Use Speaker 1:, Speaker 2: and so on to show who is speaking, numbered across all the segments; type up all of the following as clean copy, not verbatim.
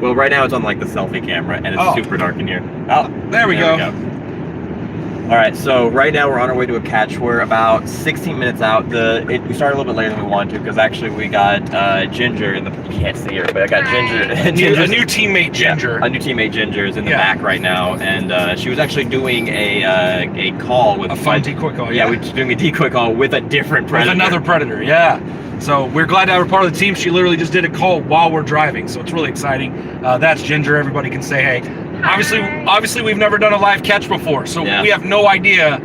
Speaker 1: Well, right now it's on like the selfie camera, and it's super dark in here. Oh,
Speaker 2: there we go.
Speaker 1: All right, so right now we're on our way to a catch. We're about 16 minutes out. We started a little bit later than we wanted to because actually we got Ginger in the. You can't see her, but I got Ginger.
Speaker 2: A new teammate, Ginger.
Speaker 1: Yeah, a new teammate, Ginger, is in the back right now, and she was actually doing a call with
Speaker 2: a fun decoy call.
Speaker 1: Yeah, we're doing a decoy call with a different predator.
Speaker 2: With another predator, yeah. So we're glad to have her part of the team. She literally just did a call while we're driving, so it's really exciting. That's Ginger. Everybody can say hey. Obviously, we've never done a live catch before, so we have no idea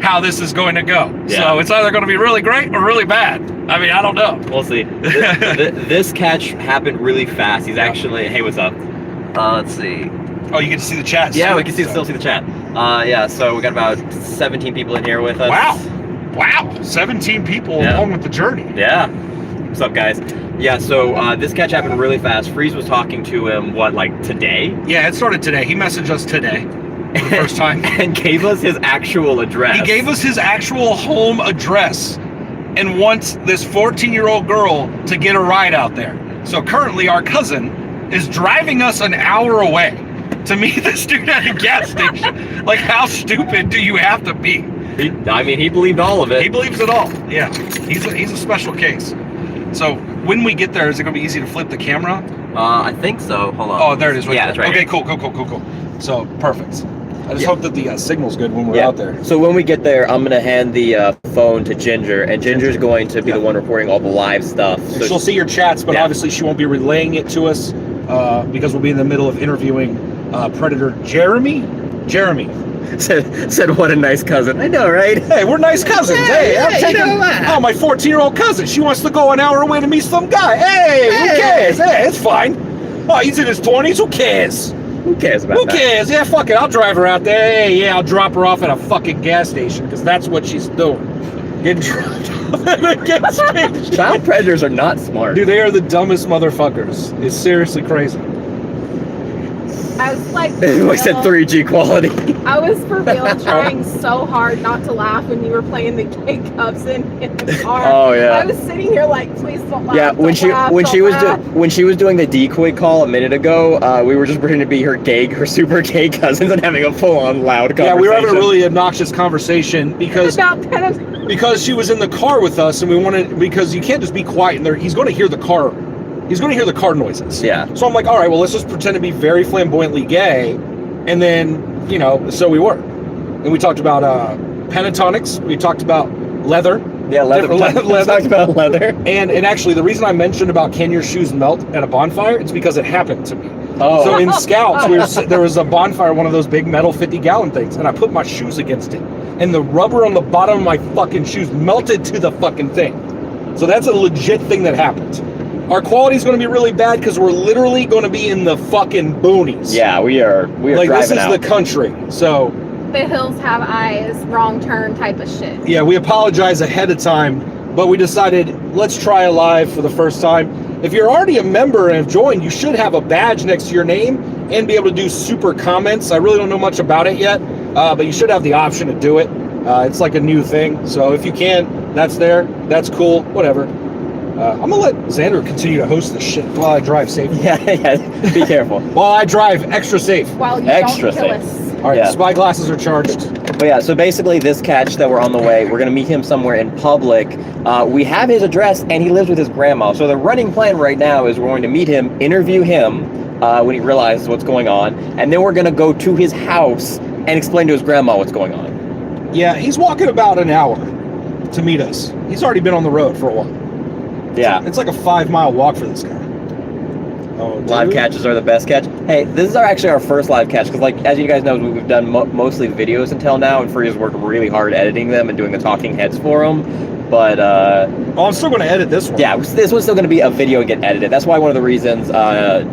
Speaker 2: how this is going to go. Yeah. So it's either going to be really great or really bad. I mean, I don't know.
Speaker 1: We'll see. This catch happened really fast. He's actually, hey, what's up? Let's see.
Speaker 2: Oh, you get to see the chat.
Speaker 1: Yeah, we can still see the chat. Yeah, so we got about 17 people in here with us.
Speaker 2: Wow, 17 people along with the journey.
Speaker 1: Yeah. What's up, guys? Yeah, so this catch happened really fast. Freeze was talking to him, today?
Speaker 2: Yeah, it started today. He messaged us today for the first time.
Speaker 1: And gave us his actual address.
Speaker 2: He gave us his actual home address and wants this 14-year-old girl to get a ride out there. So currently our cousin is driving us an hour away to meet this dude at a gas station. Like, how stupid do you have to be?
Speaker 1: He believed all of it.
Speaker 2: He believes it all. Yeah, he's a special case. So when we get there, is it going to be easy to flip the camera?
Speaker 1: I think so. Hold on.
Speaker 2: Oh, there it is.
Speaker 1: Right that's right.
Speaker 2: Okay, cool. So perfect. I just hope that the signal's good when we're out there.
Speaker 1: So when we get there, I'm going to hand the phone to Ginger, and Ginger's going to be the one reporting all the live stuff. So
Speaker 2: she'll see your chats, but obviously she won't be relaying it to us because we'll be in the middle of interviewing Predator Jeremy.
Speaker 1: Said what a nice cousin. I know, right?
Speaker 2: Hey, we're nice cousins. I'm taking my 14-year-old cousin. She wants to go an hour away to meet some guy. Hey, who cares? Hey, it's fine. Oh, he's in his 20s. Who cares?
Speaker 1: Who cares about that?
Speaker 2: Who cares? Yeah, fuck it. I'll drive her out there. Hey, yeah, I'll drop her off at a fucking gas station because that's what she's doing. Getting dropped off at a gas station.
Speaker 1: Child predators are not smart.
Speaker 2: Dude, they are the dumbest motherfuckers. It's seriously crazy.
Speaker 3: I was like,
Speaker 1: we said 3G quality.
Speaker 3: I was for real trying so hard not to laugh when you were playing the K-Cups in the car.
Speaker 1: Oh yeah.
Speaker 3: I was sitting here like, please don't laugh.
Speaker 1: Yeah, when she was doing the decoy call a minute ago, we were just pretending to be her super gay cousins and having a full-on loud conversation.
Speaker 2: Yeah, we were having a really obnoxious conversation because she was in the car with us, and because you can't just be quiet in there. He's going to hear the car. He's going to hear the car noises.
Speaker 1: Yeah.
Speaker 2: So I'm like, all right, well, let's just pretend to be very flamboyantly gay. And then, so we were. And we talked about pentatonics. We talked about leather.
Speaker 1: Yeah, leather. We talked about leather.
Speaker 2: And actually, the reason I mentioned about can your shoes melt at a bonfire, it's because it happened to me.
Speaker 1: Oh.
Speaker 2: So in Scouts, there was a bonfire, one of those big metal 50-gallon things, and I put my shoes against it. And the rubber on the bottom of my fucking shoes melted to the fucking thing. So that's a legit thing that happened. Our quality is going to be really bad because we're literally going to be in the fucking boonies.
Speaker 1: Yeah, we are like,
Speaker 2: this is
Speaker 1: out.
Speaker 2: the country, so.
Speaker 3: The hills have eyes, wrong turn type of shit.
Speaker 2: Yeah, we apologize ahead of time, but we decided let's try a live for the first time. If you're already a member and have joined, you should have a badge next to your name and be able to do super comments. I really don't know much about it yet, but you should have the option to do it. It's like a new thing, so if you can, that's there. That's cool, whatever. I'm going to let Xander continue to host this shit while I drive safely.
Speaker 1: Yeah, be careful.
Speaker 2: While I drive extra safe.
Speaker 3: While you
Speaker 1: Extra
Speaker 3: don't kill
Speaker 1: safe.
Speaker 3: us.
Speaker 2: All right, spyglasses are charged.
Speaker 1: But yeah, so basically this catch that we're on the way, we're going to meet him somewhere in public. We have his address, and he lives with his grandma. So the running plan right now is we're going to meet him, interview him when he realizes what's going on, and then we're going to go to his house and explain to his grandma what's going on.
Speaker 2: Yeah, he's walking about an hour to meet us. He's already been on the road for a while.
Speaker 1: Yeah.
Speaker 2: It's like a 5-mile walk for this guy. Oh,
Speaker 1: live catches are the best catch. Hey, this is actually our first live catch because, like, as you guys know, we've done mostly videos until now, and Freeze worked really hard editing them and doing the talking heads for them. But
Speaker 2: I'm still going to edit this one.
Speaker 1: Yeah, this one's still going to be a video and get edited. That's why one of the reasons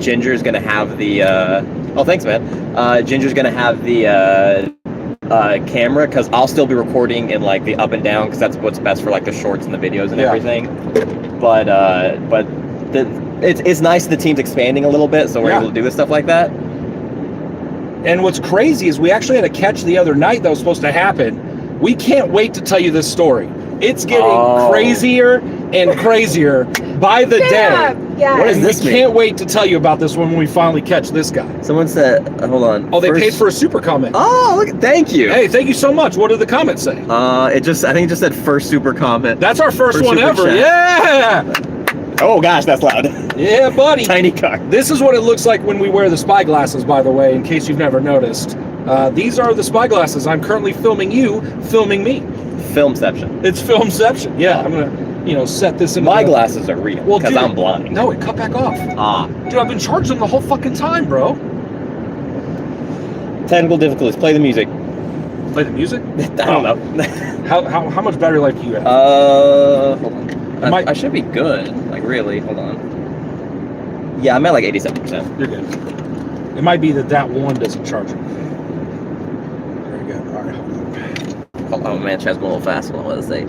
Speaker 1: Ginger's going to have the. Oh, thanks, man. Ginger's going to have the. Camera, because I'll still be recording in like the up and down because that's what's best for like the shorts and the videos and everything. But it's nice the team's expanding a little bit, so we're able to do this stuff like that.
Speaker 2: And what's crazy is we actually had a catch the other night that was supposed to happen. We can't wait to tell you this story. It's getting crazier and crazier by the day.
Speaker 3: Yeah.
Speaker 1: What is
Speaker 2: And
Speaker 1: this
Speaker 2: we
Speaker 1: mean?
Speaker 2: can't wait to tell you about this when we finally catch this guy.
Speaker 1: Someone said, hold on.
Speaker 2: Oh, they paid for a super comment.
Speaker 1: Oh, look, thank you.
Speaker 2: Hey, thank you so much. What did the comment say?
Speaker 1: I think it just said first super comment.
Speaker 2: That's our first
Speaker 1: First
Speaker 2: one
Speaker 1: super
Speaker 2: ever.
Speaker 1: chat.
Speaker 2: Yeah.
Speaker 1: Oh gosh, that's loud.
Speaker 2: Yeah, buddy.
Speaker 1: Tiny car.
Speaker 2: This is what it looks like when we wear the spy glasses, by the way, in case you've never noticed. These are the spy glasses. I'm currently filming you, filming me.
Speaker 1: Filmception.
Speaker 2: It's filmception. Yeah, I'm gonna, set this in.
Speaker 1: My glasses are real
Speaker 2: Well,
Speaker 1: because
Speaker 2: dude,
Speaker 1: I'm blind.
Speaker 2: No, it cut back off.
Speaker 1: Ah.
Speaker 2: Dude, I've been charging them the whole fucking time, bro.
Speaker 1: Technical difficulties. Play the music.
Speaker 2: Play the music?
Speaker 1: I don't know.
Speaker 2: How much battery life do you have?
Speaker 1: Hold on.
Speaker 2: Might-
Speaker 1: I should be good. Like really. Hold on. Yeah, I'm at like 87%.
Speaker 2: You're good. It might be that one doesn't charge it. Very good. All right, hold on.
Speaker 1: Oh man, chat's going a little fast. What was I say?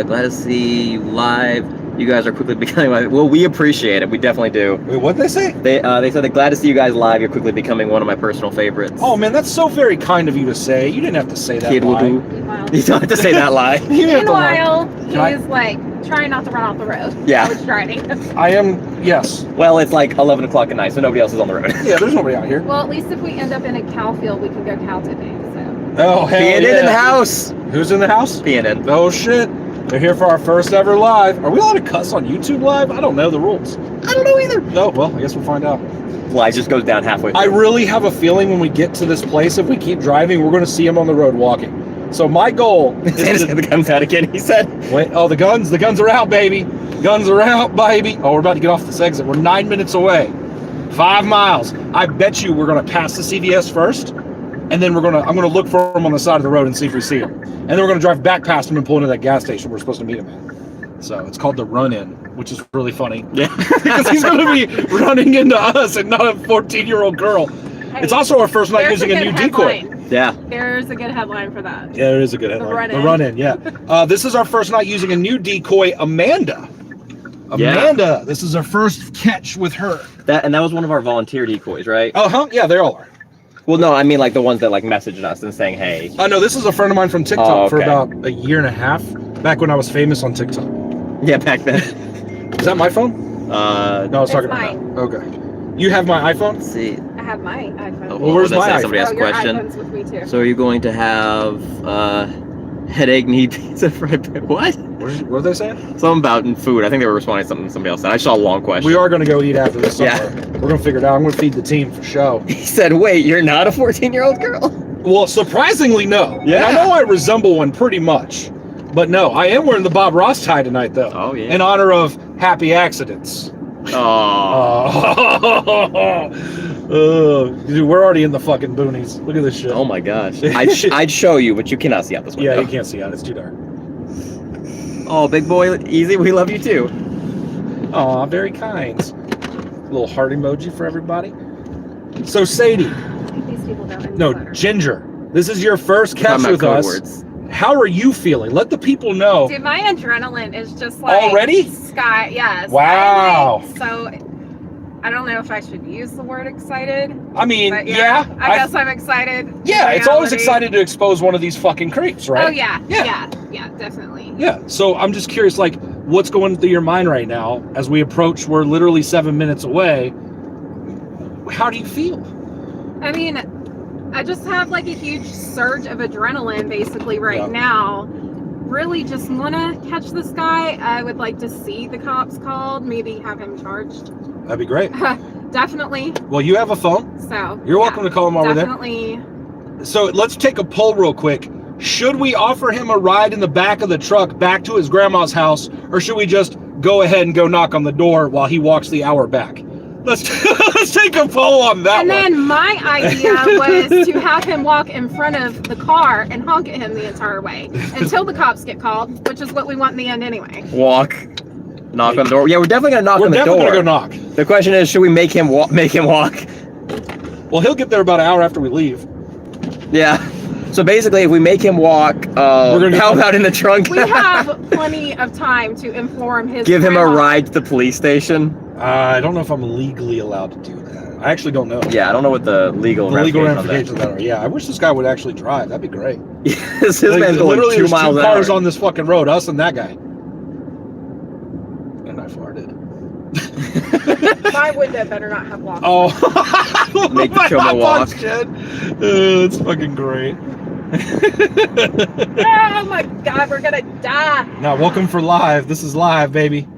Speaker 1: Glad to see you live. You guys are quickly becoming well, we appreciate it. We definitely do.
Speaker 2: Wait, what'd they say?
Speaker 1: They said they're glad to see you guys live. You're quickly becoming one of my personal favorites.
Speaker 2: Oh man, that's so very kind of you to say. You didn't have to say that.
Speaker 1: Kid will
Speaker 2: lie.
Speaker 1: do.
Speaker 3: Meanwhile,
Speaker 1: You don't have to say that lie.
Speaker 2: You didn't have to lie.
Speaker 3: Meanwhile, he's like trying not to run off the road.
Speaker 1: Yeah.
Speaker 3: I was driving.
Speaker 2: I am, yes.
Speaker 1: Well, it's like 11 o'clock at night, so nobody else is on the road.
Speaker 2: Yeah, there's nobody out here.
Speaker 3: Well, at least if we end up in a cow field, we can go cow tipping. So.
Speaker 2: Oh, hell
Speaker 1: PNN
Speaker 2: yeah.
Speaker 1: in the house.
Speaker 2: Who's in the house?
Speaker 1: PNN.
Speaker 2: Oh, shit. They're here for our first ever live. Are we allowed to cuss on YouTube live? I don't know the rules.
Speaker 1: I don't know either.
Speaker 2: No, well, I guess we'll find out.
Speaker 1: Light just goes down halfway through.
Speaker 2: I really have a feeling when we get to this place, if we keep driving, we're going to see him on the road walking. So my goal is
Speaker 1: Santa's got the guns out again, he said.
Speaker 2: wait. Oh, the guns are out, baby. Guns are out, baby. Oh, we're about to get off this exit. We're 9 minutes away. 5 miles. I bet you we're going to pass the CVS first, and then I'm going to look for him on the side of the road and see if we see him. And then we're going to drive back past him and pull into that gas station we're supposed to meet him at. So it's called the run-in, which is really funny.
Speaker 1: Yeah.
Speaker 2: Because he's going to be running into us and not a 14-year-old girl. It's also our first night
Speaker 3: There's
Speaker 2: using a new
Speaker 3: good
Speaker 2: decoy.
Speaker 3: headline.
Speaker 1: Yeah.
Speaker 3: There's a good headline for that.
Speaker 2: Yeah, there is a good headline.
Speaker 3: run-in.
Speaker 2: The run-in, yeah. This is our first night using a new decoy, Amanda. Amanda, this is our first catch with her.
Speaker 1: That was one of our volunteer decoys, right?
Speaker 2: Uh-huh, yeah, they all are.
Speaker 1: Well, no, I mean like the ones that like messaged us and saying, hey.
Speaker 2: No, this is a friend of mine from TikTok
Speaker 1: Oh,
Speaker 2: for
Speaker 1: okay.
Speaker 2: about a year and a half, back when I was famous on TikTok.
Speaker 1: Yeah, back then.
Speaker 2: Is that my phone? No, I was
Speaker 3: It's
Speaker 2: talking
Speaker 3: mine.
Speaker 2: about that. Okay. You have my iPhone?
Speaker 1: Let's see.
Speaker 3: I have my iPhone.
Speaker 1: Oh,
Speaker 2: Well, where's
Speaker 1: let's
Speaker 2: my
Speaker 1: say somebody
Speaker 3: Oh,
Speaker 1: asked a
Speaker 3: your
Speaker 1: question.
Speaker 3: iPhone's with me too.
Speaker 1: So are you going to have headache, need pizza, fried bread? What?
Speaker 2: What are they saying?
Speaker 1: Something about food. I think they were responding to something somebody else said. I saw a long question.
Speaker 2: We are going to go eat after this
Speaker 1: Yeah.
Speaker 2: somewhere. We're going to figure it out. I'm going to feed the team for show.
Speaker 1: He said, wait, you're not a 14-year-old girl?
Speaker 2: Well, surprisingly, no.
Speaker 1: Yeah.
Speaker 2: And I know I resemble one pretty much. But no, I am wearing the Bob Ross tie tonight, though.
Speaker 1: Oh, yeah.
Speaker 2: In honor of happy accidents.
Speaker 1: Oh.
Speaker 2: Dude, we're already in the fucking boonies. Look at this shit.
Speaker 1: Oh my gosh. I'd show you, but you cannot see out this window.
Speaker 2: Yeah, you can't see out. It's too dark.
Speaker 1: Oh, big boy, easy. We love you too.
Speaker 2: Aw, very kind. Little heart emoji for everybody. So, Sadie.
Speaker 3: These people don't
Speaker 2: No,
Speaker 3: understand.
Speaker 2: Ginger. This is your first catch
Speaker 1: Talking
Speaker 2: with
Speaker 1: about
Speaker 2: us.
Speaker 1: code words.
Speaker 2: How are you feeling? Let the people know.
Speaker 3: Dude, my adrenaline is just like
Speaker 2: Already?
Speaker 3: sky. Yes.
Speaker 2: Wow.
Speaker 3: So I don't know if I should use the word excited.
Speaker 2: I mean,
Speaker 3: But
Speaker 2: yeah.
Speaker 3: I guess I'm excited.
Speaker 2: Yeah,
Speaker 3: In
Speaker 2: it's always
Speaker 3: reality.
Speaker 2: excited to expose one of these fucking creeps, right?
Speaker 3: Oh yeah.
Speaker 2: Yeah.
Speaker 3: Yeah, definitely.
Speaker 2: Yeah. So I'm just curious, like, what's going through your mind right now as we approach? We're literally 7 minutes away. How do you feel?
Speaker 3: I mean, I just have like a huge surge of adrenaline basically right
Speaker 2: Yeah.
Speaker 3: now. Really just want to catch this guy. I would like to see the cops called, maybe have him charged.
Speaker 2: That'd be great.
Speaker 3: Definitely.
Speaker 2: Well, you have a phone.
Speaker 3: So
Speaker 2: You're welcome to call him over
Speaker 3: definitely.
Speaker 2: there. So let's take a poll real quick. Should we offer him a ride in the back of the truck back to his grandma's house, or should we just go ahead and go knock on the door while he walks the hour back? Let's let's take a poll on that
Speaker 3: And
Speaker 2: one.
Speaker 3: then my idea was to have him walk in front of the car and honk at him the entire way until the cops get called, which is what we want in the end anyway.
Speaker 1: Walk. Knock on the door. Yeah, we're definitely gonna knock
Speaker 2: We're
Speaker 1: on the
Speaker 2: definitely
Speaker 1: door.
Speaker 2: gonna go knock.
Speaker 1: The question is, should we make him walk?
Speaker 2: Well, he'll get there about an hour after we leave.
Speaker 1: Yeah. So basically, if we make him walk,
Speaker 2: gonna-
Speaker 1: how about in the trunk?
Speaker 3: We have plenty of time to inform his
Speaker 1: Give him a
Speaker 3: grandma.
Speaker 1: ride to the police station.
Speaker 2: I don't know if I'm legally allowed to do that. I actually don't know.
Speaker 1: Yeah, I don't know what the legal
Speaker 2: The legal
Speaker 1: ramifications
Speaker 2: ramifications of that are. Yeah, I wish this guy would actually drive. That'd be great.
Speaker 1: of that. Yes, his
Speaker 2: Like,
Speaker 1: man's going
Speaker 2: literally,
Speaker 1: 2
Speaker 2: there's
Speaker 1: miles
Speaker 2: two
Speaker 1: an
Speaker 2: cars
Speaker 1: hour.
Speaker 2: on this fucking road, us and that guy. And I farted.
Speaker 3: My window better not have walked.
Speaker 2: Oh.
Speaker 1: Make the Choma walk.
Speaker 2: It's fucking great.
Speaker 3: Oh my God, we're gonna die.
Speaker 2: Now, welcome for live. This is live, baby.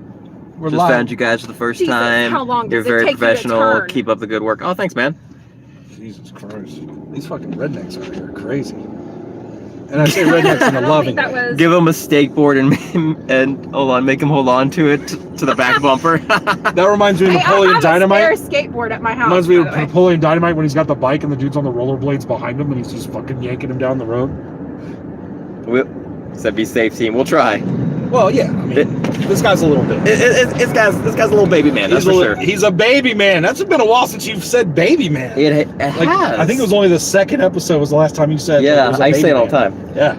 Speaker 2: We're
Speaker 1: Just
Speaker 2: live.
Speaker 1: found you guys for the first
Speaker 3: Jesus,
Speaker 1: time.
Speaker 3: how long
Speaker 1: You're
Speaker 3: does it
Speaker 1: very
Speaker 3: take you to
Speaker 1: professional.
Speaker 3: turn?
Speaker 1: Keep up the good work. Oh, thanks, man.
Speaker 2: Jesus Christ. These fucking rednecks out here are crazy. And I say rednecks in a loving
Speaker 3: that
Speaker 2: way.
Speaker 3: was.
Speaker 1: Give him a stake board and hold on, make him hold on to it to the back bumper.
Speaker 2: That reminds me of
Speaker 3: Hey,
Speaker 2: Napoleon
Speaker 3: I have
Speaker 2: Dynamite.
Speaker 3: a spare skateboard at my house.
Speaker 2: Reminds me
Speaker 3: by
Speaker 2: of
Speaker 3: the way.
Speaker 2: Napoleon Dynamite when he's got the bike and the dude's on the rollerblades behind him and he's just fucking yanking him down the road.
Speaker 1: Said be safe, team. We'll try.
Speaker 2: Well, yeah. I mean, this guy's a little bit.
Speaker 1: This guy's a little baby man. That's for sure.
Speaker 2: He's a baby man. That's been a while since you've said baby man.
Speaker 1: It
Speaker 2: Like,
Speaker 1: has.
Speaker 2: I think it was only the second episode was the last time you said.
Speaker 1: Yeah,
Speaker 2: it was a
Speaker 1: I
Speaker 2: baby
Speaker 1: say it all the
Speaker 2: man.
Speaker 1: time.
Speaker 2: Yeah.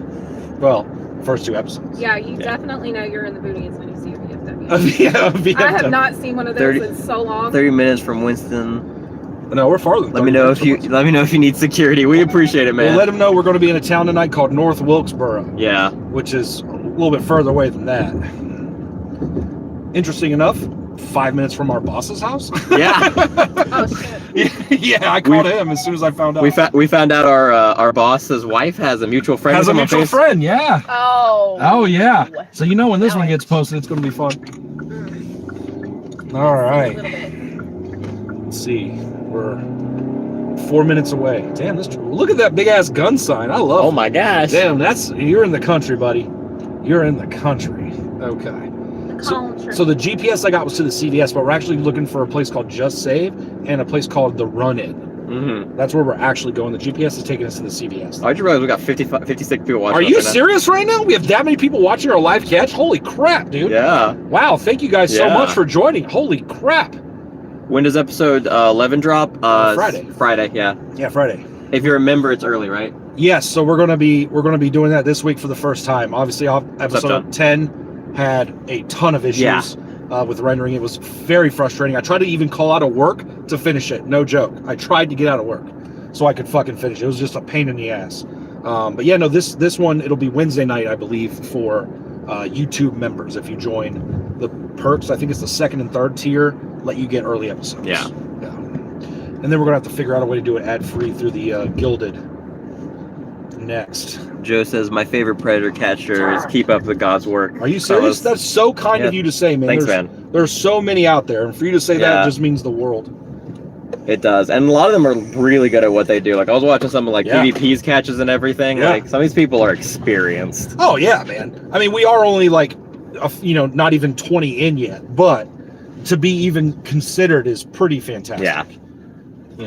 Speaker 2: Well, first 2 episodes.
Speaker 3: Yeah, you definitely know you're in the booties when you see a VFW.
Speaker 2: Yeah,
Speaker 3: I have not seen one of those
Speaker 1: 30
Speaker 3: in so long.
Speaker 1: 30 minutes from Winston.
Speaker 2: No, we're farther.
Speaker 1: Let me know if you need security. We appreciate it, man.
Speaker 2: We'll let him know we're going to be in a town tonight called North Wilkesboro,
Speaker 1: Yeah.
Speaker 2: which is a little bit further away than that. Interesting enough, 5 minutes from our boss's house.
Speaker 1: Yeah.
Speaker 3: Oh shit.
Speaker 2: Yeah, I called him as soon as I found out.
Speaker 1: We found out our boss's wife has a mutual friend.
Speaker 2: Has a
Speaker 1: with him on
Speaker 2: mutual
Speaker 1: Face-
Speaker 2: friend, yeah.
Speaker 3: Oh.
Speaker 2: Oh yeah. So you know when this one gets posted, it's going to be fun. All
Speaker 3: A
Speaker 2: right.
Speaker 3: little bit.
Speaker 2: Let's see. We're 4 minutes away. Damn, look at that big ass gun sign. I love
Speaker 1: Oh
Speaker 2: it.
Speaker 1: my gosh.
Speaker 2: Damn, you're in the country, buddy. You're in the country. Okay. So the GPS I got was to the CVS, but we're actually looking for a place called Just Save and a place called The Run-In.
Speaker 1: Mm-hmm.
Speaker 2: That's where we're actually going. The GPS is taking us to the CVS.
Speaker 1: I just realized we got 56 people watching.
Speaker 2: Are
Speaker 1: us
Speaker 2: you
Speaker 1: right now.
Speaker 2: serious right now? We have that many people watching our live catch? Holy crap, dude.
Speaker 1: Yeah.
Speaker 2: Wow, thank you guys so
Speaker 1: Yeah.
Speaker 2: much for joining. Holy crap.
Speaker 1: When does episode 11 drop?
Speaker 2: Friday.
Speaker 1: Friday, yeah.
Speaker 2: Yeah, Friday.
Speaker 1: If you remember, it's early, right?
Speaker 2: Yes, so we're gonna be doing that this week for the first time. Obviously, episode 10 had a ton of issues with rendering. It was very frustrating. I tried to even call out of work to finish it. No joke. I tried to get out of work so I could fucking finish it. It was just a pain in the ass. But yeah, no, this one it'll be Wednesday night, I believe, for YouTube members. If you join the perks, I think it's the 2nd and 3rd tier, let you get early episodes.
Speaker 1: Yeah.
Speaker 2: And then we're gonna have to figure out a way to do it ad-free through the Gilded next.
Speaker 1: Joe says, my favorite predator catcher is keep up the God's work.
Speaker 2: Are you serious? That's so kind of you to say, man.
Speaker 1: Thanks,
Speaker 2: man.
Speaker 1: man.
Speaker 2: There's so many out there, and for you to say that just means the world.
Speaker 1: It does. And a lot of them are really good at what they do. Like, I was watching some like PvP's catches and everything.
Speaker 2: Yeah.
Speaker 1: Like, some of these people are experienced.
Speaker 2: Oh, yeah, man. I mean, we are only like, not even 20 in yet, but to be even considered is pretty fantastic.
Speaker 1: Yeah.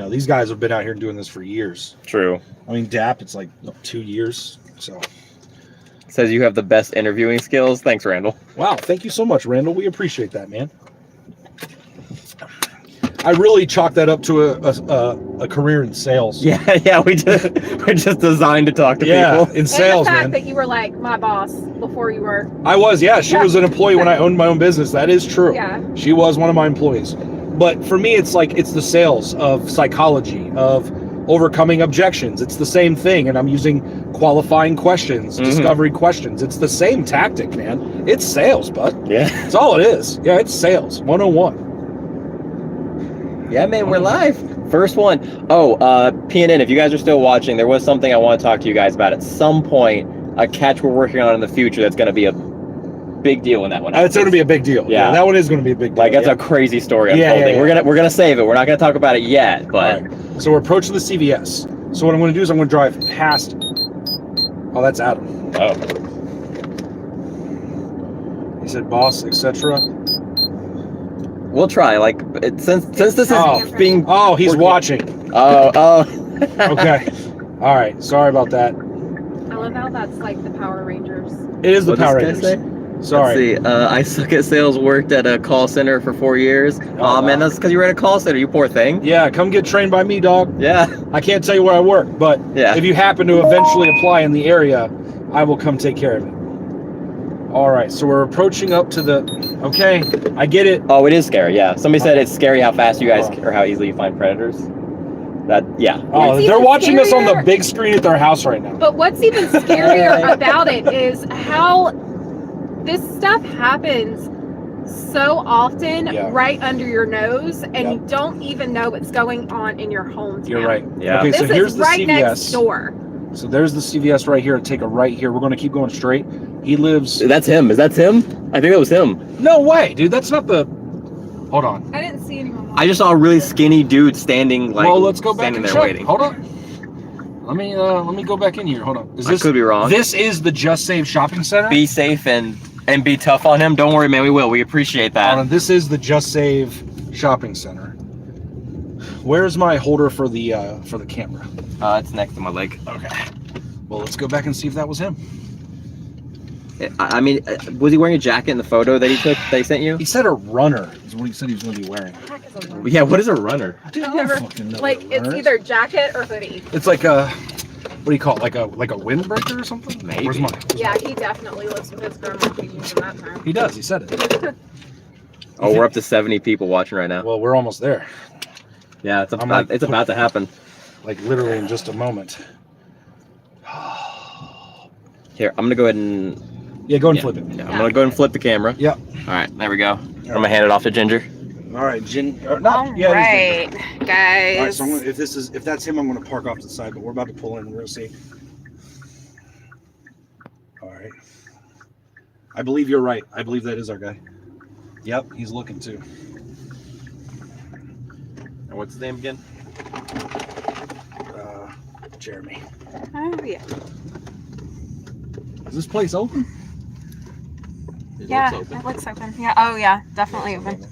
Speaker 2: These guys have been out here doing this for years.
Speaker 1: True.
Speaker 2: I mean, DAP, it's like 2 years. So,
Speaker 1: Says you have the best interviewing skills. Thanks, Randall.
Speaker 2: wow, thank you so much, Randall. We appreciate that, man. I really chalk that up to a career in sales.
Speaker 1: Yeah, we're just designed to talk to people.
Speaker 2: In sales,
Speaker 3: and the fact
Speaker 2: man.
Speaker 3: that you were like my boss before you were.
Speaker 2: I was, yeah. She was an employee when I owned my own business. That is true.
Speaker 3: Yeah.
Speaker 2: She was one of my employees. But for me, it's the sales of psychology, of overcoming objections. It's the same thing. And I'm using qualifying questions, discovery questions. It's the same tactic, man. It's sales, bud.
Speaker 1: Yeah.
Speaker 2: That's all it is. Yeah, it's sales 101.
Speaker 1: Yeah, man, we're live. First one. Oh, PNN, if you guys are still watching, there was something I want to talk to you guys about. At some point, a catch we're working on in the future that's going to be a big deal when that one happens.
Speaker 2: It's going to be a big deal.
Speaker 1: Yeah.
Speaker 2: That one is going to be a big deal.
Speaker 1: Like, that's a crazy story unfolding. We're gonna save it. We're not going to talk about it yet, but...
Speaker 2: All right. So we're approaching the CVS. So what I'm going to do is I'm going to drive past... Oh, that's Adam.
Speaker 1: Oh.
Speaker 2: He said boss, etc.
Speaker 1: We'll try. Like, since this is being...
Speaker 2: Oh, he's watching.
Speaker 1: Oh.
Speaker 2: Okay. All right. Sorry about that.
Speaker 3: I love how that's like the Power Rangers.
Speaker 2: It is the
Speaker 1: What
Speaker 2: Power
Speaker 1: does this guy
Speaker 2: Rangers. Sorry.
Speaker 1: Let's see. I suck at sales. Worked at a call center for 4 years. Oh, man, that's because you were at a call center. You poor thing.
Speaker 2: Yeah, come get trained by me, dog.
Speaker 1: Yeah.
Speaker 2: I can't tell you where I work, but if you happen to eventually apply in the area, I will come take care of it. All right, so we're approaching up to the... Okay, I get it.
Speaker 1: Oh, it is scary, yeah. Somebody said it's scary how fast you guys, or how easily you find predators. Yeah.
Speaker 2: Oh,
Speaker 3: What's
Speaker 2: they're
Speaker 3: even
Speaker 2: watching us on the
Speaker 3: scarier-
Speaker 2: big screen at their house right now.
Speaker 3: But what's even scarier about it is how this stuff happens so often
Speaker 2: Yeah.
Speaker 3: right under your nose, and
Speaker 2: Yeah.
Speaker 3: you don't even know what's going on in your hometown.
Speaker 2: You're right.
Speaker 1: Yeah.
Speaker 2: Okay,
Speaker 3: This
Speaker 2: so here's
Speaker 3: is
Speaker 2: the
Speaker 3: right next
Speaker 2: CVS.
Speaker 3: door.
Speaker 2: So there's the CVS right here. Take a right here. We're going to keep going straight. He lives.
Speaker 1: That's him. Is that him? I think that was him.
Speaker 2: No way, dude. That's not the. Hold on.
Speaker 3: I didn't see anyone.
Speaker 1: I just saw a really skinny dude standing like.
Speaker 2: Well, let's go back
Speaker 1: standing
Speaker 2: and
Speaker 1: there
Speaker 2: check.
Speaker 1: waiting.
Speaker 2: Hold on. Let me go back in here. Hold on. Is
Speaker 1: I could be wrong.
Speaker 2: This is the Just Save Shopping Center.
Speaker 1: Be safe and be tough on him. Don't worry, man. We will. We appreciate that.
Speaker 2: Hold on. This is the Just Save Shopping Center. Where's my holder for the camera?
Speaker 1: It's next to my leg.
Speaker 2: Okay. Well, let's go back and see if that was him.
Speaker 1: I mean, was he wearing a jacket in the photo that he took? That he sent you?
Speaker 2: He said a runner is what he said he was going to be wearing.
Speaker 1: Yeah. What is a runner?
Speaker 2: Dude,
Speaker 3: I've never, like, it's either jacket or hoodie.
Speaker 2: It's like a, what do you call it? Like a windbreaker or something?
Speaker 1: Maybe.
Speaker 2: Where's mine?
Speaker 3: Yeah, he definitely lives with his grandma. He's using that term.
Speaker 2: He does. He said it.
Speaker 1: Oh, we're up to 70 people watching right now.
Speaker 2: Well, we're almost there.
Speaker 1: Yeah, it's about to happen.
Speaker 2: Like literally in just a moment.
Speaker 1: Here, I'm gonna go ahead and.
Speaker 2: Yeah, go and flip it.
Speaker 1: Yeah, I'm gonna go ahead and flip the camera.
Speaker 2: Yep.
Speaker 1: All right, there we go. I'm gonna hand it off to Ginger.
Speaker 2: All right, Jen.
Speaker 3: All right, guys.
Speaker 2: All right, so if that's him, I'm gonna park off to the side. But we're about to pull in. We're gonna see. All right. I believe you're right. I believe that is our guy. Yep, he's looking too.
Speaker 1: And what's his name again?
Speaker 2: Jeremy.
Speaker 3: Oh, yeah.
Speaker 2: Is this place open?
Speaker 3: Yeah, it looks open. Yeah, oh yeah, definitely open.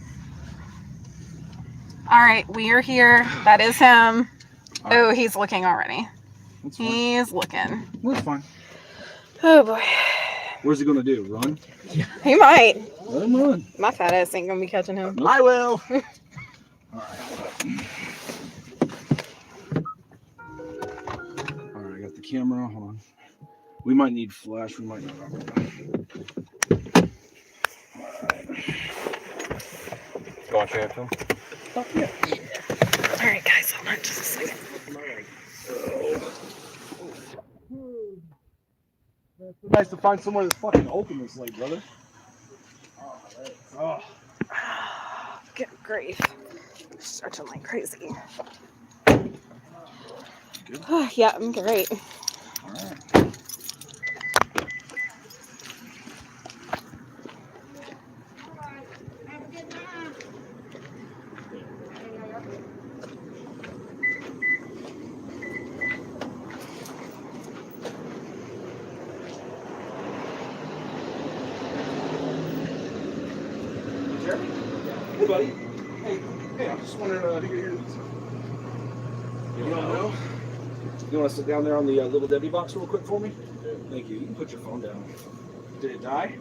Speaker 3: All right, we are here. That is him. Oh, he's looking already.
Speaker 2: That's fine.
Speaker 3: He's looking.
Speaker 2: That's fine.
Speaker 3: Oh boy.
Speaker 2: Where's he gonna do? Run?
Speaker 3: He might.
Speaker 2: Let him run.
Speaker 3: My fat ass ain't gonna be catching him.
Speaker 1: I will.
Speaker 2: All right. All right, I got the camera. Hold on. We might need flash. We might not. All right.
Speaker 1: Go on, straight up to him.
Speaker 2: Oh, yeah.
Speaker 3: All right, guys, hold on just a second.
Speaker 2: It's nice to find somewhere that's fucking open this late, brother. Oh.
Speaker 3: Good grief. Stretching like crazy.
Speaker 2: Good.
Speaker 3: Yeah, I'm great.
Speaker 2: All right. Hey, buddy. Hey, I'm just wondering who you're here to meet. You don't know? You want to sit down there on the Little Debbie box real quick for me? Thank you. You can put your phone down. Did it die?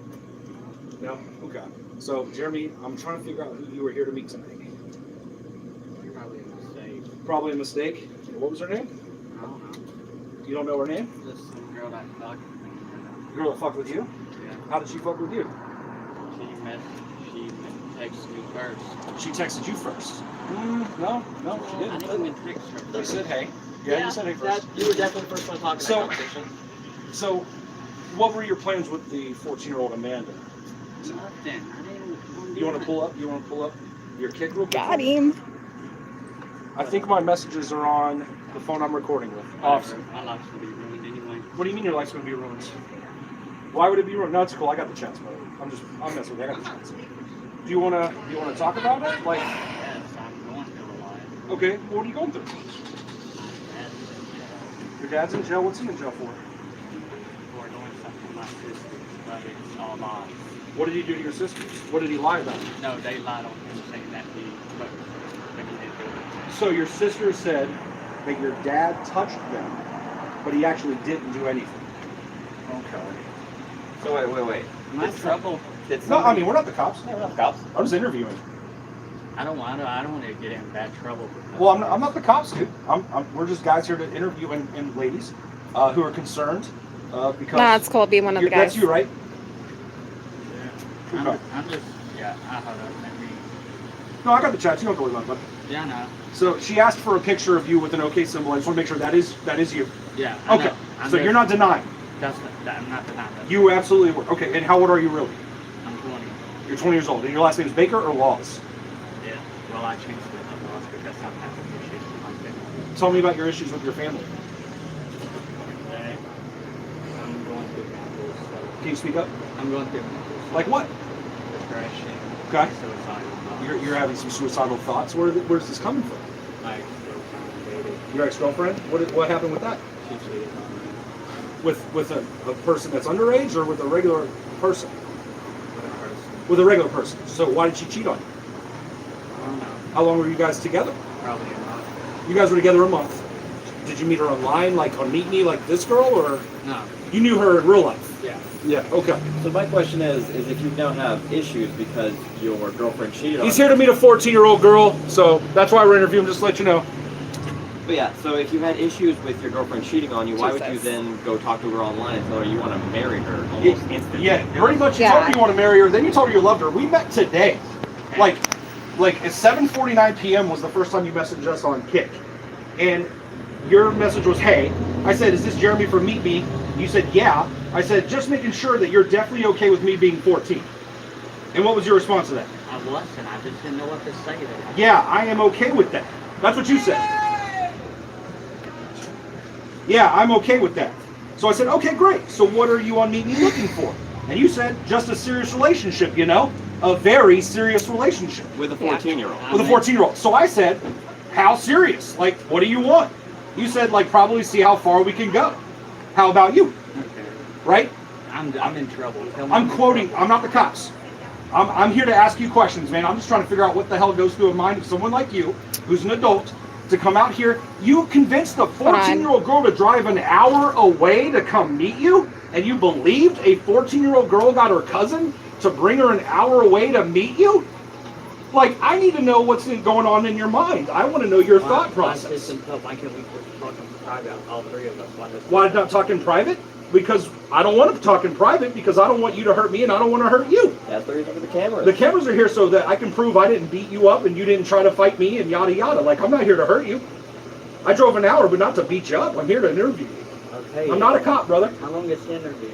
Speaker 2: No? Okay. So, Jeremy, I'm trying to figure out who you were here to meet tonight.
Speaker 4: Probably a mistake.
Speaker 2: Probably a mistake. What was her name?
Speaker 4: I don't know.
Speaker 2: You don't know her name?
Speaker 4: Just some girl that fucked.
Speaker 2: The girl that fucked with you?
Speaker 4: Yeah.
Speaker 2: How did she fuck with you?
Speaker 4: She texted me first.
Speaker 2: She texted you first. No, she
Speaker 4: I
Speaker 2: didn't.
Speaker 4: didn't even text her
Speaker 2: You
Speaker 4: first.
Speaker 2: said hey. Yeah, you said hey first.
Speaker 4: You were definitely the first one talking
Speaker 2: So-
Speaker 4: about competition.
Speaker 2: So, what were your plans with the 14-year-old Amanda?
Speaker 4: Nothing. I didn't.
Speaker 2: You want to pull up? You want to pull up your kick real quick?
Speaker 3: Got him.
Speaker 2: I think my messages are on the phone I'm recording with. Officer.
Speaker 4: My life's gonna be ruined anyway.
Speaker 2: What do you mean your life's going to be ruined? Why would it be ruined? No, it's cool. I got the chance, buddy. I'm messing with you. I got the chance. Do you want to talk about it? Like,
Speaker 4: Yes, I'm going through a lot.
Speaker 2: okay, what are you going through?
Speaker 4: And,
Speaker 2: Your dad's in jail. What's he in jail for?
Speaker 4: for doing something to my sister, but it's all lies.
Speaker 2: What did he do to your sisters? What did he lie about?
Speaker 4: No, they lied on him saying that he didn't do it.
Speaker 2: So your sister said that your dad touched them, but he actually didn't do anything. Okay.
Speaker 1: So wait.
Speaker 4: Am I in trouble?
Speaker 2: No, I mean we're not the cops.
Speaker 1: Yeah, we're not the cops.
Speaker 2: I'm just interviewing.
Speaker 4: I don't want to get in bad trouble.
Speaker 2: Well, I'm not the cops, dude. We're just guys here to interview and ladies who are concerned because.
Speaker 3: Nah, it's cool. Be one of the guys.
Speaker 2: That's you, right?
Speaker 4: Yeah. I'm just, I hold up. Let me.
Speaker 2: No, I got the chat. You don't have to worry about it.
Speaker 4: Yeah, I know.
Speaker 2: So she asked for a picture of you with an OK symbol. I just want to make sure that is you.
Speaker 4: Yeah. I
Speaker 2: Okay.
Speaker 4: know. I'm
Speaker 2: So you're not denying.
Speaker 4: I'm not denying that.
Speaker 2: You absolutely were. Okay. And how old are you really?
Speaker 4: I'm 20.
Speaker 2: You're 20 years old. And your last name is Baker or Laws?
Speaker 4: Yeah. Well, I changed it to Laws because I'm having issues with my family.
Speaker 2: Tell me about your issues with your family.
Speaker 4: Okay. I'm going through mental stuff.
Speaker 2: Can you speak up?
Speaker 4: I'm going through mental stuff.
Speaker 2: Like what?
Speaker 4: Depression.
Speaker 2: Okay.
Speaker 4: Suicidal thoughts.
Speaker 2: You're having some suicidal thoughts. Where's this coming from?
Speaker 4: My ex-girlfriend dated.
Speaker 2: Your ex-girlfriend? What happened with that?
Speaker 4: She cheated on me
Speaker 2: With a person that's underage or with a regular person?
Speaker 4: with a person.
Speaker 2: With a regular person. So why did she cheat on you?
Speaker 4: I don't know.
Speaker 2: How long were you guys together?
Speaker 4: Probably a month.
Speaker 2: You guys were together a month. Did you meet her online, like on Meet Me, like this girl, or
Speaker 4: No.
Speaker 2: you knew her in real life?
Speaker 4: Yeah.
Speaker 2: Yeah. Okay.
Speaker 1: So my question is if you now have issues because your girlfriend cheated on
Speaker 2: He's
Speaker 1: you.
Speaker 2: here to meet a 14-year-old girl, so that's why we're interviewing. Just to let you know.
Speaker 1: But yeah, so if you had issues with your girlfriend cheating on you, why would you
Speaker 3: Jesus.
Speaker 1: then go talk to her online and tell her you want to marry her almost instantly?
Speaker 2: Yeah, pretty much. You
Speaker 3: Yeah.
Speaker 2: told her you want to marry her, then you told her you loved her. We met today, like at 7:49 p.m. was the first time you messaged us on Kick, and your message was, "Hey," I said, "Is this Jeremy from Meet Me?" You said, "Yeah." I said, "Just making sure that you're definitely okay with me being 14." And what was your response to that?
Speaker 4: I wasn't. I just didn't know what to say to her.
Speaker 2: Yeah, I am okay with that. That's what you said. Yeah, I'm okay with that. So I said, okay, great. So what are you on Meet Me looking for? And you said, just a serious relationship, you know? A very serious relationship
Speaker 1: With a 14-year-old.
Speaker 2: with a 14-year-old. So I said, how serious? Like, what do you want? You said, like, probably see how far we can go. How about you?
Speaker 4: Okay.
Speaker 2: Right?
Speaker 4: I'm in trouble. Tell me
Speaker 2: I'm
Speaker 4: I'm in
Speaker 2: quoting,
Speaker 4: trouble.
Speaker 2: I'm not the cops. I'm here to ask you questions, man. I'm just trying to figure out what the hell goes through a mind of someone like you, who's an adult, to come out here. You convinced a 14-year-old girl to drive an hour away to come meet you? And you believed a 14-year-old girl got her cousin to bring her an hour away to meet you? Like, I need to know what's going on in your mind. I want to know your thought process.
Speaker 4: Why can't we talk in private, all three of us?
Speaker 2: Why not talk in private? Because I don't want to talk in private because I don't want you to hurt me and I don't want to hurt you.
Speaker 1: That's the reason for the cameras.
Speaker 2: The cameras are here so that I can prove I didn't beat you up and you didn't try to fight me and yada yada. Like, I'm not here to hurt you. I drove an hour, but not to beat you up. I'm here to interview you.
Speaker 4: Okay.
Speaker 2: I'm not a cop, brother.
Speaker 4: How long is the interview?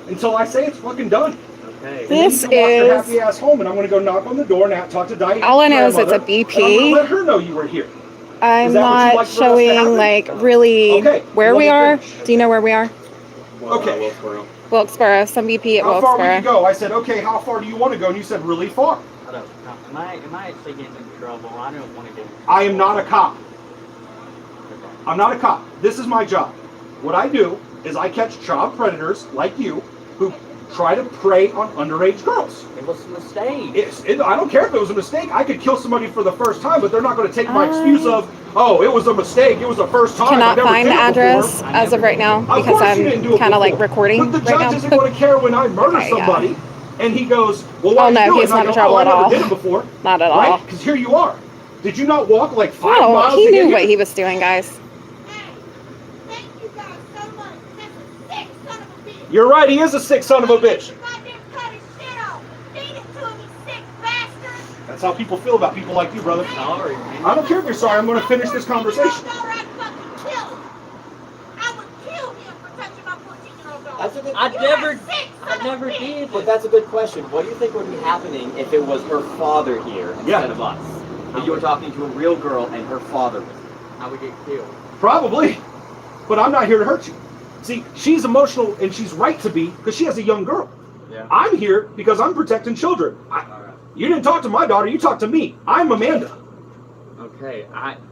Speaker 2: Until I say it's fucking done.
Speaker 4: Okay.
Speaker 2: And then
Speaker 3: This
Speaker 2: you can walk your
Speaker 3: is-
Speaker 2: happy ass home, and I'm going to go knock on the door and talk to Diane.
Speaker 3: All I know is it's a
Speaker 2: grandmother,
Speaker 3: BP.
Speaker 2: and I'm going to let her know you were here.
Speaker 3: I'm
Speaker 2: Is that what you'd
Speaker 3: not
Speaker 2: like for us to happen?
Speaker 3: showing like really
Speaker 2: Okay,
Speaker 3: where
Speaker 2: let
Speaker 3: we
Speaker 2: me
Speaker 3: are.
Speaker 2: finish.
Speaker 3: Do you know where we are?
Speaker 2: Okay.
Speaker 1: Wilkesboro.
Speaker 3: Wilkesboro, some BP at
Speaker 2: How far we can
Speaker 3: Wilkesboro.
Speaker 2: go? I said, okay, how far do you want to go? And you said, really far.
Speaker 4: Hold up. Am I actually getting in trouble? I don't want to get in trouble.
Speaker 2: I am not a cop.
Speaker 4: Okay.
Speaker 2: I'm not a cop. This is my job. What I do is I catch child predators like you who try to prey on underage girls.
Speaker 4: It was a mistake.
Speaker 2: I don't care if it was a mistake. I could kill somebody for the first time, but they're not going to take my excuse of, oh, it was a mistake. It was the first time. I
Speaker 3: Cannot
Speaker 2: never
Speaker 3: find
Speaker 2: did
Speaker 3: the
Speaker 2: it before."
Speaker 3: address as of right now
Speaker 2: Of
Speaker 3: because
Speaker 2: course you didn't do
Speaker 3: I'm
Speaker 2: it
Speaker 3: kind of like
Speaker 2: before.
Speaker 3: recording
Speaker 2: But the
Speaker 3: right
Speaker 2: judge
Speaker 3: now.
Speaker 2: isn't going to care when I murder
Speaker 3: Okay, yeah.
Speaker 2: somebody. And he goes, well, why
Speaker 3: Oh, no,
Speaker 2: you do it?
Speaker 3: he's
Speaker 2: And I
Speaker 3: not in
Speaker 2: go,
Speaker 3: trouble
Speaker 2: oh,
Speaker 3: at
Speaker 2: I
Speaker 3: all.
Speaker 2: never did it before.
Speaker 3: Not at all.
Speaker 2: Right? Because here you are. Did you not walk like 5
Speaker 3: Oh,
Speaker 2: miles
Speaker 3: he
Speaker 2: to get
Speaker 3: knew
Speaker 2: here?
Speaker 3: what he was doing, guys.
Speaker 5: Thank you guys so much. That's a sick son of a bitch.
Speaker 2: You're right. He is a sick son of a bitch.
Speaker 5: Goddamn cut his shit off. Feed it to him, you sick bastard.
Speaker 2: That's how people feel about people like you, brother.
Speaker 4: Sorry, man.
Speaker 2: I don't care if you're sorry. I'm going to finish this conversation.
Speaker 5: I fucking kill him. I would kill him for touching my 14-year-old daughter.
Speaker 1: That's a good
Speaker 4: I
Speaker 5: You
Speaker 4: never,
Speaker 5: are a sick son
Speaker 4: I
Speaker 5: of a
Speaker 4: never
Speaker 5: bitch.
Speaker 4: did.
Speaker 1: But that's a good question. What do you think would be happening if it was her father here instead of us? If you were talking to a real girl and her father was here.
Speaker 4: I would get killed.
Speaker 2: Probably. But I'm not here to hurt you. See, she's emotional and she's right to be because she has a young girl.
Speaker 4: Yeah.
Speaker 2: I'm here because I'm protecting children.
Speaker 4: All right.
Speaker 2: You didn't talk to my daughter. You talked to me. I'm Amanda.
Speaker 4: Okay.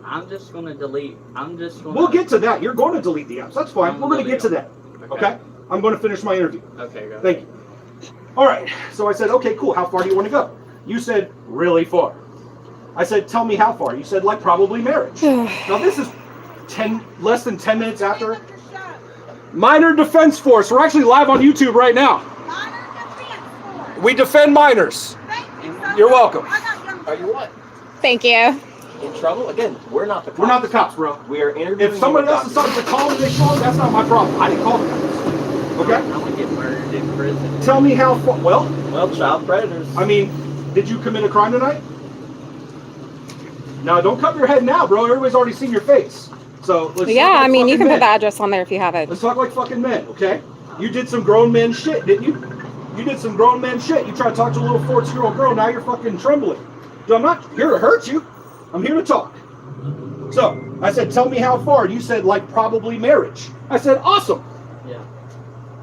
Speaker 4: I'm just gonna delete. I'm just gonna.
Speaker 2: We'll get to that. You're going to delete the apps. That's fine.
Speaker 4: I'm
Speaker 2: We're going to get to
Speaker 4: deleting
Speaker 2: that. Okay? I'm going to finish my interview.
Speaker 4: Okay. Go.
Speaker 2: Thank you. All right. So I said, okay, cool. How far do you want to go? You said, really far. I said, tell me how far. You said, like, probably marriage. Now, this is less than 10 minutes after. Minor Defense Force. We're actually live on YouTube right now. We defend minors. You're welcome.
Speaker 1: Are you what?
Speaker 3: Thank you.
Speaker 1: In trouble? Again, we're not the cops.
Speaker 2: We're not the cops, bro.
Speaker 1: We are interviewing.
Speaker 2: If somebody
Speaker 1: you
Speaker 2: else decides to call me, they call me. That's not my problem. I didn't call the cops. Okay?
Speaker 4: I'm gonna get murdered in prison.
Speaker 2: Tell me how far. Well,
Speaker 1: Well, child predators.
Speaker 2: I mean, did you commit a crime tonight? No, don't cover your head now, bro. Everybody's already seen your face. So let's
Speaker 3: Yeah,
Speaker 2: talk like
Speaker 3: I mean, you
Speaker 2: fucking
Speaker 3: can put
Speaker 2: men.
Speaker 3: the address on there if you have it.
Speaker 2: Let's talk like fucking men, okay? You did some grown men shit, didn't you? You did some grown man shit. You try to talk to a little 14-year-old girl, now you're fucking trembling. Dude, I'm not here to hurt you. I'm here to talk. So, I said, tell me how far. You said, like, probably marriage. I said, awesome.
Speaker 4: Yeah.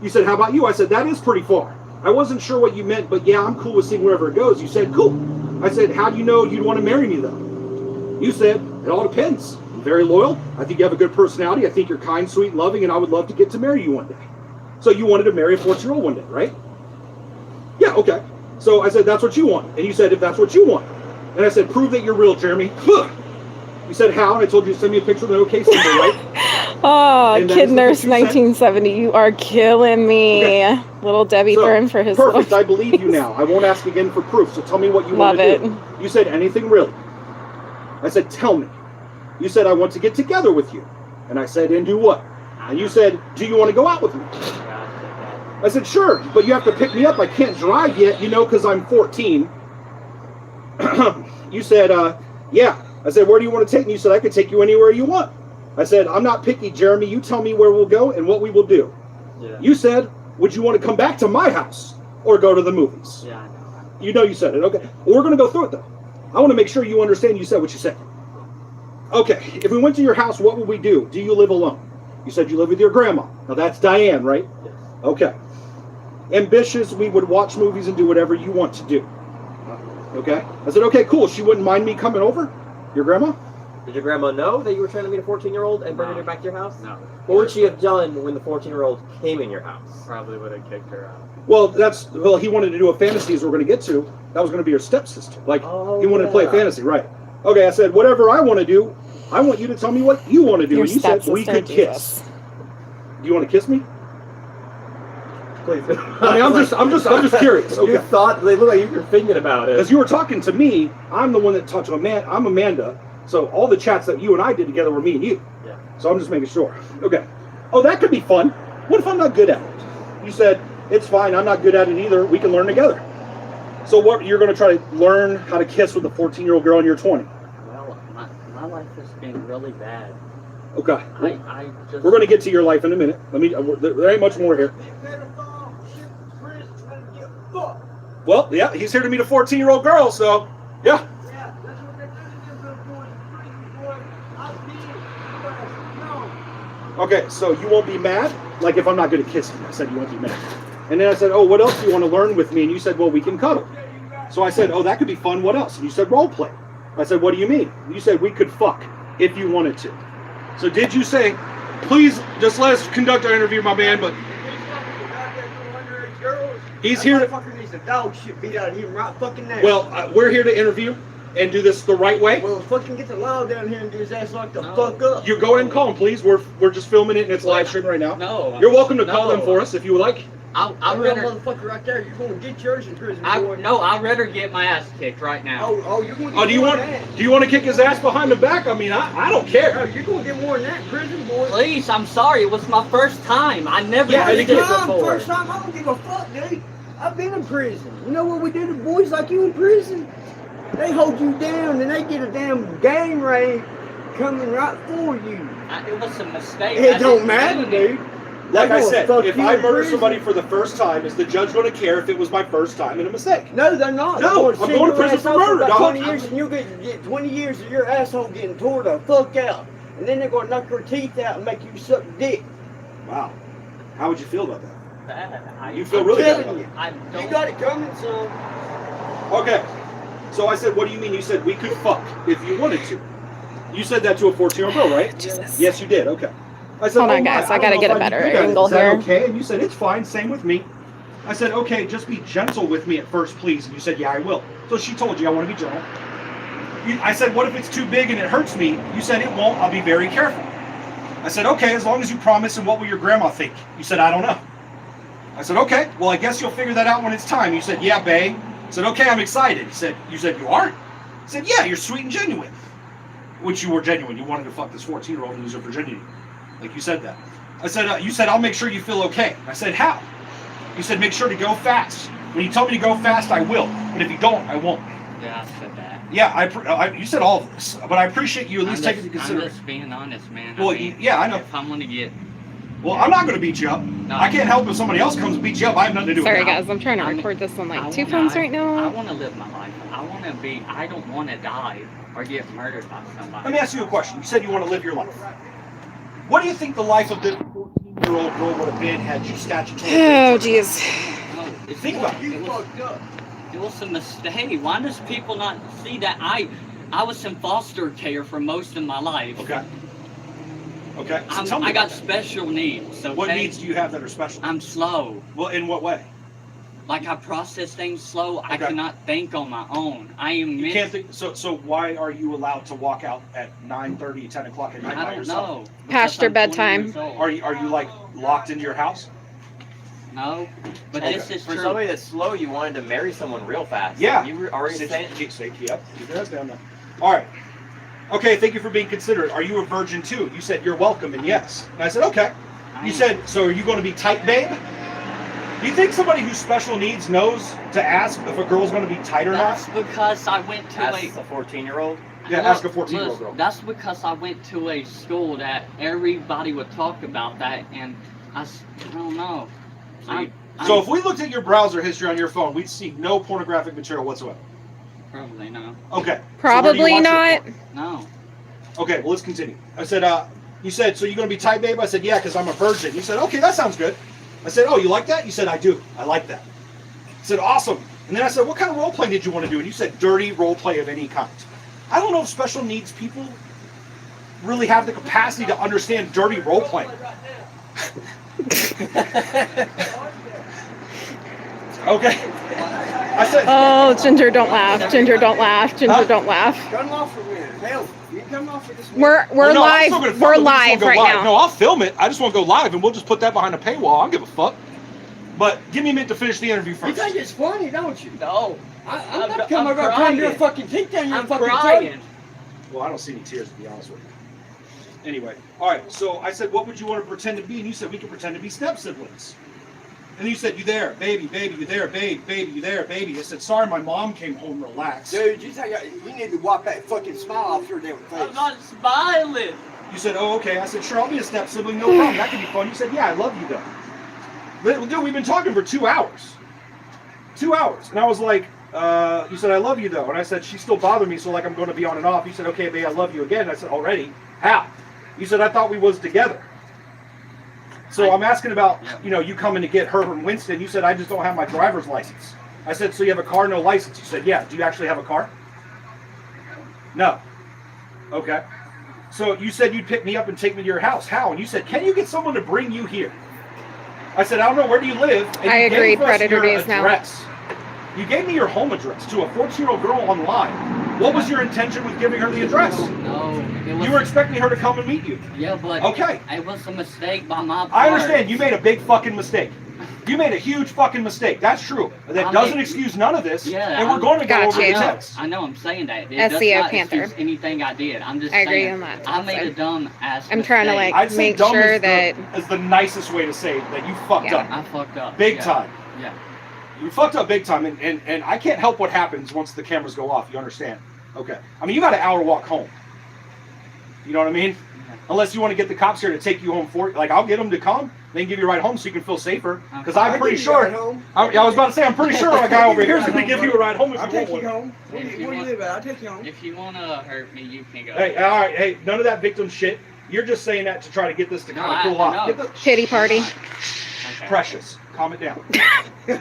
Speaker 2: You said, how about you? I said, that is pretty far. I wasn't sure what you meant, but yeah, I'm cool with seeing wherever it goes. You said, cool. I said, how do you know you'd want to marry me, though? You said, it all depends. I'm very loyal. I think you have a good personality. I think you're kind, sweet, loving, and I would love to get to marry you one day. So you wanted to marry a 14-year-old one day, right? Yeah, okay. So I said, that's what you want. And you said, if that's what you want. And I said, prove that you're real, Jeremy. You said, how? And I told you to send me a picture of an OK symbol, right?
Speaker 6: Oh,
Speaker 2: And that
Speaker 6: Kid
Speaker 2: is what
Speaker 6: Nurse
Speaker 2: you said?
Speaker 6: 1970, you are killing me.
Speaker 2: Okay.
Speaker 6: Little Debbie
Speaker 2: So,
Speaker 6: Thorne for his
Speaker 2: perfect.
Speaker 6: little-
Speaker 2: I believe you now. I won't ask again for proof. So tell me what you
Speaker 6: Love
Speaker 2: want to
Speaker 6: it.
Speaker 2: do. You said anything really. I said, tell me. You said, I want to get together with you. And I said, and do what? And you said, do you want to go out with me? I said, sure, but you have to pick me up. I can't drive yet, you know, because I'm 14. You said, yeah. I said, where do you want to take me? You said, I could take you anywhere you want. I said, I'm not picky, Jeremy. You tell me where we'll go and what we will do.
Speaker 4: Yeah.
Speaker 2: You said, would you want to come back to my house or go to the movies?
Speaker 4: Yeah, I know.
Speaker 2: You know you said it. Okay. Well, we're going to go through it, though. I want to make sure you understand you said what you said. Okay. If we went to your house, what would we do? Do you live alone? You said you live with your grandma. Now, that's Diane, right?
Speaker 4: Yes.
Speaker 2: Okay. Ambitious, we would watch movies and do whatever you want to do. Okay? I said, okay, cool. She wouldn't mind me coming over? Your grandma?
Speaker 1: Did your grandma know that you were trying to meet a 14-year-old and bringing
Speaker 4: No.
Speaker 1: her back to your house?
Speaker 4: No.
Speaker 1: What would she have done when the 14-year-old came in your house?
Speaker 4: Probably would have kicked her out.
Speaker 2: Well, he wanted to do a fantasy as we're going to get to. That was going to be your stepsister. Like,
Speaker 1: Oh,
Speaker 2: he wanted to play a
Speaker 1: yeah.
Speaker 2: fantasy, right? Okay, I said, whatever I want to do, I want you to tell me what you want to do.
Speaker 6: Your
Speaker 2: And you said, we
Speaker 6: stepsister,
Speaker 2: could
Speaker 6: Jesus.
Speaker 2: kiss. Do you want to kiss me?
Speaker 1: Please.
Speaker 2: I mean, I'm just curious.
Speaker 1: You
Speaker 2: Okay.
Speaker 1: thought they look like you were thinking about it.
Speaker 2: Because you were talking to me, I'm the one that talked to I'm Amanda. So all the chats that you and I did together were me and you.
Speaker 4: Yeah.
Speaker 2: So I'm just making sure. Okay. Oh, that could be fun. What if I'm not good at it? You said, it's fine, I'm not good at it either. We can learn together. So what, you're going to try to learn how to kiss with a 14-year-old girl and you're 20?
Speaker 4: Well, my life has been really bad.
Speaker 2: Okay.
Speaker 4: I just...
Speaker 2: We're going to get to your life in a minute. There ain't much more here. Well, yeah, he's here to meet a 14-year-old girl, so, yeah. Okay, so you won't be mad? Like if I'm not good at kissing. I said you won't be mad. And then I said, oh, what else do you want to learn with me? And you said, well, we can cuddle. So I said, oh, that could be fun. What else? And you said, role play. I said, what do you mean? You said, we could fuck if you wanted to. So did you say, please just let us conduct our interview, my man, but he's here to...
Speaker 7: Motherfucker needs a dog shit beat out of him right fucking now.
Speaker 2: Well, we're here to interview and do this the right way.
Speaker 7: Well, fucking get the law down here and get his ass locked the fuck up.
Speaker 2: You go ahead and call him, please. We're just filming it and it's live streaming right now.
Speaker 4: No.
Speaker 2: You're welcome to call
Speaker 4: no.
Speaker 2: them for us if you would like.
Speaker 7: I'm
Speaker 4: I'd
Speaker 7: real
Speaker 4: rather...
Speaker 7: motherfucker right there. You're going to get yours in prison, boy.
Speaker 4: No, I'd rather get my ass kicked right now.
Speaker 7: Oh, you're going to get
Speaker 2: Oh, do you
Speaker 7: more
Speaker 2: want
Speaker 7: than that.
Speaker 2: do you want to kick his ass behind the back? I mean, I don't
Speaker 7: Oh,
Speaker 2: care.
Speaker 7: you're going to get more than that in prison, boy.
Speaker 4: Please, I'm sorry. It was my first time. I never
Speaker 7: Yeah,
Speaker 4: did
Speaker 7: it's
Speaker 4: this
Speaker 7: time.
Speaker 4: before.
Speaker 7: First time, I don't give a fuck, dude. I've been in prison. You know what we do to boys like you in prison? They hold you down and they get a damn gang raid coming right for you.
Speaker 4: It was a mistake.
Speaker 7: It
Speaker 4: I
Speaker 7: don't
Speaker 4: didn't
Speaker 7: matter,
Speaker 4: mean it.
Speaker 7: dude.
Speaker 2: Like
Speaker 7: They
Speaker 2: I
Speaker 7: gonna
Speaker 2: said,
Speaker 7: fuck
Speaker 2: if
Speaker 7: you
Speaker 2: I
Speaker 7: in
Speaker 2: murder
Speaker 7: prison.
Speaker 2: somebody for the first time, is the judge going to care if it was my first time and a mistake?
Speaker 7: No, they're not.
Speaker 2: No,
Speaker 7: They're
Speaker 2: I'm going to
Speaker 7: send
Speaker 2: prison
Speaker 7: your ass
Speaker 2: for
Speaker 7: off
Speaker 2: murder,
Speaker 7: about
Speaker 2: dog.
Speaker 7: 20 years and you'll get 20 years of your asshole getting tore the fuck out. And then they're going to knock your teeth out and make you suck dick.
Speaker 2: Wow. How would you feel about that?
Speaker 4: Bad.
Speaker 2: You feel
Speaker 7: I'm
Speaker 2: really
Speaker 7: telling
Speaker 2: bad about
Speaker 7: you.
Speaker 2: it.
Speaker 4: I
Speaker 7: You
Speaker 4: don't...
Speaker 7: got it coming, son.
Speaker 2: Okay. So I said, what do you mean? You said we could fuck if you wanted to. You said that to a 14-year-old girl, right?
Speaker 6: Jesus.
Speaker 2: Yes, you did. Okay. I said,
Speaker 6: Hold on,
Speaker 2: oh,
Speaker 6: guys.
Speaker 2: my,
Speaker 6: I gotta
Speaker 2: don't know
Speaker 6: get a
Speaker 2: if I'd
Speaker 6: better
Speaker 2: be good at it.
Speaker 6: angle
Speaker 2: Is that
Speaker 6: here.
Speaker 2: okay? And you said, it's fine. Same with me. I said, okay, just be gentle with me at first, please. And you said, yeah, I will. So she told you I want to be gentle. I said, what if it's too big and it hurts me? You said, it won't. I'll be very careful. I said, okay, as long as you promise. And what will your grandma think? You said, I don't know. I said, okay, well, I guess you'll figure that out when it's time. You said, yeah, babe. I said, okay, I'm excited. You said, you are? I said, yeah, you're sweet and genuine. Which you were genuine. You wanted to fuck this 14-year-old and lose her virginity. Like you said that. I said, you said, I'll make sure you feel okay. I said, how? You said, make sure to go fast. When you tell me to go fast, I will. But if you don't, I won't.
Speaker 4: Yeah, I said that.
Speaker 2: Yeah, you said all of this. But I appreciate you at least taking into
Speaker 4: I'm
Speaker 2: consideration.
Speaker 4: just being honest, man.
Speaker 2: Well,
Speaker 4: I mean,
Speaker 2: yeah, I know.
Speaker 4: If I'm going to get
Speaker 2: Well, I'm not going to beat you up.
Speaker 4: No.
Speaker 2: I can't help if somebody else comes and beats you up. I have nothing to do with
Speaker 6: Sorry
Speaker 2: it.
Speaker 6: guys, I'm trying to record this on like 2 phones right
Speaker 4: I
Speaker 6: now.
Speaker 4: want to live my life. I don't want to die or get murdered by somebody.
Speaker 2: Let me ask you a question. You said you want to live your life. What do you think the life of this 14-year-old girl would have been had you statutory?
Speaker 6: Oh jeez.
Speaker 4: No,
Speaker 2: Think about it.
Speaker 4: It was a mistake. Why does people not see that I was in foster care for most of my life.
Speaker 2: Okay. Okay. So tell me
Speaker 4: I
Speaker 2: about
Speaker 4: got
Speaker 2: that.
Speaker 4: special needs. Okay?
Speaker 2: What needs do you have that are special?
Speaker 4: I'm slow.
Speaker 2: Well, in what way?
Speaker 4: Like I process things slow. I
Speaker 2: Okay.
Speaker 4: cannot think on my own. I am.
Speaker 2: You can't think. So why are you allowed to walk out at 9:30, 10 o'clock at night by
Speaker 4: I don't
Speaker 2: yourself?
Speaker 4: know.
Speaker 6: Past
Speaker 4: because
Speaker 6: your
Speaker 4: I'm 20
Speaker 6: bedtime.
Speaker 4: years old.
Speaker 2: Are you like locked into your house?
Speaker 4: No, but
Speaker 2: Okay.
Speaker 4: this is
Speaker 1: For
Speaker 4: true.
Speaker 1: somebody that's slow, you wanted to marry someone real fast.
Speaker 2: Yeah.
Speaker 1: You were already saying.
Speaker 2: Keep your head down now. All right. Okay. Thank you for being considerate. Are you a virgin too? You said you're welcome, and yes. And I said okay. You said so. Are you going to be tight, babe? Do you think somebody who's special needs knows to ask if a girl's going to be tight or
Speaker 4: That's
Speaker 2: not?
Speaker 4: because I went to
Speaker 1: As
Speaker 4: a.
Speaker 1: a 14-year-old.
Speaker 2: Yeah, ask a 14-year-old girl.
Speaker 4: That's because I went to a school that everybody would talk about that, and I don't know.
Speaker 2: So if we looked at your browser history on your phone, we'd see no pornographic material whatsoever.
Speaker 4: Probably no.
Speaker 2: Okay.
Speaker 6: Probably
Speaker 2: so where do you watch
Speaker 6: not.
Speaker 2: your porn?
Speaker 4: No.
Speaker 2: Okay, well, let's continue. I said, you said, so you're going to be tight, babe? I said, yeah, because I'm a virgin. You said, okay, that sounds good. I said, oh, you like that? You said, I do. I like that. I said, awesome. And then I said, what kind of role play did you want to do? And you said, dirty role play of any kind. I don't know if special needs people really have the capacity to understand dirty role playing. Okay. I said,
Speaker 6: Oh, Ginger, don't laugh. Ginger, don't laugh. Ginger, don't laugh.
Speaker 7: Come off for a minute. Hell, you come off for this minute.
Speaker 6: We're
Speaker 2: well, no, I'm
Speaker 6: live.
Speaker 2: still gonna film
Speaker 6: We're
Speaker 2: it. We just
Speaker 6: live
Speaker 2: won't go
Speaker 6: right
Speaker 2: live.
Speaker 6: now.
Speaker 2: No, I'll film it. I just won't go live, and we'll just put that behind a paywall. I don't give a fuck. But give me a minute to finish the interview
Speaker 7: You
Speaker 2: first.
Speaker 7: think it's funny, don't you?
Speaker 1: No.
Speaker 7: I'm
Speaker 1: I'm
Speaker 7: not coming
Speaker 1: I'm
Speaker 7: over trying to do a
Speaker 1: crying.
Speaker 7: fucking kick down your
Speaker 1: I'm
Speaker 7: fucking
Speaker 1: crying.
Speaker 7: throat.
Speaker 2: Well, I don't see any tears, to be honest with you. Anyway, all right, so I said, what would you want to pretend to be? And you said, we could pretend to be step-siblings. And you said, you there, baby, baby, you there, baby, you there, baby. I said, sorry, my mom came home, relax.
Speaker 7: Dude, you think you need to wipe that fucking smile off your damn face.
Speaker 4: I'm not smiling.
Speaker 2: You said, oh, okay. I said, sure, I'll be a step-sibling, no problem. That could be fun. You said, yeah, I love you, though. But, dude, we've been talking for 2 hours. 2 hours. And I was like, you said, I love you, though. And I said, she still bothered me, so like I'm going to be on and off. You said, okay, babe, I love you again. And I said, already? How? You said, I thought we was together. So I'm asking about, you coming to get her from Winston. You said, I just don't have my driver's license. I said, so you have a car, no license? You said, yeah. Do you actually have a car? No. Okay. So you said you'd pick me up and take me to your house. How? And you said, can you get someone to bring you here? I said, I don't know, where do you live? And
Speaker 6: I
Speaker 2: you
Speaker 6: agreed,
Speaker 2: gave us
Speaker 6: Predator
Speaker 2: your
Speaker 6: days now.
Speaker 2: address. You gave me your home address to a 14-year-old girl online. What was your intention with giving her the address?
Speaker 4: No. It was,
Speaker 2: You were expecting her to come and meet you.
Speaker 4: Yeah, but
Speaker 2: Okay.
Speaker 4: it was a mistake by my part.
Speaker 2: I understand. You made a big fucking mistake. You made a huge fucking mistake. That's true. That
Speaker 4: I
Speaker 2: doesn't
Speaker 4: made-
Speaker 2: excuse none of this.
Speaker 4: Yeah,
Speaker 2: and we're going to go
Speaker 6: Got
Speaker 2: over
Speaker 6: you.
Speaker 2: the text.
Speaker 4: I know I'm saying that. It
Speaker 6: SEO
Speaker 4: does not
Speaker 6: Panther.
Speaker 4: excuse anything I did. I'm just
Speaker 6: I agree
Speaker 4: saying
Speaker 6: on that.
Speaker 4: I made a
Speaker 6: Also.
Speaker 4: dumb ass
Speaker 6: I'm trying to,
Speaker 4: mistake.
Speaker 6: like,
Speaker 2: I'd say
Speaker 6: make
Speaker 2: dumb
Speaker 6: sure
Speaker 2: is
Speaker 6: that
Speaker 2: is the nicest way to say that you fucked
Speaker 6: Yeah.
Speaker 2: up.
Speaker 4: I fucked up.
Speaker 2: Big
Speaker 4: Yeah.
Speaker 2: time.
Speaker 4: Yeah.
Speaker 2: You fucked up big time, and I can't help what happens once the cameras go off. You understand? Okay. I mean, you got an hour walk home. You know what I mean? Unless you want to get the cops here to take you home for like, I'll get them to come. They can give you a ride home so you can feel safer. Because I'm pretty sure. I was about to say, I'm pretty sure our guy over here is going to give you a ride home if
Speaker 7: I'll
Speaker 2: you
Speaker 7: take
Speaker 2: want
Speaker 7: you
Speaker 2: one.
Speaker 7: home. Where do you live at? I'll take you home.
Speaker 4: If you want to hurt me, you can go.
Speaker 2: Hey, all right, hey, none of that victim shit. You're just saying that to try to get this to
Speaker 4: No,
Speaker 2: kind of
Speaker 4: I-
Speaker 2: cool
Speaker 4: I
Speaker 2: off.
Speaker 4: know.
Speaker 2: Get the
Speaker 6: pity party.
Speaker 4: Okay.
Speaker 2: precious. Calm it down.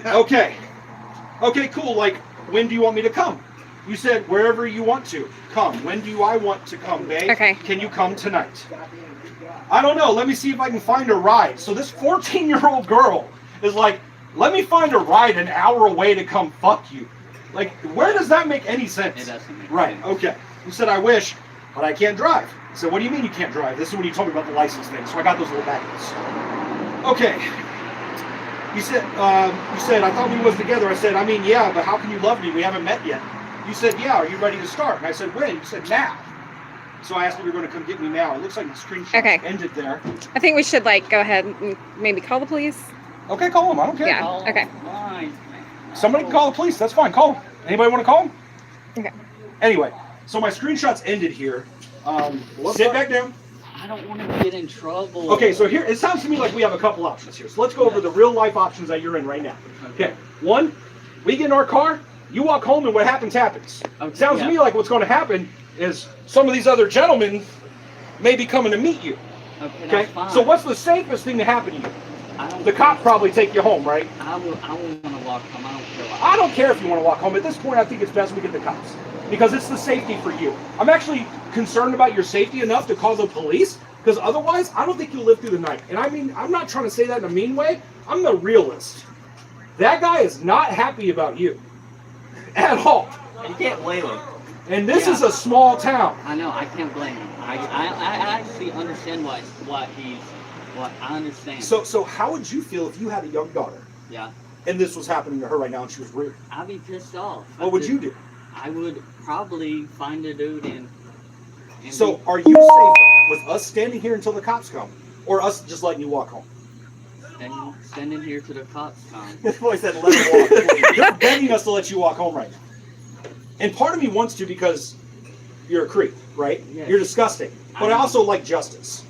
Speaker 2: Okay. Okay, cool. Like, when do you want me to come? You said wherever you want to come. When do I want to come, babe?
Speaker 6: Okay.
Speaker 2: Can you come tonight? I don't know. Let me see if I can find a ride. So this 14-year-old girl is like, let me find a ride an hour away to come fuck you. Like, where does that make any sense?
Speaker 4: It doesn't make
Speaker 2: Right,
Speaker 4: sense.
Speaker 2: okay. You said, I wish, but I can't drive. I said, what do you mean you can't drive? This is when you told me about the license thing, so I got those little baggies. Okay. You said, I thought we was together. I said, I mean, yeah, but how can you love me? We haven't met yet. You said, yeah, are you ready to start? And I said, when? You said, now. So I asked if you're going to come get me now. It looks like the screenshot
Speaker 6: Okay.
Speaker 2: ended there.
Speaker 6: I think we should, like, go ahead and maybe call the police.
Speaker 2: Okay, call them. I don't care.
Speaker 6: Yeah.
Speaker 4: Oh,
Speaker 6: Okay.
Speaker 4: fine.
Speaker 2: Somebody can call the police. That's fine. Call them. Anybody want to call them?
Speaker 6: Okay.
Speaker 2: Anyway, so my screenshots ended here. Sit back down.
Speaker 4: I don't want to get in trouble.
Speaker 2: Okay, so here, it sounds to me like we have a couple options here. So let's go over the real life options that you're in right now. Okay, one, we get in our car, you walk home, and what happens, happens.
Speaker 4: Okay,
Speaker 2: Sounds to me like what's going to happen is some of these other gentlemen may be coming to meet you.
Speaker 4: Okay,
Speaker 2: Okay,
Speaker 4: that's fine.
Speaker 2: so what's the safest thing to happen to you?
Speaker 4: I don't
Speaker 2: The cops probably take you home, right?
Speaker 4: I will want to walk home. I don't care what.
Speaker 2: I don't care if you want to walk home. At this point, I think it's best we get the cops. Because it's the safety for you. I'm actually concerned about your safety enough to call the police, because otherwise, I don't think you'll live through the night. And I mean, I'm not trying to say that in a mean way. I'm the realist. That guy is not happy about you. At all.
Speaker 1: You can't blame him.
Speaker 2: And this is a small town.
Speaker 4: I know. I can't blame him. I actually understand what I understand.
Speaker 2: So how would you feel if you had a young daughter
Speaker 4: yeah,
Speaker 2: and this was happening to her right now and she was rude?
Speaker 4: I'd be pissed off.
Speaker 2: What would you do?
Speaker 4: I would probably find a dude and
Speaker 2: So are you safer with us standing here until the cops come, or us just letting you walk home?
Speaker 4: standing here to the cops come.
Speaker 2: This boy said let him walk. You're begging us to let you walk home right now. And part of me wants to because you're a creep, right?
Speaker 4: Yes.
Speaker 2: You're disgusting. But I also like justice.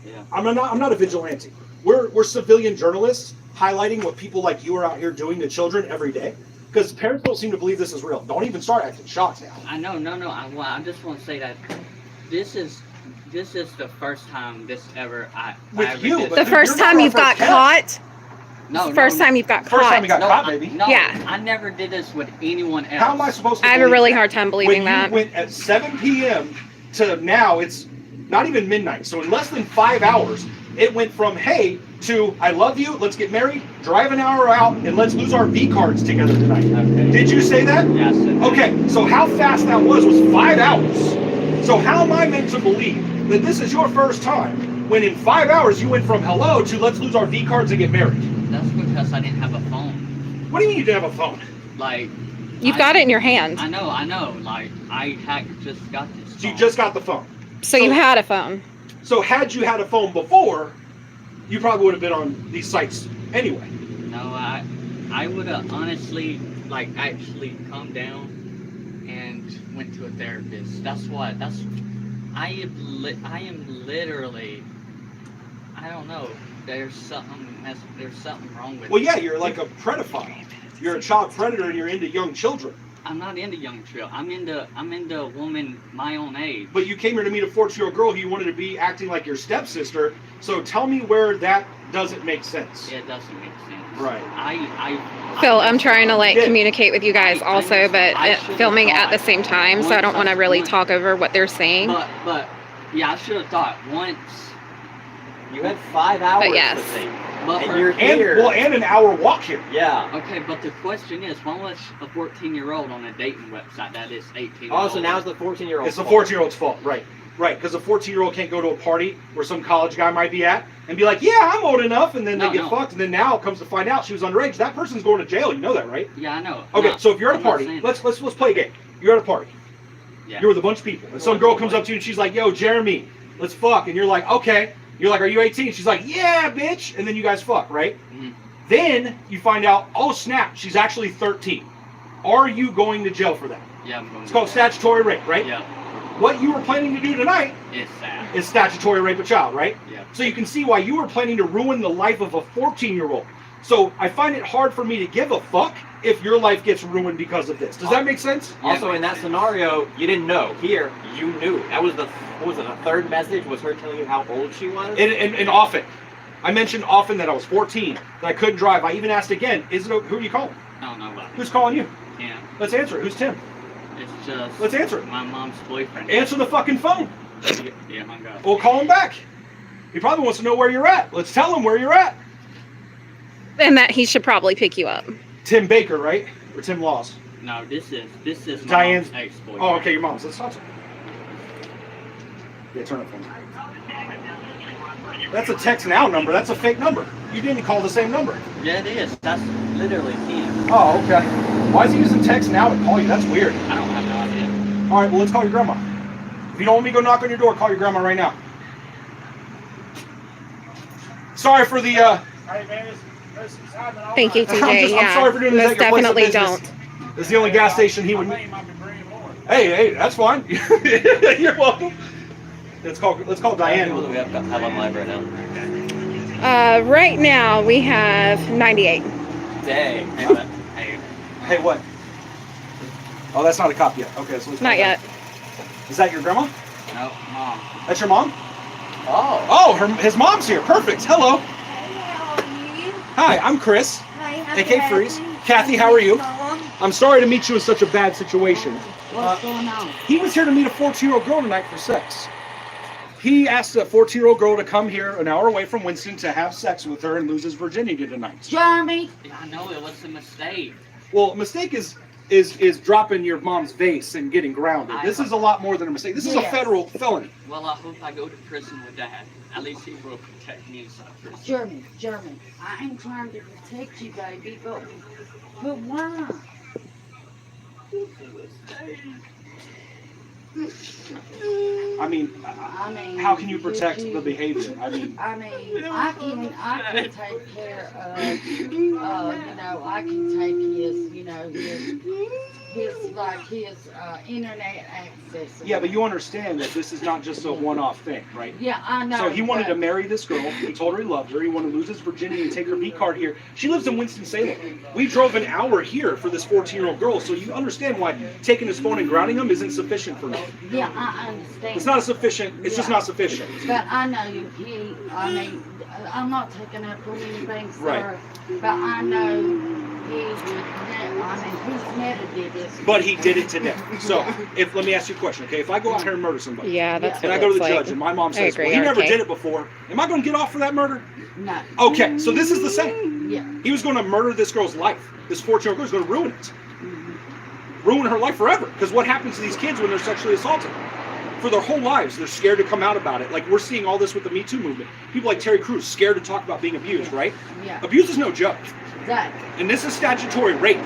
Speaker 4: Yeah.
Speaker 2: I'm not a vigilante. We're civilian journalists highlighting what people like you are out here doing to children every day. Because parents don't seem to believe this is real. Don't even start acting shocked now.
Speaker 4: I know. No. I just want to say that this is the first time this ever I
Speaker 2: With
Speaker 4: ever
Speaker 2: you,
Speaker 4: did.
Speaker 2: but
Speaker 6: The first time you've got caught.
Speaker 4: First
Speaker 6: Time you've got
Speaker 2: First
Speaker 6: caught.
Speaker 2: time you got caught, baby.
Speaker 4: No,
Speaker 6: Yeah.
Speaker 4: I never did this with anyone else.
Speaker 2: How am I supposed to
Speaker 6: I have a
Speaker 2: believe
Speaker 6: really
Speaker 2: that?
Speaker 6: hard time believing
Speaker 2: when
Speaker 6: that.
Speaker 2: you went at 7 p.m. to now, it's not even midnight. So in less than 5 hours, it went from, hey, to I love you, let's get married, drive an hour out, and let's lose our V cards together tonight.
Speaker 4: Okay.
Speaker 2: Did you say that?
Speaker 4: Yes.
Speaker 2: Okay, so how fast that was 5 hours. So how am I meant to believe that this is your first time when in 5 hours you went from hello to let's lose our V cards and get married?
Speaker 4: That's because I didn't have a phone.
Speaker 2: What do you mean you didn't have a phone?
Speaker 4: Like
Speaker 6: You've got it in your hand.
Speaker 4: I know. Like I just got this.
Speaker 2: So you
Speaker 4: phone.
Speaker 2: just got the phone.
Speaker 6: So you had a phone.
Speaker 2: So had you had a phone before, you probably would have been on these sites anyway.
Speaker 4: No, I would have honestly actually come down and went to a therapist. I am literally, I don't know. There's something wrong with
Speaker 2: Well,
Speaker 4: me.
Speaker 2: yeah, you're like a pedophile. You're a child predator and you're into young children.
Speaker 4: I'm not into young children. I'm into a woman my own age.
Speaker 2: But you came here to meet a 14-year-old girl who you wanted to be acting like your stepsister. So tell me where that doesn't make sense.
Speaker 4: It doesn't make sense.
Speaker 2: Right.
Speaker 6: Phil, I'm trying to
Speaker 2: Yeah.
Speaker 6: communicate with you guys also, but
Speaker 4: I should've
Speaker 6: filming at the
Speaker 4: thought
Speaker 6: same time, so I don't want to really talk over what they're saying.
Speaker 4: But yeah, I should have thought once.
Speaker 1: You had 5 hours
Speaker 6: But yes.
Speaker 1: to think.
Speaker 4: But
Speaker 1: And
Speaker 4: for-
Speaker 1: you're here.
Speaker 2: And an hour walk here.
Speaker 1: Yeah.
Speaker 4: Okay, but the question is, when was a 14-year-old on a dating website that is 18?
Speaker 1: Oh, so now it's the 14-year-old.
Speaker 2: It's the 14-year-old's fault, right? Right, because a 14-year-old can't go to a party where some college guy might be at and be like, yeah, I'm old enough, and then they get fucked, and then now it comes to find out she was underage. That person's going to jail. You know that, right?
Speaker 4: Yeah, I know.
Speaker 2: Okay,
Speaker 4: No,
Speaker 2: so if you're at a
Speaker 4: I'm not
Speaker 2: party,
Speaker 4: saying
Speaker 2: let's play a game. You're at a party.
Speaker 4: Yeah.
Speaker 2: You're with a bunch of people, and some girl comes up to you and she's like, yo, Jeremy, let's fuck, and you're like, okay. You're like, are you 18? She's like, yeah, bitch, and then you guys fuck, right?
Speaker 4: Mhm.
Speaker 2: Then you find out, oh snap, she's actually 13. Are you going to jail for that?
Speaker 4: Yeah, I'm going.
Speaker 2: It's called statutory rape, right?
Speaker 4: Yeah,
Speaker 2: What you were planning to do tonight
Speaker 4: it's sad.
Speaker 2: is statutory rape a child, right?
Speaker 4: Yeah.
Speaker 2: So you can see why you were planning to ruin the life of a 14-year-old. So I find it hard for me to give a fuck if your life gets ruined because of this. Does that make sense?
Speaker 1: Also, in that scenario, you didn't know. Here, you knew. That was the third message was her telling you how old she was?
Speaker 2: And often. I mentioned often that I was 14, that I couldn't drive. I even asked again, who are you calling?
Speaker 4: No, nobody.
Speaker 2: Who's calling you?
Speaker 4: Yeah,
Speaker 2: Let's answer it. Who's Tim?
Speaker 4: it's just.
Speaker 2: Let's answer it.
Speaker 4: My mom's boyfriend.
Speaker 2: Answer the fucking phone.
Speaker 4: Yeah, my God.
Speaker 2: We'll call him back. He probably wants to know where you're at. Let's tell him where you're at.
Speaker 6: And that he should probably pick you up.
Speaker 2: Tim Baker, right? Or Tim Laws?
Speaker 4: No, this is my
Speaker 2: Diane's
Speaker 4: mom's ex-boyfriend.
Speaker 2: Oh, okay, your mom's. Let's talk to her. Yeah, turn it for me. That's a text now number. That's a fake number. You didn't call the same number.
Speaker 4: Yeah, it is. That's literally him.
Speaker 2: Oh, okay. Why is he using text now to call you? That's weird.
Speaker 4: I don't have no idea.
Speaker 2: All right, well, let's call your grandma. If you don't want me to go knock on your door, call your grandma right now. Sorry for the,
Speaker 6: Thank you, TJ.
Speaker 2: I'm sorry for doing this
Speaker 6: most
Speaker 2: at your place of
Speaker 6: definitely
Speaker 2: business.
Speaker 6: don't.
Speaker 2: It's the only gas station he would. Hey, that's fine. You're welcome. Let's call Diane.
Speaker 1: What do we have on live right now?
Speaker 6: Right now we have 98.
Speaker 1: Dang.
Speaker 2: Hey, what? Oh, that's not a cop yet. Okay, so let's
Speaker 6: Not yet.
Speaker 2: Is that your grandma?
Speaker 4: No, Mom.
Speaker 2: That's your mom?
Speaker 1: Oh.
Speaker 2: Oh, his mom's here. Perfect. Hello.
Speaker 5: How are you?
Speaker 2: Hi, I'm Chris.
Speaker 5: Hi, I'm
Speaker 2: AK Freeze. Kathy, how are you? I'm sorry to meet you in such a bad situation.
Speaker 5: What's going on?
Speaker 2: He was here to meet a 14-year-old girl tonight for sex. He asked a 14-year-old girl to come here an hour away from Winston to have sex with her and lose his virginity tonight.
Speaker 5: Jeremy?
Speaker 4: Yeah, I know it was a mistake.
Speaker 2: Well, a mistake is dropping your mom's vase and getting grounded. This is a lot more than a mistake. This is a
Speaker 5: Yes.
Speaker 2: federal felony.
Speaker 4: Well, I hope I go to prison with Dad. At least he will protect me inside prison.
Speaker 5: Jeremy, I'm trying to protect you, baby, but why?
Speaker 2: I mean, how can you protect the behavior? I mean,
Speaker 5: I can take care of, I can take his internet access.
Speaker 2: yeah, but you understand that this is not just a one-off thing, right?
Speaker 5: Yeah, I know.
Speaker 2: So he wanted to
Speaker 5: but-
Speaker 2: marry this girl. He told her he loved her. He wanted to lose his virginity and take her V-card here. She lives in Winston-Salem. We drove an hour here for this 14-year-old girl, so you understand why taking his phone and grounding him isn't sufficient for me.
Speaker 5: Yeah, I understand.
Speaker 2: It's not sufficient. It's just not sufficient.
Speaker 5: But I know I'm not taking up for anything, sir.
Speaker 2: Right.
Speaker 5: But I know he's never did this.
Speaker 2: But he did it today. So, let me ask you a question, okay? If I go out here and murder somebody,
Speaker 6: Yeah, that's
Speaker 2: and
Speaker 6: what
Speaker 2: I
Speaker 6: it
Speaker 2: go to the
Speaker 6: looks
Speaker 2: judge
Speaker 6: like.
Speaker 2: and my mom
Speaker 6: I
Speaker 2: says,
Speaker 6: agree,
Speaker 2: well, he never
Speaker 6: RK.
Speaker 2: did it before, am I going to get off for that murder?
Speaker 5: No.
Speaker 2: Okay, so this is the same.
Speaker 5: Yeah.
Speaker 2: He was going to murder this girl's life. This 14-year-old girl is going to ruin it. Ruin her life forever. Because what happens to these kids when they're sexually assaulted? For their whole lives, they're scared to come out about it. Like we're seeing all this with the Me Too movement. People like Terry Crews scared to talk about being abused, right?
Speaker 5: Yeah.
Speaker 2: Abuse is no joke.
Speaker 5: Exactly.
Speaker 2: And this is statutory rape.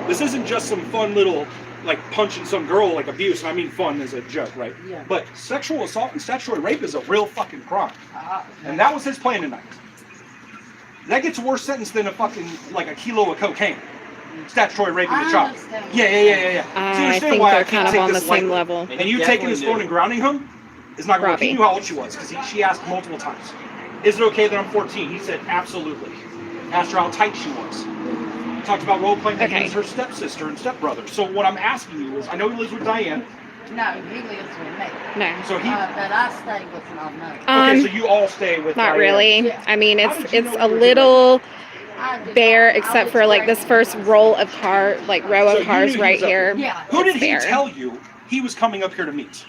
Speaker 2: This isn't just some fun little, like punching some girl like abuse. And I mean fun as a joke, right?
Speaker 5: Yeah.
Speaker 2: But sexual assault and statutory rape is a real fucking crime. And that was his plan tonight. That gets a worse sentence than a fucking, like a kilo of cocaine. Statutory raping
Speaker 5: I
Speaker 2: a child.
Speaker 5: understand.
Speaker 2: Yeah. So you
Speaker 6: I
Speaker 2: understand
Speaker 6: think
Speaker 2: why I
Speaker 6: they're
Speaker 2: can't
Speaker 6: kind of
Speaker 2: take
Speaker 6: on the
Speaker 2: this
Speaker 6: same
Speaker 2: lightly.
Speaker 6: level.
Speaker 2: And you taking his phone and grounding him is not going to work. He
Speaker 6: Robbie.
Speaker 2: knew how old she was because she asked multiple times. Is it okay that I'm 14? He said absolutely. Asked her how tight she was. Talked about role playing that he
Speaker 6: Okay.
Speaker 2: was her stepsister and stepbrother. So what I'm asking you is, I know he lives with Diane.
Speaker 5: No, he lives with me.
Speaker 6: No.
Speaker 2: So he.
Speaker 5: But I stay with my mother.
Speaker 2: Okay, so you all stay with
Speaker 6: Not
Speaker 2: Diane.
Speaker 6: really.
Speaker 5: Yeah.
Speaker 6: I mean,
Speaker 2: How did you
Speaker 6: it's
Speaker 2: know
Speaker 6: a
Speaker 2: you were
Speaker 6: little
Speaker 5: I do
Speaker 6: bare,
Speaker 5: not- I
Speaker 6: except
Speaker 5: was
Speaker 6: for like this
Speaker 5: raised-
Speaker 6: first row of row
Speaker 2: So
Speaker 6: of
Speaker 2: you
Speaker 6: cars
Speaker 2: knew he
Speaker 6: right
Speaker 2: was up
Speaker 6: here.
Speaker 5: Yeah.
Speaker 2: Who did
Speaker 6: It's
Speaker 2: he
Speaker 6: fair.
Speaker 2: tell you he was coming up here to meet?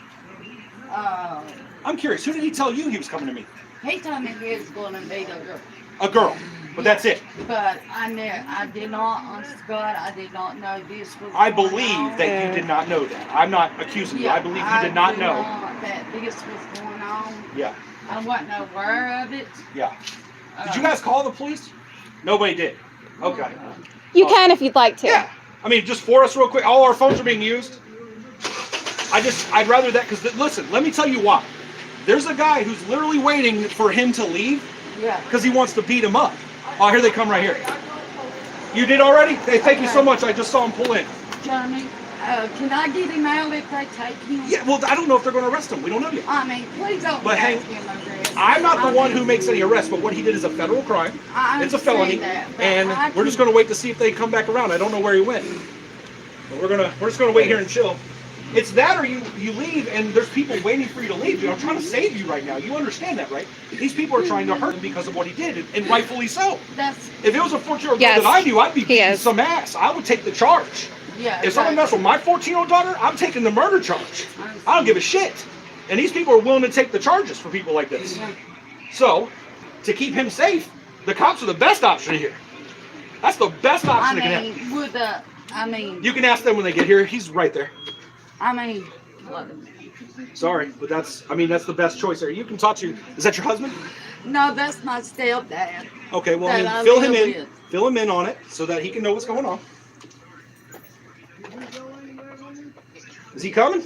Speaker 5: Uh,
Speaker 2: I'm curious. Who did he tell you he was coming to meet?
Speaker 5: he told me he was going to meet a girl.
Speaker 2: A girl. But that's it.
Speaker 5: But I did not, honest to God, I did not know this was
Speaker 2: I
Speaker 5: going
Speaker 2: believe
Speaker 5: on.
Speaker 2: that you did not know that. I'm not accusing you. I believe you did not know.
Speaker 5: That this was going on.
Speaker 2: Yeah.
Speaker 5: I wasn't aware of it.
Speaker 2: Yeah. Did you guys call the police? Nobody did. Okay.
Speaker 6: You can if you'd like to.
Speaker 2: Yeah. I mean, just for us real quick, all our phones are being used. I'd rather that, because listen, let me tell you why. There's a guy who's literally waiting for him to leave
Speaker 5: Yeah.
Speaker 2: because he wants to beat him up. Oh, here they come right here. You did already? Hey, thank you so much. I just saw him pull in.
Speaker 5: Jeremy, can I get him out if they take him?
Speaker 2: Yeah, well, I don't know if they're going to arrest him. We don't know yet.
Speaker 5: I mean, please don't
Speaker 2: But
Speaker 5: ask him arrest.
Speaker 2: I'm not the
Speaker 5: I
Speaker 2: one
Speaker 5: mean,
Speaker 2: who makes any arrests, but what he did is a federal crime.
Speaker 5: I
Speaker 2: It's a felony,
Speaker 5: understand that, but
Speaker 2: and
Speaker 5: I
Speaker 2: we're just
Speaker 5: can-
Speaker 2: going to wait to see if they come back around. I don't know where he went, but we're just going to wait here and chill. It's that, or you leave, and there's people waiting for you to leave. I'm trying to save you right now. You understand that, right? These people are trying to hurt him because of what he did, and rightfully so.
Speaker 5: That's,
Speaker 2: If it was a 14-year-old
Speaker 6: Yes,
Speaker 2: girl that I knew, I'd be
Speaker 6: he
Speaker 2: beating
Speaker 6: is.
Speaker 2: some ass. I would take the charge.
Speaker 5: yeah.
Speaker 2: If someone messed with my 14-year-old daughter, I'm taking the murder charge. I don't give a shit. And these people are willing to take the charges for people like this. So, to keep him safe, the cops are the best option here. That's the best option they can have. You can ask them when they get here. He's right there.
Speaker 5: Look,
Speaker 2: Sorry, but that's the best choice there. You can talk to. Is that your husband?
Speaker 5: no, that's my stepdad.
Speaker 2: Okay, well,
Speaker 5: That I
Speaker 2: fill him
Speaker 5: live
Speaker 2: in.
Speaker 5: with.
Speaker 2: Fill him in on it so that he can know what's going on. Is he coming?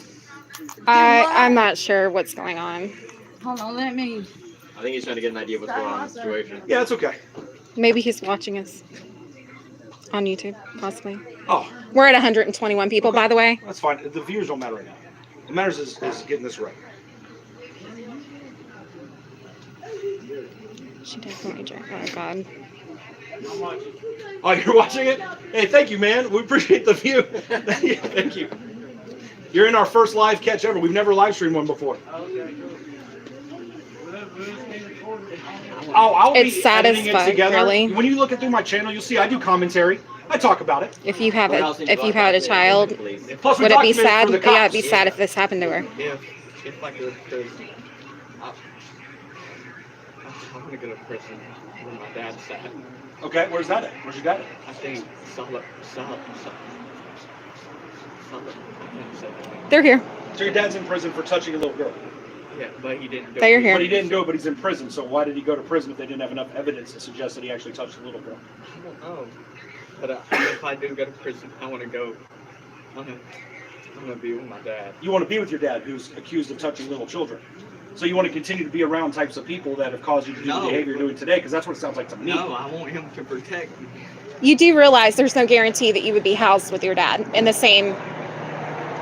Speaker 6: I'm not sure what's going on.
Speaker 5: Hold on, let me.
Speaker 1: I think he's trying to get an idea of what's going on in the situation.
Speaker 2: Yeah, it's okay.
Speaker 6: Maybe he's watching us on YouTube, possibly.
Speaker 2: Oh,
Speaker 6: We're at 121 people, by the way.
Speaker 2: that's fine. The views don't matter right now. What matters is getting this right.
Speaker 6: She definitely drank. Oh God.
Speaker 2: Oh, you're watching it? Hey, thank you, man. We appreciate the view. Thank you. You're in our first live catch ever. We've never live streamed one before. I'll
Speaker 6: It's
Speaker 2: be
Speaker 6: sad as
Speaker 2: editing
Speaker 6: fuck,
Speaker 2: it together.
Speaker 6: really.
Speaker 2: When you look it through my channel, you'll see I do commentary. I talk about it.
Speaker 6: If you have
Speaker 1: What
Speaker 6: a,
Speaker 1: else did
Speaker 6: if
Speaker 1: you
Speaker 6: you
Speaker 1: like
Speaker 6: had a
Speaker 1: about it?
Speaker 6: child,
Speaker 1: Please.
Speaker 2: Plus, we
Speaker 6: would it be
Speaker 2: document
Speaker 6: sad?
Speaker 2: for the
Speaker 6: Yeah, it'd
Speaker 2: cops.
Speaker 6: be sad if this happened to her.
Speaker 4: If I go to prison, I'm gonna go to prison where my dad's at.
Speaker 2: Okay, where's that at? Where's your dad at?
Speaker 4: I think solid.
Speaker 6: They're here.
Speaker 2: So your dad's in prison for touching a little girl.
Speaker 4: Yeah, but he didn't go.
Speaker 6: They're here.
Speaker 2: But he didn't go, but he's in prison. So why did he go to prison if they didn't have enough evidence to suggest that he actually touched a little girl?
Speaker 4: I don't know. But if I do go to prison, I want to go. I'm gonna be with my dad.
Speaker 2: You want to be with your dad, who's accused of touching little children. So you want to continue to be around types of people that have caused you to do the behavior you're doing today, because that's what it sounds like to me.
Speaker 4: No, I want him to protect me.
Speaker 6: You do realize there's no guarantee that you would be housed with your dad in the same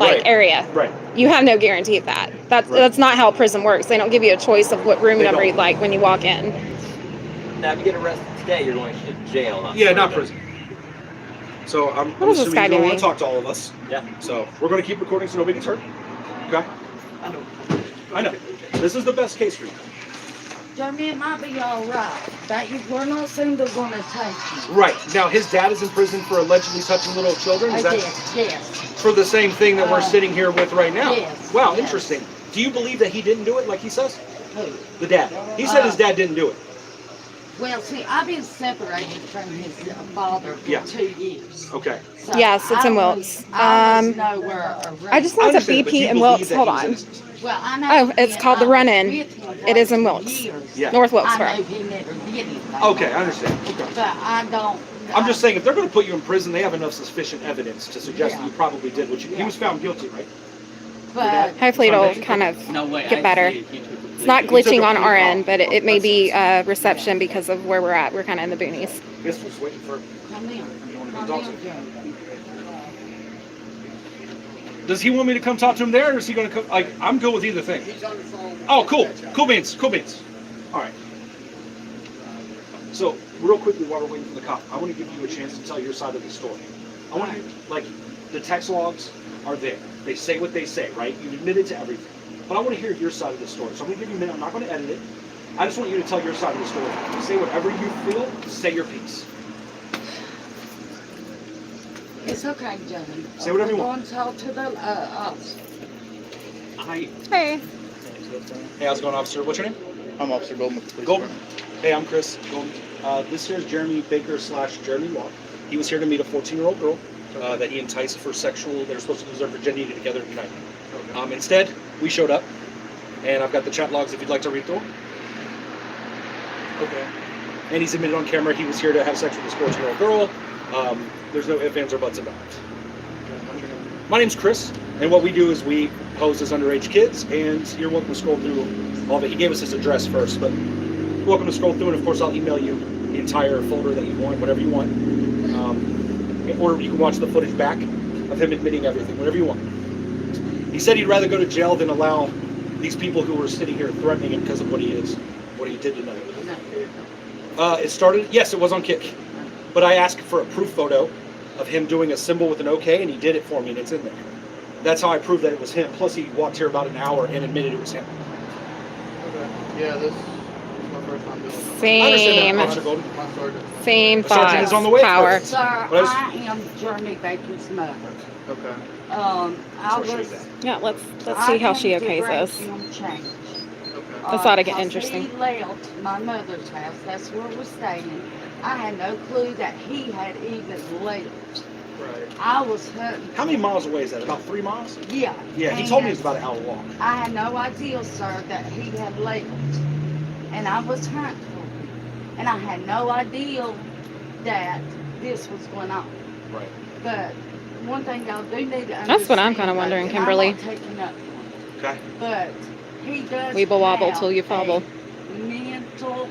Speaker 2: Right.
Speaker 6: area.
Speaker 2: Right.
Speaker 6: You have no guarantee of that. That's not how prison works. They don't give you a choice of what room
Speaker 2: They
Speaker 6: number
Speaker 2: don't.
Speaker 6: you'd like when you walk in.
Speaker 1: Now, if you get arrested today, you're going to jail.
Speaker 2: Yeah, not prison. So I'm
Speaker 6: What is this
Speaker 2: assuming
Speaker 6: guy
Speaker 2: you don't want
Speaker 6: doing?
Speaker 2: to talk to all of us.
Speaker 1: Yeah.
Speaker 2: So we're going to keep recording so nobody gets hurt. Okay? I know. This is the best case for you.
Speaker 5: Jeremy, it might be all right, but we're not soon they're gonna take you.
Speaker 2: Right. Now, his dad is in prison for allegedly touching little children. Is that
Speaker 5: Yes.
Speaker 2: for the same thing that we're sitting here with right now?
Speaker 5: Yes,
Speaker 2: Wow,
Speaker 5: yes.
Speaker 2: interesting. Do you believe that he didn't do it like he says?
Speaker 5: Who?
Speaker 2: The dad. He said his dad didn't do it.
Speaker 5: Well, see, I've been separated from his father for
Speaker 2: Yeah.
Speaker 5: 2 years.
Speaker 2: Okay.
Speaker 5: So
Speaker 6: Yes, it's
Speaker 5: I
Speaker 6: in
Speaker 5: was-
Speaker 6: Wilkes.
Speaker 5: I was nowhere around.
Speaker 6: I just
Speaker 2: I
Speaker 6: want to
Speaker 2: understand, but do
Speaker 6: BP
Speaker 2: you
Speaker 6: in
Speaker 2: believe
Speaker 6: Wilkes.
Speaker 2: that
Speaker 6: Hold
Speaker 2: he's
Speaker 6: on.
Speaker 2: innocent?
Speaker 5: Well, I know.
Speaker 6: Oh, it's
Speaker 5: him.
Speaker 6: called the
Speaker 5: I was
Speaker 6: Run-In.
Speaker 5: with him
Speaker 6: It is in
Speaker 5: for
Speaker 6: Wilkes.
Speaker 5: years.
Speaker 2: Yeah.
Speaker 6: North
Speaker 5: I
Speaker 6: Wilkesboro.
Speaker 5: know he never did anything.
Speaker 2: Okay, I understand. Okay.
Speaker 5: But I don't.
Speaker 2: I'm just saying, if they're going to put you in prison, they have enough sufficient evidence to suggest that
Speaker 5: Yeah.
Speaker 2: you probably did what you. He
Speaker 5: Yeah.
Speaker 2: was found guilty, right?
Speaker 5: But
Speaker 6: Hopefully it'll
Speaker 2: Sunday?
Speaker 6: kind of
Speaker 4: No way.
Speaker 6: get better.
Speaker 4: He took a
Speaker 6: It's not
Speaker 2: He took
Speaker 6: glitching
Speaker 2: a
Speaker 6: on
Speaker 2: plea.
Speaker 6: our end, but it may be
Speaker 2: That's-
Speaker 6: reception because of where we're at. We're kind of in the boonies.
Speaker 2: This was waiting for.
Speaker 5: come in. Come
Speaker 2: talk
Speaker 5: in,
Speaker 2: to
Speaker 5: Jeremy.
Speaker 2: Does he want me to come talk to him there, or is he going to come? Like, I'm good with either thing. Oh, cool. Cool beans. Cool beans. All right. So, real quickly, while we're waiting for the cop, I want to give you a chance to tell your side of the story. I want to, like, the text logs are there. They say what they say, right? You admitted to everything. But I want to hear your side of the story. So I'm going to give you a minute. I'm not going to edit it. I just want you to tell your side of the story. Say whatever you feel. Say your piece.
Speaker 5: It's okay, Jeremy.
Speaker 2: Say whatever you
Speaker 5: Go
Speaker 2: want.
Speaker 5: and talk to the officer.
Speaker 6: Hey.
Speaker 2: Hey, how's it going, officer? What's your name?
Speaker 8: I'm Officer Goldman. with the police
Speaker 2: Goldman.
Speaker 8: department.
Speaker 2: Hey, I'm Chris Goldman. This here is Jeremy Baker / Jeremy Law. He was here to meet a 14-year-old girl that he enticed for sexual. They were supposed to lose their virginity together tonight. Instead, we showed up, and I've got the chat logs if you'd like to read through them.
Speaker 8: Okay.
Speaker 2: And he's admitted on camera he was here to have sex with this 14-year-old girl. There's no ifs, ands, or buts about it. My name's Chris, and what we do is we pose as underage kids, and you're welcome to scroll through all of it. He gave us his address first, but you're welcome to scroll through, and of course I'll email you the entire folder that you want, whatever you want. Or you can watch the footage back of him admitting everything, whatever you want. He said he'd rather go to jail than allow these people who were sitting here threatening him because of what he did tonight. It started, yes, it was on Kick. But I asked for a proof photo of him doing a symbol with an OK, and he did it for me, and it's in there. That's how I proved that it was him. Plus, he walked here about an hour and admitted it was him.
Speaker 8: Okay. Yeah, this is my first time doing it.
Speaker 2: I understand
Speaker 6: Same.
Speaker 2: that, Officer Golden.
Speaker 8: My sergeant.
Speaker 6: Same
Speaker 2: The sergeant
Speaker 6: thoughts.
Speaker 2: is on the way.
Speaker 6: Power.
Speaker 5: Sir,
Speaker 2: What is-
Speaker 5: I am Jeremy Baker's mother.
Speaker 8: Okay.
Speaker 5: I
Speaker 2: Sorry,
Speaker 5: was.
Speaker 2: show you
Speaker 6: Yeah, let's see how she okays this.
Speaker 8: Okay.
Speaker 6: This ought to get
Speaker 5: 'Cause
Speaker 6: interesting.
Speaker 5: He left my mother's house. That's where we're staying. I had no clue that he had even left.
Speaker 8: Right.
Speaker 5: I was hunting.
Speaker 2: How many miles away is that? About 3 miles?
Speaker 5: Yeah.
Speaker 2: Yeah, he told me it
Speaker 5: and
Speaker 2: was about an hour walk.
Speaker 5: I had no idea, sir, that he had left. And I was hunting for him. And I had no idea that this was going on.
Speaker 2: Right.
Speaker 5: But one thing y'all do need to understand.
Speaker 6: That's what I'm kinda
Speaker 5: though,
Speaker 6: wondering,
Speaker 5: and
Speaker 6: Kimberly.
Speaker 5: I'm not taking up for
Speaker 2: Okay.
Speaker 5: it, but he does
Speaker 6: Weeble wobble
Speaker 5: have
Speaker 6: till you fobble.
Speaker 5: a mental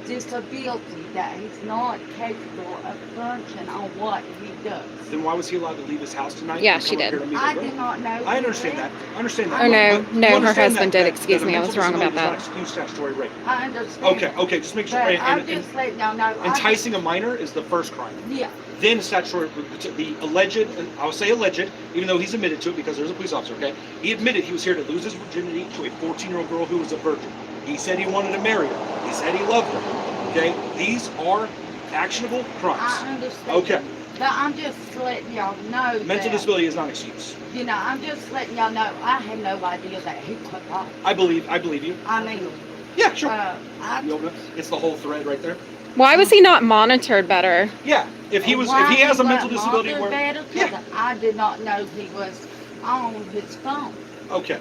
Speaker 5: disability, that he's not capable of functioning on what he does.
Speaker 2: Then why was he allowed to leave his house tonight?
Speaker 6: Yeah,
Speaker 2: and
Speaker 6: she
Speaker 2: come up
Speaker 6: did.
Speaker 2: here to meet
Speaker 5: I
Speaker 2: her?
Speaker 5: did not know.
Speaker 2: I understand that. I understand that.
Speaker 6: Oh, no,
Speaker 2: But
Speaker 6: no,
Speaker 2: you
Speaker 6: her
Speaker 2: understand
Speaker 6: husband did. Excuse
Speaker 2: a
Speaker 6: me, I was
Speaker 2: mental
Speaker 6: wrong about
Speaker 2: disability
Speaker 6: that.
Speaker 2: does not excuse statutory rape.
Speaker 5: I understand.
Speaker 2: Okay, just make sure.
Speaker 5: But
Speaker 2: And,
Speaker 5: I'm just letting y'all know.
Speaker 2: enticing a minor is the first crime.
Speaker 5: Yeah.
Speaker 2: Then statutory, the alleged, I'll say alleged, even though he's admitted to it because there's a police officer, okay? He admitted he was here to lose his virginity to a 14-year-old girl who was a virgin. He said he wanted to marry her. He said he loved her, okay? These are actionable crimes.
Speaker 5: I understand.
Speaker 2: Okay.
Speaker 5: But I'm just letting y'all know
Speaker 2: Mental
Speaker 5: that,
Speaker 2: disability is not an excuse.
Speaker 5: you know, I'm just letting y'all know I had no idea that he took off.
Speaker 2: I believe you.
Speaker 5: I mean,
Speaker 2: Yeah, sure. You
Speaker 5: I,
Speaker 2: open it? It's the whole thread right there.
Speaker 6: Why was he not monitored better?
Speaker 2: Yeah, if he
Speaker 5: why
Speaker 2: has a
Speaker 5: he
Speaker 2: mental
Speaker 5: wasn't
Speaker 2: disability
Speaker 5: monitored
Speaker 2: where,
Speaker 5: better, 'cause
Speaker 2: yeah,
Speaker 5: I did not know he was on his phone.
Speaker 2: okay.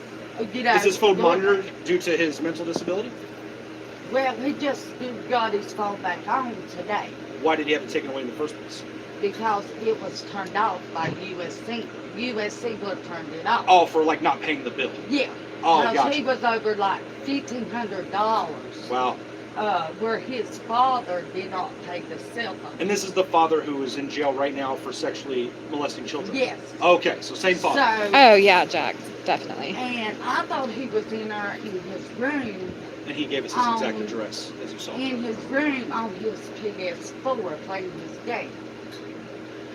Speaker 5: You know,
Speaker 2: Is his phone
Speaker 5: going-
Speaker 2: monitored due to his mental disability?
Speaker 5: Well, he just got his phone back on today
Speaker 2: Why did he have it taken away in the first place?
Speaker 5: because it was turned off by USC. USC would have turned it off.
Speaker 2: Oh, for like not paying the bill.
Speaker 5: Yeah.
Speaker 2: Oh,
Speaker 5: Because
Speaker 2: gotcha.
Speaker 5: he was over like $1,500.
Speaker 2: Wow.
Speaker 5: Where his father did not pay the cell phone.
Speaker 2: And this is the father who is in jail right now for sexually molesting children?
Speaker 5: Yes.
Speaker 2: Okay, so same father.
Speaker 5: So,
Speaker 6: Oh yeah, Jack, definitely.
Speaker 5: and I thought he was in there in his room,
Speaker 2: And he gave us his exact address, as you saw.
Speaker 5: in his room on his PS4 playing his game.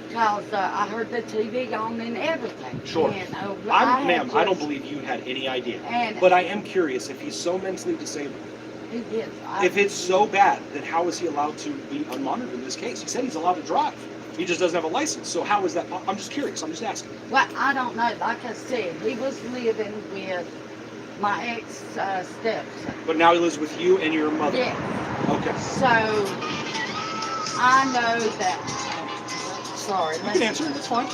Speaker 5: Because I heard the TV on and everything.
Speaker 2: Sure.
Speaker 5: And,
Speaker 2: Ma'am, I don't
Speaker 5: just-
Speaker 2: believe you had any idea.
Speaker 5: And
Speaker 2: But I am curious, if he's so mentally disabled,
Speaker 5: he did.
Speaker 2: if it's so bad, then how is he allowed to be unmonitored in this case? He said he's allowed to drive. He just doesn't have a license. So how is that? I'm just curious. I'm just asking.
Speaker 5: Well, I don't know. Like I said, he was living with my ex-stepson.
Speaker 2: But now he lives with you and your mother.
Speaker 5: Yes.
Speaker 2: Okay.
Speaker 5: So, I know that. Sorry.
Speaker 2: You can answer. That's fine.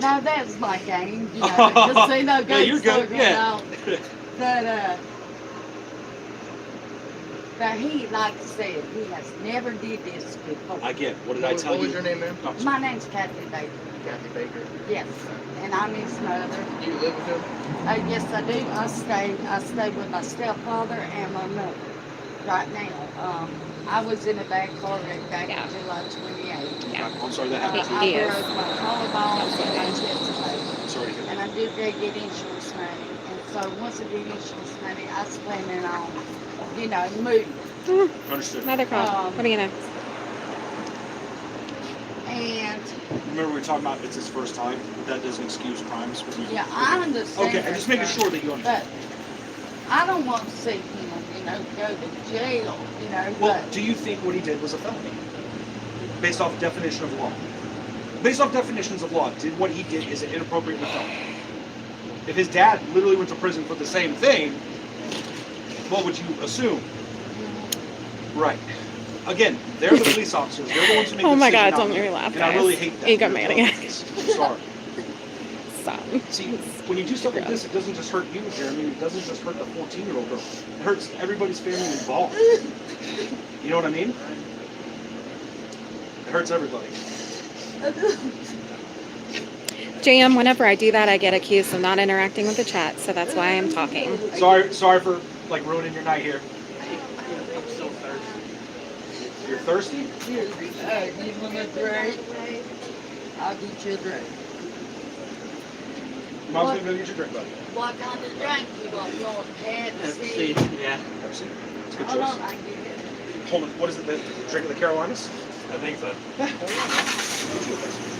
Speaker 5: No, that's my game. You know, casino game.
Speaker 2: Yeah, you're good.
Speaker 5: circle,
Speaker 2: Yeah.
Speaker 5: But he, like I said, he has never did this before.
Speaker 2: I get. What did I tell you?
Speaker 8: What was your name, ma'am?
Speaker 2: Oh,
Speaker 5: My name's Kathy Baker.
Speaker 8: Kathy Baker.
Speaker 5: Yes, and I'm his mother.
Speaker 8: Do you live with him?
Speaker 5: Yes, I do. I stay with my stepfather and my mother right now. I was in a bad car wreck back
Speaker 6: Yeah.
Speaker 5: in July 28th.
Speaker 6: Yeah.
Speaker 2: I'm sorry that happened to you.
Speaker 5: I
Speaker 6: He is.
Speaker 5: broke my collarbone and my chest plate.
Speaker 2: Sorry to hear
Speaker 5: And
Speaker 2: that.
Speaker 5: I did get insurance money. And so once I get insurance money, I was planning on, you know, moving.
Speaker 2: Understood.
Speaker 6: Another call. What do you know?
Speaker 5: And
Speaker 2: Remember we were talking about it's his first time. That doesn't excuse crimes.
Speaker 5: yeah, I understand.
Speaker 2: Okay, I'm just making sure that you understand.
Speaker 5: But I don't want to see him, you know, go to jail, you know.
Speaker 2: Well,
Speaker 5: But
Speaker 2: do you think what he did was a felony? Based off definition of law. Based off definitions of law, did what he did, is it inappropriate and a felony? If his dad literally went to prison for the same thing, what would you assume? Right. Again, they're the police officers. They're the ones who make
Speaker 6: Oh
Speaker 2: the
Speaker 6: my
Speaker 2: decision,
Speaker 6: God,
Speaker 2: not
Speaker 6: don't
Speaker 2: me.
Speaker 6: make me laugh,
Speaker 2: And I really
Speaker 6: guys.
Speaker 2: hate that.
Speaker 6: Egomaniac.
Speaker 2: I'm sorry.
Speaker 6: Stop.
Speaker 2: See, when you do stuff like this, it doesn't just hurt you, Jeremy. It doesn't just hurt the 14-year-old girl. It hurts everybody's family involved. You know what I mean? It hurts everybody.
Speaker 6: JM, whenever I do that, I get accused of not interacting with the chat, so that's why I'm talking.
Speaker 2: Sorry for like ruining your night here.
Speaker 4: I'm so thirsty.
Speaker 2: You're thirsty?
Speaker 5: you want a drink? I'll get you a drink.
Speaker 2: Mom's gonna go get your drink, buddy.
Speaker 5: What kind of drink you want? You want Pepsi?
Speaker 4: Yeah,
Speaker 2: Pepsi. It's a good
Speaker 5: Hold
Speaker 2: choice.
Speaker 5: on, I can get it.
Speaker 2: Hold on. What is it? The drink of the Carolinas?
Speaker 4: I think so.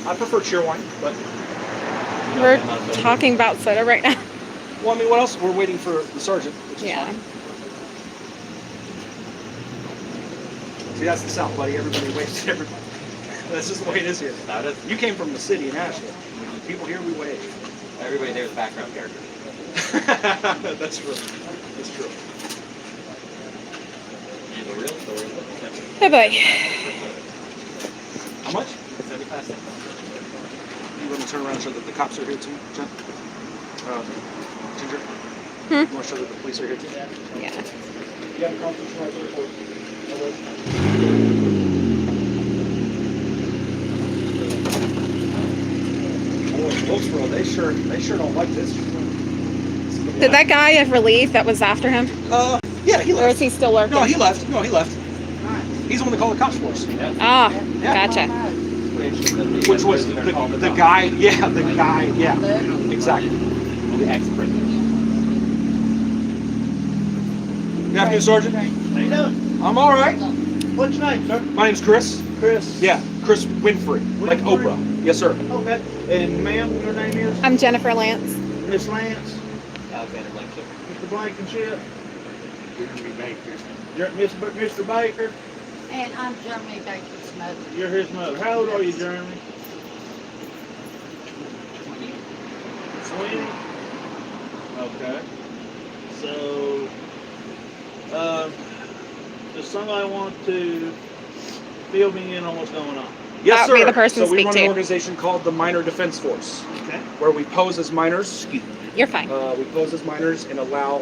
Speaker 2: I prefer cheerwine, but
Speaker 6: We're talking about soda right now.
Speaker 2: well, I mean, what else? We're waiting for the sergeant. Which is
Speaker 6: Yeah.
Speaker 2: fine. See, that's the South, buddy. Everybody waves to everybody. That's just the way it is here.
Speaker 4: That is,
Speaker 2: You came from the city in Asheville. People here, we wave.
Speaker 4: everybody there is background character.
Speaker 2: That's true. That's true.
Speaker 4: The real story.
Speaker 6: Oh boy.
Speaker 2: How much?
Speaker 4: 75 cents.
Speaker 2: You want to turn around and show that the cops are here too, Jen? Ginger?
Speaker 6: Hmm?
Speaker 2: You want to show that the police are here too?
Speaker 6: Yeah.
Speaker 2: You have a conference right there. Wilkesboro, they sure don't like this.
Speaker 6: Did that guy have relief that was after him?
Speaker 2: Yeah, he
Speaker 6: Or is
Speaker 2: left.
Speaker 6: he still lurking?
Speaker 2: No, he left. No, he left.
Speaker 5: All right.
Speaker 2: He's the one that called the cops for us.
Speaker 6: Ah,
Speaker 2: Yeah.
Speaker 6: gotcha.
Speaker 2: Which was the guy, yeah, the guy, yeah, exactly.
Speaker 1: The expert.
Speaker 2: Good afternoon, Sergeant.
Speaker 7: How you doing?
Speaker 2: I'm all right.
Speaker 7: What's your name, sir?
Speaker 2: My name's Chris.
Speaker 7: Chris.
Speaker 2: Yeah, Chris Winfrey, like
Speaker 7: Winfrey?
Speaker 2: Oprah. Yes, sir.
Speaker 7: Okay. And ma'am, your name is?
Speaker 6: I'm Jennifer Lance.
Speaker 7: Miss Lance?
Speaker 1: Alexander Blankenship.
Speaker 7: Mr. Blankenship? Mr. Baker?
Speaker 5: And I'm Jeremy Baker's mother.
Speaker 7: You're his mother. How old are you, Jeremy? 20? Okay. So, does somebody want to fill me in on what's going on?
Speaker 2: Yes,
Speaker 6: That
Speaker 2: sir.
Speaker 6: would be the person
Speaker 2: so
Speaker 6: to
Speaker 2: we
Speaker 6: speak
Speaker 2: run
Speaker 6: to.
Speaker 2: an organization called the Minor Defense Force,
Speaker 7: Okay.
Speaker 2: where we pose as minors.
Speaker 6: You're fine.
Speaker 2: We pose as minors and allow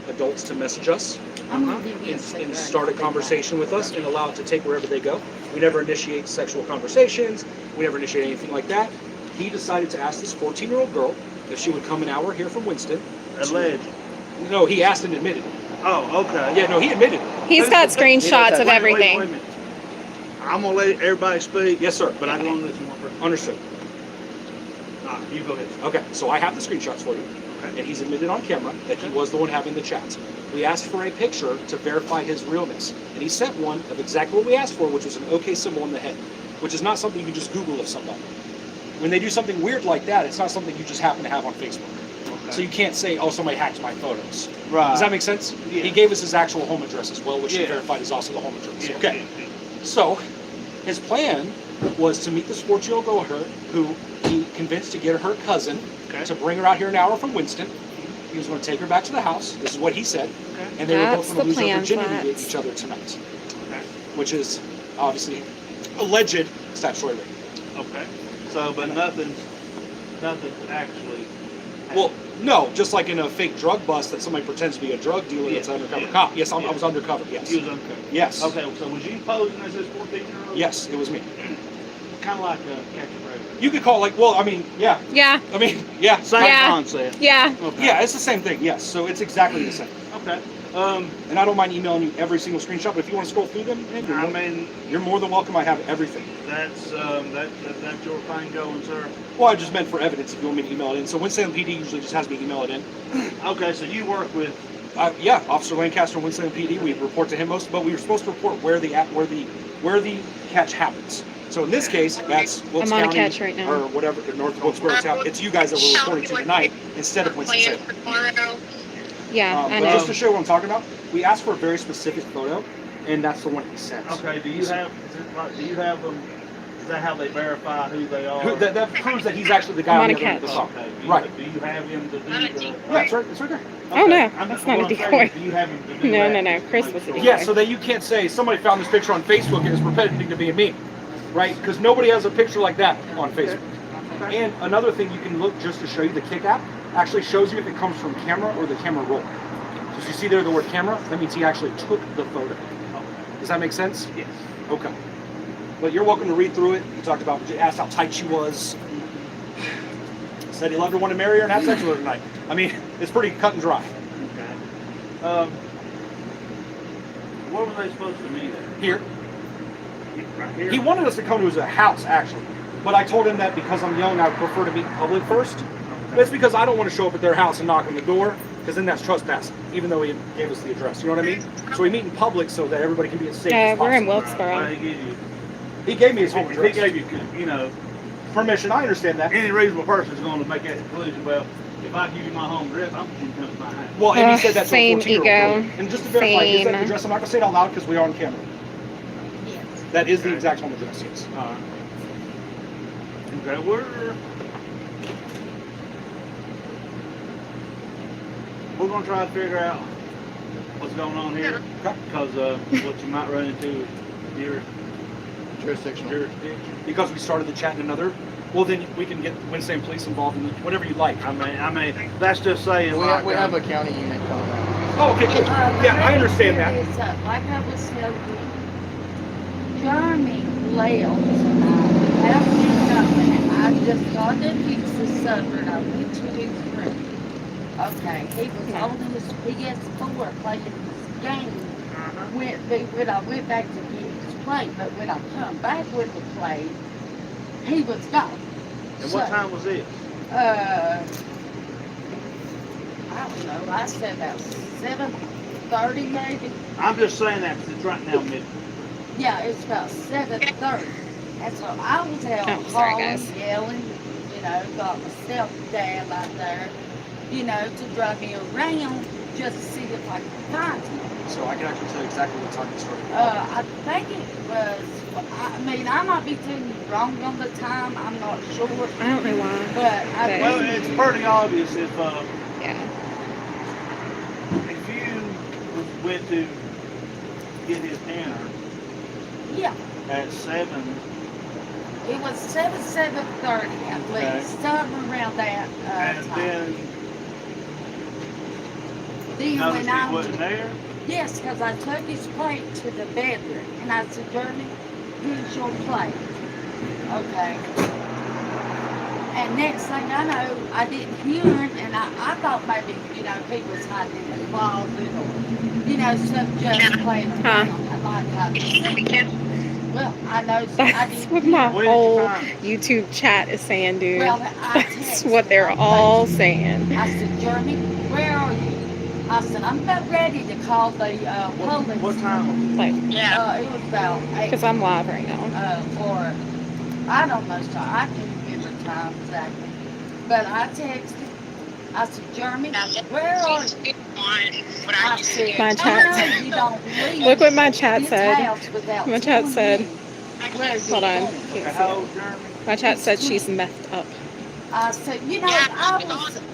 Speaker 2: adults to message us
Speaker 5: I'm gonna give you a
Speaker 2: and
Speaker 5: cigarette.
Speaker 2: start a conversation with us and allow it to take wherever they go. We never initiate sexual conversations. We never initiate anything like that. He decided to ask this 14-year-old girl if she would come an hour here from Winston.
Speaker 7: Alleged.
Speaker 2: No, he asked and admitted.
Speaker 7: Oh, okay.
Speaker 2: Yeah, no, he admitted.
Speaker 6: He's got screenshots of
Speaker 7: Wait a
Speaker 6: everything.
Speaker 7: minute. I'm gonna let everybody speak.
Speaker 2: Yes, sir.
Speaker 7: But I'm gonna listen one person.
Speaker 2: Understood.
Speaker 7: All right, you go ahead.
Speaker 2: Okay, so I have the screenshots for you.
Speaker 7: Okay.
Speaker 2: And he's admitted on camera that he was the one having the chats. We asked for a picture to verify his realness, and he sent one of exactly what we asked for, which was an OK symbol in the head, which is not something you can just Google of somebody. When they do something weird like that, it's not something you just happen to have on Facebook.
Speaker 7: Okay.
Speaker 2: So you can't say, oh, somebody hacked my photos.
Speaker 7: Right.
Speaker 2: Does that make sense?
Speaker 7: Yeah.
Speaker 2: He gave us his actual home address as well, which he
Speaker 7: Yeah.
Speaker 2: verified is also the home address.
Speaker 7: Yeah,
Speaker 2: Okay.
Speaker 7: yeah, yeah.
Speaker 2: So his plan was to meet this 14-year-old girl who he convinced to get her cousin
Speaker 7: Okay.
Speaker 2: to bring her out here an hour from Winston. He was going to take her back to the house. This is what he said.
Speaker 7: Okay.
Speaker 2: And they were both
Speaker 6: That's
Speaker 2: going to
Speaker 6: the
Speaker 2: lose their
Speaker 6: plan,
Speaker 2: virginity to
Speaker 6: Flats.
Speaker 2: each other tonight,
Speaker 7: Okay.
Speaker 2: which is obviously alleged statutory rape.
Speaker 7: Okay. So, but nothing actually.
Speaker 2: Well, no, just like in a fake drug bust that somebody pretends to be a drug dealer that's an undercover
Speaker 7: Yeah.
Speaker 2: cop. Yes, I
Speaker 7: Yeah.
Speaker 2: was undercover, yes.
Speaker 7: He was uncovered.
Speaker 2: Yes.
Speaker 7: Okay, so was you posing as this 14-year-old?
Speaker 2: Yes, it was me.
Speaker 7: Kind of like a catch a predator.
Speaker 2: You could call it like, well, I mean, yeah.
Speaker 6: Yeah,
Speaker 2: I mean, yeah.
Speaker 7: Same
Speaker 6: Yeah.
Speaker 7: concept.
Speaker 6: yeah.
Speaker 7: Okay.
Speaker 2: Yeah, it's the same thing, yes. So it's exactly the same.
Speaker 7: Okay.
Speaker 2: And I don't mind emailing you every single screenshot, but if you want to scroll through them, man,
Speaker 7: I mean,
Speaker 2: you're more than welcome. I have everything.
Speaker 7: that's that's your thing going, sir.
Speaker 2: Well, I just meant for evidence if you want me to email it in. So Winston PD usually just has me email it in.
Speaker 7: Okay, so you work with.
Speaker 2: Yeah, Officer Lancaster, Winston PD. We report to him most, but we were supposed to report where the catch happens. So in this case, that's Wilkes
Speaker 6: I'm on a
Speaker 2: County
Speaker 6: catch right now.
Speaker 2: or whatever, North Wilkesboro town. It's you guys that we're reporting to tonight instead of Winston.
Speaker 6: Yeah, I
Speaker 2: But
Speaker 6: know.
Speaker 2: just to show you what I'm talking about, we asked for a very specific photo, and that's the one he sent.
Speaker 7: Okay, do you have them? Is that how they verify who they are?
Speaker 2: That proves that he's actually the guy
Speaker 6: I'm
Speaker 2: on
Speaker 6: on
Speaker 2: the
Speaker 6: a
Speaker 2: other end of the
Speaker 6: catch.
Speaker 2: phone.
Speaker 7: Okay,
Speaker 2: Right.
Speaker 7: Do you have him to do the?
Speaker 2: Yeah, it's right there.
Speaker 6: Oh, no,
Speaker 7: I'm
Speaker 6: that's
Speaker 7: just-
Speaker 6: not a
Speaker 7: what I'm saying
Speaker 6: decoy.
Speaker 7: is, do you have him to do
Speaker 6: No,
Speaker 7: that?
Speaker 6: no, no, Chris
Speaker 7: Make
Speaker 6: was a
Speaker 7: sure.
Speaker 6: decoy.
Speaker 2: Yeah, so that you can't say somebody found this picture on Facebook and it's pretending to be me, right? Because nobody has a picture like that on Facebook.
Speaker 7: Okay.
Speaker 2: And another thing you can look just to show you, the Kick app actually shows you if it comes from camera or the camera roll. So if you see there the word camera, that means he actually took the photo. Does that make sense?
Speaker 7: Yes.
Speaker 2: Okay. But you're welcome to read through it. He talked about, asked how tight she was. Said he loved her, wanted to marry her, and have sex with her tonight. I mean, it's pretty cut and dry.
Speaker 7: Okay. Where were they supposed to meet at?
Speaker 2: Here.
Speaker 7: Right here.
Speaker 2: He wanted us to come to his house, actually. But I told him that because I'm young, I would prefer to meet in public first. But it's because I don't want to show up at their house and knock on the door, because then that's trespassing, even though he gave us the address. You know what I mean? So we meet in public so that everybody can be as safe as
Speaker 6: We're in
Speaker 2: possible.
Speaker 6: Wilkesboro.
Speaker 7: Why did he give you?
Speaker 2: He gave me his home
Speaker 7: He
Speaker 2: address.
Speaker 7: gave you,
Speaker 2: Permission, I understand that.
Speaker 7: any reasonable person is going to make that conclusion. Well, if I give you my home address, I'm going to come to my house.
Speaker 2: Well, and he said that to a
Speaker 6: Same
Speaker 2: 14-year-old
Speaker 6: ego.
Speaker 2: girl. And just to verify, is that the
Speaker 6: Same.
Speaker 2: address? I'm not going to say it out loud because we are on camera.
Speaker 5: Yes.
Speaker 2: That is the exact home address, yes.
Speaker 7: All right. Okay, we're going to try to figure out what's going on here,
Speaker 2: Okay.
Speaker 7: because what you might run into your
Speaker 8: Jurisdictional.
Speaker 2: Because we started the chat in another, well, then we can get Wednesday police involved in whatever you like.
Speaker 7: I mean, that's just saying.
Speaker 8: We
Speaker 7: like,
Speaker 8: have a county unit coming out.
Speaker 2: Oh, okay, cool. Yeah, I understand that.
Speaker 5: Like I was telling you, Jeremy left tonight. I don't think nothing. I just got to fix the supper. I went to his room. Okay, he was holding his PS4 playing his game. When I went back to get his plate, but when I come back with the plate, he was gone.
Speaker 8: And what time was it?
Speaker 5: I don't know. I said about 7:30 maybe.
Speaker 8: I'm just saying that 'cause it's right now midnight.
Speaker 5: Yeah, it's about 7:30. And so I was out
Speaker 6: Oh, sorry,
Speaker 5: hollering,
Speaker 6: guys.
Speaker 5: yelling, got myself dab out there, to drive me around just to see if I could find him.
Speaker 2: So I can actually tell you exactly what time it started.
Speaker 5: I think it was, I might be telling you wrong on the time, I'm not sure.
Speaker 6: I don't know why.
Speaker 5: But I
Speaker 8: Well,
Speaker 5: believe
Speaker 8: it's pretty obvious if
Speaker 6: Yeah.
Speaker 8: you went to get his dinner
Speaker 5: yeah,
Speaker 8: at 7.
Speaker 5: it was 7:30 at
Speaker 8: Okay.
Speaker 5: least, something around that
Speaker 8: And
Speaker 5: time.
Speaker 8: then
Speaker 5: Then
Speaker 8: noticed
Speaker 5: when
Speaker 8: he
Speaker 5: I
Speaker 8: wasn't there.
Speaker 5: yes, because I took his plate to the bedroom, and I said, Jeremy, here's your plate. Okay. And next thing I know, I didn't hear him, and I thought maybe, he was hiding in the closet or, some just playing around. I like how to see. Well, I know I
Speaker 6: That's
Speaker 5: didn't
Speaker 6: what
Speaker 5: hear
Speaker 6: my
Speaker 5: him.
Speaker 8: When did you
Speaker 6: whole
Speaker 8: find him?
Speaker 6: YouTube chat is saying, dude.
Speaker 5: Well, I
Speaker 6: That's
Speaker 5: texted
Speaker 6: what they're
Speaker 5: him.
Speaker 6: all saying.
Speaker 5: I said, Jeremy, where are you? I said, I'm about ready to call the police.
Speaker 8: What time?
Speaker 6: Like,
Speaker 5: It was about 8.
Speaker 6: because I'm live right now.
Speaker 5: Or I don't know, so I can't remember time exactly. But I texted. I said, Jeremy, where are you? I said,
Speaker 6: My
Speaker 5: I
Speaker 6: chat-
Speaker 5: know you don't leave
Speaker 6: Look what my chat
Speaker 5: this
Speaker 6: said.
Speaker 5: house without
Speaker 6: My chat
Speaker 5: telling
Speaker 6: said-
Speaker 5: me where you're
Speaker 6: Hold on.
Speaker 5: going.
Speaker 8: Okay, how old, Jeremy?
Speaker 6: My chat said she's messed up.
Speaker 5: I said,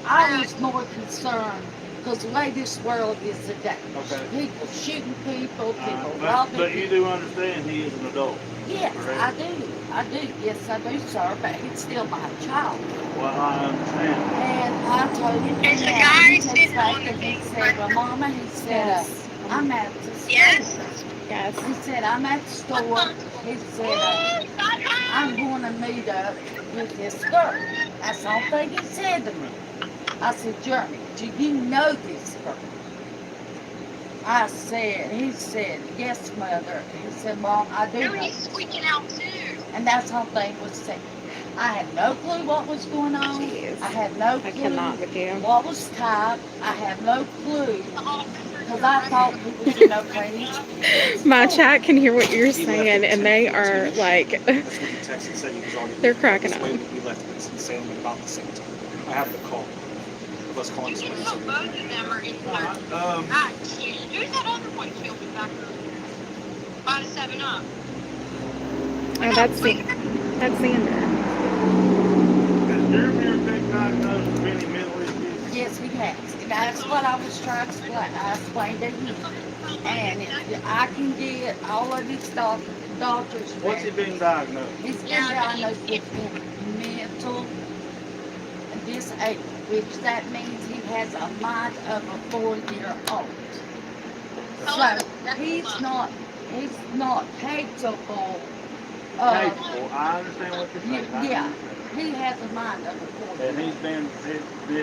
Speaker 5: I was more concerned because the way this world is today.
Speaker 8: Okay.
Speaker 5: People shooting people, people
Speaker 8: But
Speaker 5: robbing
Speaker 8: you
Speaker 5: people.
Speaker 8: do understand he is an adult.
Speaker 5: Yes,
Speaker 8: correct?
Speaker 5: I do. I do. Yes, I do, sir. But he's still my child.
Speaker 8: Well, I understand.
Speaker 5: And I told him,
Speaker 9: There's a
Speaker 5: and
Speaker 9: guy
Speaker 5: he
Speaker 9: sitting
Speaker 5: texted back
Speaker 9: on the
Speaker 5: and he
Speaker 9: big
Speaker 5: said, well, Mama, he said,
Speaker 6: Yes.
Speaker 5: I'm at the store.
Speaker 9: Yes.
Speaker 6: Yes.
Speaker 5: He said, I'm at the store. He said, I'm going to meet up with this girl. That's the only thing he said to me. I said, Jeremy, do you know this girl? He said, yes, Mother. He said, Mom, I do know.
Speaker 9: He's squeaking out too.
Speaker 5: And that's the whole thing was said. I had no clue what was going on.
Speaker 6: Jeez.
Speaker 5: I had no
Speaker 6: I
Speaker 5: clue
Speaker 6: cannot with you.
Speaker 5: what was tied. I had no clue because I thought he was, playing his
Speaker 6: My chat can hear what you're saying, and they are like,
Speaker 2: That's what he texted and said he was already
Speaker 6: they're cracking up.
Speaker 2: We left it in Salem at about the same time. I have the call. Let's call him.
Speaker 9: So both of them are in there. Who's that other one killed in back there? By the 7-Up.
Speaker 6: Oh, that's Xander.
Speaker 8: Has Jeremy ever been diagnosed with any mental issues?
Speaker 5: Yes, he has. And that's what I was trying to explain. I explained to him. And I can get all of these doctors.
Speaker 8: What's he been diagnosed?
Speaker 5: He's been diagnosed with mental disabled, which that means he has a mind of a 4-year-old. So he's not capable of.
Speaker 8: Capable. I understand what you're saying. I
Speaker 5: Yeah,
Speaker 8: understand.
Speaker 5: he has a mind of a 4-year-old.
Speaker 8: And he's been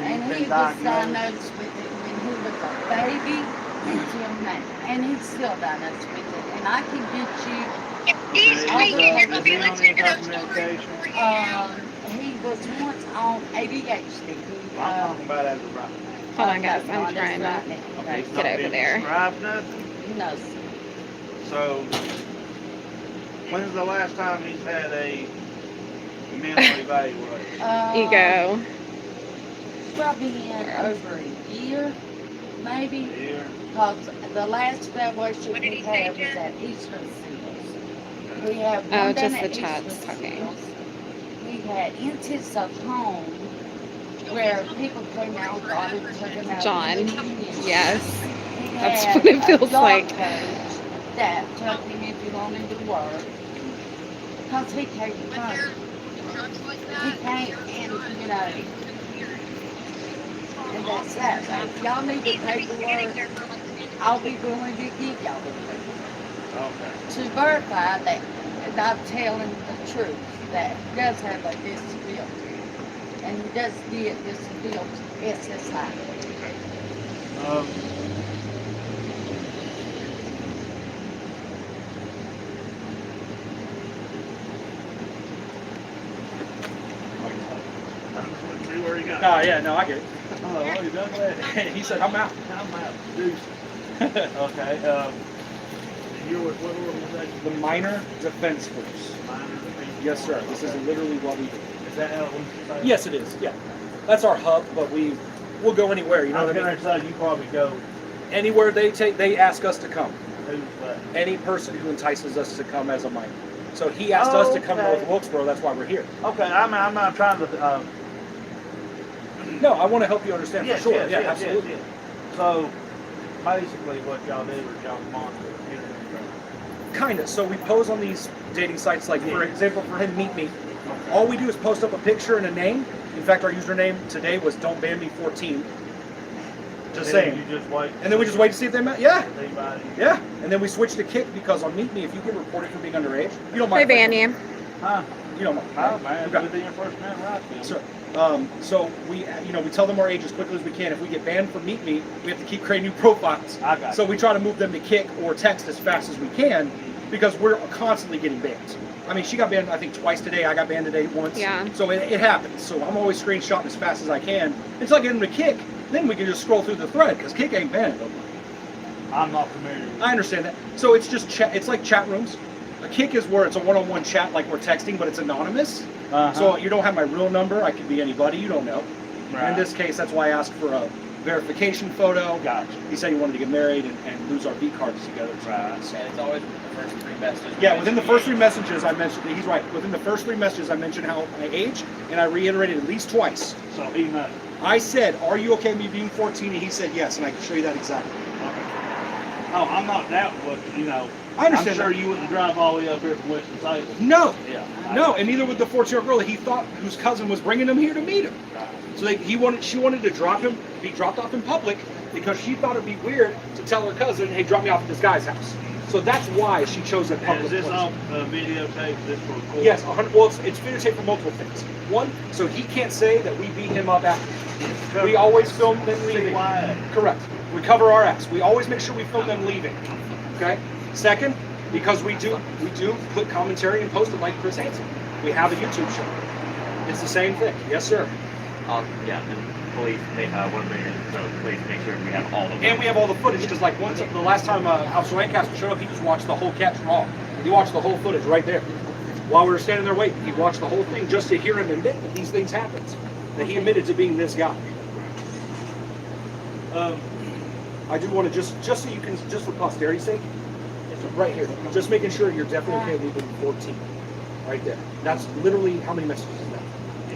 Speaker 5: And he was diagnosed with it when he was a baby until now. And he's still diagnosed with it. And I can get you,
Speaker 9: Excuse me, you're going to be listening to those stories for you.
Speaker 5: he was once on ADHD.
Speaker 8: I'm talking about as of right
Speaker 6: Hold on, guys. I'm trying to
Speaker 8: now. He's
Speaker 6: get
Speaker 8: not
Speaker 6: over
Speaker 8: been
Speaker 6: there.
Speaker 8: prescribed nothing.
Speaker 5: No,
Speaker 8: So, when's the last time he's had a mental evaluation?
Speaker 6: Ego.
Speaker 5: Probably in over a year, maybe.
Speaker 8: Here.
Speaker 5: Because the last evaluation we had was at Eastern Seals. We had
Speaker 6: Oh,
Speaker 5: one done
Speaker 6: just
Speaker 5: at
Speaker 6: the chat's
Speaker 5: Eastern
Speaker 6: talking.
Speaker 5: Seals. We had instances of home where people came out and got it, took him out.
Speaker 6: John. Yes.
Speaker 5: He
Speaker 6: That's
Speaker 5: had
Speaker 6: what it
Speaker 5: a
Speaker 6: feels
Speaker 5: dog
Speaker 6: like.
Speaker 5: coach that took him if he wanted to work. Because he can't
Speaker 9: But
Speaker 5: find
Speaker 9: they're drugs like
Speaker 5: He
Speaker 9: that.
Speaker 5: can't, and and that's that. So if y'all need the paperwork, I'll be willing to give y'all the paperwork
Speaker 8: Okay.
Speaker 5: to verify that I'm telling the truth, that he does have a disability. And he does get disability, SSI.
Speaker 2: No, yeah, no, I get it. What are you done with that? He said, I'm out.
Speaker 8: I'm out. Deuce. Okay. You're with what organization?
Speaker 2: The Minor Defense Force. Yes, sir. This is literally what we do.
Speaker 8: Is that how we say?
Speaker 2: Yes, it is. Yeah. That's our hub, but we'll go anywhere. You know
Speaker 8: I was
Speaker 2: what I mean?
Speaker 8: gonna say you probably go.
Speaker 2: Anywhere they ask us to come.
Speaker 8: Who's that?
Speaker 2: Any person who entices us to come as a minor. So he asked us to come to North Wilkesboro. That's why we're here.
Speaker 8: Okay, I'm not trying to.
Speaker 2: No, I want to help you understand
Speaker 8: Yes,
Speaker 2: for sure.
Speaker 8: yes,
Speaker 2: yeah,
Speaker 8: yes,
Speaker 2: absolutely.
Speaker 8: yes, yes. So basically, what y'all do is y'all monitor.
Speaker 2: Kind of. So we pose on these dating sites, like for example, for him, Meet Me. All we do is post up a picture and a name. In fact, our username today was Don't Ban Me 14. Just saying.
Speaker 8: You just wait.
Speaker 2: And then we just wait to see if they met. Yeah.
Speaker 8: Anybody.
Speaker 2: Yeah. And then we switch to Kick because on Meet Me, if you get reported for being underage, you don't
Speaker 6: They
Speaker 2: mind.
Speaker 6: ban you.
Speaker 8: Huh?
Speaker 2: You don't mind.
Speaker 8: Oh man,
Speaker 2: Okay.
Speaker 8: you'll be your first man right then.
Speaker 2: Sure. So we tell them our age as quickly as we can. If we get banned from Meet Me, we have to keep creating new profiles.
Speaker 8: I got
Speaker 2: So
Speaker 8: you.
Speaker 2: we try to move them to Kick or text as fast as we can because we're constantly getting banned. I mean, she got banned, I think, twice today. I got banned today once.
Speaker 6: Yeah.
Speaker 2: So it happens. So I'm always screenshotting as fast as I can until I get them to Kick. Then we can just scroll through the thread because Kick ain't banned.
Speaker 8: I'm not familiar with
Speaker 2: I understand that. So it's just chat. It's like chat rooms. A Kick is where it's a one-on-one chat, like we're texting, but it's anonymous. So you don't have my real number. I could be anybody. You don't know.
Speaker 8: Right.
Speaker 2: In this case, that's why I asked for a verification photo.
Speaker 8: Gotcha.
Speaker 2: He said he wanted to get married and lose our V cards together.
Speaker 8: Right.
Speaker 2: So-
Speaker 1: And it's always the first 3 messages.
Speaker 2: Yeah, within the first 3 messages I mentioned, he's right. Within the first 3 messages I mentioned how my age, and I reiterated at least twice.
Speaker 8: So he knows.
Speaker 2: I said, "Are you okay with me being 14?" And he said yes, and I can show you that exactly.
Speaker 8: Oh, I'm not doubting what you know.
Speaker 2: I understand
Speaker 8: I'm sure
Speaker 2: that.
Speaker 8: you wouldn't drive all the way up here from Winston Salem.
Speaker 2: No,
Speaker 8: Yeah.
Speaker 2: no, and neither would the 14-year-old girl that he thought whose cousin was bringing him here to meet him.
Speaker 8: Right.
Speaker 2: So she wanted to be dropped off in public because she thought it'd be weird to tell her cousin, "Hey, drop me off at this guy's house." So that's why she chose a
Speaker 8: And
Speaker 2: public
Speaker 8: is this
Speaker 2: place.
Speaker 8: all videotape? Is this for recording?
Speaker 2: Yes, 100. Well, it's videotaped for multiple things. One, so he can't say that we beat him up after. We always film them leaving.
Speaker 8: CYA.
Speaker 2: Correct. We cover our ass. We always make sure we film them leaving. Okay. Second, because we do put commentary and post it like Chris Hansen. We have a YouTube show. It's the same thing. Yes, sir.
Speaker 1: Yeah, and police, they want to bring in, so please make sure we have all of them.
Speaker 2: And we have all the footage because, like, the last time Officer Lancaster showed up, he just watched the whole catch raw. He watched the whole footage right there. While we were standing there waiting, he watched the whole thing just to hear him admit that these things happened. That he admitted to being this guy. I do want to just so you can, just for posterity's sake, it's right here. Just making sure you're definitely okay with being 14. Right there. That's literally how many messages is that?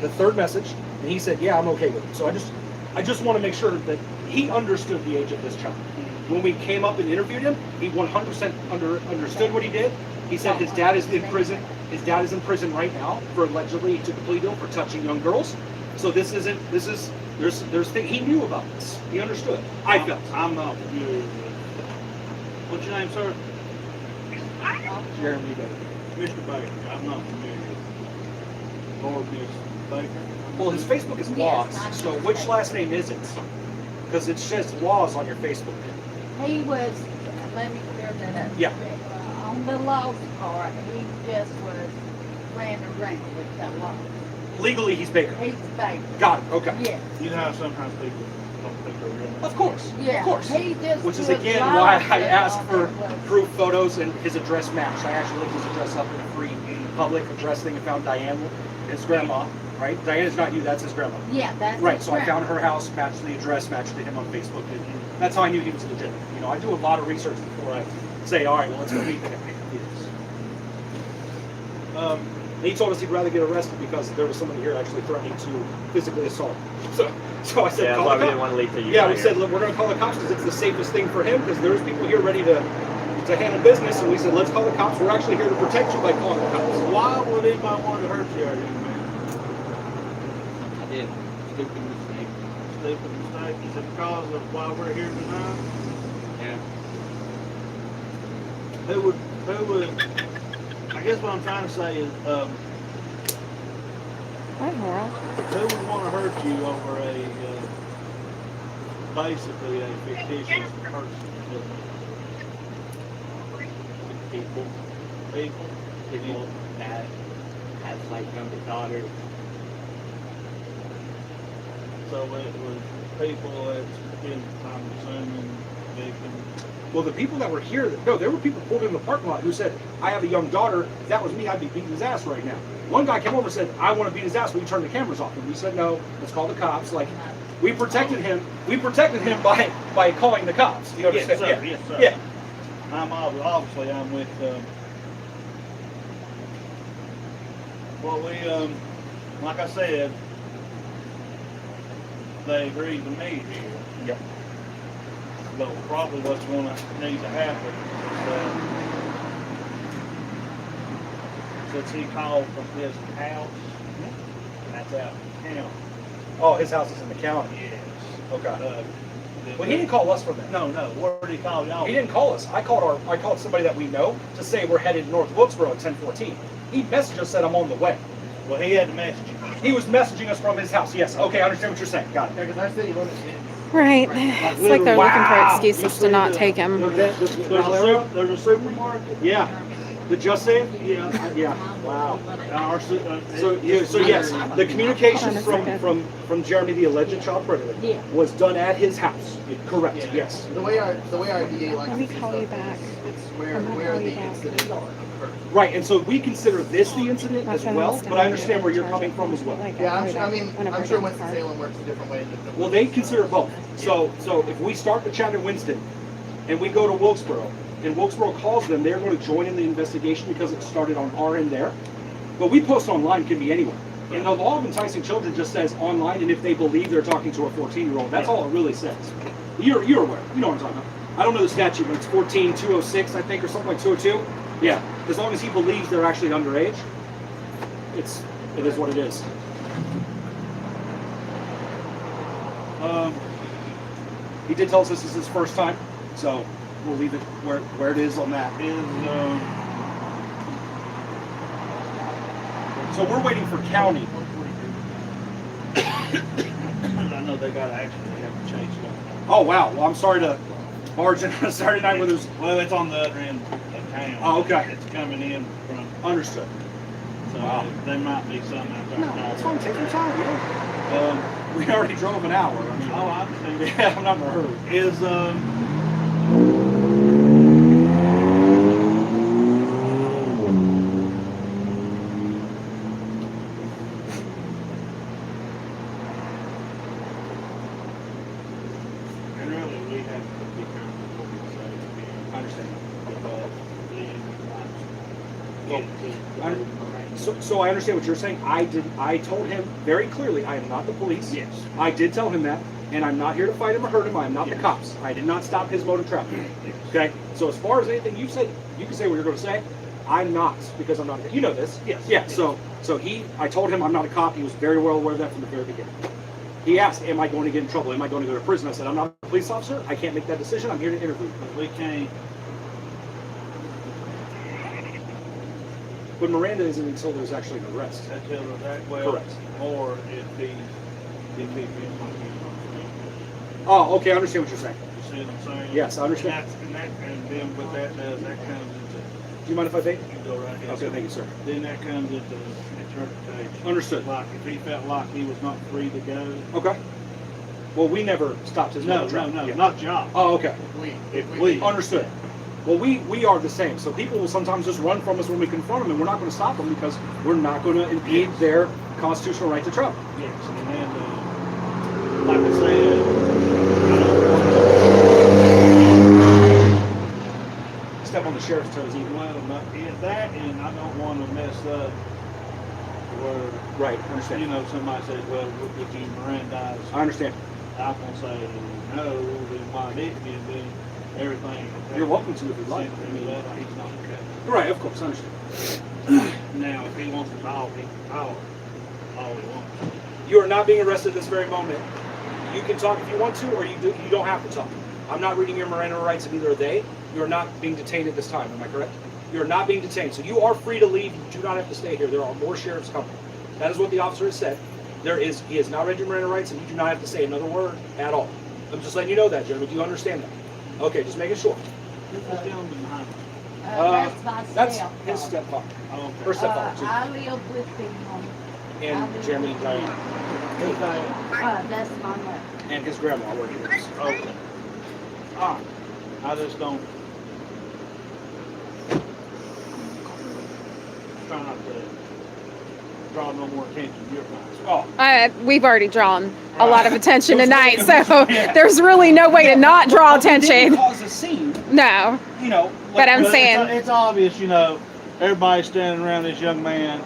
Speaker 2: The 3rd message, and he said, "Yeah, I'm okay with it." So I just want to make sure that he understood the age of this child. When we came up and interviewed him, he 100% understood what he did. He said his dad is in prison. His dad is in prison right now for allegedly he took a plea deal for touching young girls. So there's things he knew about this. He understood. I felt.
Speaker 8: I'm not familiar with. What's your name, sir?
Speaker 2: Jeremy Baker.
Speaker 8: Mr. Baker. I'm not familiar with. Lord, Miss Baker.
Speaker 2: Well, his Facebook is Laws. So which last name is it? Because it says Laws on your Facebook.
Speaker 5: He was, let me clear that up.
Speaker 2: Yeah.
Speaker 5: On the lost part, he just was ran around with the law.
Speaker 2: Legally, he's Baker.
Speaker 5: He's Baker.
Speaker 2: Got it. Okay.
Speaker 5: Yes.
Speaker 8: You know how sometimes people don't think they're real.
Speaker 2: Of course.
Speaker 5: Yeah.
Speaker 2: Of course.
Speaker 5: He just
Speaker 2: Which is
Speaker 5: was
Speaker 2: again
Speaker 5: lying
Speaker 2: why I asked
Speaker 5: on
Speaker 2: for
Speaker 5: it was-
Speaker 2: proof photos and his address matched. I actually looked his address up in a free public address thing and found Diane, his grandma. Right? Diane's not you. That's his grandma.
Speaker 5: Yeah, that's
Speaker 2: Right.
Speaker 5: his
Speaker 2: So I
Speaker 5: friend.
Speaker 2: found her house, matched the address, matched to him on Facebook. And that's how I knew he was legit. You know, I do a lot of research before I say, all right, well, let's go meet him. And he told us he'd rather get arrested because there was somebody here actually threatening to physically assault him. So I said,
Speaker 1: Yeah, that's
Speaker 2: call
Speaker 1: why
Speaker 2: the
Speaker 1: we didn't
Speaker 2: cops.
Speaker 1: want to leave till you
Speaker 2: Yeah,
Speaker 1: got
Speaker 2: we
Speaker 1: here.
Speaker 2: said, look, we're going to call the cops because it's the safest thing for him because there's people here ready to handle business. And we said, let's call the cops. We're actually here to protect you by calling the cops.
Speaker 8: Why would anybody want to hurt you, young man?
Speaker 1: I did. Stupid mistake.
Speaker 8: Stupid mistake. Is it because of why we're here tonight?
Speaker 1: Yeah.
Speaker 8: Who would, I guess what I'm trying to say is,
Speaker 6: Hi, Harold.
Speaker 8: who would want to hurt you over basically a fictitious person?
Speaker 1: People that have like younger daughters.
Speaker 8: So it was people that's been time consuming, victims.
Speaker 2: Well, the people that were here, no, there were people pulled in the parking lot who said, I have a young daughter. If that was me, I'd be beating his ass right now. One guy came over and said, I want to beat his ass. Will you turn the cameras off? And we said, no, let's call the cops. Like, we protected him. We protected him by calling the cops. You understand?
Speaker 8: Yes, sir.
Speaker 2: Yeah.
Speaker 8: Yes, sir.
Speaker 2: Yeah.
Speaker 8: Obviously I'm with, well, we, like I said, they agreed to meet here.
Speaker 2: Yep.
Speaker 8: But probably what's going to need to happen is since he called from his house, that's out in the county.
Speaker 2: Oh, his house is in the county.
Speaker 8: Yes.
Speaker 2: Okay. Well, he didn't call us from that.
Speaker 8: No. Where did he call y'all?
Speaker 2: He didn't call us. I called somebody that we know to say we're headed to North Wilkesboro at 10:14. He messaged us, said I'm on the way.
Speaker 8: Well, he had to message you.
Speaker 2: He was messaging us from his house. Yes. Okay, I understand what you're saying. Got it.
Speaker 7: Yeah, because I said he wanted to.
Speaker 6: Right. It's like they're looking for excuses to not take him.
Speaker 2: There's
Speaker 8: There's a supermarket.
Speaker 2: Yeah. The Just Save?
Speaker 8: Yeah.
Speaker 2: Yeah. Wow. So
Speaker 8: So
Speaker 2: yes, the communications
Speaker 6: Hold on a second.
Speaker 2: from Jeremy, the alleged child predator,
Speaker 5: Yeah.
Speaker 2: was done at his house. Correct.
Speaker 8: Yeah.
Speaker 2: Yes.
Speaker 7: The way our DA likes
Speaker 6: Let me
Speaker 7: to see
Speaker 6: call you
Speaker 7: stuff
Speaker 6: back.
Speaker 7: is it's
Speaker 6: I'm
Speaker 7: where
Speaker 6: gonna
Speaker 7: where
Speaker 6: call
Speaker 7: the
Speaker 6: you back.
Speaker 7: incident occurred.
Speaker 2: Right. And so we consider this the incident
Speaker 6: My
Speaker 2: as
Speaker 6: phone
Speaker 2: well,
Speaker 6: was
Speaker 2: but
Speaker 6: down.
Speaker 2: I understand where you're
Speaker 6: Charge
Speaker 2: coming
Speaker 6: it.
Speaker 2: from as well.
Speaker 6: Like,
Speaker 7: Yeah,
Speaker 6: I'll
Speaker 7: I'm
Speaker 6: call
Speaker 7: sure.
Speaker 6: you back whenever
Speaker 7: I'm
Speaker 6: I
Speaker 7: sure
Speaker 6: get in the car.
Speaker 7: Winston-Salem works a different way.
Speaker 2: Well, they consider both. So if we start the chat in Winston and we go to Wilkesboro, and Wilkesboro calls them, they're going to join in the investigation because it started on our end there. But we post online can be anywhere. And the law of enticing children just says online, and if they believe they're talking to a 14-year-old, that's all it really says. You're aware. You know what I'm talking about. I don't know the statute, but it's 14-206, I think, or something like 202. Yeah. As long as he believes they're actually underage, it is what it is. He did tell us this is his first time, so we'll leave it where it is on that. So we're waiting for county.
Speaker 8: I know they got to actually have to change it.
Speaker 2: Oh wow. Well, I'm sorry to barge in on a Saturday night where there's.
Speaker 8: Well, it's on the other end of town.
Speaker 2: Oh, okay.
Speaker 8: It's coming in from.
Speaker 2: Understood.
Speaker 8: So
Speaker 2: Wow.
Speaker 8: there might be something out there.
Speaker 2: No, it's fine. Take your time. Yeah. We already drove an hour. I mean,
Speaker 8: Oh, I understand.
Speaker 2: yeah, I'm not in a hurry.
Speaker 8: Is and really we have to be careful what we say.
Speaker 2: I understand.
Speaker 8: Because
Speaker 2: So I understand what you're saying. I told him very clearly I am not the police.
Speaker 8: Yes.
Speaker 2: I did tell him that, and I'm not here to fight him or hurt him. I am not the
Speaker 8: Yes.
Speaker 2: cops. I did not stop his mode of travel. Okay. So as far as anything you say, you can say what you're going to say. I'm not, because I'm not. You know this.
Speaker 8: Yes.
Speaker 2: Yeah. So I told him I'm not a cop. He was very well aware of that from the very beginning. He asked, "Am I going to get in trouble? Am I going to go to prison?" I said, "I'm not a police officer. I can't make that decision. I'm here to interview."
Speaker 8: we can't.
Speaker 2: But Miranda isn't until there's actually an arrest.
Speaker 8: Until that well,
Speaker 2: Correct.
Speaker 8: or if he feels
Speaker 2: Oh, okay. I understand what you're saying.
Speaker 8: you see what I'm saying?
Speaker 2: Yes, I understand.
Speaker 8: And then what that does, that comes into,
Speaker 2: Do you mind if I think?
Speaker 8: you go right here.
Speaker 2: Okay, thank you, sir.
Speaker 8: Then that comes into interpretation.
Speaker 2: Understood.
Speaker 8: Like if he felt like he was not free to go.
Speaker 2: Okay. Well, we never stopped his mode of travel. Yeah.
Speaker 8: not y'all.
Speaker 2: Oh, okay.
Speaker 8: If we
Speaker 2: Understood. Well, we are the same. So people will sometimes just run from us when we confront them, and we're not going to stop them because we're not going to impede their constitutional right to travel.
Speaker 8: yes, and then like I said,
Speaker 2: Step on the sheriff's toes either.
Speaker 8: well, that, and I don't want to mess up where
Speaker 2: Right. Understand.
Speaker 8: you know somebody says, well, would you Mirandize?
Speaker 2: I understand.
Speaker 8: I'm gonna say no, then why didn't you? Then everything.
Speaker 2: You're welcome to if you'd like.
Speaker 8: I mean, that he's not okay.
Speaker 2: Right. Of course. I understand.
Speaker 8: Now, if he wants to talk, he can talk all he wants.
Speaker 2: You are not being arrested this very moment. You can talk if you want to, or you don't have to talk. I'm not reading your Miranda rights, and neither are they. You are not being detained at this time. Am I correct? You are not being detained. So you are free to leave. You do not have to stay here. There are more sheriffs coming. That is what the officer has said. He has not read your Miranda rights, and you do not have to say another word at all. I'm just letting you know that, Jeremy. Do you understand that? Okay, just making sure.
Speaker 8: Who's the gentleman behind him?
Speaker 5: That's my
Speaker 2: That's
Speaker 5: stepfather.
Speaker 2: his stepfather.
Speaker 8: Oh,
Speaker 2: Her
Speaker 8: okay.
Speaker 2: stepfather, too.
Speaker 5: I live with him.
Speaker 2: and Jeremy and Diane.
Speaker 8: Who's Diane?
Speaker 5: That's my mother.
Speaker 2: And his grandma where he lives.
Speaker 8: Okay. All right. I just don't. Try not to draw no more attention to your guys.
Speaker 2: Oh,
Speaker 6: We've already drawn a lot of attention
Speaker 2: Those
Speaker 6: tonight,
Speaker 2: random-
Speaker 6: so
Speaker 2: yeah.
Speaker 6: there's really no way to not draw
Speaker 2: Well, we didn't
Speaker 6: attention.
Speaker 2: cause a scene,
Speaker 6: No,
Speaker 2: you know.
Speaker 6: But I'm
Speaker 8: But
Speaker 6: saying-
Speaker 8: it's obvious, you know, everybody's standing around this young man.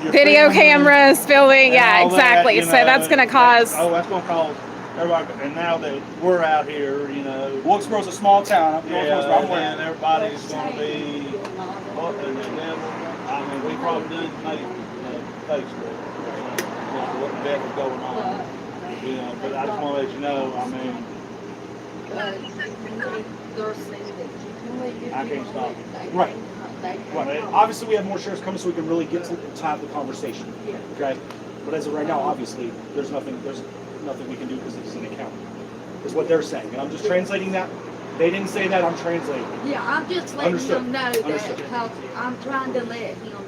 Speaker 8: You're
Speaker 6: video
Speaker 8: filming
Speaker 6: cameras, filming,
Speaker 8: and
Speaker 6: yeah,
Speaker 8: all that,
Speaker 6: exactly.
Speaker 8: you
Speaker 6: So
Speaker 8: know,
Speaker 6: that's going to cause.
Speaker 8: that's going to cause everybody. And now that we're out here, you know.
Speaker 2: Wilkesboro's a small town. Up North Wilkesboro, I'm
Speaker 8: Yeah,
Speaker 2: aware.
Speaker 8: and everybody's going to be up in the devil. I mean, we probably didn't make Facebook. What the devil's going on. You know, but I just want to let you know, I mean, I can't stop it.
Speaker 2: Right. Right. Obviously, we have more sheriffs coming, so we can really get to have the conversation. Okay. But as of right now, obviously, there's nothing we can do because it's an account. Is what they're saying, and I'm just translating that. They didn't say that. I'm translating.
Speaker 5: Yeah, I'm just letting
Speaker 2: Understood.
Speaker 5: him know that
Speaker 2: Understood.
Speaker 5: because I'm trying to let him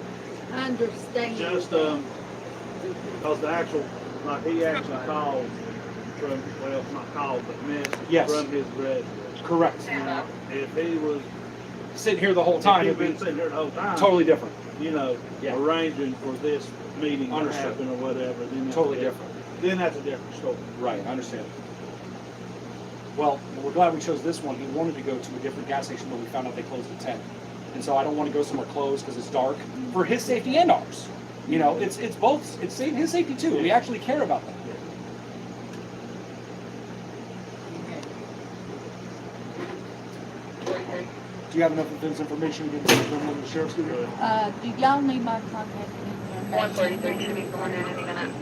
Speaker 5: understand.
Speaker 8: just, because the actual, like, he actually called from, well, not called, but missed
Speaker 2: Yes.
Speaker 8: from his residence.
Speaker 2: Correct.
Speaker 8: You know, if he was,
Speaker 2: Sitting here the whole time,
Speaker 8: if
Speaker 2: it'd
Speaker 8: he'd
Speaker 2: be
Speaker 8: been sitting here the whole time,
Speaker 2: totally different.
Speaker 8: you know,
Speaker 2: Yeah.
Speaker 8: arranging for this meeting to
Speaker 2: Understood.
Speaker 8: happen or whatever, then that's
Speaker 2: Totally
Speaker 8: different. Then that's a different story.
Speaker 2: Right. I understand. Well, we're glad we chose this one. He wanted to go to a different gas station, but we found out they closed at 10. And so I don't want to go somewhere closed because it's dark for his safety and ours. You know, it's both. It's his safety too. We actually care about that. Do you have enough of this information to get to the sheriff's studio?
Speaker 5: Do y'all need my contact information?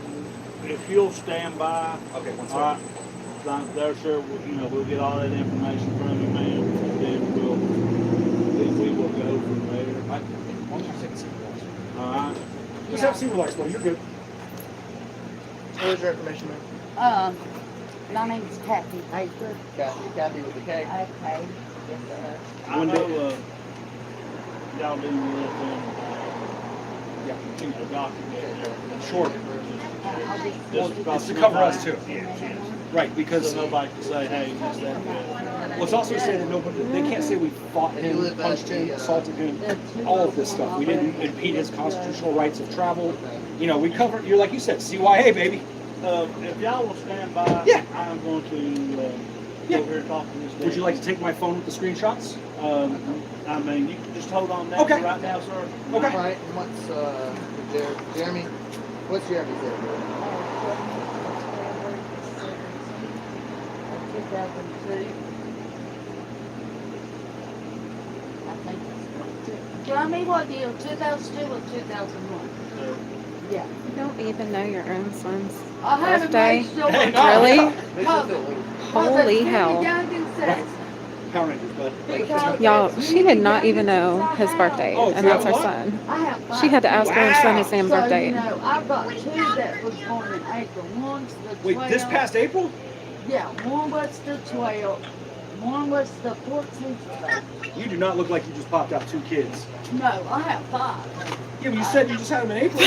Speaker 8: If you'll stand by,
Speaker 2: Okay, one
Speaker 8: all right,
Speaker 2: second.
Speaker 8: like there, sir, we'll get all that information from you, ma'am, and then we will go from there.
Speaker 2: Why don't you take a seat?
Speaker 8: All right.
Speaker 2: Just have a seat, relax, buddy. You're good.
Speaker 10: What was your information, ma'am?
Speaker 5: My name's Kathy Baker.
Speaker 10: Kathy with the K.
Speaker 5: Okay.
Speaker 8: I know, y'all do with
Speaker 2: Yeah.
Speaker 8: a document.
Speaker 2: Sure.
Speaker 8: Just
Speaker 2: It's to cover us too.
Speaker 8: Yeah.
Speaker 2: Right, because
Speaker 8: So nobody can say, hey, this, that, that.
Speaker 2: well, it's also saying that nobody, they can't say we fought him, punched him, assaulted him, all of this stuff. We didn't impede his constitutional rights of travel. You know, we covered, you're like you said, CYA, baby.
Speaker 8: If y'all will stand by,
Speaker 2: Yeah.
Speaker 8: I'm going to
Speaker 2: Yeah.
Speaker 8: go over here and talk to this guy.
Speaker 2: Would you like to take my phone with the screenshots?
Speaker 8: I mean, you can just hold on that
Speaker 2: Okay.
Speaker 8: for right now, sir.
Speaker 2: Okay.
Speaker 10: All right, and what's, Jeremy, what's Jeremy's address?
Speaker 5: 2002. I think it's. Tell me what deal, 2002 or 2001? Yeah.
Speaker 6: You don't even know your own son's
Speaker 5: I haven't
Speaker 6: birthday.
Speaker 5: made sure.
Speaker 6: Really?
Speaker 10: Basically,
Speaker 6: Holy hell.
Speaker 2: Power Rangers, but
Speaker 6: Y'all, she did not even know his birthday,
Speaker 2: Oh,
Speaker 6: and that's her
Speaker 2: what?
Speaker 6: son.
Speaker 5: I have
Speaker 6: She had to ask her son his damn
Speaker 5: So,
Speaker 6: birthday.
Speaker 5: you know, I've got two that was born in April. One's the 12th.
Speaker 2: wait, this past April?
Speaker 5: Yeah, one was the 12th. One was the 14th.
Speaker 2: You do not look like you just popped out 2 kids.
Speaker 5: No, I have 5.
Speaker 2: Yeah, but you said you just had them in April.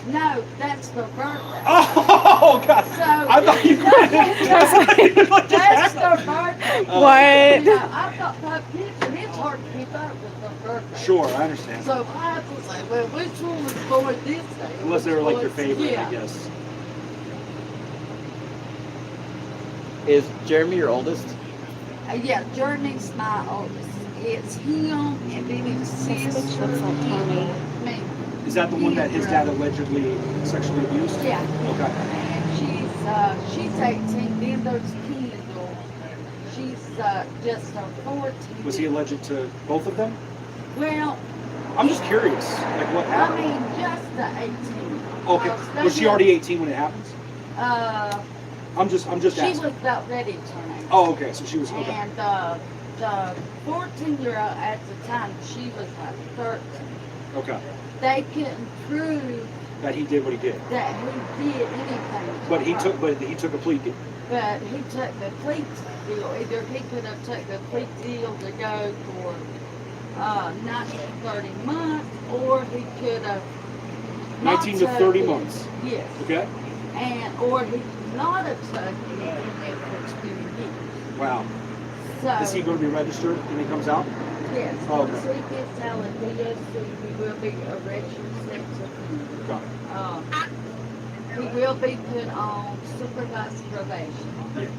Speaker 5: No, that's the birthday.
Speaker 2: Oh, God.
Speaker 5: So,
Speaker 2: I thought you
Speaker 5: that's the birthday.
Speaker 6: What?
Speaker 5: You know, I've got 5 kids, and it's hard to keep up with the birthday.
Speaker 2: Sure, I understand.
Speaker 5: So I have to say, well, which one was born this day?
Speaker 2: Unless they were like your
Speaker 5: Was-
Speaker 2: favorite,
Speaker 5: yeah.
Speaker 2: I guess.
Speaker 1: Is Jeremy your oldest?
Speaker 5: Yeah, Journey's my oldest. It's him, and then it's
Speaker 6: This
Speaker 5: sister.
Speaker 6: bitch looks like Tony.
Speaker 5: Me.
Speaker 2: Is that the one that his dad allegedly sexually abused?
Speaker 5: Yeah.
Speaker 2: Okay.
Speaker 5: And she's 18. Then there's Kendall. She's just 14.
Speaker 2: Was he alleged to both of them?
Speaker 5: Well,
Speaker 2: I'm just curious. Like what
Speaker 5: I
Speaker 2: happened?
Speaker 5: mean, just the 18.
Speaker 2: Okay. Was she already 18 when it happens? I'm just
Speaker 5: She
Speaker 2: asking.
Speaker 5: was about ready to turn 18.
Speaker 2: Oh, okay. So she was okay.
Speaker 5: And the 14-year-old at the time, she was like 13.
Speaker 2: Okay.
Speaker 5: They couldn't prove
Speaker 2: That he did what he did.
Speaker 5: that he did anything. to
Speaker 2: But he
Speaker 5: her.
Speaker 2: took a plea deal.
Speaker 5: But he took the plea deal. Either he could have took the plea deal to go for 9 to 30 months, or he could have
Speaker 2: 19 to 30 months.
Speaker 5: Yes.
Speaker 2: Okay.
Speaker 5: And or he's not a Tucky and then for 2 years.
Speaker 2: Wow.
Speaker 5: So
Speaker 2: Is he going to be registered when he comes out?
Speaker 5: yes,
Speaker 2: Oh,
Speaker 5: once
Speaker 2: okay.
Speaker 5: he gets out of DSC, he will be a registered sex offender.
Speaker 2: Got it.
Speaker 5: He will be put on supervised probation.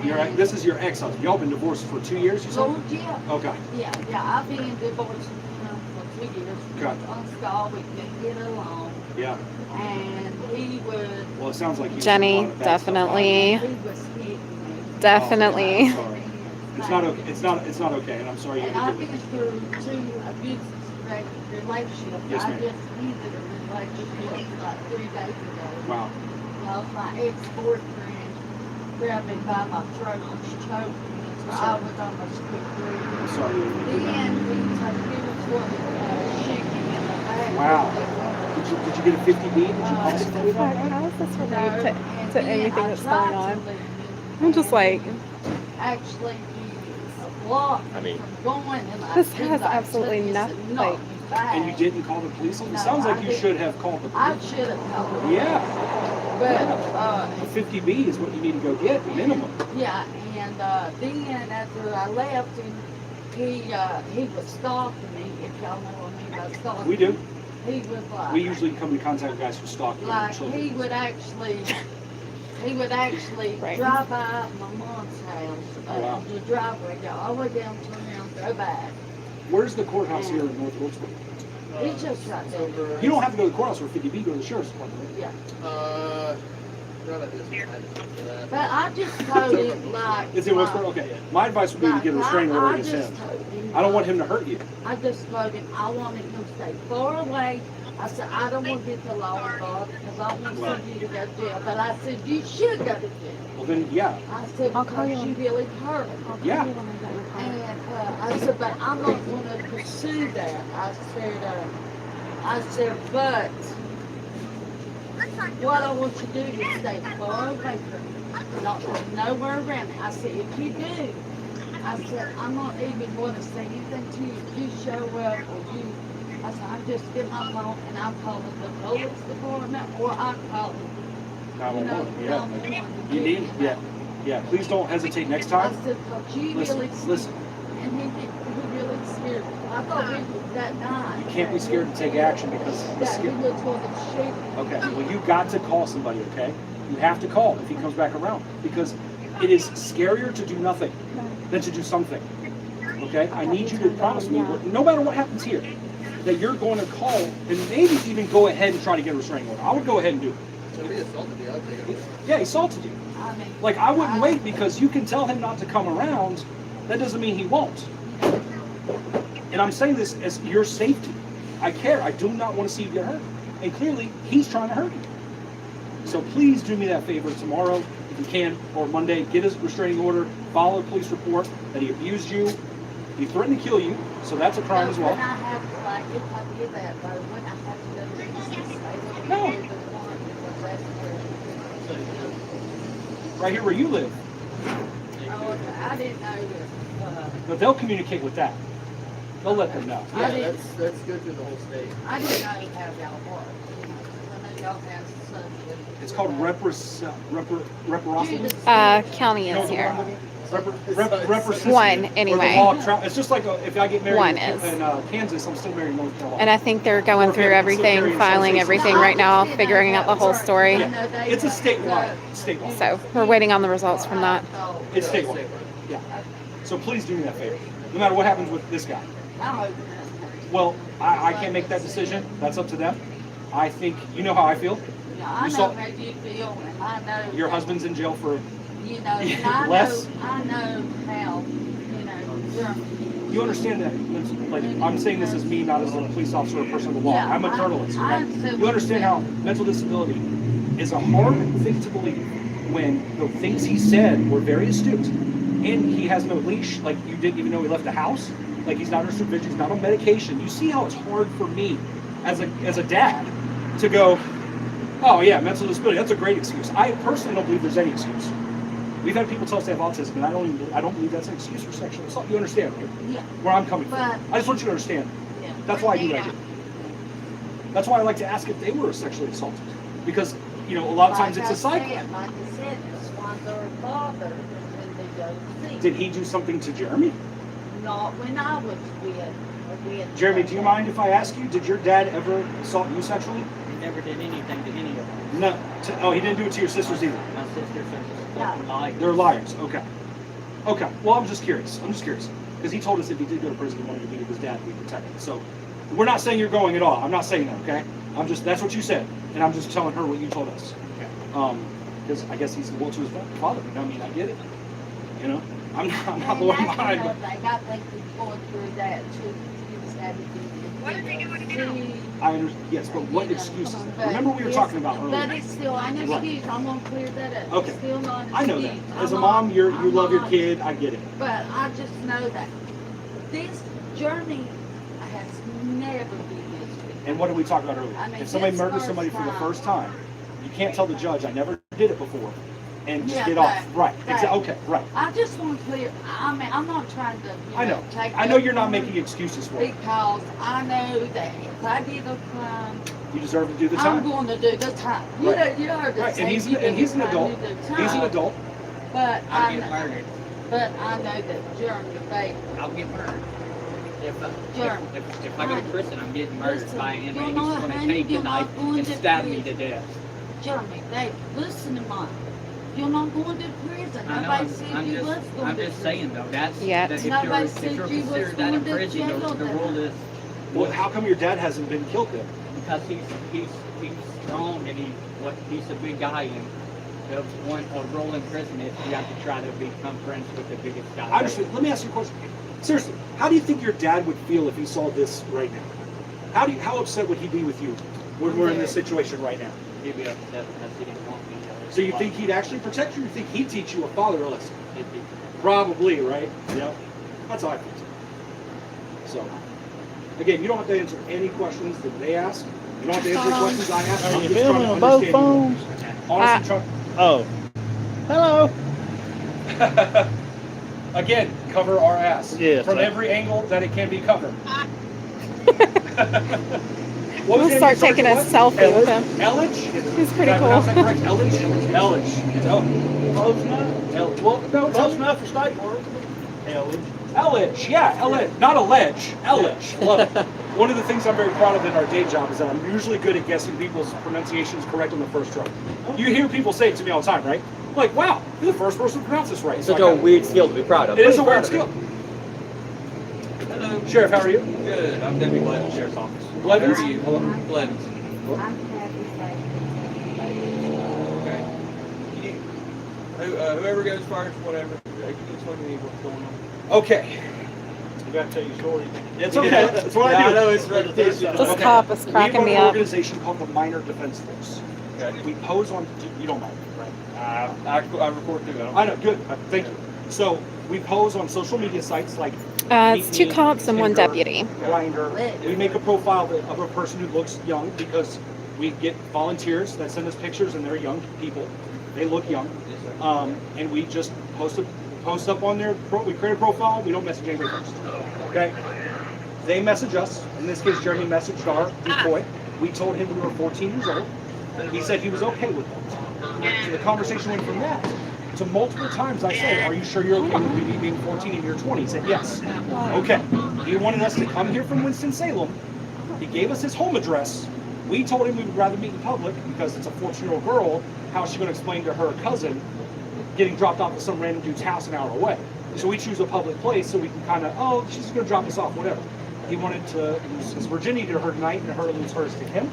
Speaker 2: Yeah. This is your ex-husband. Y'all been divorced for 2 years, you said?
Speaker 5: Lord, yeah.
Speaker 2: Okay.
Speaker 5: Yeah, I've been divorced from him for 2 years.
Speaker 2: Okay.
Speaker 5: On Scott, we couldn't get along.
Speaker 2: Yeah.
Speaker 5: And he would,
Speaker 2: Well, it sounds like he's
Speaker 6: Jenny, definitely.
Speaker 5: he was hitting me.
Speaker 6: Definitely.
Speaker 2: I'm sorry. It's not okay. It's not okay, and I'm sorry you
Speaker 5: And
Speaker 2: had
Speaker 5: I've
Speaker 2: to
Speaker 5: been
Speaker 2: do it.
Speaker 5: through 2 abusive relationships.
Speaker 2: Yes,
Speaker 5: I
Speaker 2: ma'am.
Speaker 5: just ended a relationship like 3 days ago.
Speaker 2: Wow.
Speaker 5: My ex-boyfriend grabbed me by my throat and choked me until I was almost quit breathing.
Speaker 2: I'm sorry.
Speaker 5: Then he was shaking in the back.
Speaker 2: Wow. Did you get a 50B? Did you call somebody about that?
Speaker 6: How is this
Speaker 5: No,
Speaker 6: related
Speaker 5: and
Speaker 6: to
Speaker 5: then
Speaker 6: anything
Speaker 5: I
Speaker 6: that's
Speaker 5: tried
Speaker 6: going
Speaker 5: to
Speaker 6: on?
Speaker 5: leave him,
Speaker 6: I'm just like,
Speaker 5: actually he blocked
Speaker 1: I mean,
Speaker 5: from going, and I
Speaker 6: this
Speaker 5: did
Speaker 6: has
Speaker 5: not
Speaker 6: absolutely
Speaker 5: took his
Speaker 6: nothing,
Speaker 5: and knocked
Speaker 6: like-
Speaker 5: me back.
Speaker 2: And you didn't call the police? It
Speaker 5: No,
Speaker 2: sounds
Speaker 5: I
Speaker 2: like you
Speaker 5: didn't.
Speaker 2: should have called the
Speaker 5: I
Speaker 2: police.
Speaker 5: should have told him.
Speaker 2: Yeah.
Speaker 5: But,
Speaker 2: A 50B is what you need to go get, minimum.
Speaker 5: yeah, and then after I left him, he was stalking me, if y'all know what I mean by stalking.
Speaker 2: We do.
Speaker 5: He was like,
Speaker 2: We usually come into contact with guys who stalk their
Speaker 5: like
Speaker 2: children.
Speaker 5: he would actually
Speaker 6: Right.
Speaker 5: drive by my mom's house,
Speaker 2: Wow.
Speaker 5: the driveway, go all the way down to him, go back.
Speaker 2: Where's the courthouse here in North Wilkesboro?
Speaker 5: He's just right there.
Speaker 2: You don't have to go to the courthouse for a 50B, go to the sheriff's department.
Speaker 5: Yeah.
Speaker 10: Right at this one.
Speaker 5: But I just told him like.
Speaker 2: It's in Wilkesboro? Okay. My advice would be to get a restraining order against him. I don't want him to hurt you.
Speaker 5: I just told him I wanted him to stay far away. I said, I don't want to get the law involved because I want to send you to go to jail. But I said, you should go to jail.
Speaker 2: Well, then, yeah.
Speaker 5: I said,
Speaker 6: I'll call
Speaker 5: because
Speaker 6: you.
Speaker 5: you really hurt him.
Speaker 2: Yeah.
Speaker 5: And I said, but I'm not going to pursue that. I said, but what I want you to do is stay far away from me. Not nowhere around me. I said, if you do, I said, I'm not even going to say anything to you. If you show up or you, I said, I just get my phone and I'm calling the police department or I'm calling,
Speaker 2: 911. Yeah.
Speaker 5: 911.
Speaker 2: You need, yeah. Yeah. Please don't hesitate next
Speaker 5: I
Speaker 2: time.
Speaker 5: said, but you
Speaker 2: Listen,
Speaker 5: really,
Speaker 2: listen.
Speaker 5: and he really scared me. I thought he was that night.
Speaker 2: You can't be scared to take action because the
Speaker 5: That he
Speaker 2: scared.
Speaker 5: was going to shoot me.
Speaker 2: Okay, well, you got to call somebody, okay? You have to call if he comes back around because it is scarier to do nothing than to do something. Okay? I need you to promise me, no matter what happens here, that you're going to call and maybe even go ahead and try to get a restraining order. I would go ahead and do it.
Speaker 10: So he assaulted you, I'd take it.
Speaker 2: Yeah, he assaulted you.
Speaker 5: I mean,
Speaker 2: Like, I wouldn't wait because you can tell him not to come around. That doesn't mean he won't. And I'm saying this as your safety. I care. I do not want to see you get hurt. And clearly, he's trying to hurt you. So please do me that favor tomorrow, if you can, or Monday. Get his restraining order, file a police report that he abused you, he threatened to kill you, so that's a crime as well.
Speaker 5: When I have to, like, if I did that, though, when I have to go to the
Speaker 2: No. Right here where you live.
Speaker 5: Oh, okay. I didn't know this.
Speaker 2: But they'll communicate with that. They'll let them know.
Speaker 5: I
Speaker 10: Yeah,
Speaker 5: didn't-
Speaker 10: that's good through the whole state.
Speaker 5: I didn't know how y'all work. You know, 'cause I know y'all have such.
Speaker 2: It's called reciprocity.
Speaker 6: County is here.
Speaker 2: Reciprocity.
Speaker 6: One,
Speaker 2: Or the
Speaker 6: anyway.
Speaker 2: law of it's just like if I get married
Speaker 6: One
Speaker 2: in,
Speaker 6: is.
Speaker 2: in Kansas, I'm still married in North Carolina.
Speaker 6: And I think they're going through everything, filing everything right now, figuring out the whole story.
Speaker 2: It's a statewide.
Speaker 6: So we're waiting on the results from that.
Speaker 2: It's statewide. Yeah. So please do me that favor. No matter what happens with this guy. Well, I can't make that decision. That's up to them. I think you know how I feel.
Speaker 5: I
Speaker 2: You
Speaker 5: know
Speaker 2: saw-
Speaker 5: how you feel, and I know.
Speaker 2: Your husband's in jail for.
Speaker 5: You know, and I
Speaker 2: Less?
Speaker 5: know how, you know, Germany.
Speaker 2: You understand that? Like I'm saying this as me, not as a police officer or a person of the law.
Speaker 5: Yeah,
Speaker 2: I'm a journalist.
Speaker 5: I
Speaker 2: Right?
Speaker 5: understand
Speaker 2: You
Speaker 5: what
Speaker 2: understand
Speaker 5: you're
Speaker 2: how mental disability is a hard thing to believe when the things he said were very astute, and he has no leash. Like you didn't even know he left the house. Like he's not under supervision. He's not on medication. You see how it's hard for me, as a dad, to go, oh yeah, mental disability. That's a great excuse. I personally don't believe there's any excuse. We've had people tell us they have autism, and I don't believe that's an excuse for sexual assault. You understand
Speaker 5: Yeah.
Speaker 2: where I'm coming from?
Speaker 5: But-
Speaker 2: I just want you to understand.
Speaker 5: Yeah.
Speaker 2: That's why I do that. That's why I like to ask if they were sexually assaulted, because a lot of times it's a cycle.
Speaker 5: Like I said, it's why they're bothered when they go to see.
Speaker 2: Did he do something to Jeremy?
Speaker 5: Not when I was with
Speaker 2: Jeremy, do you mind if I ask you, did your dad ever assault you sexually?
Speaker 4: He never did anything to any of them.
Speaker 2: No. Oh, he didn't do it to your sisters either?
Speaker 4: My sisters are just fucking liars.
Speaker 2: They're liars. Okay. Okay. Well, I'm just curious. Because he told us if he did go to prison, he wanted to be with his dad to be protected. So we're not saying you're going at all. I'm not saying that, okay? That's what you said. And I'm just telling her what you told us. Okay. Because I guess he's loyal to his father. I mean, I get it. I'm not loyal to mine.
Speaker 5: I got like going through that too.
Speaker 9: What are they doing now?
Speaker 2: I understand. Yes, but what excuses? Remember we were talking about earlier.
Speaker 5: But it's still an excuse. I'm gonna clear that up.
Speaker 2: Okay.
Speaker 5: It's still not an
Speaker 2: I know
Speaker 5: excuse.
Speaker 2: that. As a mom, you love your kid. I get it.
Speaker 5: But I just know that this journey has never been this way.
Speaker 2: And what did we talk about earlier?
Speaker 5: I mean,
Speaker 2: If somebody
Speaker 5: this
Speaker 2: murders
Speaker 5: first
Speaker 2: somebody for the
Speaker 5: time.
Speaker 2: first time, you can't tell the judge, I never did it before, and just
Speaker 5: Yeah,
Speaker 2: get
Speaker 5: but-
Speaker 2: off. Right. Okay. Right.
Speaker 5: I just want to clear. I mean, I'm not trying to.
Speaker 2: I know.
Speaker 5: Take
Speaker 2: I know you're not
Speaker 5: up
Speaker 2: making excuses for it.
Speaker 5: because I know that if I did a crime,
Speaker 2: You deserve to do the
Speaker 5: I'm
Speaker 2: time.
Speaker 5: going to do the time.
Speaker 2: Right.
Speaker 5: You heard
Speaker 2: Right.
Speaker 5: say
Speaker 2: And he's
Speaker 5: you
Speaker 2: an
Speaker 5: do the
Speaker 2: adult.
Speaker 5: crime, you do the
Speaker 2: He's an
Speaker 5: time.
Speaker 2: adult.
Speaker 5: But
Speaker 4: I'll get murdered.
Speaker 5: But I know that Jeremy Baker.
Speaker 4: I'll get murdered.
Speaker 5: Jeremy.
Speaker 4: If I go to prison, I'm getting murdered
Speaker 5: Listen,
Speaker 4: by an inmate
Speaker 5: you're
Speaker 4: who's
Speaker 5: not-
Speaker 4: going to
Speaker 5: honey,
Speaker 4: take the
Speaker 5: you're not
Speaker 4: knife
Speaker 5: going
Speaker 4: and
Speaker 5: to
Speaker 4: stab me to
Speaker 5: prison.
Speaker 4: death.
Speaker 5: Jeremy Baker, listen to mine. You're not going to prison.
Speaker 4: I know.
Speaker 5: Nobody said
Speaker 4: I'm
Speaker 5: you
Speaker 4: just,
Speaker 5: was going
Speaker 4: I'm
Speaker 5: to
Speaker 4: just
Speaker 5: prison.
Speaker 4: saying though. That's
Speaker 6: Yeah.
Speaker 4: that if
Speaker 5: Nobody
Speaker 4: you're
Speaker 5: said you was
Speaker 4: considered that in
Speaker 5: going to
Speaker 4: prison,
Speaker 5: jail
Speaker 4: the
Speaker 5: then.
Speaker 4: rule is
Speaker 2: Well, how come your dad hasn't been killed then?
Speaker 4: because he's strong and he's a big guy and a role in prison is you have to try to become friends with the biggest guy.
Speaker 2: I understand. Let me ask you a question. Seriously, how do you think your dad would feel if he saw this right now? How upset would he be with you when we're in this situation right now?
Speaker 4: He'd be upset because he didn't want me.
Speaker 2: So you think he'd actually protect you? Or you think he'd teach you a father lesson?
Speaker 4: He'd be
Speaker 2: Probably, right? Yeah. That's how I feel. So, again, you don't have to answer any questions that they ask. You don't have to answer the questions I ask.
Speaker 8: Are
Speaker 2: I'm
Speaker 8: you
Speaker 2: just trying
Speaker 8: filming
Speaker 2: to
Speaker 8: on both
Speaker 2: understand
Speaker 8: phones?
Speaker 2: you. Honestly,
Speaker 8: Oh. Hello.
Speaker 2: again, cover our ass.
Speaker 8: Yes,
Speaker 2: From
Speaker 8: I-
Speaker 2: every angle that it can be covered.
Speaker 6: We'll start taking a selfie with him.
Speaker 2: Elledge?
Speaker 6: He's pretty
Speaker 2: Did I pronounce
Speaker 6: cool.
Speaker 2: that correct? Elledge? Elledge.
Speaker 8: Close enough.
Speaker 2: Well, no,
Speaker 8: Close enough for state work.
Speaker 2: Elledge, yeah, Elledge, not a ledge, Elledge. Love it. One of the things I'm very proud of in our day job is that I'm usually good at guessing people's pronunciations correct on the first try. You hear people say it to me all the time, right? I'm like, wow, you're the first person to pronounce this right.
Speaker 1: It's
Speaker 2: So
Speaker 1: such
Speaker 2: I
Speaker 1: a
Speaker 2: kinda-
Speaker 1: weird skill to be proud of.
Speaker 2: It is a
Speaker 1: Pretty
Speaker 2: weird
Speaker 1: proud
Speaker 2: skill.
Speaker 1: of
Speaker 11: Hello.
Speaker 2: Sheriff, how are you?
Speaker 11: Good. I'm Deputy Blevins, Sheriff's Office.
Speaker 2: Blevins?
Speaker 11: How are you?
Speaker 2: Hello.
Speaker 11: Blevins.
Speaker 5: I'm happy
Speaker 11: Okay. Whoever goes first, whatever. Explain to me what's going on.
Speaker 2: Okay.
Speaker 8: You got to tell your story.
Speaker 2: It's okay. That's what I do.
Speaker 11: I know it's repetition.
Speaker 6: This cop is cracking me
Speaker 2: We run an
Speaker 6: up.
Speaker 2: organization called the Minor Defense Force.
Speaker 11: Okay.
Speaker 2: We pose on, you don't mind, right?
Speaker 11: I record too.
Speaker 2: I know, good. Thank you. So we pose on social media sites like
Speaker 6: It's 2 cops and 1 deputy.
Speaker 2: Grindr. We make a profile of a person who looks young because we get volunteers that send us pictures and they're young people. They look young. And we just post up on their, we create a profile, we don't message anybody first. Okay? They message us. In this case, Jeremy messaged our decoy. We told him we were 14 years old. He said he was okay with that. So the conversation went from that to multiple times I said, are you sure you're okay with me being 14 and you're 20? He said, yes. Okay. He wanted us to come here from Winston-Salem. He gave us his home address. We told him we would rather meet in public because it's a 14-year-old girl. How is she going to explain to her cousin getting dropped off at some random dude's house an hour away? So we choose a public place so we can kind of, oh, she's going to drop us off, whatever. He wanted to lose his virginity to her tonight and her to lose hers to him.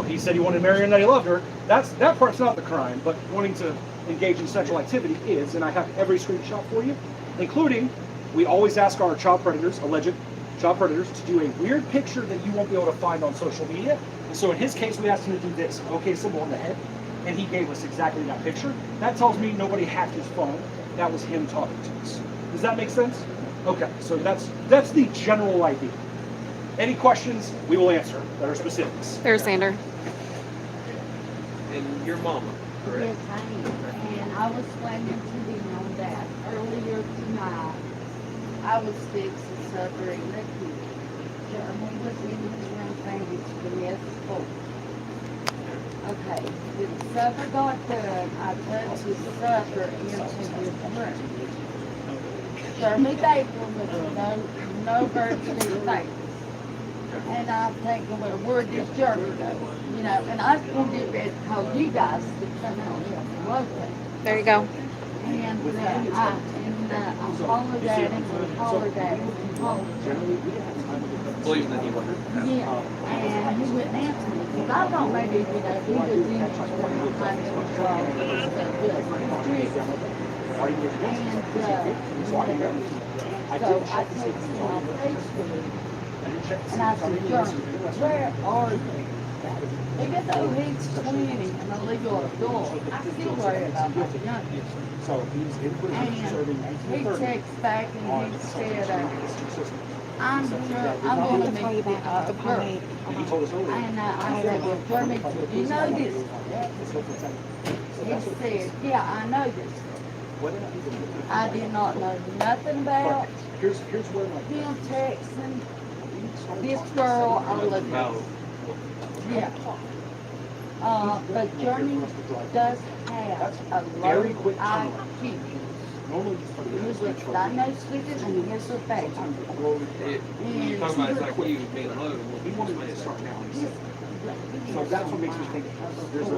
Speaker 2: He said he wanted to marry her and that he loved her. That part's not the crime, but wanting to engage in sexual activity is, and I have every screenshot for you, including we always ask our child predators, alleged child predators, to do a weird picture that you won't be able to find on social media. So in his case, we asked him to do this, okay symbol on the head, and he gave us exactly that picture. That tells me nobody hacked his phone. That was him talking to us. Does that make sense? Okay, so that's the general idea. Any questions, we will answer that are specifics.
Speaker 6: There's Xander.
Speaker 11: And your mama, correct?
Speaker 5: Yes, I am. And I was planning to be on that earlier tonight. I was fixing supper in the kitchen. Jeremy was in his room thinking the mess full. Okay, when supper got done, I took his supper into his room. Jeremy Baker with no birds in his face. And I'm thinking, well, where did Jeremy go? You know, and I was going to get ready to call you guys to come out here and work with.
Speaker 6: There you go.
Speaker 5: And I hollered at him, hollered at him, hollered at him. Yeah, and he wouldn't answer me. Because I thought maybe, you know, he was in the kind of control. So I texted him on Facebook. And I said, Jeremy, where are you? Even though he's 20 and a legal adult, I still worry about my youngest. And he texts back and he said, I'm going to meet the girl. And I said, well, Jeremy, do you know this? He said, yeah, I know this. I did not know nothing about him texting this girl I live with. Yeah. But Jeremy does have a low IQ. He was diagnosed with it and here's the fact.
Speaker 11: Talking about it's like you being low, he wants me to start now. So that's what makes me think there's a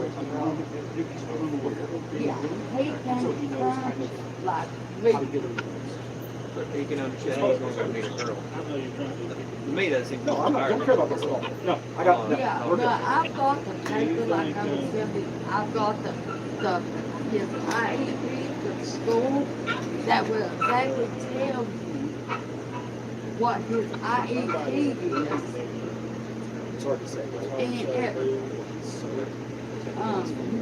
Speaker 5: yeah, he can cry like really.
Speaker 11: But he can understand he's going to go meet a girl. To me, that seems
Speaker 2: No, I don't care about this at all. No, I got no.
Speaker 5: Yeah, but I've got the paper like I was saying. I've got his IEP from school that will exactly tell you what his IEP is.
Speaker 2: It's hard to say.
Speaker 5: And you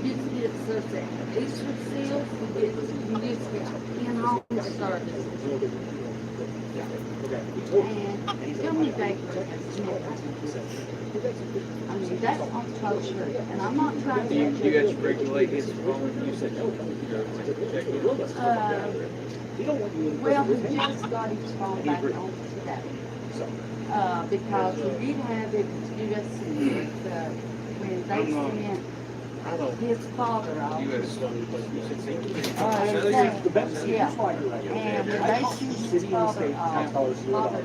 Speaker 5: just get so sad. Easter seals, you just get in-home service. And tell me back to I mean, that's on kosher, and I'm not trying to...
Speaker 11: You guys regulate his phone? You said no.
Speaker 5: Well, he just got his phone back on today. Because he did have it USC when they sent his father off. Yeah. And when they sent his father off, his father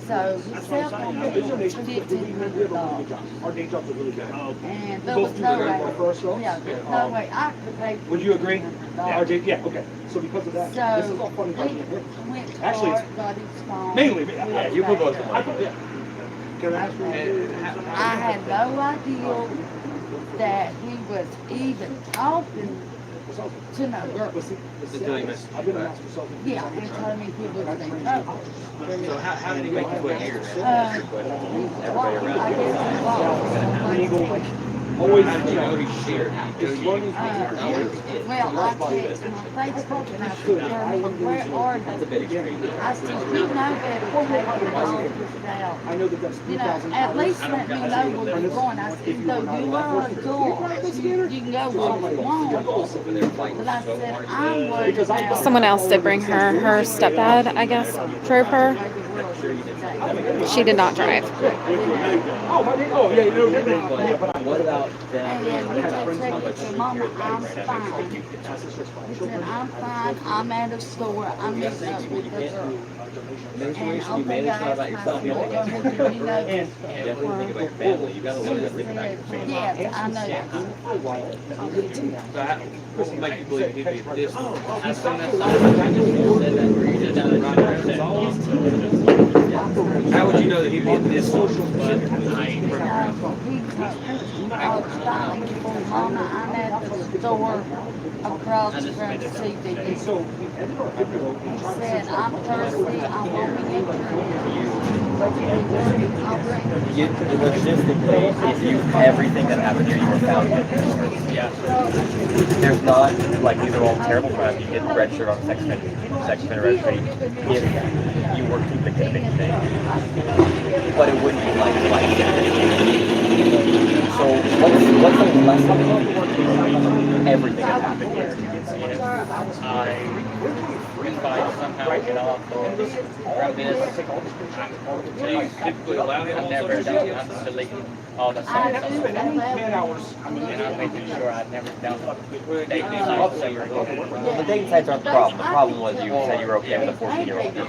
Speaker 5: So his cell phone was $1,500.
Speaker 2: Our day jobs are really good.
Speaker 5: And there was no way, yeah, there's no way I could pay.
Speaker 2: Would you agree? Yeah, okay. So because of that,
Speaker 5: So
Speaker 2: this is all funny.
Speaker 5: he went to
Speaker 2: Actually,
Speaker 5: court, got his phone.
Speaker 2: mainly,
Speaker 1: Yeah, you put both of them.
Speaker 2: Can I ask you?
Speaker 5: I had no idea that he was even talking to no girl.
Speaker 11: Until he missed you back.
Speaker 5: Yeah, and told me he was being
Speaker 11: So how did he make you quit here?
Speaker 5: I guess he was.
Speaker 2: Always,
Speaker 11: How did you know he shared?
Speaker 5: Well, I texted my Facebook and I said, Jeremy, where are you? I said, you know better than taking all this down.
Speaker 2: I know that that's
Speaker 5: You know, at least let me know where you're going. I said, though you are a adult, you can go where you want. But I said, I'm worried about...
Speaker 6: Someone else did bring her stepdad, I guess, drove her. She did not drive.
Speaker 2: Oh, yeah, you know,
Speaker 1: What about
Speaker 5: And then he said, Mama, I'm fine. He said, I'm fine. I'm at a store. I'm meeting up with the girl.
Speaker 1: There's ways to be managed not about yourself. You don't definitely think about your family. You gotta learn to think about your family.
Speaker 5: Yes, I know that.
Speaker 11: So what would make you believe he'd be this?
Speaker 4: I said that where you did that
Speaker 11: How would you know that he'd be in this social
Speaker 5: Mama, I'm at the store across from CBD. He said, I'm thirsty, I'm homing
Speaker 1: Logistically, if you everything that happened here, you were found guilty. Yeah. There's not like these are all terrible crimes. You get the red shirt on sex offender registry if you were convicted of anything, but it wouldn't be like So what's something less than everything that happened here.
Speaker 4: If I somehow get off from this, I'm never done. I'm deleting all the songs and I'm making sure I've never done dating sites ever again.
Speaker 1: Well, the dating sites aren't the problem. The problem was you said you were okay with a 14-year-old girl.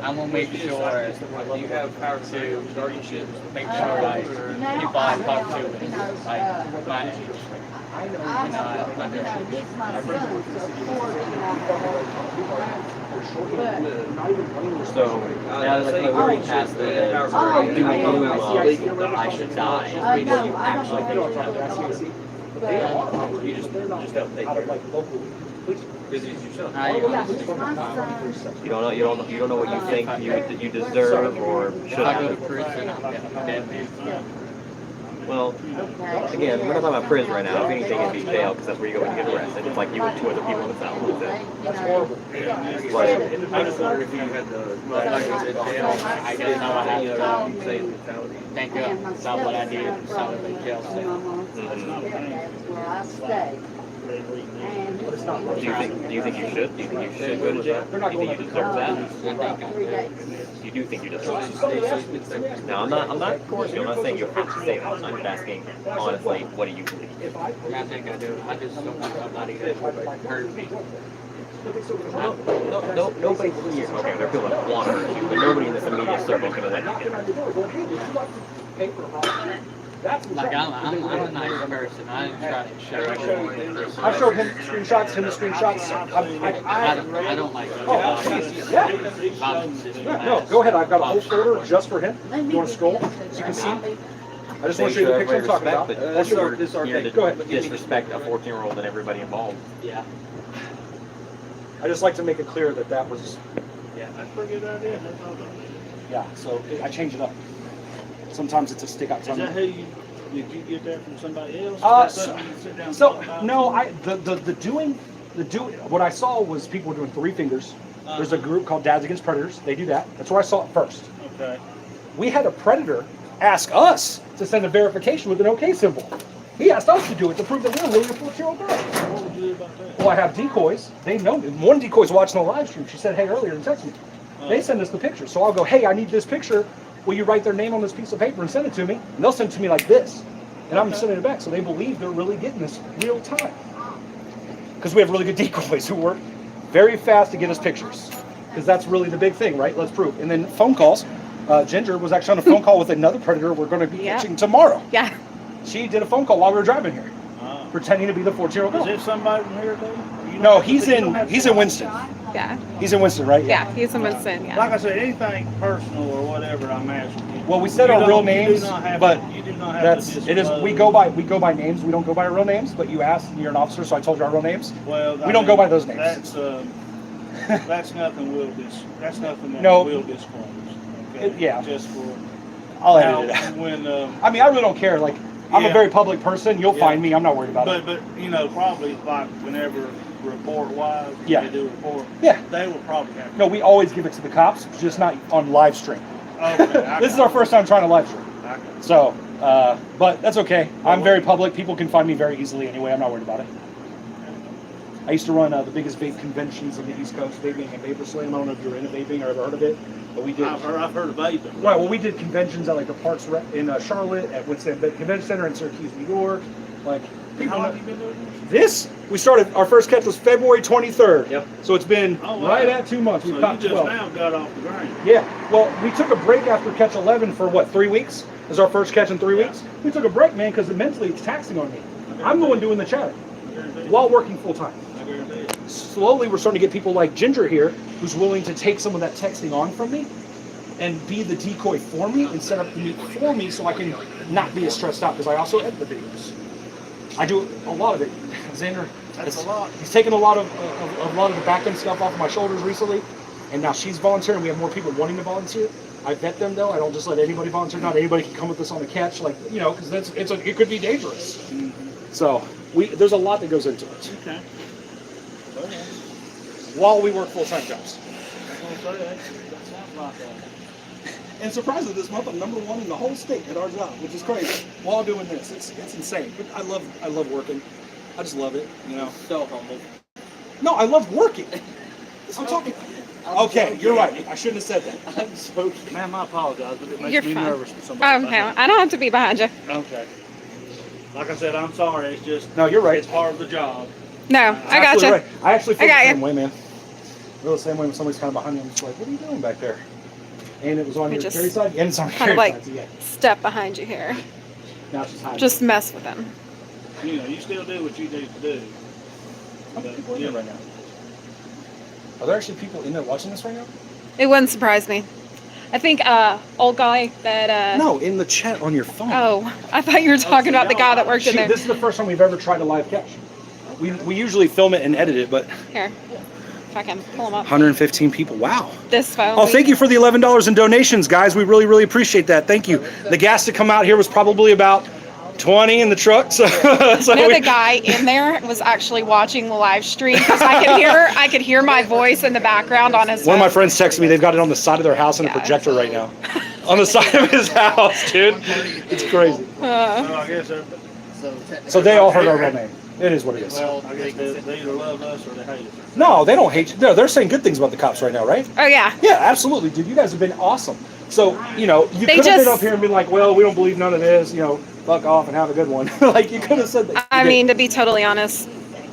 Speaker 4: I'm gonna make sure you have power to make sure like people I talk to like my age.
Speaker 1: So now that we're already past the I should die before you actually think you have a problem. You just don't think you don't know what you think you deserve or should have. Well, again, we're not talking about prison right now. If anything, it'd be jail because that's where you go when you get arrested. It's like you and 2 other people in the South. That's horrible.
Speaker 11: I just wondered if you had the jail.
Speaker 4: I guess now I have to think about what I did inside of the jail cell.
Speaker 5: Where I stay.
Speaker 1: Do you think you should? Do you think you should go to jail? Do you think you deserve that? You do think you deserve that? No, I'm not coercing. I'm not saying you have to say that. I'm just asking, honestly, what do you believe?
Speaker 4: I think I do. I just don't want somebody to hurt me.
Speaker 1: Nobody here. Okay, there are people that want to hurt you, but nobody in this immediate circle is going to let you get hurt.
Speaker 4: Like I'm a nice person. I didn't try to show everyone.
Speaker 2: I showed him screenshots,
Speaker 4: I don't like
Speaker 2: No, go ahead. I've got a whole folder just for him. You want to scroll so you can see? I just want to show you the picture I'm talking about.
Speaker 1: Go ahead. Disrespect a 14-year-old and everybody involved.
Speaker 4: Yeah.
Speaker 2: I just like to make it clear that that was.
Speaker 8: Yeah, that's a pretty good idea.
Speaker 2: Yeah, so I change it up. Sometimes it's a stick out.
Speaker 8: Is that who you did you get that from somebody else?
Speaker 2: What I saw was people were doing 3 fingers. There's a group called Dads Against Predators. They do that. That's where I saw it first.
Speaker 8: Okay.
Speaker 2: We had a predator ask us to send a verification with an OK symbol. He asked us to do it to prove that we're really a 14-year-old girl.
Speaker 8: What would you do about that?
Speaker 2: Well, I have decoys. They know me. One decoy's watching the live stream. She said, hey, earlier and texted me. They send us the picture. So I'll go, hey, I need this picture. Will you write their name on this piece of paper and send it to me? And they'll send it to me like this. And I'm sending it back. So they believe they're really getting this real time. Because we have really good decoys who work very fast to get us pictures. Because that's really the big thing, right? Let's prove. And then phone calls. Ginger was actually on a phone call with another predator we're going to be catching tomorrow.
Speaker 6: Yeah.
Speaker 2: She did a phone call while we were driving here. Pretending to be the 14-year-old girl.
Speaker 8: Is there somebody from here, though?
Speaker 2: No, he's in Winston.
Speaker 6: Yeah.
Speaker 2: He's in Winston, right?
Speaker 6: Yeah, he's in Winston, yeah.
Speaker 8: Like I said, anything personal or whatever, I'm asking you.
Speaker 2: Well, we said our real names, but we go by names. We don't go by our real names. But you asked, and you're an officer, so I told you our real names.
Speaker 8: Well,
Speaker 2: we don't go by those names.
Speaker 8: That's nothing we'll That's nothing that we'll disclose. Okay?
Speaker 2: Yeah.
Speaker 8: Just for.
Speaker 2: I'll edit it out.
Speaker 8: When
Speaker 2: I mean, I really don't care. Like, I'm a very public person. You'll find me. I'm not worried about it.
Speaker 8: But probably like whenever report-wise, they do report.
Speaker 2: Yeah.
Speaker 8: They will probably have.
Speaker 2: No, we always give it to the cops, just not on live stream.
Speaker 8: Okay.
Speaker 2: This is our first time trying to live stream. So, but that's okay. I'm very public. People can find me very easily anyway. I'm not worried about it. I used to run the biggest vape conventions on the East Coast, vaping and vapor slam. I don't know if you're into vaping or ever heard of it, but we did.
Speaker 8: I've heard of vaping.
Speaker 2: Right. Well, we did conventions at like the parks in Charlotte, at Winston Convention Center in Syracuse, New York. Like,
Speaker 8: how long have you been doing
Speaker 2: this? We started. Our first catch was February 23rd.
Speaker 1: Yep.
Speaker 2: So it's been right at 2 months. We've caught 12.
Speaker 8: Now got off the ground.
Speaker 2: Yeah. Well, we took a break after catch 11 for what, 3 weeks? It was our first catch in 3 weeks. We took a break, man, because mentally it's taxing on me. I'm the one doing the chatting while working full time. Slowly, we're starting to get people like Ginger here, who's willing to take some of that texting on from me and be the decoy for me and set up the meet for me so I can not be as stressed out, because I also edit the videos. I do a lot of it. Xander,
Speaker 8: that's a lot.
Speaker 2: He's taken a lot of the back end stuff off of my shoulders recently, and now she's volunteering. We have more people wanting to volunteer. I vet them though. I don't just let anybody volunteer. Not anybody can come with us on the catch, like, because it could be dangerous. Mm-hmm. So there's a lot that goes into it.
Speaker 8: Okay.
Speaker 2: While we work full-time jobs.
Speaker 8: That sounds like that.
Speaker 2: And surprisingly, this month I'm #1 in the whole state at our job, which is crazy. While doing this, it's insane. But I love working. I just love it, you know.
Speaker 4: So humble.
Speaker 2: No, I love working. I'm talking. Okay, you're right. I shouldn't have said that.
Speaker 4: I'm so.
Speaker 8: Ma'am, I apologize, but it makes
Speaker 6: You're
Speaker 8: me
Speaker 6: fine.
Speaker 8: nervous when somebody.
Speaker 6: Okay, I don't have to be behind you.
Speaker 8: Okay. Like I said, I'm sorry. It's just.
Speaker 2: No, you're right.
Speaker 8: It's part of the job.
Speaker 6: No, I got
Speaker 2: Absolutely
Speaker 6: you.
Speaker 2: right. I actually feel
Speaker 6: I got
Speaker 2: the
Speaker 6: you.
Speaker 2: same way, man. I feel the same way when somebody's kind of behind me. I'm just like, what are you doing back there? And it was on
Speaker 6: We
Speaker 2: your
Speaker 6: just
Speaker 2: carry side, and it's on your
Speaker 6: kind
Speaker 2: carry
Speaker 6: of like
Speaker 2: side. So yeah.
Speaker 6: step behind you here.
Speaker 2: Now she's hiding.
Speaker 6: Just mess with him.
Speaker 8: You know, you still do what you need to do.
Speaker 2: How many people in there right now? Are there actually people in there watching this right now?
Speaker 6: It wouldn't surprise me. I think old guy that
Speaker 2: No, in the chat on your phone.
Speaker 6: Oh, I thought you were talking about the guy that worked in there.
Speaker 2: This is the first time we've ever tried a live catch. We usually film it and edit it, but
Speaker 6: Here, if I can pull him up.
Speaker 2: 115 people. Wow.
Speaker 6: This phone.
Speaker 2: Oh, thank you for the $11 in donations, guys. We really, really appreciate that. Thank you. The gas to come out here was probably about 20 in the truck. So,
Speaker 6: The guy in there was actually watching the live stream because I could hear my voice in the background on his
Speaker 2: One of my
Speaker 6: phone.
Speaker 2: friends texted me. They've got it on the side of their house in a projector right now. On the side of his house, dude. It's crazy.
Speaker 8: So I guess
Speaker 2: So they all heard our real name. It is what it is.
Speaker 8: well, I guess they either love us or they hate us.
Speaker 2: No, they don't hate you. No, they're saying good things about the cops right now, right?
Speaker 6: Oh yeah.
Speaker 2: Yeah, absolutely, dude. You guys have been awesome. So, you know, you
Speaker 6: They
Speaker 2: could have been
Speaker 6: just-
Speaker 2: up here and been like, well, we don't believe none of this, you know, fuck off and have a good one. Like, you could have said that.
Speaker 6: I mean, to be totally honest,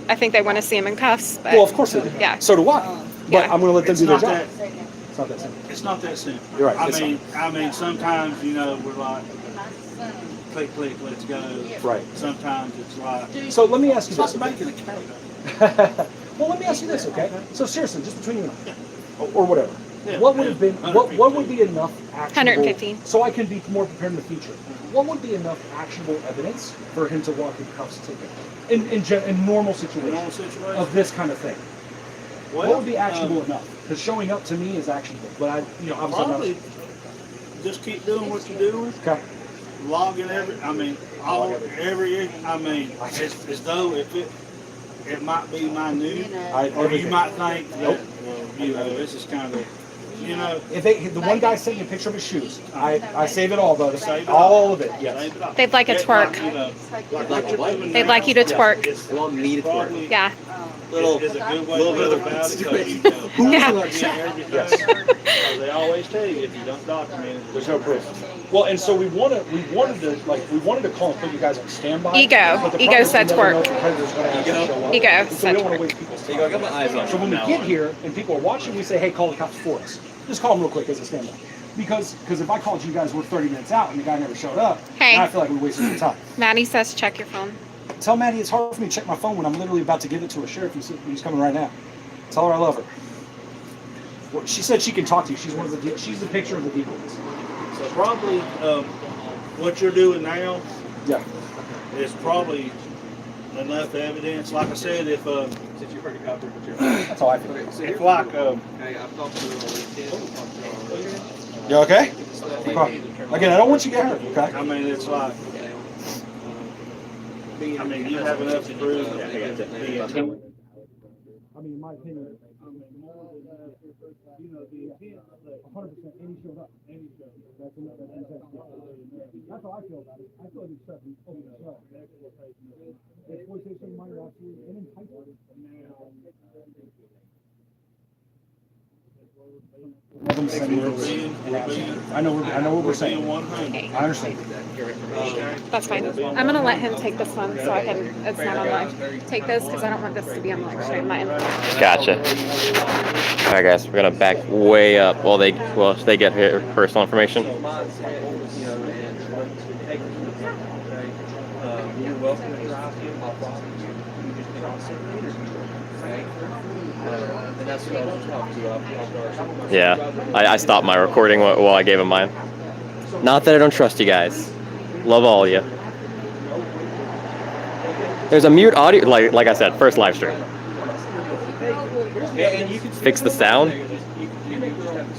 Speaker 6: I think they want to see him in cuffs. But
Speaker 2: Well, of course they do.
Speaker 6: Yeah.
Speaker 2: So do I. But
Speaker 6: Yeah.
Speaker 2: I'm going to let them
Speaker 8: It's
Speaker 2: do their
Speaker 8: not
Speaker 2: job.
Speaker 8: that.
Speaker 2: It's not that simple.
Speaker 8: It's not that simple.
Speaker 2: You're right, it's
Speaker 8: I mean, sometimes you know we're like, click, click, let's go.
Speaker 2: Right.
Speaker 8: Sometimes it's like.
Speaker 2: So let me ask you this.
Speaker 8: Stop making a character.
Speaker 2: Well, let me ask you this, okay? So seriously, just between you and I, or whatever.
Speaker 8: Yeah,
Speaker 2: What would have been? What would be enough actionable?
Speaker 6: 115.
Speaker 2: So I can be more prepared in the future. What would be enough actionable evidence for him to walk in cuffs ticket in normal situations
Speaker 8: Normal situation.
Speaker 2: of this kind of thing?
Speaker 8: Well,
Speaker 2: What would be actionable enough? Because showing up to me is actionable, but I, you know, obviously I'm
Speaker 8: Probably just keep doing what you're doing.
Speaker 2: not. Okay.
Speaker 8: Logging every. I mean, every. I mean, it's as though if it might be minute, or you might think that you know this is kind of. You know,
Speaker 2: If the one guy sent me a picture of his shoes, I save it all, brother.
Speaker 8: Save it
Speaker 2: all of it. Yes.
Speaker 8: save it up.
Speaker 6: They'd like a
Speaker 8: It
Speaker 6: twerk.
Speaker 8: might, you know, like
Speaker 1: Like
Speaker 8: what
Speaker 1: what?
Speaker 8: you're doing
Speaker 6: They'd
Speaker 8: now,
Speaker 6: like you to twerk.
Speaker 8: It's
Speaker 1: want me to twerk.
Speaker 8: probably-
Speaker 6: Yeah.
Speaker 8: Is a good way to go about it because you
Speaker 6: Yeah.
Speaker 2: Yes.
Speaker 8: They always tell you if you don't document it,
Speaker 2: There's no proof. Well, and so we wanted to call and put you guys on standby.
Speaker 6: Ego.
Speaker 2: but the
Speaker 6: Ego
Speaker 2: problem is
Speaker 6: said
Speaker 2: we never know
Speaker 6: twerk.
Speaker 2: if the predator's gonna actually show up.
Speaker 6: Ego
Speaker 2: And so
Speaker 6: said
Speaker 2: we don't want
Speaker 6: twerk.
Speaker 2: to waste people's
Speaker 1: There you go, I
Speaker 2: time.
Speaker 1: got my eyes on
Speaker 2: So
Speaker 1: it
Speaker 2: when we
Speaker 1: now
Speaker 2: get
Speaker 1: on.
Speaker 2: here and people are watching, we say, hey, call the cops for us. Just call them real quick as a standby. Because if I called you guys, we're 30 minutes out and the guy never showed up,
Speaker 6: Hey.
Speaker 2: now I feel like we wasted some time.
Speaker 6: Maddie says check your phone.
Speaker 2: Tell Maddie it's hard for me to check my phone when I'm literally about to give it to a sheriff who's coming right now. Tell her I love her. Well, she said she can talk to you. She's she's the picture of the demons.
Speaker 8: so probably what you're doing now
Speaker 2: Yeah.
Speaker 8: is probably enough evidence. Like I said, if
Speaker 11: Since you heard the cop, but you're.
Speaker 2: That's how I feel.
Speaker 11: Okay, so
Speaker 8: if
Speaker 11: here's
Speaker 8: like
Speaker 11: Hey, I've talked to her on LinkedIn. I've talked to her on LinkedIn.
Speaker 2: You okay?
Speaker 11: Stuff
Speaker 2: Okay.
Speaker 11: they need to turn
Speaker 2: Again, I don't want you to get hurt, okay?
Speaker 8: I mean, it's like I mean, you have enough to prove the intent.
Speaker 2: I mean, in my opinion,
Speaker 8: You know, the intent.
Speaker 2: 100% Amy showed up. Amy showed up. That's That's how I feel about it. I feel like it's something open as well. Exploitation, minor absolute, and enticement. I know what we're saying. I understand.
Speaker 6: That's fine. I'm gonna let him take this one so I can. It's not on live. Take this because I don't want this to be on live stream. Mine.
Speaker 1: Gotcha. All right, guys, we're gonna back way up while they get her personal information.
Speaker 11: You're welcome to drive him. I'll follow you. You just get on some later. Okay? And that's what I was talking about.
Speaker 1: Yeah, I stopped my recording while I gave him mine. Not that I don't trust you guys. Love all of you. There's a mute audio, like I said, first live stream. Fix the sound.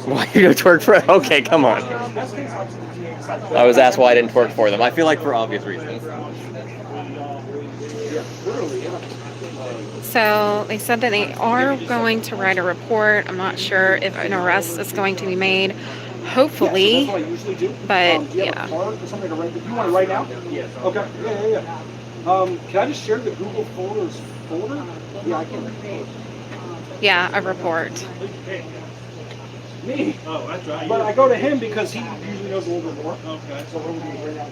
Speaker 1: Why you gonna twerk for it? Okay, come on. I was asked why I didn't twerk for them. I feel like for obvious reasons.
Speaker 6: So they said that they are going to write a report. I'm not sure if an arrest is going to be made. Hopefully, but yeah.
Speaker 2: You want it right now? Yes. Okay. Yeah. Can I just share the Google Folders folder? Yeah, I can.
Speaker 6: Yeah, a report.
Speaker 2: Me.
Speaker 8: Oh, that's right.
Speaker 2: But I go to him because he usually knows a little bit more.
Speaker 8: Okay.
Speaker 2: So we're going to bring out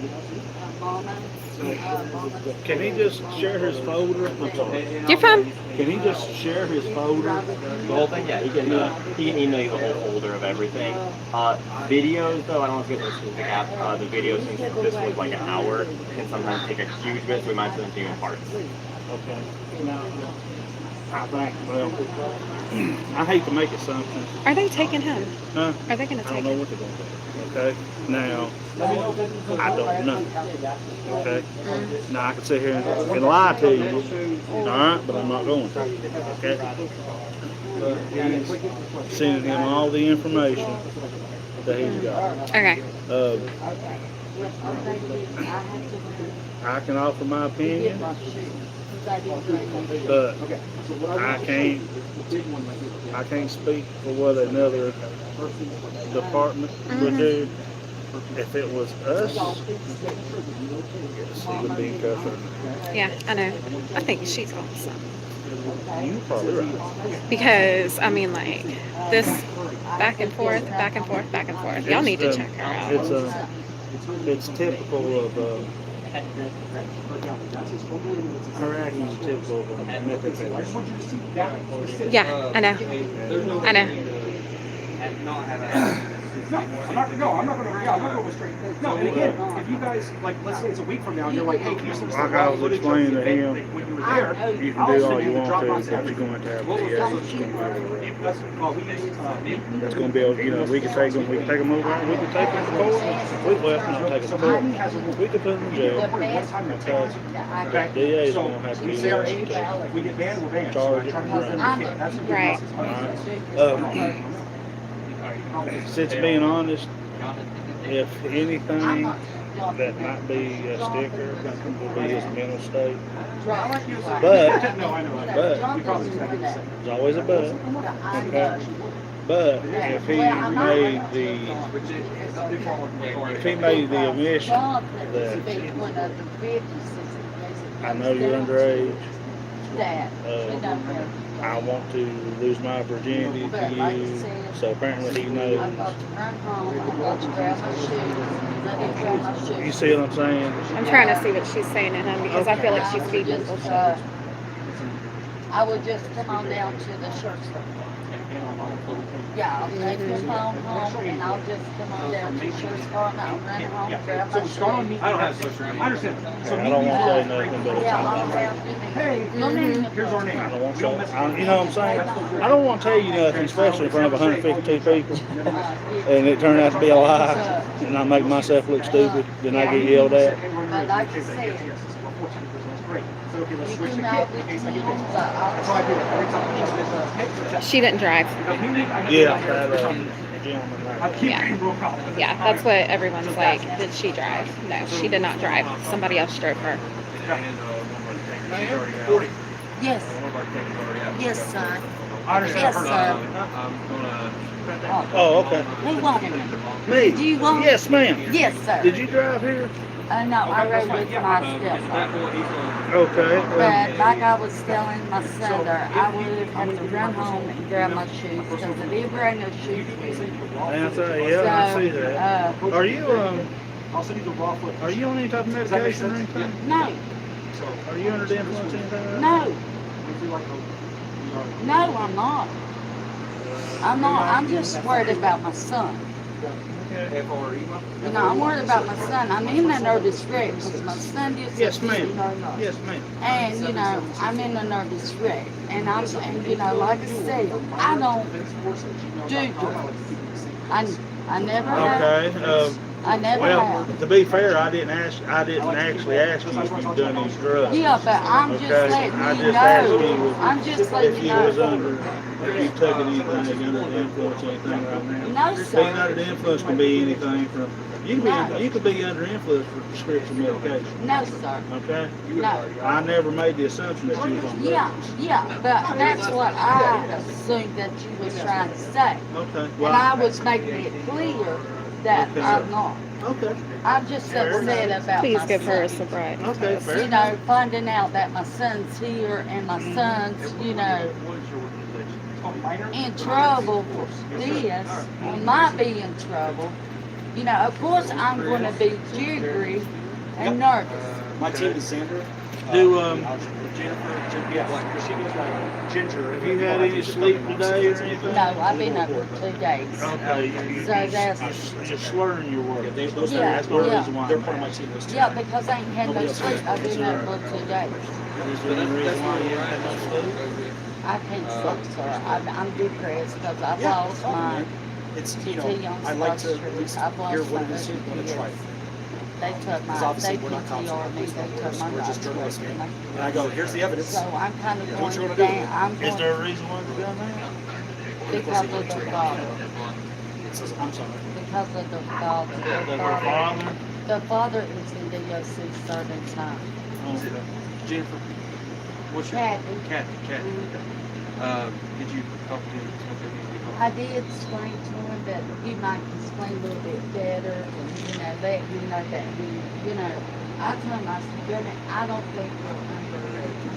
Speaker 8: Can he just share his folder? I'm sorry.
Speaker 6: You're fine.
Speaker 8: Can he just share his folder?
Speaker 1: The whole thing, yeah. He can email you the whole folder of everything. Videos, though, I don't know if you guys have the app. The videos, since this was like an hour, can sometimes take a huge bit, so we might send them to you in parts.
Speaker 8: Okay. I think, well, I hate to make assumptions.
Speaker 6: Are they taking him?
Speaker 8: Huh?
Speaker 6: Are they going to
Speaker 8: I don't
Speaker 6: take
Speaker 8: know
Speaker 6: him?
Speaker 8: what they're going to do. Okay? Now, I don't know. Okay? Now, I can sit here and lie to you. Alright? But I'm not going to. Okay? But he's sending him all the information that he's got.
Speaker 6: Okay.
Speaker 8: I can offer my opinion, but I can't speak for what another department would do. If it was us, yes, he would be incarcerated.
Speaker 6: Yeah, I know. I think she's awesome.
Speaker 8: You're probably right.
Speaker 6: Because, I mean, like, this back and forth, back and forth, back and forth. Y'all need to check her out.
Speaker 8: It's typical of her acting is typical of a method actor.
Speaker 6: Yeah, I know. I know.
Speaker 2: No, I'm not going to go straight. No, and again, if you guys, like, let's say it's a week from now, and you're like, hey, can you send us
Speaker 8: Like I was explaining to him,
Speaker 2: when you were there?
Speaker 8: you can do all you want to, but you're going to have to that's going to be able, you know, we can take them over, we can take them to court, we left and I'll take them to court. We can put them in jail, because the DA is going to have to be there to charge it.
Speaker 6: Right.
Speaker 8: Since being honest, if anything, that might be a sticker, will be his mental state. But, there's always a but. Okay. But if he made the admission that I know you're underage, I want to lose my virginity to you, so apparently he knows. You see what I'm saying?
Speaker 6: I'm trying to see what she's saying to him because I feel like she's feeding bullshit.
Speaker 5: I would just come on down to the church. Yeah, I'll take your phone home and I'll just come on down to the church car and I'll run home, grab my shoes.
Speaker 2: I don't have social media. I understand. So
Speaker 8: I don't want to say nothing but
Speaker 5: Yeah, I'll down to
Speaker 2: hey, here's our name.
Speaker 8: I don't want to, you know what I'm saying? I don't want to tell you nothing, especially in front of 152 people, and it turned out to be a lie, and I make myself look stupid, then I get yelled at.
Speaker 5: But like I said, you can all be
Speaker 6: She didn't drive.
Speaker 8: Yeah, that
Speaker 6: Yeah, that's what everyone's like. Did she drive? No, she did not drive. Somebody else drove her.
Speaker 5: Yes. Yes, son.
Speaker 2: Yes,
Speaker 5: sir.
Speaker 8: Oh, okay.
Speaker 5: Who wanted me?
Speaker 8: Me?
Speaker 5: Do you want?
Speaker 8: Yes, ma'am.
Speaker 5: Yes, sir.
Speaker 8: Did you drive here?
Speaker 5: No, I rode with my stepfather.
Speaker 8: Okay.
Speaker 5: But like I was telling my son there, I would have to run home and grab my shoes because I didn't bring no shoes with me.
Speaker 8: That's right. Yeah, I see that. Are you Are you on any type of medication or anything?
Speaker 5: No.
Speaker 8: Are you under the influence or anything?
Speaker 5: No. No, I'm not. I'm not. I'm just worried about my son. You know, I'm worried about my son. I'm in a nervous wreck because my son did something.
Speaker 8: Yes, ma'am. Yes, ma'am.
Speaker 5: And, you know, I'm in a nervous wreck. And you know, like I said, I don't do drugs. I never have.
Speaker 8: Okay.
Speaker 5: I never
Speaker 8: Well,
Speaker 5: have.
Speaker 8: to be fair, I didn't actually ask you if you've done any drugs.
Speaker 5: Yeah, but I'm just
Speaker 8: Okay,
Speaker 5: letting
Speaker 8: I
Speaker 5: you
Speaker 8: just asked
Speaker 5: know.
Speaker 8: you
Speaker 5: I'm just letting
Speaker 8: if
Speaker 5: you
Speaker 8: you was
Speaker 5: know.
Speaker 8: under, if you took anything under the influence or anything right now.
Speaker 5: No,
Speaker 8: Being
Speaker 5: sir.
Speaker 8: under the influence can be anything from, you could be under influence for prescription medication.
Speaker 5: No, sir.
Speaker 8: Okay?
Speaker 5: No.
Speaker 8: I never made the assumption that you was on drugs.
Speaker 5: Yeah, but that's what I assumed that you was trying to say.
Speaker 8: Okay.
Speaker 5: And I was making it clear that
Speaker 8: Okay.
Speaker 5: I'm not.
Speaker 8: Okay.
Speaker 5: I'm just upset about
Speaker 6: Please
Speaker 5: my
Speaker 6: give her a
Speaker 5: son.
Speaker 6: sobriety
Speaker 8: Okay,
Speaker 6: test.
Speaker 8: fair
Speaker 5: You know, finding out that my son's here and my son's, you know, in trouble for this, or might be in trouble. You know, of course I'm going to be jittery and nervous.
Speaker 2: My team is Xander.
Speaker 8: Do
Speaker 2: Ginger.
Speaker 8: have you had any sleep today or anything?
Speaker 5: No, I've been up for 2 days.
Speaker 8: Okay.
Speaker 5: So that's,
Speaker 8: You're slurring your words.
Speaker 2: That's the
Speaker 5: yeah.
Speaker 2: reason why. They're part of my team. Those two.
Speaker 5: Yeah, because I ain't had no sleep. I've been up for 2 days.
Speaker 8: Is there any reason why you haven't had no sleep?
Speaker 5: I can't sleep, sir. I'm depressed because I've
Speaker 2: Yeah,
Speaker 5: lost my
Speaker 2: It's,
Speaker 5: TT on
Speaker 2: I like to
Speaker 5: South
Speaker 2: at least
Speaker 5: Street. I've
Speaker 2: hear
Speaker 5: lost
Speaker 2: what
Speaker 5: my
Speaker 2: it is you want to try.
Speaker 5: kids. They took
Speaker 2: Because
Speaker 5: my,
Speaker 2: obviously
Speaker 5: they
Speaker 2: we're not cops,
Speaker 5: PTR me, they took my
Speaker 2: we're just
Speaker 5: driver's
Speaker 2: journalists,
Speaker 5: license.
Speaker 2: man. And I go, here's the evidence.
Speaker 5: So I'm kind of
Speaker 2: Do what you
Speaker 5: going
Speaker 2: wanna do.
Speaker 5: down, I'm
Speaker 8: Is there
Speaker 5: going
Speaker 8: a reason why you've done that?
Speaker 5: because of the father.
Speaker 2: I'm sorry.
Speaker 5: Because of the father.
Speaker 8: Father?
Speaker 5: The father is in DOC serving time.
Speaker 11: Jennifer, what's your Kathy. Did you talk to him?
Speaker 5: I did explain to him that he might explain a little bit better and, you know, let you know that he, you know, I told him, I said, Jeremy, I don't think you're underrated.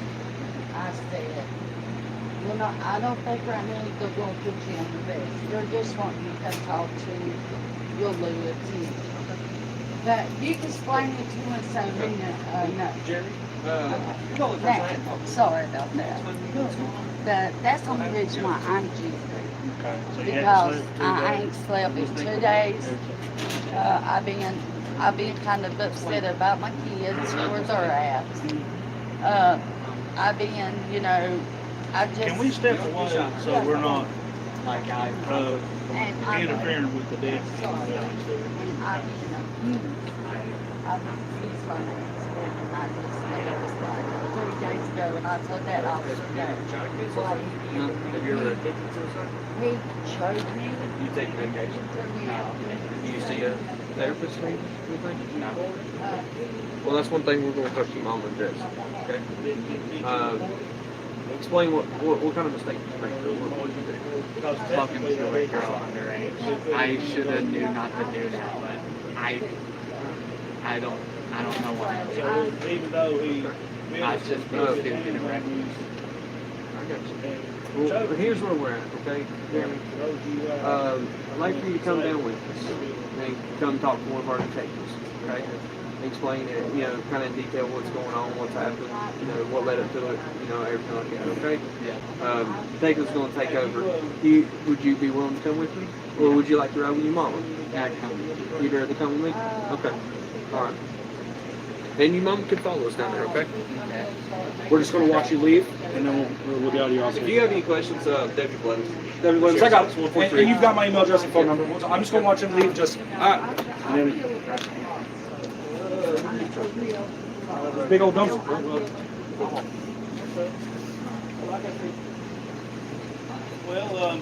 Speaker 5: I said, well, no, I don't think right now they're going to put you in the best. They're just wanting you to talk to your lieutenant. But you can explain it to him and say, no.
Speaker 11: Jeremy?
Speaker 5: Now, sorry about that. But that's the only reason why I'm jittery.
Speaker 8: So you haven't
Speaker 5: Because
Speaker 8: slept 2
Speaker 5: I
Speaker 8: days?
Speaker 5: ain't slept in 2 days. I've been kind of upset about my kids, where they're at. I've been, you know, I just.
Speaker 8: Can we step away so we're not
Speaker 4: Like
Speaker 5: And I-
Speaker 8: interfering with the dead?
Speaker 5: Sorry. And I, you know, I refused my next and I just, it was like 3 days ago, and I told that officer, no. Why he did it. He showed me.
Speaker 11: You take medication? Do you see a therapist or anything? No. Well, that's one thing we're going to talk to your mom and address. Okay. Explain what kind of mistake you made. What did you do?
Speaker 4: talking to a girl underage. I should have knew not to do that, but I don't know why.
Speaker 8: So even though he.
Speaker 4: I just moved him in a wreck.
Speaker 11: I got you. Well, here's where we're at, okay? Jeremy? I'd like for you to come down with us and come talk to one of our detectives, okay? Explain it, you know, kind of detail what's going on, what's happened, you know, what led up to it, you know, everything like that, okay?
Speaker 4: Yeah.
Speaker 11: Detective's going to take over. Would you be willing to come with me? Or would you like to ride with your mama?
Speaker 4: I'd come.
Speaker 11: You'd rather come with me? Okay. All right. And your mom can follow us down there, okay?
Speaker 4: Okay.
Speaker 2: We're just going to watch you leave, and then we'll be out of your office.
Speaker 11: If you have any questions, Debbie Blevins.
Speaker 2: Debbie Williams, I got it. And you've got my email address and phone number. I'm just going to watch him leave. Just and then big old dumpster.
Speaker 8: Well,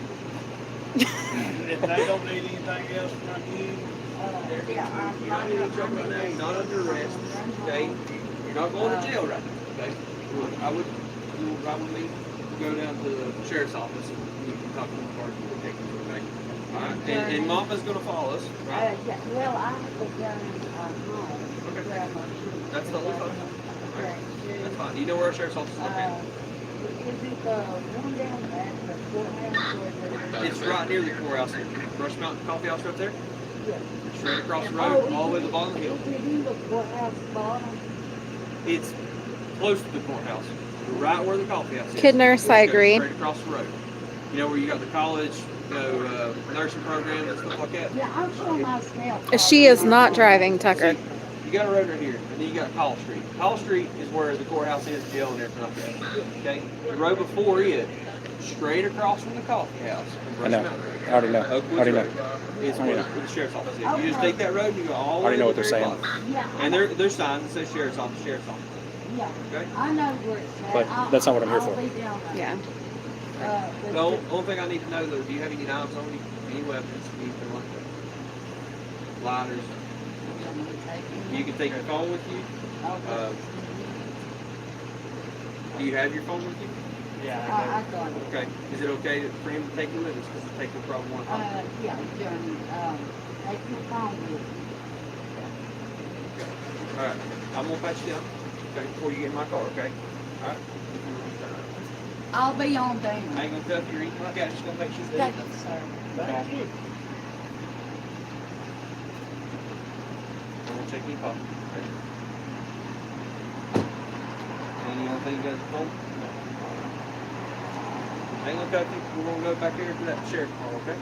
Speaker 8: if they don't need anything else from you,
Speaker 11: You're not under arrest, okay? You're not going to jail right now, okay? You will probably go down to the sheriff's office and you can talk to the party detectives, okay? All right? And Mama's going to follow us, right?
Speaker 5: Well, I have to go home.
Speaker 11: That's totally fine. All right. That's fine. Do you know where our sheriff's office is located?
Speaker 5: Is it the one down there, the courthouse, or is it?
Speaker 11: It's right near the courthouse. Brush Mountain Coffee House right there.
Speaker 5: Yeah.
Speaker 11: Straight across the road, all the way to the bottom of the hill.
Speaker 5: Is it in the courthouse bottom?
Speaker 11: It's close to the courthouse, right where the coffee house is.
Speaker 6: Kid nurse, I
Speaker 11: Just go
Speaker 6: agree.
Speaker 11: Straight across the road. You know where you got the college, you know, nursing program and stuff like that.
Speaker 5: Yeah, I'm sure myself.
Speaker 6: She is not driving, Tucker.
Speaker 11: You got a road right here, and then you got Call Street. Call Street is where the courthouse is, jail, and everything like that. Okay, the road before it, straight across from the coffee house.
Speaker 2: I know. I already know.
Speaker 11: Oak
Speaker 2: I already
Speaker 11: Woods
Speaker 2: know.
Speaker 11: Road. It's
Speaker 2: I already
Speaker 11: where
Speaker 2: know.
Speaker 11: the sheriff's office is. You just take that road and you go all the way.
Speaker 2: already know what
Speaker 11: to the
Speaker 2: they're
Speaker 11: very
Speaker 2: saying.
Speaker 11: bottom. And there's signs that say sheriff's office, sheriff's office.
Speaker 5: Yeah,
Speaker 11: Okay.
Speaker 5: I know where it's at.
Speaker 2: But that's not what I'm here for.
Speaker 5: I'll be down there.
Speaker 6: Yeah.
Speaker 11: The only thing I need to know though, do you have any knives on you? Any weapons? Anything like that? Lighters? You can take your phone with you. Do you have your phone with you?
Speaker 5: I got it.
Speaker 11: Okay. Is it okay for him to take it with us? Because take the problem one time.
Speaker 5: Yeah, Johnny, take your phone with you.
Speaker 11: All right. I'm gonna pat you down. Okay. Before you get in my car. Okay. All right.
Speaker 5: I'll be on down.
Speaker 11: I ain't gonna cuff you or anything like that. Just gonna make sure
Speaker 5: Thank
Speaker 11: that.
Speaker 5: you, sir.
Speaker 11: Thank you. I'm gonna check your car. Okay. Any other thing you guys at home? No. I ain't gonna cuff you. We're gonna go back there to that sheriff car. Okay.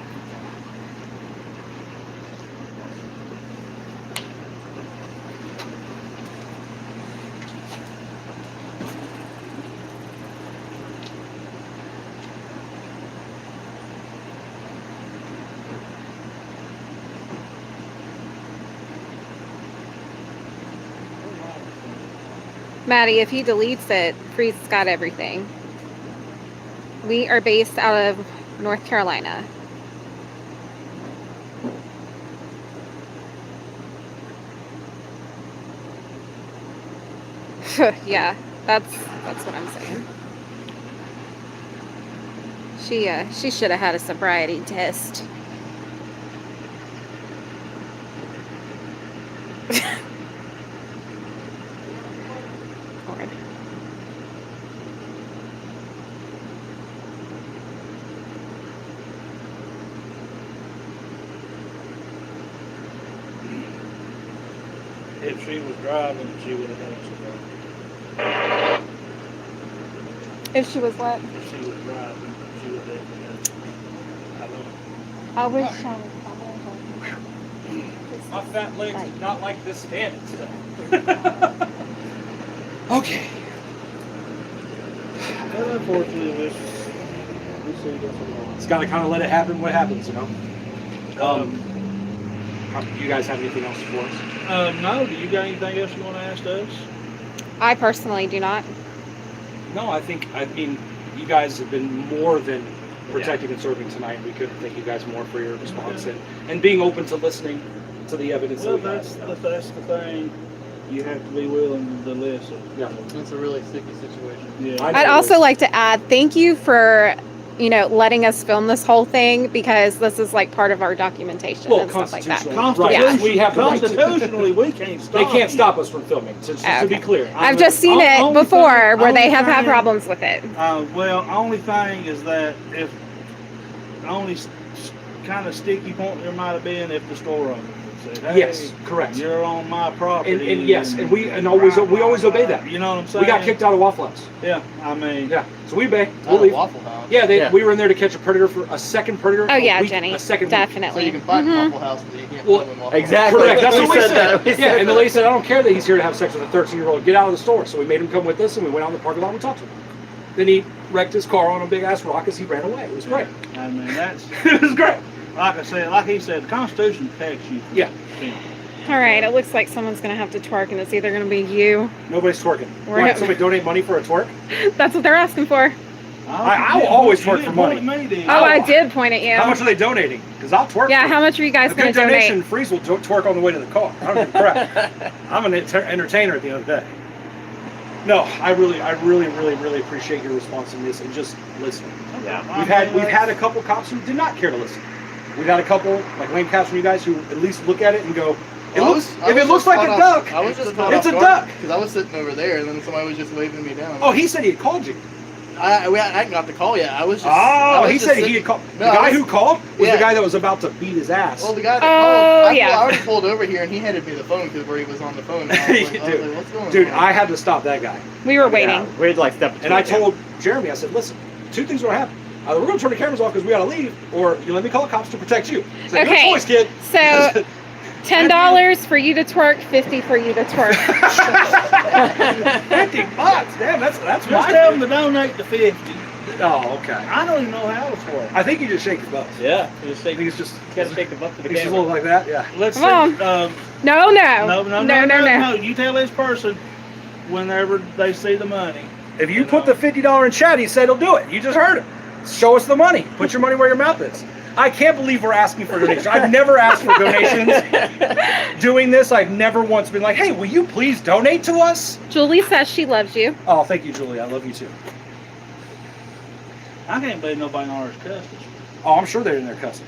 Speaker 6: Maddie, if he deletes it, Free's got everything. We are based out of North Carolina. Yeah, that's what I'm saying. She should have had a sobriety test. Lord.
Speaker 8: If she was driving, she would have answered
Speaker 6: If she was what?
Speaker 8: that. If she was driving, she would have definitely answered that. I don't know.
Speaker 6: I wish I was.
Speaker 2: My fat legs did not like this standing today. Okay.
Speaker 8: But unfortunately, we see this a lot.
Speaker 2: It's got to kind of let it happen what happens, you know? Do you guys have anything else for us?
Speaker 8: No, do you got anything else you want to ask us?
Speaker 6: I personally do not.
Speaker 2: No, I mean, you guys have been more than protecting and serving tonight. We couldn't thank you guys more for your response and being open to listening to the evidence
Speaker 8: Well,
Speaker 2: that we
Speaker 8: that's the thing. You have to be willing to listen.
Speaker 2: Yeah.
Speaker 10: It's a really sticky situation.
Speaker 8: Yeah.
Speaker 2: I know
Speaker 6: I'd
Speaker 2: it
Speaker 6: also
Speaker 2: is.
Speaker 6: like to add, thank you for, letting us film this whole thing, because this is like part of our documentation
Speaker 2: Well,
Speaker 6: and stuff like that.
Speaker 2: Right. We have the right to.
Speaker 8: Constitutionally, we can't stop.
Speaker 2: They can't
Speaker 8: you.
Speaker 2: stop us from filming. To be clear,
Speaker 6: I've just seen it
Speaker 8: only
Speaker 6: before
Speaker 8: thing-
Speaker 6: where they
Speaker 8: only
Speaker 6: have had
Speaker 8: thing-
Speaker 6: problems with it.
Speaker 8: Well, only thing is that if only kind of sticky point there might have been if the store owner would say, "Hey,
Speaker 2: Yes, correct.
Speaker 8: You're on my property."
Speaker 2: And yes, and we always obey that.
Speaker 8: You know what I'm saying?
Speaker 2: We got kicked out of Waffle House.
Speaker 8: Yeah, I mean.
Speaker 2: Yeah, so we obey.
Speaker 10: Not
Speaker 2: We'll
Speaker 10: a
Speaker 2: leave.
Speaker 10: Waffle House.
Speaker 2: Yeah, we were in there to catch a predator for a second predator.
Speaker 6: Oh yeah,
Speaker 2: a week,
Speaker 6: Jenny,
Speaker 2: a second week.
Speaker 6: definitely.
Speaker 10: So you can find
Speaker 6: Mhm.
Speaker 10: Waffle House, but you can't
Speaker 2: Well,
Speaker 10: film in Waffle
Speaker 1: exactly.
Speaker 2: Correct. That's what we said.
Speaker 1: We
Speaker 2: Yeah, and the lady said, "I don't care that he's here to have sex with a 13-year-old. Get out of the store." So we made him come with us, and we went out in the parking lot and we talked to him. Then he wrecked his car on a big ass rock as he ran away. It was great.
Speaker 8: I mean, that's
Speaker 2: It was great.
Speaker 8: like he said, the Constitution protects you.
Speaker 2: Yeah.
Speaker 6: All right, it looks like someone's gonna have to twerk, and it's either gonna be you.
Speaker 2: Nobody's twerking.
Speaker 6: We're
Speaker 2: Why,
Speaker 6: not-
Speaker 2: somebody donate money for a twerk?
Speaker 6: That's what they're asking for.
Speaker 2: I will always twerk for money.
Speaker 6: Oh, I did point at you.
Speaker 2: How much are they donating? Because I'll twerk.
Speaker 6: Yeah,
Speaker 2: for
Speaker 6: how much are you guys
Speaker 2: a
Speaker 6: gonna
Speaker 2: good donation.
Speaker 6: donate?
Speaker 2: Freeze will twerk on the way to the car. I don't give a crap. I'm an entertainer at the end of the day. No, I really appreciate your response to this and just listening.
Speaker 8: Yeah,
Speaker 2: We've had a couple cops who did not care to listen. We've had a couple like lame cops from you guys who at least look at it and go, if it looks like a duck,
Speaker 10: I was just
Speaker 2: it's a duck.
Speaker 10: Because I was sitting over there, and then somebody was just waving me down.
Speaker 2: Oh, he said he had called you.
Speaker 10: I hadn't got the call yet. I was just.
Speaker 2: He said he had called. The guy who called was the guy that was about to beat his ass.
Speaker 10: Well, the guy that called, I already pulled over here, and he handed me the phone because where he was on the phone. And I was like, what's going on?
Speaker 2: Dude, I had to stop that guy.
Speaker 6: We were waiting.
Speaker 1: Yeah, we had like step between
Speaker 2: And I
Speaker 1: them.
Speaker 2: told Jeremy, I said, listen, two things are going to happen. Either we're going to turn the cameras off because we got to leave, or you let me call the cops to protect you. So,
Speaker 6: Okay.
Speaker 2: Good choice, kid.
Speaker 6: So, $10 for you to twerk, $50 for you to twerk.
Speaker 2: $50. Damn, that's
Speaker 8: Just
Speaker 2: my
Speaker 8: tell them to donate the 50.
Speaker 2: Oh, okay.
Speaker 8: I don't even know how it's works.
Speaker 2: I think you just shake the butt.
Speaker 1: Yeah.
Speaker 2: I think it's just
Speaker 1: Gotta shake the butt to the
Speaker 2: it's just a
Speaker 1: camera.
Speaker 2: little like that. Yeah.
Speaker 8: Let's
Speaker 6: Come
Speaker 8: see.
Speaker 6: on. No.
Speaker 8: No. You tell this person whenever they see the money.
Speaker 2: If you put the $50 in chat, he said he'll do it. You just heard him. Show us the money. Put your money where your mouth is. I can't believe we're asking for donations. I've never asked for donations. Doing this, I've never once been like, hey, will you please donate to us?
Speaker 6: Julie says she loves you.
Speaker 2: Oh, thank you, Julie. I love you too.
Speaker 8: I can't believe nobody in ours cussed us.
Speaker 2: Oh, I'm sure they're in there cussing.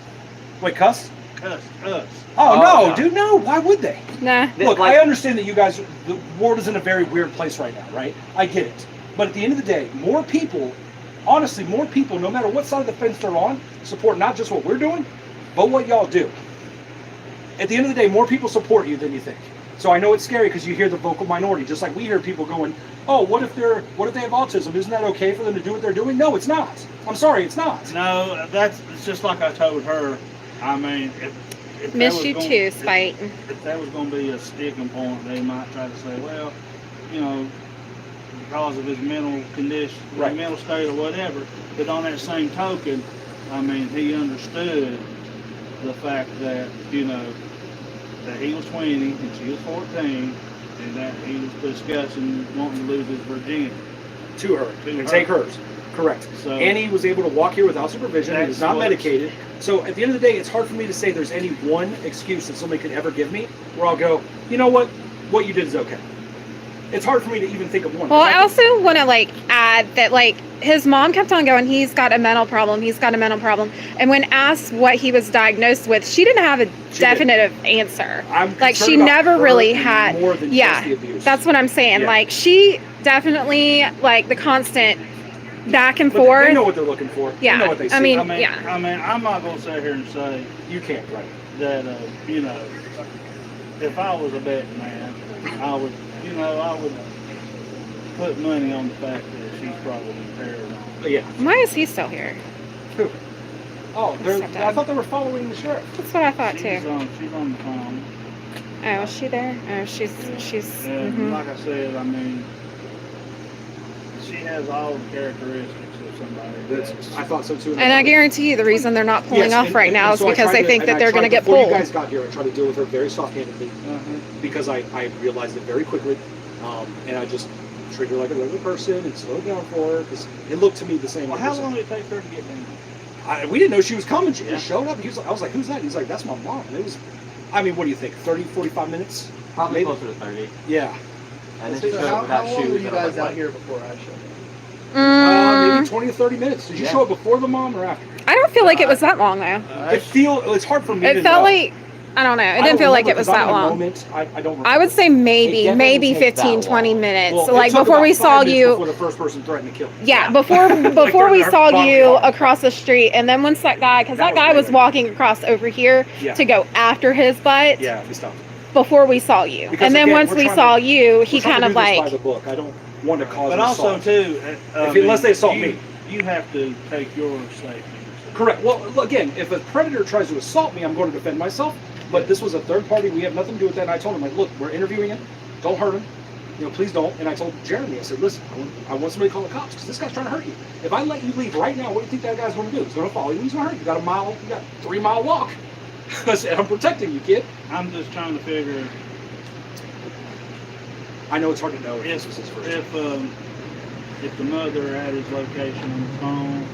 Speaker 2: Wait, cuss?
Speaker 8: cussed us.
Speaker 2: Oh, no,
Speaker 1: no.
Speaker 2: dude, no. Why would they?
Speaker 6: Nah.
Speaker 2: Look,
Speaker 1: Like-
Speaker 2: I understand that you guys, the world is in a very weird place right now, right? I get it. But at the end of the day, more people, honestly, more people, no matter what side of the fence they're on, support not just what we're doing, but what y'all do. At the end of the day, more people support you than you think. So I know it's scary because you hear the vocal minority, just like we hear people going, "Oh, what if they have autism? Isn't that okay for them to do what they're doing?" No, it's not. I'm sorry, it's not.
Speaker 8: No, it's just like I told her. I mean, if
Speaker 6: Miss
Speaker 8: that
Speaker 6: you
Speaker 8: was
Speaker 6: too, Spite.
Speaker 8: If that was going to be a sticking point, they might try to say, well, you know, because of his mental condition,
Speaker 2: Right.
Speaker 8: mental state or whatever. But on that same token, I mean, he understood the fact that, you know, that he was 20 and she was 14, and that he was discussing wanting to lose his virginity.
Speaker 2: To her.
Speaker 8: To
Speaker 2: And
Speaker 8: her.
Speaker 2: take hers. Correct.
Speaker 8: So-
Speaker 2: and he was able to walk here without supervision. He was
Speaker 8: That's
Speaker 2: not
Speaker 8: what-
Speaker 2: medicated. So at the end of the day, it's hard for me to say there's any one excuse that somebody could ever give me where I'll go, you know what you did is okay. It's hard for me to even think of one.
Speaker 6: Well, I also want to like add that like his mom kept on going, he's got a mental problem, he's got a mental problem. And when asked what he was diagnosed with, she didn't have a definitive answer.
Speaker 2: I'm
Speaker 6: Like
Speaker 2: concerned
Speaker 6: she
Speaker 2: about
Speaker 6: never
Speaker 2: her
Speaker 6: really
Speaker 2: and
Speaker 6: had,
Speaker 2: more than
Speaker 6: yeah,
Speaker 2: just the abuse.
Speaker 6: that's what I'm saying.
Speaker 2: Yeah.
Speaker 6: Like she definitely, like the constant back and
Speaker 2: But
Speaker 6: forth.
Speaker 2: they know what they're looking for.
Speaker 6: Yeah,
Speaker 2: They know what they see.
Speaker 6: I mean,
Speaker 8: I mean, I'm not going to sit here and say
Speaker 2: you can't, right?
Speaker 8: that, you know, if I was a betting man, I would put money on the fact that she's probably paranoid.
Speaker 2: Yeah.
Speaker 6: Why is he still here?
Speaker 2: Who? Oh,
Speaker 6: Except
Speaker 2: I thought they were following the sheriff.
Speaker 6: That's what I thought
Speaker 8: She's
Speaker 6: too.
Speaker 8: on the phone.
Speaker 6: Oh, is she there? Oh, she's.
Speaker 8: And
Speaker 6: Mhm.
Speaker 8: like I said, I mean, she has all the characteristics of somebody.
Speaker 2: I thought so too.
Speaker 6: And I guarantee you, the reason they're not pulling
Speaker 2: Yes,
Speaker 6: off
Speaker 2: and-
Speaker 6: right
Speaker 2: and
Speaker 6: now is
Speaker 2: so I
Speaker 6: because
Speaker 2: tried
Speaker 6: they
Speaker 2: to-
Speaker 6: think
Speaker 2: and
Speaker 6: that
Speaker 2: I
Speaker 6: they're going to
Speaker 2: tried-
Speaker 6: get
Speaker 2: before
Speaker 6: pulled.
Speaker 2: you guys got here, I tried to deal with her very soft-handedly because I realized it very quickly, and I just treated her like a regular person and slowed down for her because it looked to me the same.
Speaker 8: Well,
Speaker 2: like
Speaker 8: how
Speaker 2: this.
Speaker 8: long did it take her to get down?
Speaker 2: We didn't know she was coming. She
Speaker 8: Yeah.
Speaker 2: just showed up. I was like, "Who's that?" He's like, "That's my mom." And it was, I mean, what do you think? 30, 45 minutes?
Speaker 1: Probably
Speaker 2: Maybe.
Speaker 1: closer to 30.
Speaker 2: Yeah.
Speaker 1: And then she
Speaker 10: So
Speaker 1: showed up
Speaker 10: how
Speaker 1: without
Speaker 10: long were
Speaker 1: shoes.
Speaker 10: you
Speaker 1: and I was
Speaker 10: guys
Speaker 1: like,
Speaker 10: out here before I showed up?
Speaker 2: Maybe 20 to 30 minutes. Did you
Speaker 1: Yeah.
Speaker 2: show up before the mom or after?
Speaker 6: I don't feel like it was that long though.
Speaker 2: It's hard for me to
Speaker 6: It felt
Speaker 2: know.
Speaker 6: like, I don't know. It
Speaker 2: I
Speaker 6: didn't
Speaker 2: don't
Speaker 6: feel like
Speaker 2: remember
Speaker 6: it was
Speaker 2: 'cause I'm
Speaker 6: that
Speaker 2: in a
Speaker 6: long.
Speaker 2: moment. I don't remember.
Speaker 6: I would say maybe
Speaker 1: It definitely takes
Speaker 6: 15,
Speaker 1: that
Speaker 6: 20
Speaker 1: long.
Speaker 6: minutes.
Speaker 2: Well, it
Speaker 6: Like
Speaker 2: took
Speaker 6: before
Speaker 2: about
Speaker 6: we
Speaker 2: 5
Speaker 6: saw
Speaker 2: minutes
Speaker 6: you.
Speaker 2: before the first person threatened to kill me.
Speaker 6: Yeah, before we
Speaker 2: they're
Speaker 6: saw
Speaker 2: fucking
Speaker 6: you
Speaker 2: off.
Speaker 6: across the street, and then once that guy, because
Speaker 2: That
Speaker 6: that
Speaker 2: was
Speaker 6: guy was
Speaker 2: crazy.
Speaker 6: walking across over here
Speaker 2: Yeah.
Speaker 6: to go after his butt
Speaker 2: Yeah, we stopped.
Speaker 6: before we saw you,
Speaker 2: Because
Speaker 6: and then
Speaker 2: again,
Speaker 6: once
Speaker 2: we're
Speaker 6: we
Speaker 2: trying
Speaker 6: saw
Speaker 2: to-
Speaker 6: you, he
Speaker 2: We're trying
Speaker 6: kind
Speaker 2: to
Speaker 6: of
Speaker 2: do this by
Speaker 6: like,
Speaker 2: the book. I don't want to cause
Speaker 8: But
Speaker 2: an
Speaker 8: also
Speaker 2: assault.
Speaker 8: too,
Speaker 2: Unless they assault
Speaker 8: you,
Speaker 2: me.
Speaker 8: you have to take your safety.
Speaker 2: Correct. Well, again, if a predator tries to assault me, I'm going to defend myself. But this was a third party. We have nothing to do with that. And I told him, like, look, we're interviewing him. Don't hurt him. You know, please don't. And I told Jeremy, I said, listen, I want somebody to call the cops because this guy's trying to hurt you. If I let you leave right now, what do you think that guy's going to do? He's going to follow you. He's going to hurt you. You got 3-mile walk. I said, I'm protecting you, kid.
Speaker 8: I'm just trying to figure
Speaker 2: I know it's hard to know if
Speaker 8: if
Speaker 2: this was his first.
Speaker 8: if the mother had his location on the phone.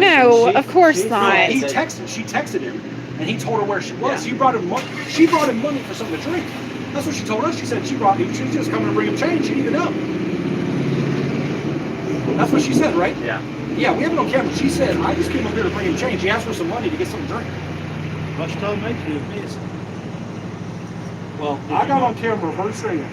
Speaker 6: no, of course
Speaker 2: No,
Speaker 6: not.
Speaker 2: she texted him, and he told her where she was.
Speaker 8: Yeah.
Speaker 2: She brought him money for something to drink. That's what she told us. She said she was just coming to bring him change. She didn't even know. That's what she said, right?
Speaker 1: Yeah.
Speaker 2: Yeah, we have it on camera. She said, I just came over here to bring him change. He asked for some money to get something to drink.
Speaker 8: But she told me she was missing.
Speaker 2: Well, I got on camera her saying,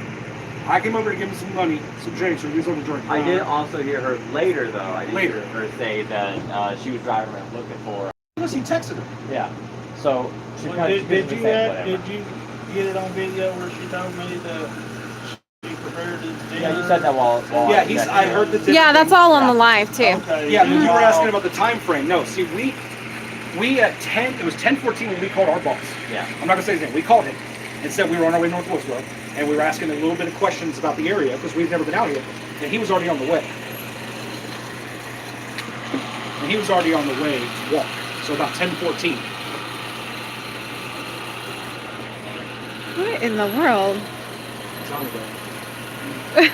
Speaker 2: I came over to give him some money, some change, so he was over to drink.
Speaker 1: I did also hear her later, though. I did
Speaker 2: Later.
Speaker 1: hear her say that she was driving around looking for her.
Speaker 2: Unless he texted her.
Speaker 1: Yeah. So she
Speaker 8: Well,
Speaker 1: kind
Speaker 8: did
Speaker 1: of
Speaker 8: you get it on video where she told me that she prepared his dinner?
Speaker 1: Yeah, you said that while
Speaker 2: Yeah,
Speaker 1: I was
Speaker 2: I
Speaker 1: texting
Speaker 2: heard
Speaker 1: her.
Speaker 2: the
Speaker 6: Yeah, that's all on the live too.
Speaker 8: Okay.
Speaker 2: Yeah, you were
Speaker 8: well,
Speaker 2: asking about the time frame. No, see, we at 10, it was 10:14 when we called our boss.
Speaker 1: Yeah.
Speaker 2: I'm not gonna say his name. We called him and said we were on our way to North Wilkesboro, and we were asking a little bit of questions about the area because we've never been out here, and he was already on the way. And he was already on the way to walk. So about 10:14.
Speaker 6: What in the world?
Speaker 2: Tell me that.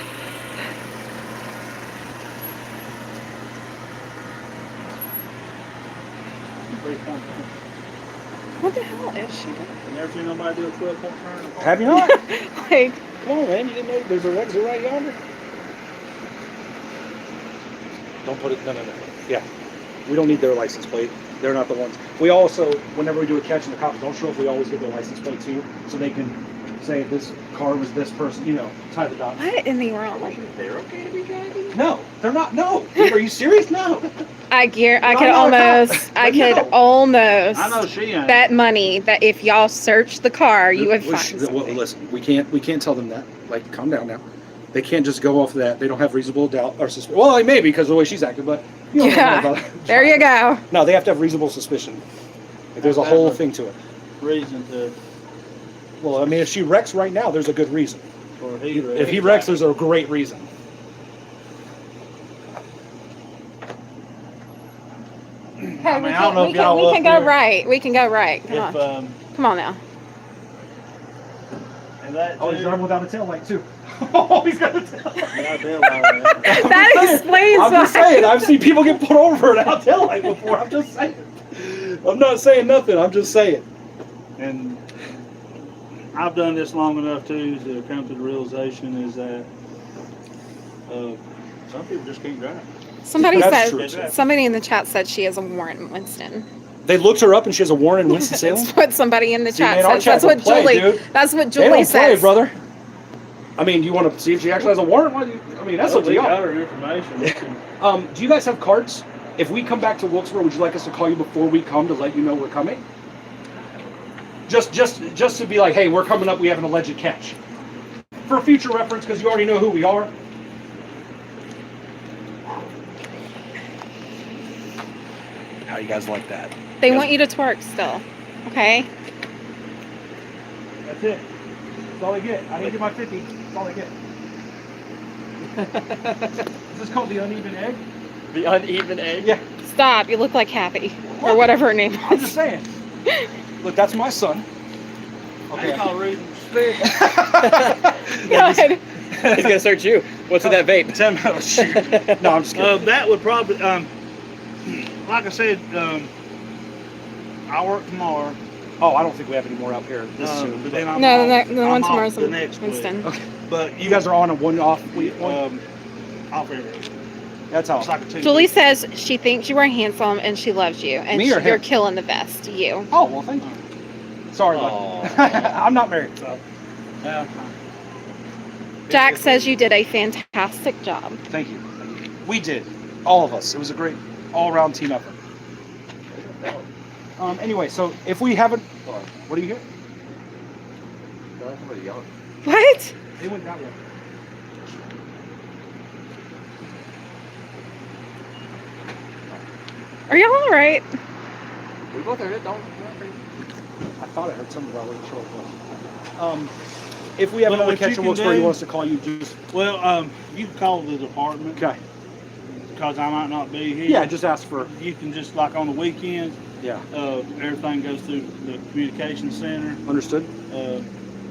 Speaker 6: What the hell is she doing?
Speaker 8: You never seen nobody do a 12-point turn?
Speaker 2: Have you not?
Speaker 6: Like,
Speaker 2: Come on, man. You didn't know there's a exit right yonder? Don't put it. No. Yeah. We don't need their license plate. They're not the ones. We also, whenever we do a catch and the cops don't show up, we always get their license plate too, so they can say this car was this person, you know, tie the dots.
Speaker 6: What in the world?
Speaker 11: They're okay to be driving?
Speaker 2: No, they're not. No. Are you serious? No.
Speaker 6: I could
Speaker 2: I'm not a
Speaker 6: almost,
Speaker 2: cop.
Speaker 6: I
Speaker 2: No.
Speaker 6: could almost
Speaker 8: I know she ain't.
Speaker 6: bet money that if y'all searched the car, you would find something.
Speaker 2: Listen, we can't tell them that. Like, calm down now. They can't just go off of that. They don't have reasonable doubt or suspicion. Well, like, maybe because of the way she's acting, but you don't know
Speaker 6: Yeah,
Speaker 2: about it.
Speaker 6: there you go.
Speaker 2: No, they have to have reasonable suspicion. Like, there's a whole thing to it.
Speaker 8: Reason to,
Speaker 2: Well, I mean, if she wrecks right now, there's a good reason.
Speaker 8: or he.
Speaker 2: If he wrecks, there's a great reason.
Speaker 6: Okay,
Speaker 8: I mean, I don't know if y'all
Speaker 6: we
Speaker 8: up
Speaker 6: can go
Speaker 8: there-
Speaker 6: right. We can go right. Come
Speaker 8: If
Speaker 6: on. Come on now.
Speaker 8: and that.
Speaker 2: Oh, he's
Speaker 8: too-
Speaker 2: driving without a tail light too. Oh, he's got a tail light.
Speaker 8: Yeah, I realize that.
Speaker 6: That explains
Speaker 2: I'm just
Speaker 6: why.
Speaker 2: saying. I've seen people get pulled over without tail light before. I'm just saying. I'm not saying nothing. I'm just saying.
Speaker 8: And I've done this long enough too to come to the realization is that some people just can't drive.
Speaker 6: Somebody
Speaker 2: That's
Speaker 6: said,
Speaker 2: true.
Speaker 6: somebody in the chat said she has a warrant in Winston.
Speaker 2: They looked her up and she has a warrant in Winston-Salem.
Speaker 6: That's what somebody in the
Speaker 2: See,
Speaker 6: chat
Speaker 2: man, our
Speaker 6: says.
Speaker 2: chat
Speaker 6: That's what
Speaker 2: don't play,
Speaker 6: Julie.
Speaker 2: dude.
Speaker 6: That's what
Speaker 2: They
Speaker 6: Julie
Speaker 2: don't play,
Speaker 6: says.
Speaker 2: brother. I mean, you want to see if she actually has a warrant? Why do you- I mean, that's up to
Speaker 8: we got
Speaker 2: y'all.
Speaker 8: her information.
Speaker 2: Do you guys have cards? If we come back to Wilkesboro, would you like us to call you before we come to let you know we're coming? Just to be like, hey, we're coming up. We have an alleged catch. For future reference, because you already know who we are. How you guys like that?
Speaker 6: They want you to twerk still. Okay?
Speaker 2: That's it. That's all I get. I didn't get my 50. That's all I get. Is this called the uneven egg?
Speaker 1: The uneven egg?
Speaker 2: Yeah.
Speaker 6: Stop. You look like Happy. Or whatever her name
Speaker 2: I'm
Speaker 6: is.
Speaker 2: just saying. Look, that's my son.
Speaker 8: They call reason stick.
Speaker 6: God.
Speaker 1: He's gonna search you. What's with that vape?
Speaker 2: Oh, shoot. No, I'm just kidding.
Speaker 8: That would probably, like I said, I work tomorrow.
Speaker 2: Oh, I don't think we have any more out here this soon.
Speaker 8: But then I'm
Speaker 6: No,
Speaker 8: off,
Speaker 6: the one
Speaker 8: I'm off
Speaker 6: tomorrow's
Speaker 8: the
Speaker 6: in
Speaker 8: next week.
Speaker 6: Winston.
Speaker 2: Okay.
Speaker 8: But
Speaker 2: You guys are on a one-off week.
Speaker 8: off every week.
Speaker 2: That's all.
Speaker 8: It's like a 2
Speaker 6: Julie
Speaker 8: week.
Speaker 6: says she thinks you are handsome and she loves you. And
Speaker 2: Me or
Speaker 6: you're
Speaker 2: him?
Speaker 6: killing the best. You.
Speaker 2: Oh, well, thank you. Sorry, bud.
Speaker 1: Aw.
Speaker 2: I'm not married, so.
Speaker 8: Yeah.
Speaker 6: Jack says you did a fantastic job.
Speaker 2: Thank you. We did. All of us. It was a great all-around team effort. Anyway, so if we haven't... What do you hear?
Speaker 6: What?
Speaker 2: They went that way.
Speaker 6: Are y'all all right?
Speaker 11: We both heard it, don't.
Speaker 2: I thought I heard something about what the show was. If we have
Speaker 8: Well,
Speaker 2: another
Speaker 8: what
Speaker 2: catch
Speaker 8: you
Speaker 2: in
Speaker 8: can
Speaker 2: Wilkesboro, you
Speaker 8: do-
Speaker 2: want us to call you, just...
Speaker 8: Well, you can call the department.
Speaker 2: Okay.
Speaker 8: Because I might not be here.
Speaker 2: Yeah, just ask for...
Speaker 8: You can just, like on the weekends,
Speaker 2: Yeah.
Speaker 8: everything goes through the communication center.
Speaker 2: Understood?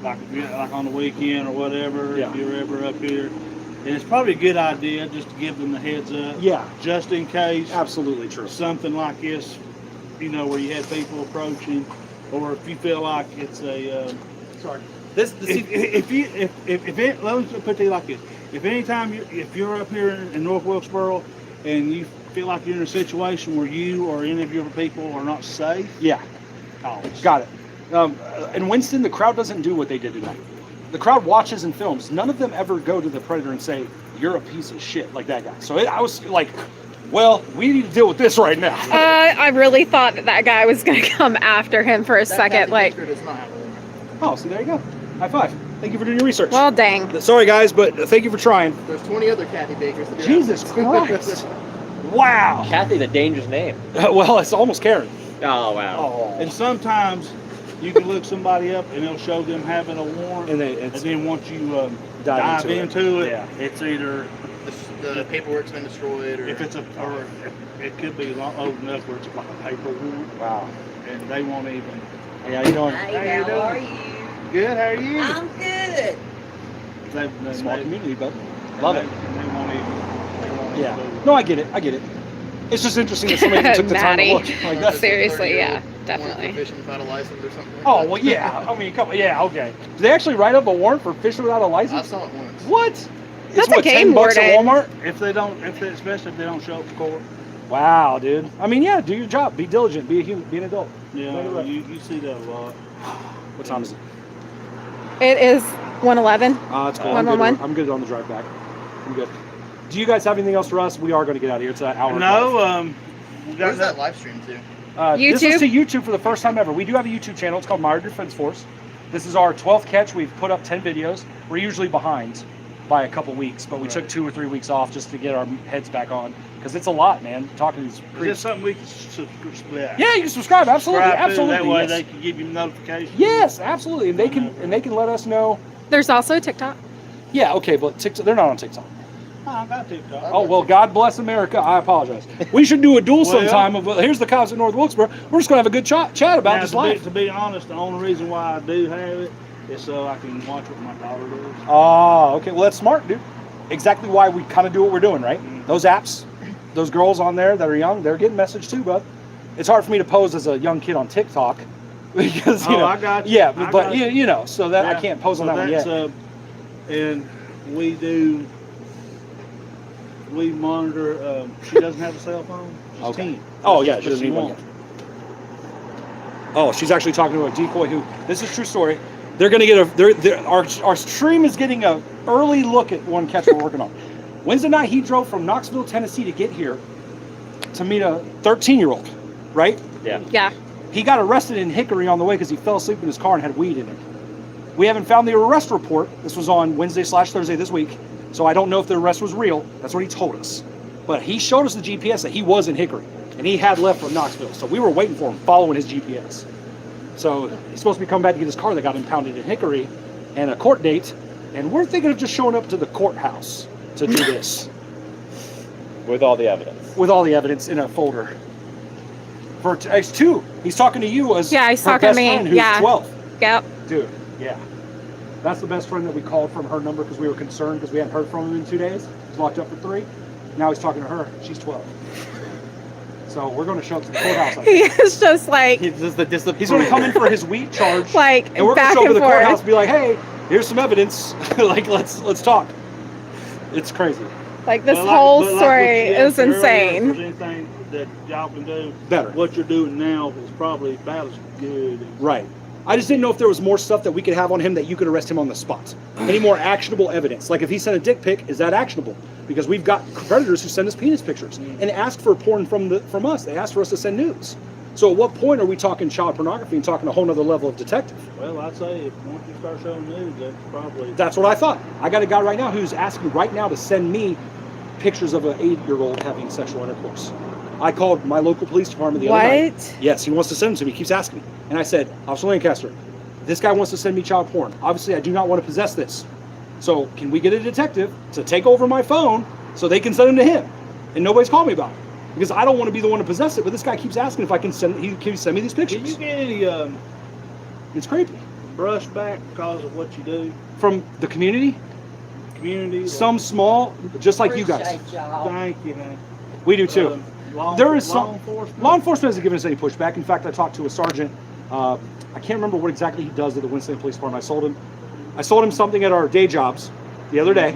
Speaker 8: Like if you're like on the weekend or whatever,
Speaker 2: Yeah.
Speaker 8: if you're ever up here. And it's probably a good idea just to give them the heads up.
Speaker 2: Yeah.
Speaker 8: Just in case
Speaker 2: Absolutely true.
Speaker 8: something like this, where you had people approaching, or if you feel like it's a.
Speaker 2: Sorry.
Speaker 8: If let me put it like this: if anytime if you're up here in North Wilkesboro and you feel like you're in a situation where you or any of your people are not safe,
Speaker 2: Yeah.
Speaker 8: call us.
Speaker 2: Got it. In Winston, the crowd doesn't do what they did tonight. The crowd watches and films. None of them ever go to the predator and say, "You're a piece of shit," like that guy. So I was like, well, we need to deal with this right now.
Speaker 6: I really thought that guy was going to come after him for a second. Like,
Speaker 10: Does not happen.
Speaker 2: Oh, see, there you go. High five. Thank you for doing your research.
Speaker 6: well, dang.
Speaker 2: Sorry, guys, but thank you for trying.
Speaker 10: There's 20 other Kathy Bakers. To do
Speaker 2: Jesus Christ. Wow.
Speaker 1: Kathy, the dangerous name.
Speaker 2: Well, it's almost Karen.
Speaker 1: Oh, wow.
Speaker 2: Oh.
Speaker 8: And sometimes you can look somebody up and it'll show them having a warrant,
Speaker 2: And
Speaker 8: and
Speaker 2: it's
Speaker 8: then once you
Speaker 2: dive
Speaker 8: dive into it,
Speaker 2: Yeah.
Speaker 8: it's either
Speaker 10: The paperwork's been destroyed, or
Speaker 8: if it's or it could be old enough where it's like a paper warrant,
Speaker 2: Wow.
Speaker 8: and they won't even.
Speaker 2: Yeah, you doing?
Speaker 12: Hey, how are you?
Speaker 8: Good. How are you?
Speaker 12: I'm good.
Speaker 8: They,
Speaker 2: Small community, but love it.
Speaker 8: And they won't even.
Speaker 2: Yeah. No, I get it. I get it. It's just interesting that somebody took the time to
Speaker 6: Maddie.
Speaker 2: look like that.
Speaker 6: Seriously, yeah,
Speaker 10: warrant for
Speaker 6: definitely.
Speaker 10: fishing without a license or something. Like
Speaker 2: Oh,
Speaker 10: that.
Speaker 2: well, yeah. I mean, come on. Yeah, okay. Do they actually write up a warrant for fishing without a
Speaker 10: I
Speaker 2: license?
Speaker 10: saw it once.
Speaker 2: What?
Speaker 6: That's
Speaker 2: It's what,
Speaker 6: a game
Speaker 2: $10 at
Speaker 6: warden.
Speaker 2: Walmart?
Speaker 8: Especially if they don't show up for court.
Speaker 2: Wow, dude. I mean, yeah, do your job. Be diligent. Be a human. Be an adult.
Speaker 8: Yeah,
Speaker 2: Make it right.
Speaker 8: you see that a lot.
Speaker 2: What time is it?
Speaker 6: It is 1:11.
Speaker 2: It's cool.
Speaker 6: 111.
Speaker 2: I'm good on the drive back. I'm good. Do you guys have anything else for us? We are going to get out of here. It's an hour.
Speaker 8: No, we got
Speaker 10: Where's that live stream to?
Speaker 2: This is
Speaker 6: YouTube?
Speaker 2: to YouTube for the first time ever. We do have a YouTube channel. It's called Meyer Defense Force. This is our 12th catch. We've put up 10 videos. We're usually behind by a couple weeks, but we took 2 or 3 weeks off just to get our heads back on because it's a lot, man. Talking to these
Speaker 8: Is
Speaker 2: creeps.
Speaker 8: this something we can subscribe?
Speaker 2: Yeah, you can subscribe. Absolutely,
Speaker 8: Subscribe to,
Speaker 2: absolutely.
Speaker 8: That way
Speaker 2: yes.
Speaker 8: they can give you notifications.
Speaker 2: Yes, absolutely, and they can let us know.
Speaker 6: There's also TikTok.
Speaker 2: Yeah, okay, but TikTok, they're not on TikTok.
Speaker 8: Oh, I got TikTok.
Speaker 2: Oh, well, God bless America. I apologize. We should do a duel sometime. Here's the cops at North Wilkesboro. We're just going to have a good chat about
Speaker 8: Now,
Speaker 2: this life.
Speaker 8: To be honest, the only reason why I do have it is so I can watch what my daughter does.
Speaker 2: Oh, okay. Well, that's smart, dude. Exactly why we kind of do what we're doing, right? Those apps, those girls on there that are young, they're getting messaged too, bud. It's hard for me to pose as a young kid on TikTok because, you know.
Speaker 8: I got you.
Speaker 2: Yeah,
Speaker 8: I
Speaker 2: but
Speaker 8: got you.
Speaker 2: you know, so that I
Speaker 8: Yeah.
Speaker 2: can't pose on
Speaker 8: So
Speaker 2: that one
Speaker 8: that's,
Speaker 2: yet.
Speaker 8: And we monitor. She doesn't have a cell phone. She's
Speaker 2: Okay.
Speaker 8: 10.
Speaker 2: Oh, yeah, she
Speaker 8: But
Speaker 2: doesn't need one
Speaker 8: won't.
Speaker 2: yet. Oh, she's actually talking to a decoy who, this is a true story. They're going to get our stream is getting a early look at one catch we're working on. Wednesday night, he drove from Knoxville, Tennessee to get here to meet a 13-year-old, right?
Speaker 1: Yeah.
Speaker 6: Yeah.
Speaker 2: He got arrested in Hickory on the way because he fell asleep in his car and had weed in it. We haven't found the arrest report. This was on Wednesday/Thursday this week. So I don't know if the arrest was real. That's what he told us. But he showed us the GPS that he was in Hickory. And he had left from Knoxville. So we were waiting for him, following his GPS. So he's supposed to be coming back to get his car that got impounded in Hickory and a court date. And we're thinking of just showing up to the courthouse to do this.
Speaker 1: With all the evidence.
Speaker 2: With all the evidence in a folder. For it's 2. He's talking to you as
Speaker 6: Yeah, he's
Speaker 2: her
Speaker 6: talking
Speaker 2: best
Speaker 6: to me.
Speaker 2: friend who's
Speaker 6: Yeah.
Speaker 2: 12.
Speaker 6: Yep.
Speaker 2: Dude, yeah. That's the best friend that we called from her number because we were concerned because we hadn't heard from him in 2 days. He's locked up for 3. Now he's talking to her. She's 12. So we're going to show up to the courthouse. I
Speaker 6: He
Speaker 2: think.
Speaker 6: is just like,
Speaker 2: He's going to come in for his weed charge.
Speaker 6: like
Speaker 2: And we're going
Speaker 6: back
Speaker 2: to show up
Speaker 6: and
Speaker 2: to the courthouse
Speaker 6: forth.
Speaker 2: and be like, hey, here's some evidence. Like, let's talk. It's crazy.
Speaker 6: Like this
Speaker 8: But
Speaker 6: whole
Speaker 8: but
Speaker 6: story
Speaker 8: what you
Speaker 6: is
Speaker 8: asked earlier,
Speaker 6: insane.
Speaker 8: If there's anything that y'all can do
Speaker 2: Better.
Speaker 8: what you're doing now is probably about as good.
Speaker 2: Right. I just didn't know if there was more stuff that we could have on him that you could arrest him on the spot. Any more actionable evidence? Like if he sent a dick pic, is that actionable? Because we've got predators who send us penis pictures and ask for porn from us. They ask for us to send nudes. So at what point are we talking child pornography and talking a whole nother level of detective?
Speaker 8: Well, I'd say if once you start showing news, that's probably.
Speaker 2: That's what I thought. I got a guy right now who's asking right now to send me pictures of an 8-year-old having sexual intercourse. I called my local police department the other night.
Speaker 6: What?
Speaker 2: Yes, he wants to send them to me. He keeps asking me. And I said, Officer Lancaster, this guy wants to send me child porn. Obviously, I do not want to possess this. So can we get a detective to take over my phone so they can send them to him? And nobody's called me about it. Because I don't want to be the one to possess it, but this guy keeps asking if I can send, he send me these
Speaker 8: Can
Speaker 2: pictures.
Speaker 8: you get any
Speaker 2: It's creepy.
Speaker 8: brush back because of what you do?
Speaker 2: From the community,
Speaker 8: Community?
Speaker 2: some small, just like you guys.
Speaker 5: Appreciate y'all.
Speaker 8: Thank you, man.
Speaker 2: We do too. There is
Speaker 8: law
Speaker 2: some
Speaker 8: enforcement?
Speaker 2: law enforcement hasn't given us any pushback. In fact, I talked to a sergeant. I can't remember what exactly he does at the Winston Police Department. I sold him something at our day jobs the other day.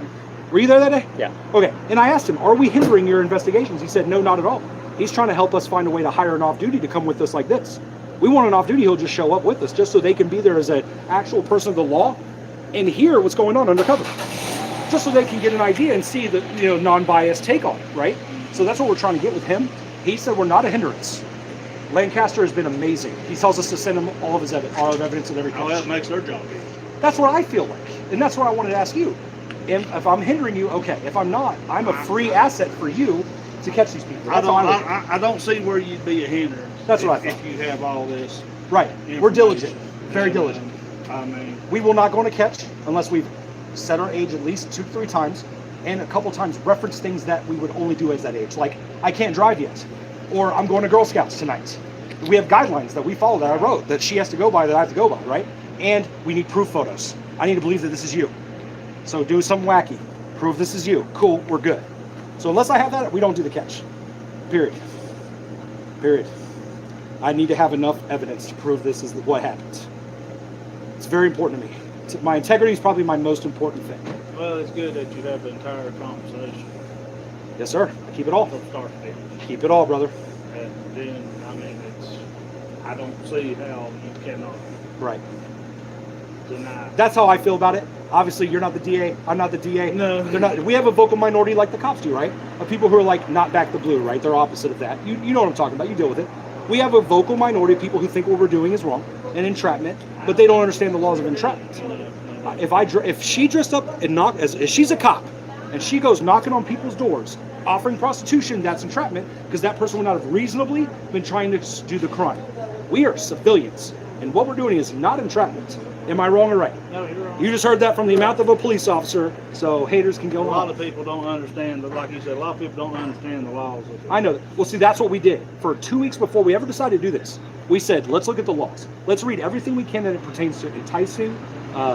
Speaker 2: Were you there that day?
Speaker 1: Yeah.
Speaker 2: Okay. And I asked him, "Are we hindering your investigations?" He said, "No, not at all. He's trying to help us find a way to hire an off-duty to come with us like this. We want an off-duty who'll just show up with us, just so they can be there as an actual person of the law and hear what's going on undercover, just so they can get an idea and see the non-biased take on it, right?" So that's what we're trying to get with him. He said we're not a hindrance. Lancaster has been amazing. He tells us to send him all of his evidence and everything.
Speaker 8: Oh, that makes their job easy.
Speaker 2: That's what I feel like, and that's what I wanted to ask you. If I'm hindering you, okay. If I'm not, I'm a free asset for you to catch these people. That's how I look at it.
Speaker 8: I don't see where you'd be a hindrance.
Speaker 2: That's what I thought.
Speaker 8: If you have all this.
Speaker 2: Right. We're diligent. Very diligent.
Speaker 8: I mean,
Speaker 2: We will not go on a catch unless we've set our age at least 2 to 3 times, and a couple times reference things that we would only do as that age. Like, I can't drive yet, or I'm going to Girl Scouts tonight. We have guidelines that we follow that I wrote, that she has to go by, that I have to go by, right? And we need proof photos. I need to believe that this is you. So do something wacky. Prove this is you. Cool, we're good. So unless I have that, we don't do the catch. Period. Period. I need to have enough evidence to prove this is what happened. It's very important to me. My integrity is probably my most important thing.
Speaker 8: well, it's good that you have the entire conversation.
Speaker 2: Yes, sir. Keep it all.
Speaker 8: From start to finish.
Speaker 2: Keep it all, brother.
Speaker 8: And then, I mean, I don't see how you cannot
Speaker 2: Right.
Speaker 8: deny.
Speaker 2: That's how I feel about it. Obviously, you're not the DA. I'm not the DA.
Speaker 8: No.
Speaker 2: They're not. We have a vocal minority like the cops do, right? Of people who are like not back the blue, right? They're opposite of that. You know what I'm talking about. You deal with it. We have a vocal minority of people who think what we're doing is wrong and entrapment, but they don't understand the laws of entrapment. If she dressed up and as she's a cop, and she goes knocking on people's doors, offering prostitution, that's entrapment, because that person would not have reasonably been trying to do the crime. We are civilians, and what we're doing is not entrapment. Am I wrong or right?
Speaker 8: No, you're wrong.
Speaker 2: You just heard that from the mouth of a police officer, so haters can go on.
Speaker 8: A lot of people don't understand, but like you said, a lot of people don't understand the laws.
Speaker 2: I know that. Well, see, that's what we did. For 2 weeks before we ever decided to do this, we said, let's look at the laws. Let's read everything we can that it pertains to enticing,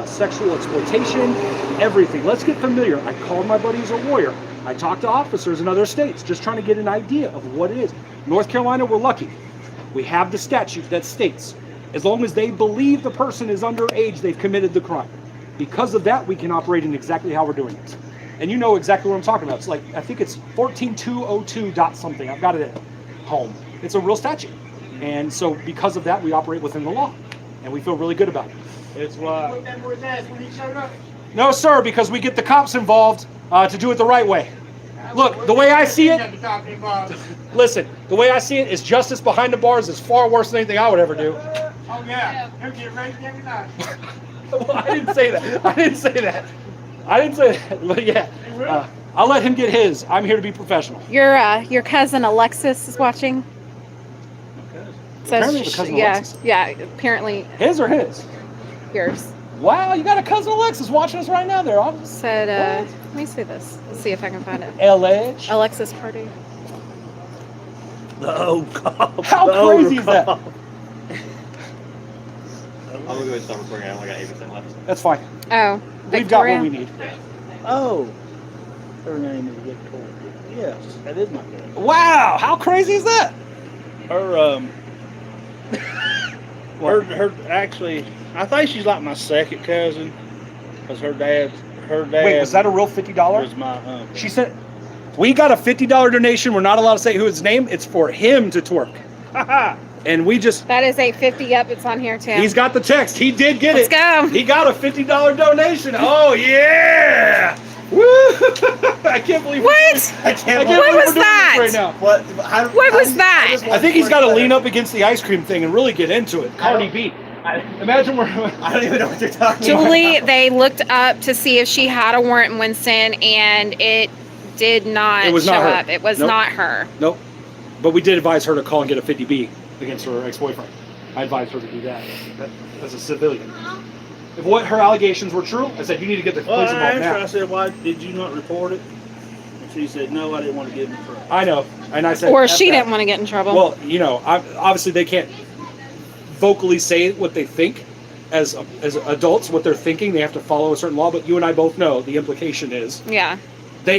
Speaker 2: sexual exploitation, everything. Let's get familiar. I called my buddy who's a lawyer. I talked to officers in other states, just trying to get an idea of what it is. North Carolina, we're lucky. We have the statute that states, as long as they believe the person is underage, they've committed the crime. Because of that, we can operate in exactly how we're doing it. And you know exactly what I'm talking about. It's like, I think it's 14202 dot something. I've got it at home. It's a real statute. And so because of that, we operate within the law. And we feel really good about it.
Speaker 8: It's why.
Speaker 2: No, sir, because we get the cops involved to do it the right way. Look, the way I see it, listen, the way I see it is justice behind the bars is far worse than anything I would ever do.
Speaker 12: Oh yeah, he'll get raped every night.
Speaker 2: Well, I didn't say that. I didn't say that. But yeah, I'll let him get his. I'm here to be professional.
Speaker 6: Your cousin Alexis is watching.
Speaker 2: Apparently the cousin Alexis.
Speaker 6: Yeah, apparently
Speaker 2: His or his?
Speaker 6: yours.
Speaker 2: Wow, you got a cousin Alexis watching us right now there.
Speaker 6: Said, let me see this. Let's see if I can find it.
Speaker 2: LH?
Speaker 6: Alexis party.
Speaker 8: Oh, God.
Speaker 2: How crazy is that?
Speaker 1: I'm gonna go ahead and start recording. I only got 8% left.
Speaker 2: That's fine.
Speaker 6: Oh,
Speaker 2: We've got
Speaker 6: Victoria.
Speaker 2: what we need.
Speaker 8: Oh. Her name is Victoria. Yes, that is my girl.
Speaker 2: Wow, how crazy is that?
Speaker 8: Her, actually, I think she's like my second cousin, because her dad
Speaker 2: Wait, was that a real $50?
Speaker 8: was my uncle.
Speaker 2: She said, we got a $50 donation. We're not allowed to say who his name. It's for him to twerk. And we just...
Speaker 6: That is $8.50. Yep, it's on here too.
Speaker 2: He's got the text. He did get
Speaker 6: Let's
Speaker 2: it.
Speaker 6: go.
Speaker 2: He got a $50 donation. Oh, yeah. Woo. I can't believe
Speaker 6: What?
Speaker 2: I can't believe
Speaker 6: What
Speaker 2: we're
Speaker 6: was
Speaker 2: doing
Speaker 6: that?
Speaker 2: this right now.
Speaker 1: What?
Speaker 6: What was that?
Speaker 2: I think he's got to lean up against the ice cream thing and really get into it. Cardi B. Imagine we're...
Speaker 1: I don't even know what you're talking about.
Speaker 6: Julie, they looked up to see if she had a warrant in Winston, and it did not
Speaker 2: It was
Speaker 6: show
Speaker 2: not her.
Speaker 6: up. It was
Speaker 2: Nope.
Speaker 6: not her.
Speaker 2: Nope. But we did advise her to call and get a 50B against her ex-boyfriend. I advised her to do that as a civilian. If what her allegations were true, I said, you need to get the
Speaker 8: Well,
Speaker 2: police
Speaker 8: I
Speaker 2: involved
Speaker 8: asked her,
Speaker 2: now.
Speaker 8: I said, why did you not report it? And she said, no, I didn't want to get in trouble.
Speaker 2: I know. And I said...
Speaker 6: Or
Speaker 2: F
Speaker 6: she
Speaker 2: that.
Speaker 6: didn't want to get in trouble.
Speaker 2: Well, you know, obviously they can't vocally say what they think as adults, what they're thinking. They have to follow a certain law. But you and I both know the implication is
Speaker 6: yeah.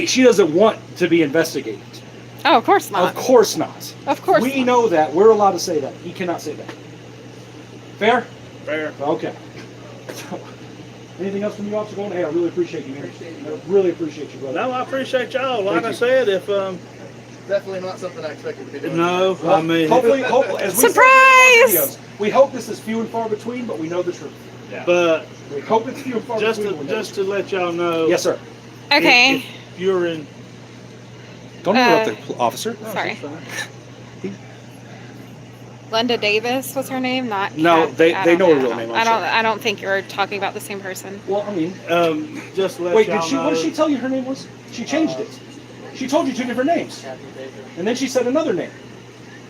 Speaker 2: she doesn't want to be investigated.
Speaker 6: Oh, of course not.
Speaker 2: Of course not.
Speaker 6: Of course
Speaker 2: We
Speaker 6: not.
Speaker 2: know that. We're allowed to say that. He cannot say that. Fair?
Speaker 8: Fair.
Speaker 2: Okay. Anything else from you, Officer Golden? Hey, I really appreciate you, man. I really appreciate you, brother.
Speaker 8: No, I appreciate y'all. Like
Speaker 2: Thank
Speaker 8: I
Speaker 2: you.
Speaker 8: said, if
Speaker 10: Definitely not something I expected to be doing.
Speaker 8: no,
Speaker 2: Well,
Speaker 8: I mean,
Speaker 2: hopefully, as we say in our
Speaker 6: Surprise!
Speaker 2: videos, we hope this is few and far between, but we know the truth.
Speaker 8: but
Speaker 2: We hope it's few and far
Speaker 8: just
Speaker 2: between.
Speaker 8: to
Speaker 2: but we know
Speaker 8: just to let y'all know,
Speaker 2: yes, sir.
Speaker 6: Okay.
Speaker 8: if you're in.
Speaker 2: Don't interrupt the officer.
Speaker 6: Sorry. Linda Davis was her name, not
Speaker 2: No,
Speaker 6: Kat.
Speaker 2: they
Speaker 6: I don't
Speaker 2: know her
Speaker 6: know.
Speaker 2: real name, I'm
Speaker 6: I don't.
Speaker 2: sure.
Speaker 6: I don't think you're talking about the same person.
Speaker 2: Well, I mean,
Speaker 8: Just to let
Speaker 2: wait,
Speaker 8: y'all
Speaker 2: did she?
Speaker 8: know.
Speaker 2: What did she tell you her name was? She changed it. She told you two different names, and then she said another name.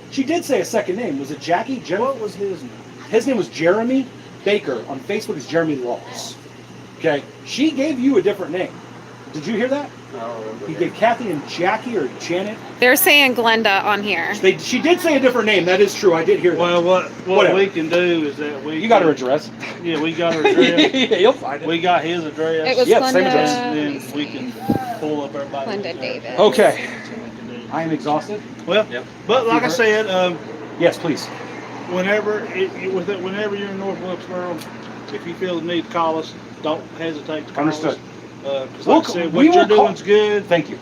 Speaker 2: She did say a second name. Was it Jackie?
Speaker 8: What was his name?
Speaker 2: His name was Jeremy Baker. On Facebook, it's Jeremy Laws. Okay, she gave you a different name. Did you hear that? He gave Kathy and Jackie or Janet.
Speaker 6: They're saying Glenda on here.
Speaker 2: She did say a different name. That is true. I did hear that.
Speaker 8: Well, what
Speaker 2: Whatever.
Speaker 8: we can do is that we.
Speaker 2: You got her address.
Speaker 8: Yeah, we got her address.
Speaker 2: Yeah, you'll find it.
Speaker 8: We got his address.
Speaker 6: It was
Speaker 2: Yeah, same
Speaker 6: Glenda.
Speaker 2: address.
Speaker 8: And then we can pull up everybody.
Speaker 6: Glenda Davis.
Speaker 2: Okay. I am exhausted.
Speaker 8: Well, but like I said,
Speaker 2: Yes, please.
Speaker 8: whenever you're in North Wilkesboro, if you feel the need to call us, don't hesitate to call
Speaker 2: Understood.
Speaker 8: us. Because
Speaker 2: We'll
Speaker 8: like I said,
Speaker 2: we
Speaker 8: what you're
Speaker 2: will call-
Speaker 8: doing's good.
Speaker 2: Thank you.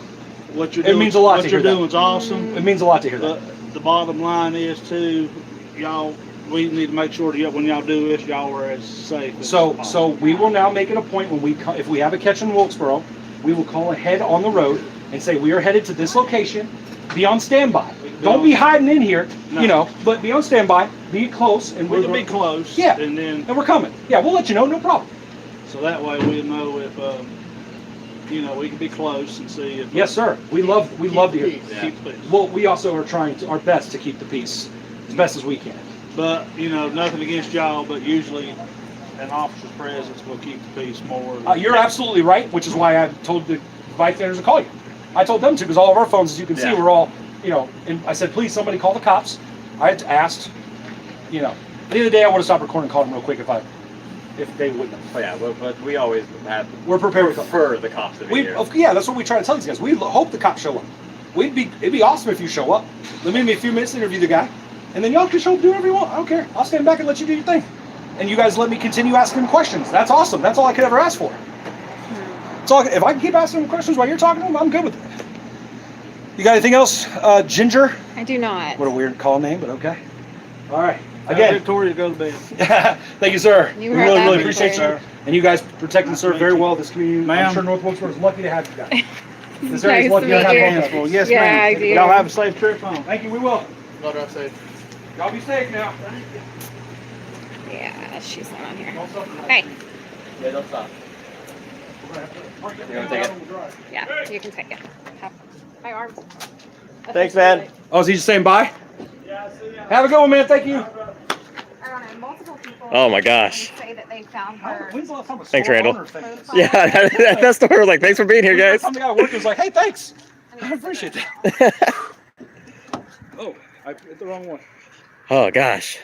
Speaker 8: what you're
Speaker 2: It
Speaker 8: doing,
Speaker 2: means a lot to
Speaker 8: what
Speaker 2: hear
Speaker 8: you're
Speaker 2: that.
Speaker 8: doing is awesome.
Speaker 2: It means a lot to hear
Speaker 8: But
Speaker 2: that.
Speaker 8: the bottom line is too, y'all, we need to make sure that when y'all do this, y'all are as safe as
Speaker 2: So
Speaker 8: possible.
Speaker 2: we will now make it a point when if we have a catch in Wilkesboro, we will call ahead on the road and say we are headed to this location. Be on standby. Don't be hiding in here,
Speaker 8: No.
Speaker 2: you know. But be on standby. Be close, and
Speaker 8: We can be close.
Speaker 2: Yeah.
Speaker 8: And then,
Speaker 2: And we're coming. Yeah, we'll let you know. No problem.
Speaker 8: so that way we know if, you know, we can be close and see if.
Speaker 2: Yes, sir. We love to hear.
Speaker 8: Yeah. Keep the peace.
Speaker 2: Well, we also are trying our best to keep the peace as best as we can.
Speaker 8: But, you know, nothing against y'all, but usually an officer's presence will keep the peace more.
Speaker 2: You're absolutely right, which is why I told the bystanders to call you. I told them to because all of our phones, as you can see, were all, you know, and I said, please, somebody call the cops. I had asked, you know, the other day I would have stopped recording and called them real quick if they wouldn't have.
Speaker 1: Oh yeah, but we always
Speaker 2: We're prepared to
Speaker 1: prefer the cops to be here.
Speaker 2: Yeah, that's what we try to tell these guys. We hope the cops show up. It'd be awesome if you show up. Let me give me a few minutes to interview the guy, and then y'all can show up, do whatever you want. I don't care. I'll stand back and let you do your thing. And you guys let me continue asking him questions. That's awesome. That's all I could ever ask for. So if I can keep asking him questions while you're talking to him, I'm good with it. You got anything else, Ginger?
Speaker 6: I do not.
Speaker 2: What a weird call name, but okay. All right. Again,
Speaker 8: Victoria, go to bed.
Speaker 2: thank you, sir.
Speaker 6: You
Speaker 2: We
Speaker 6: heard
Speaker 2: really,
Speaker 6: that,
Speaker 2: really appreciate you.
Speaker 8: Victoria.
Speaker 2: And you guys protect and serve very well this community. I'm
Speaker 8: Ma'am.
Speaker 2: sure North Wilkesboro is lucky to have you guys. This
Speaker 6: Nice
Speaker 2: area's
Speaker 6: to
Speaker 2: lucky to
Speaker 6: meet
Speaker 2: have
Speaker 6: you.
Speaker 2: both of you.
Speaker 8: Well, yes,
Speaker 6: Yeah,
Speaker 8: ma'am.
Speaker 6: I do.
Speaker 8: Y'all have a safe trip home.
Speaker 2: Thank you. We will.
Speaker 10: Y'all drive safe.
Speaker 2: Y'all be safe now.
Speaker 6: Yeah, she's not on here.
Speaker 2: Don't stop the
Speaker 6: Hey,
Speaker 1: Yeah, don't stop.
Speaker 2: You're
Speaker 1: gonna take it?
Speaker 6: yeah, you can take it. My arms.
Speaker 1: Thanks, man.
Speaker 2: Oh, is he just saying bye? Have a good one, man. Thank you.
Speaker 6: I don't know, multiple people.
Speaker 1: Oh my gosh.
Speaker 6: Say that they found her.
Speaker 2: When's the last time a
Speaker 1: Thanks,
Speaker 2: store
Speaker 1: Randall.
Speaker 2: owner said this?
Speaker 1: Yeah, that story was like, thanks for being here, guys.
Speaker 2: Some guy at work was like, hey, thanks. I appreciate that. Oh, I hit the wrong one.
Speaker 1: Oh gosh.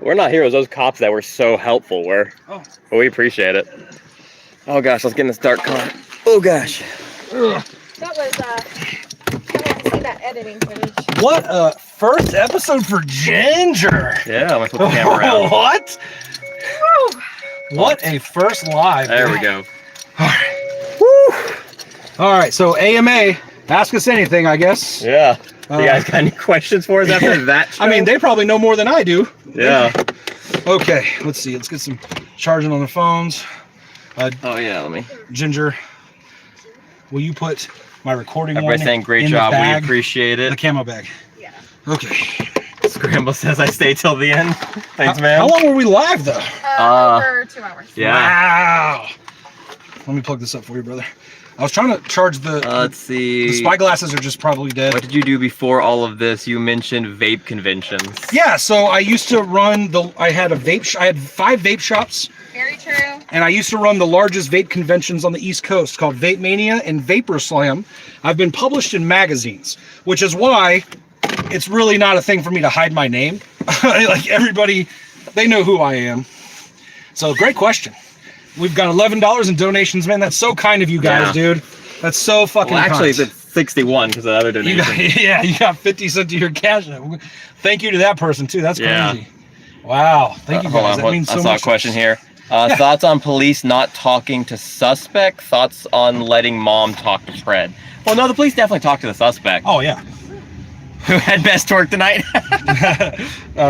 Speaker 1: We're not heroes. Those cops that were so helpful were.
Speaker 2: Oh.
Speaker 1: But we appreciate it. Oh gosh, let's get in this dark car. Oh gosh.
Speaker 3: That was, I want to see that editing footage.
Speaker 2: What a first episode for Ginger.
Speaker 1: Yeah, I'm gonna flip the camera around.
Speaker 2: What? What a first live.
Speaker 1: There we go.
Speaker 2: All right. Woo. All right, so AMA, ask us anything, I guess.
Speaker 1: Yeah. You guys got any questions for us after that show?
Speaker 2: I mean, they probably know more than I do.
Speaker 1: Yeah.
Speaker 2: Okay, let's see. Let's get some charging on the phones.
Speaker 1: Oh yeah, let me.
Speaker 2: Ginger, will you put my recording
Speaker 1: Everybody
Speaker 2: one
Speaker 1: saying great
Speaker 2: in
Speaker 1: job.
Speaker 2: the bag,
Speaker 1: We appreciate
Speaker 2: the
Speaker 1: it.
Speaker 2: camo bag?
Speaker 3: Yeah.
Speaker 2: Okay.
Speaker 1: Scramble says I stay till the end. Thanks, man.
Speaker 2: How long were we live, though?
Speaker 3: Over 2 hours.
Speaker 1: Yeah.
Speaker 2: Wow. Let me plug this up for you, brother. I was trying to charge the.
Speaker 1: Let's see.
Speaker 2: The spyglasses are just probably dead.
Speaker 1: What did you do before all of this? You mentioned vape conventions.
Speaker 2: Yeah, so I used to run the. I had a vape. I had 5 vape shops.
Speaker 3: Very true.
Speaker 2: And I used to run the largest vape conventions on the East Coast called Vape Mania and Vapor Slam. I've been published in magazines, which is why it's really not a thing for me to hide my name. Like everybody, they know who I am. So great question. We've got $11 in donations, man. That's so kind of you guys, dude. That's so fucking
Speaker 1: Well, actually,
Speaker 2: kind.
Speaker 1: it's 61 because of the other donation.
Speaker 2: You got 50 cents of your cash. Thank you to that person too. That's
Speaker 1: Yeah.
Speaker 2: crazy. Wow. Thank you
Speaker 1: Hold
Speaker 2: guys.
Speaker 1: on,
Speaker 2: That means so
Speaker 1: I saw
Speaker 2: much.
Speaker 1: a question here. Thoughts on police not talking to suspect? Thoughts on letting mom talk to PRED? Well, no, the police definitely talked to the suspect.
Speaker 2: Oh yeah.
Speaker 1: Who had best torque tonight?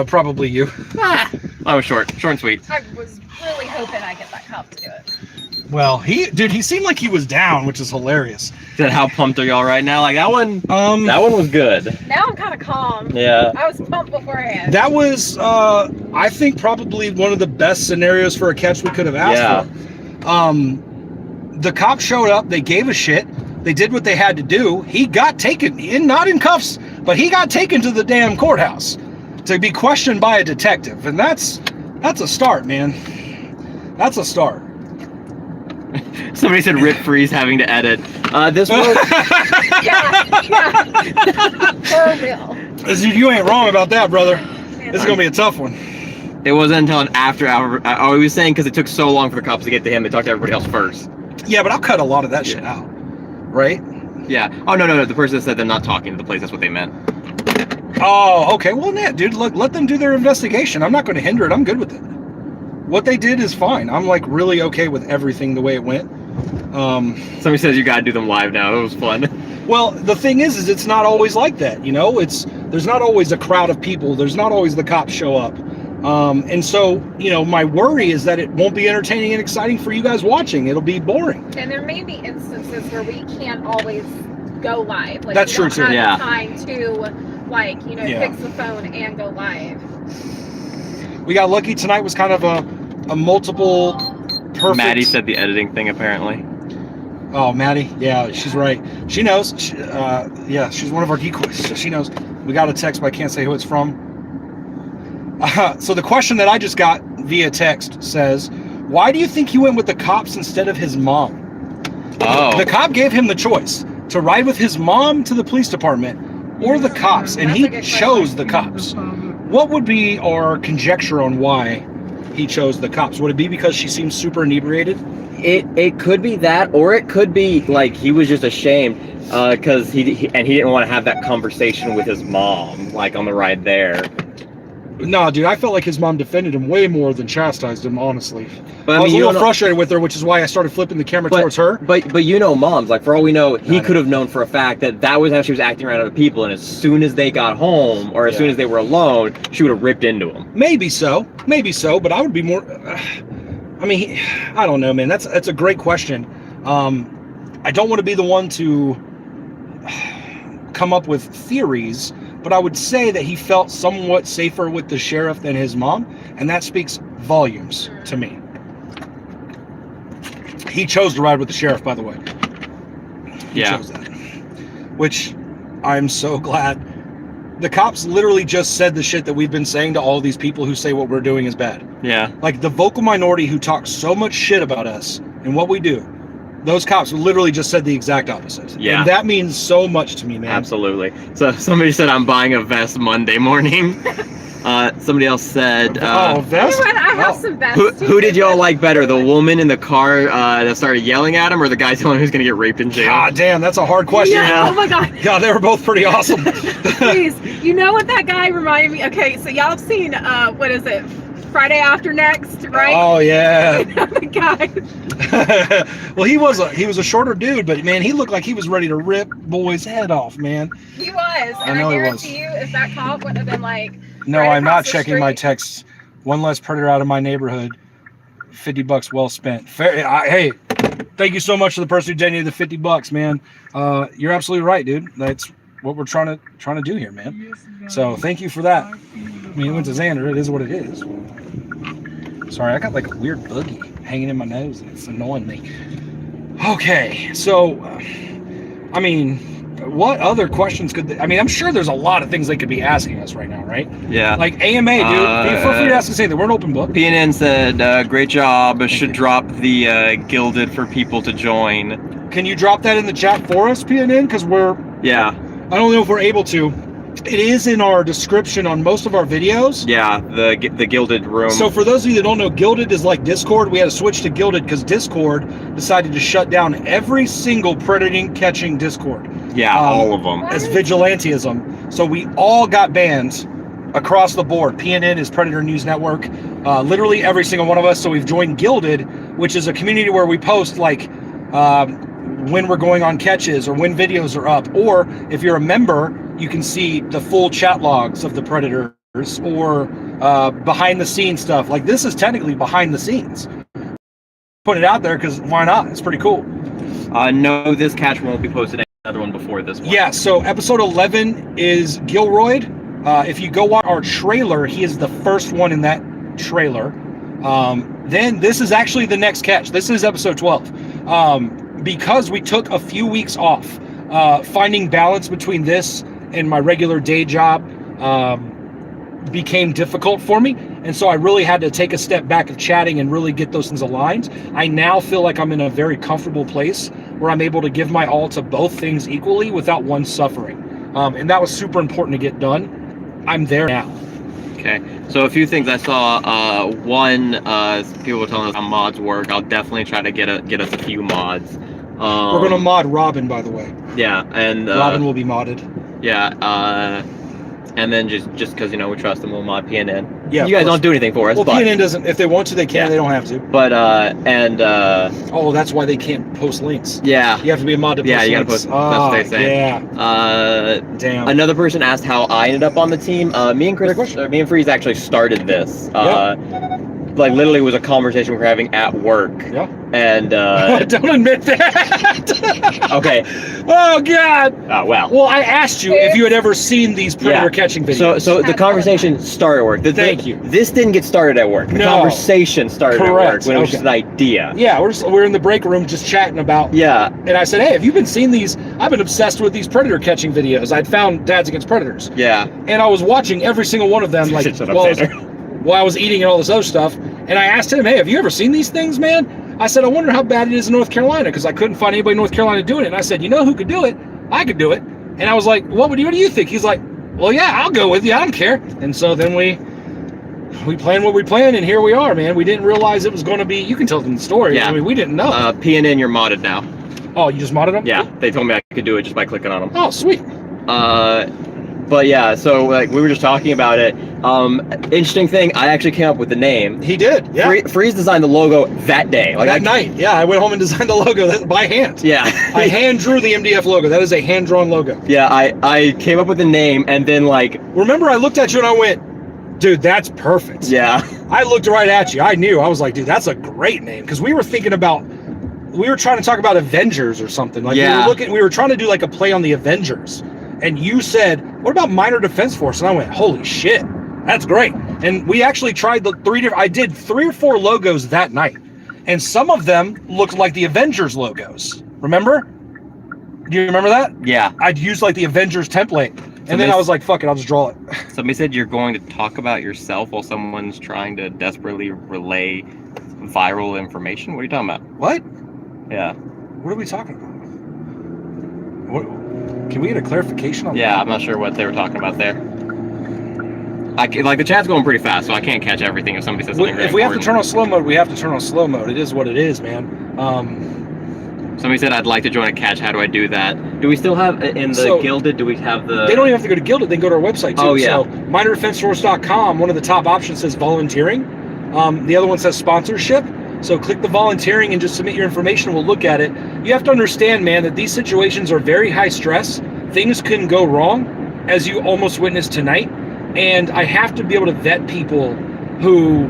Speaker 2: Probably you.
Speaker 1: I was short and sweet.
Speaker 3: I was really hoping I get that cop to do it.
Speaker 2: Well, he seemed like he was down, which is hilarious.
Speaker 1: Said, how pumped are y'all right now? Like that one was good.
Speaker 3: Now I'm kind of calm.
Speaker 1: Yeah.
Speaker 3: I was pumped beforehand.
Speaker 2: That was, I think, probably one of the best scenarios for a catch we could have asked for. The cops showed up. They gave a shit. They did what they had to do. He got taken, not in cuffs, but he got taken to the damn courthouse to be questioned by a detective. And that's a start, man. That's a start.
Speaker 1: Somebody said Rip Freeze having to edit. This was
Speaker 3: yeah. For real.
Speaker 2: You ain't wrong about that, brother. This is going to be a tough one.
Speaker 1: It wasn't until an after hour. I was saying because it took so long for the cops to get to him, they talked to everybody else first.
Speaker 2: Yeah, but I'll cut a lot of that shit out. Right?
Speaker 1: Yeah. Oh, no. The person said they're not talking to the police. That's what they meant.
Speaker 2: Oh, okay. Well, yeah, dude, look, let them do their investigation. I'm not going to hinder it. I'm good with it. what they did is fine. I'm like really okay with everything the way it went.
Speaker 1: Somebody says you gotta do them live now. It was fun.
Speaker 2: Well, the thing is it's not always like that, you know. There's not always a crowd of people. There's not always the cops show up. And so, you know, my worry is that it won't be entertaining and exciting for you guys watching. It'll be boring.
Speaker 3: And there may be instances where we can't always go live. Like,
Speaker 2: That's true,
Speaker 3: we don't
Speaker 2: too.
Speaker 3: have
Speaker 1: Yeah.
Speaker 3: the time to, like, you know,
Speaker 2: Yeah.
Speaker 3: fix the phone and go live.
Speaker 2: We got lucky. Tonight was kind of a multiple perfect.
Speaker 1: Maddie said the editing thing apparently.
Speaker 2: Oh, Maddie. Yeah, she's right. She knows. Yeah, she's one of our decoys. So she knows. We got a text, but I can't say who it's from. So the question that I just got via text says, why do you think he went with the cops instead of his mom?
Speaker 1: Oh.
Speaker 2: The cop gave him the choice to ride with his mom to the police department or the cops, and
Speaker 3: That's
Speaker 2: he
Speaker 3: a good
Speaker 2: chose the cops. What would be our conjecture on why he chose the cops? Would it be because she seems super inebriated?
Speaker 1: It could be that, or it could be like he was just ashamed because he didn't want to have that conversation with his mom, like on the ride there.
Speaker 2: No, dude, I felt like his mom defended him way more than chastised him, honestly.
Speaker 1: But
Speaker 2: I was a
Speaker 1: you
Speaker 2: little
Speaker 1: don't know-
Speaker 2: frustrated with her, which is why I started flipping the camera towards her.
Speaker 1: But you know, moms, like for all we know, he
Speaker 2: I know.
Speaker 1: could have known for a fact that was how she was acting around other people, and as soon as they got home or as soon as they were alone, she would have ripped into him.
Speaker 2: Maybe so, but I would be more. I mean, I don't know, man. That's a great question. I don't want to be the one to come up with theories, but I would say that he felt somewhat safer with the sheriff than his mom, and that speaks volumes to me. He chose to ride with the sheriff, by the way. He chose that, which I'm so glad. The cops literally just said the shit that we've been saying to all these people who say what we're doing is bad.
Speaker 1: Yeah.
Speaker 2: Like the vocal minority who talk so much shit about us and what we do, those cops literally just said the exact opposite.
Speaker 1: Yeah.
Speaker 2: And that means so much to me, man.
Speaker 1: Absolutely. So somebody said I'm buying a vest Monday morning. Somebody else said,
Speaker 2: a vest?
Speaker 3: You know what? I have some vests.
Speaker 1: who did y'all like better, the woman in the car that started yelling at him, or the guy telling him who's gonna get raped in jail?
Speaker 2: God damn, that's a hard question.
Speaker 3: Yeah. Oh my god.
Speaker 2: Yeah, they were both pretty awesome.
Speaker 3: Please, you know what that guy reminded me? Okay, so y'all have seen what is it? Friday After Next, right?
Speaker 2: Oh yeah.
Speaker 3: The guy.
Speaker 2: Well, he was a shorter dude, but man, he looked like he was ready to rip boy's head off, man.
Speaker 3: He was.
Speaker 2: I
Speaker 3: And
Speaker 2: know
Speaker 3: I
Speaker 2: he was.
Speaker 3: guarantee you, if that cop would have been like,
Speaker 2: No,
Speaker 3: right
Speaker 2: I'm not
Speaker 3: across the
Speaker 2: checking my
Speaker 3: street.
Speaker 2: texts. One less predator out of my neighborhood. $50 well spent. Hey, thank you so much to the person who donated the $50, man. You're absolutely right, dude. That's what we're trying to do here, man. So thank you for that. I mean, it went to Xander. It is what it is. Sorry, I got like a weird boogie hanging in my nose, and it's annoying me. Okay, so I mean, what other questions could they, I mean, I'm sure there's a lot of things they could be asking us right now, right?
Speaker 1: Yeah.
Speaker 2: Like AMA, dude. Feel free to ask us anything. We're an open book.
Speaker 1: PNN said, great job. Should drop the gilded for people to join.
Speaker 2: Can you drop that in the chat for us, PNN? Because
Speaker 1: Yeah.
Speaker 2: I don't know if we're able to. It is in our description on most of our videos.
Speaker 1: Yeah, the gilded room.
Speaker 2: So for those of you that don't know, Gilded is like Discord. We had to switch to Gilded because Discord decided to shut down every single predating catching Discord.
Speaker 1: Yeah, all of them.
Speaker 2: As vigilantism. So we all got banned across the board. PNN is Predator News Network. Literally every single one of us. So we've joined Gilded, which is a community where we post like when we're going on catches or when videos are up. Or if you're a member, you can see the full chat logs of the Predators or behind the scenes stuff. Like this is technically behind the scenes. Put it out there because why not? It's pretty cool.
Speaker 1: No, this catch won't be posted. Another one before this one.
Speaker 2: Yeah, so episode 11 is Gilroyd. If you go watch our trailer, he is the first one in that trailer. Then this is actually the next catch. This is episode 12. Because we took a few weeks off, finding balance between this and my regular day job became difficult for me. And so I really had to take a step back of chatting and really get those things aligned. I now feel like I'm in a very comfortable place where I'm able to give my all to both things equally without one suffering. And that was super important to get done. I'm there now.
Speaker 1: Okay, so a few things I saw. One, people were telling us how mods work. I'll definitely try to get us a few mods.
Speaker 2: We're gonna mod Robin, by the way.
Speaker 1: Yeah, and
Speaker 2: Robin will be modded.
Speaker 1: Yeah, and then just because we trust them, we'll mod PNN.
Speaker 2: Yeah,
Speaker 1: you guys don't do anything for us.
Speaker 2: Well,
Speaker 1: but
Speaker 2: PNN doesn't. If they want to, they can. They don't have to.
Speaker 1: But
Speaker 2: oh, that's why they can't post links.
Speaker 1: Yeah,
Speaker 2: you have to be a mod to post links.
Speaker 1: You gotta post. That's what they say.
Speaker 2: Yeah. Damn.
Speaker 1: Another person asked how I ended up on the team. Me and Freeze actually started this. Like literally was a conversation we were having at work.
Speaker 2: Yeah.
Speaker 1: And
Speaker 2: don't admit that.
Speaker 1: Okay.
Speaker 2: Oh God.
Speaker 1: Oh wow.
Speaker 2: Well, I asked you if you had ever seen these predator catching videos.
Speaker 1: So the conversation started at work.
Speaker 2: Thank you.
Speaker 1: This didn't get started at work. The conversation started at work when it was just an idea.
Speaker 2: Yeah, we're in the break room just chatting about.
Speaker 1: Yeah.
Speaker 2: And I said, hey, have you been seeing these? I've been obsessed with these predator catching videos. I'd found Dads Against Predators.
Speaker 1: Yeah.
Speaker 2: And I was watching every single one of them like while I was eating and all this other stuff. And I asked him, hey, have you ever seen these things, man? I said, I wonder how bad it is in North Carolina, because I couldn't find anybody in North Carolina doing it. And I said, you know who could do it? I could do it. And I was like, what do you think? He's like, well, yeah, I'll go with you. I don't care. And so then we planned what we planned, and here we are, man. We didn't realize it was going to be, you can tell them the story.
Speaker 1: Yeah.
Speaker 2: I mean, we didn't know.
Speaker 1: PNN, you're modded now.
Speaker 2: Oh, you just modded them?
Speaker 1: Yeah, they told me I could do it just by clicking on them.
Speaker 2: Oh, sweet.
Speaker 1: But yeah, so like we were just talking about it. Interesting thing, I actually came up with the name.
Speaker 2: He did, yeah.
Speaker 1: Freeze designed the logo that day. Like
Speaker 2: that night, yeah. I went home and designed the logo by hand.
Speaker 1: Yeah.
Speaker 2: I hand drew the MDF logo. That is a hand-drawn logo.
Speaker 1: Yeah, I came up with the name, and then like...
Speaker 2: Remember, I looked at you and I went, dude, that's perfect.
Speaker 1: Yeah.
Speaker 2: I looked right at you. I knew. I was like, dude, that's a great name. Because we were thinking about... We were trying to talk about Avengers or something. Like we were trying to do like a play on the Avengers. And you said, what about Minor Defense Force? And I went, holy shit, that's great. And we actually tried the I did 3 or 4 logos that night. And some of them looked like the Avengers logos. Remember? Do you remember that?
Speaker 1: Yeah.
Speaker 2: I'd used like the Avengers template. And then I was like, fuck it, I'll just draw it.
Speaker 1: Somebody said you're going to talk about yourself while someone's trying to desperately relay viral information? What are you talking about?
Speaker 2: What?
Speaker 1: Yeah.
Speaker 2: What are we talking about? What? Can we get a clarification on that?
Speaker 1: Yeah, I'm not sure what they were talking about there. Like the chat's going pretty fast, so I can't catch everything if somebody says something.
Speaker 2: If we have to turn on slow mode, we have to turn on slow mode. It is what it is, man.
Speaker 1: Somebody said I'd like to join a catch. How do I do that? Do we still have in the Gilded? Do we have the?
Speaker 2: They don't even have to go to Gilded. They can go to our website too.
Speaker 1: Oh yeah.
Speaker 2: So minordefenseforce.com. One of the top options says volunteering. The other one says sponsorship. So click the volunteering and just submit your information. We'll look at it. You have to understand, man, that these situations are very high stress. Things can go wrong, as you almost witnessed tonight. And I have to be able to vet people who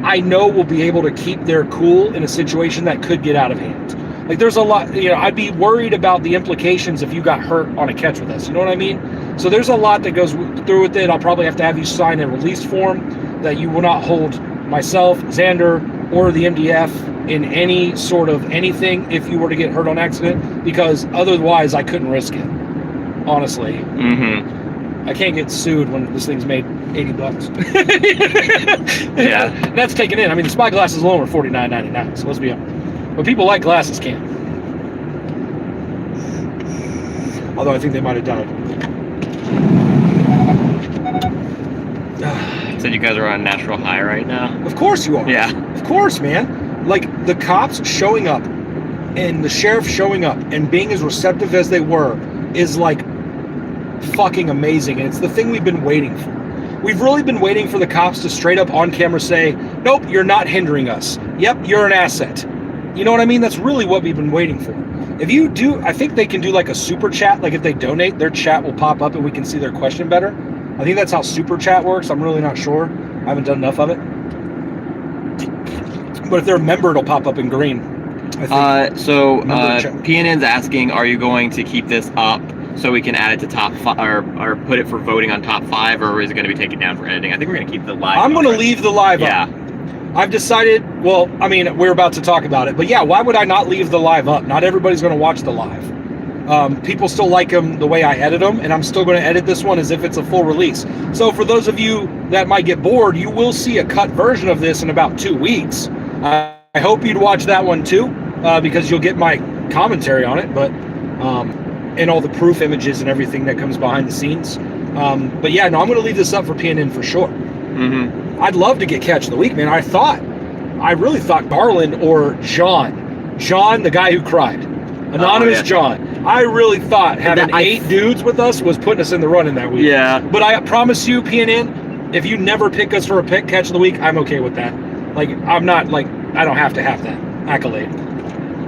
Speaker 2: I know will be able to keep their cool in a situation that could get out of hand. Like there's a lot, I'd be worried about the implications if you got hurt on a catch with us. You know what I mean? So there's a lot that goes through with it. I'll probably have to have you sign a release form that you will not hold myself, Xander, or the MDF in any sort of anything if you were to get hurt on accident, because otherwise I couldn't risk it, honestly.
Speaker 1: Mm-hmm.
Speaker 2: I can't get sued when this thing's made $80.
Speaker 1: Yeah.
Speaker 2: That's taken in. I mean, the spy glasses alone are $49.99, so let's be honest. But people like glasses can. Although I think they might have died.
Speaker 1: Said you guys are on a natural high right now.
Speaker 2: Of course you are.
Speaker 1: Yeah.
Speaker 2: Of course, man. Like the cops showing up and the sheriff showing up and being as receptive as they were is like fucking amazing. And it's the thing we've been waiting for. We've really been waiting for the cops to straight up on camera say, nope, you're not hindering us. Yep, you're an asset. You know what I mean? That's really what we've been waiting for. If you do, I think they can do like a super chat. Like if they donate, their chat will pop up and we can see their question better. I think that's how super chat works. I'm really not sure. I haven't done enough of it. But if they're a member, it'll pop up in green.
Speaker 1: PNN's asking, are you going to keep this up so we can add it to top 5 or put it for voting on top 5, or is it going to be taken down for editing? I think we're going to keep the live.
Speaker 2: I'm going to leave the live up. I've decided, well, I mean, we're about to talk about it, but yeah, why would I not leave the live up? Not everybody's going to watch the live. People still like them the way I edit them, and I'm still going to edit this one as if it's a full release. So for those of you that might get bored, you will see a cut version of this in about 2 weeks. I hope you'd watch that one too, because you'll get my commentary on it, but and all the proof images and everything that comes behind the scenes. But yeah, no, I'm going to leave this up for PNN for sure.
Speaker 1: Mm-hmm.
Speaker 2: I'd love to get Catch of the Week, man. I really thought Garland or John, the guy who cried. Anonymous
Speaker 1: yeah.
Speaker 2: John. I really thought having 8 dudes with us was putting us in the running that week.
Speaker 1: Yeah.
Speaker 2: But I promise you, PNN, if you never pick us for a pick catch of the week, I'm okay with that. Like, I'm not, like, I don't have to have that accolade.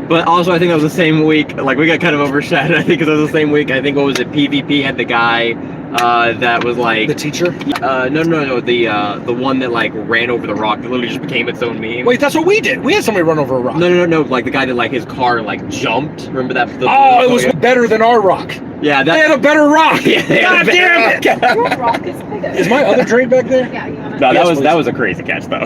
Speaker 1: But also, I think it was the same week. Like, we got kind of overshadowed. I think it was the same week. I think, what was it? PvP had the guy that was like
Speaker 2: the teacher.
Speaker 1: No. The one that like ran over the rock. That literally just became its own meme.
Speaker 2: Wait, that's what we did. We had somebody run over a rock.
Speaker 1: No. Like the guy that like his car like jumped. Remember that?
Speaker 2: It was better than our rock.
Speaker 1: Yeah,
Speaker 2: they had a better rock.
Speaker 1: Yeah,
Speaker 2: God damn it!
Speaker 3: Your rock is bigger.
Speaker 2: Is my other drink back there?
Speaker 3: Yeah, you wanna...
Speaker 1: No, that was a crazy catch though.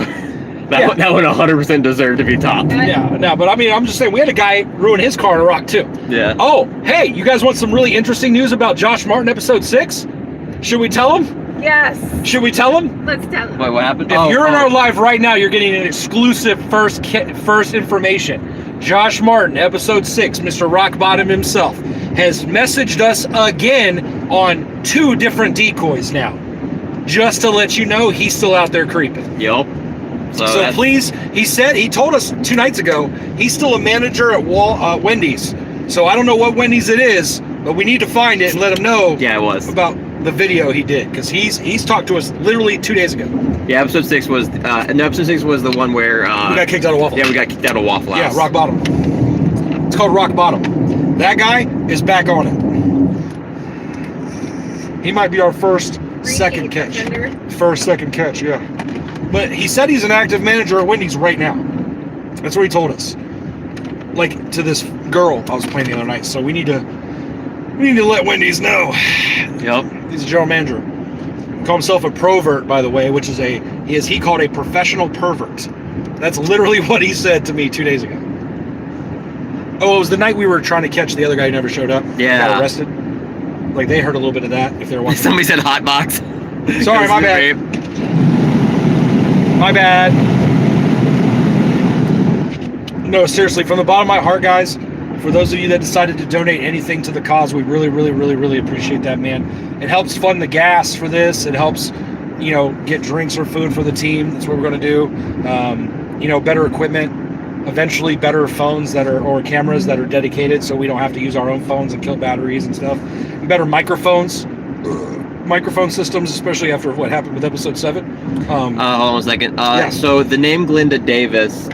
Speaker 1: That one 100% deserved to be top.
Speaker 2: Yeah, no, but I mean, I'm just saying, we had a guy ruin his car on a rock too.
Speaker 1: Yeah.
Speaker 2: Oh, hey, you guys want some really interesting news about Josh Martin episode 6? Should we tell him?
Speaker 3: Yes.
Speaker 2: Should we tell him?
Speaker 3: Let's tell him.
Speaker 1: Wait, what happened?
Speaker 2: If you're in our live right now, you're getting an exclusive first information. Josh Martin, episode 6, Mr. Rock Bottom himself, has messaged us again on 2 different decoys now. Just to let you know, he's still out there creeping.
Speaker 1: Yup.
Speaker 2: So please, he told us 2 nights ago, he's still a manager at Wendy's. So I don't know what Wendy's it is, but we need to find it and let him know.
Speaker 1: Yeah, it was
Speaker 2: about the video he did, because he's talked to us literally 2 days ago.
Speaker 1: Yeah, episode 6 was episode 6 was the one where
Speaker 2: we got kicked out of Waffle House.
Speaker 1: Yeah, we got kicked out of Waffle House.
Speaker 2: Yeah, Rock Bottom. It's called Rock Bottom. That guy is back on it. He might be our second catch, yeah. But he said he's an active manager at Wendy's right now. That's what he told us. Like, to this girl I was playing the other night. So we need to let Wendy's know.
Speaker 1: Yep.
Speaker 2: He's a general manager. He called himself a provert, by the way, which is he called a professional pervert. That's literally what he said to me 2 days ago. Oh, it was the night we were trying to catch the other guy who never showed up.
Speaker 1: Yeah.
Speaker 2: Got arrested. Like, they heard a little bit of that if they're watching.
Speaker 1: Somebody said hot box.
Speaker 2: Sorry, my bad. My bad. No, seriously, from the bottom of my heart, guys, for those of you that decided to donate anything to the cause, we really, really, really, really appreciate that, man. It helps fund the gas for this. It helps, get drinks or food for the team. That's what we're going to do. Better equipment, eventually better phones or cameras that are dedicated so we don't have to use our own phones and kill batteries and stuff. And better microphone systems, especially after what happened with episode 7.
Speaker 1: Hold on a second.
Speaker 2: Yeah.
Speaker 1: So the name Glinda Davis,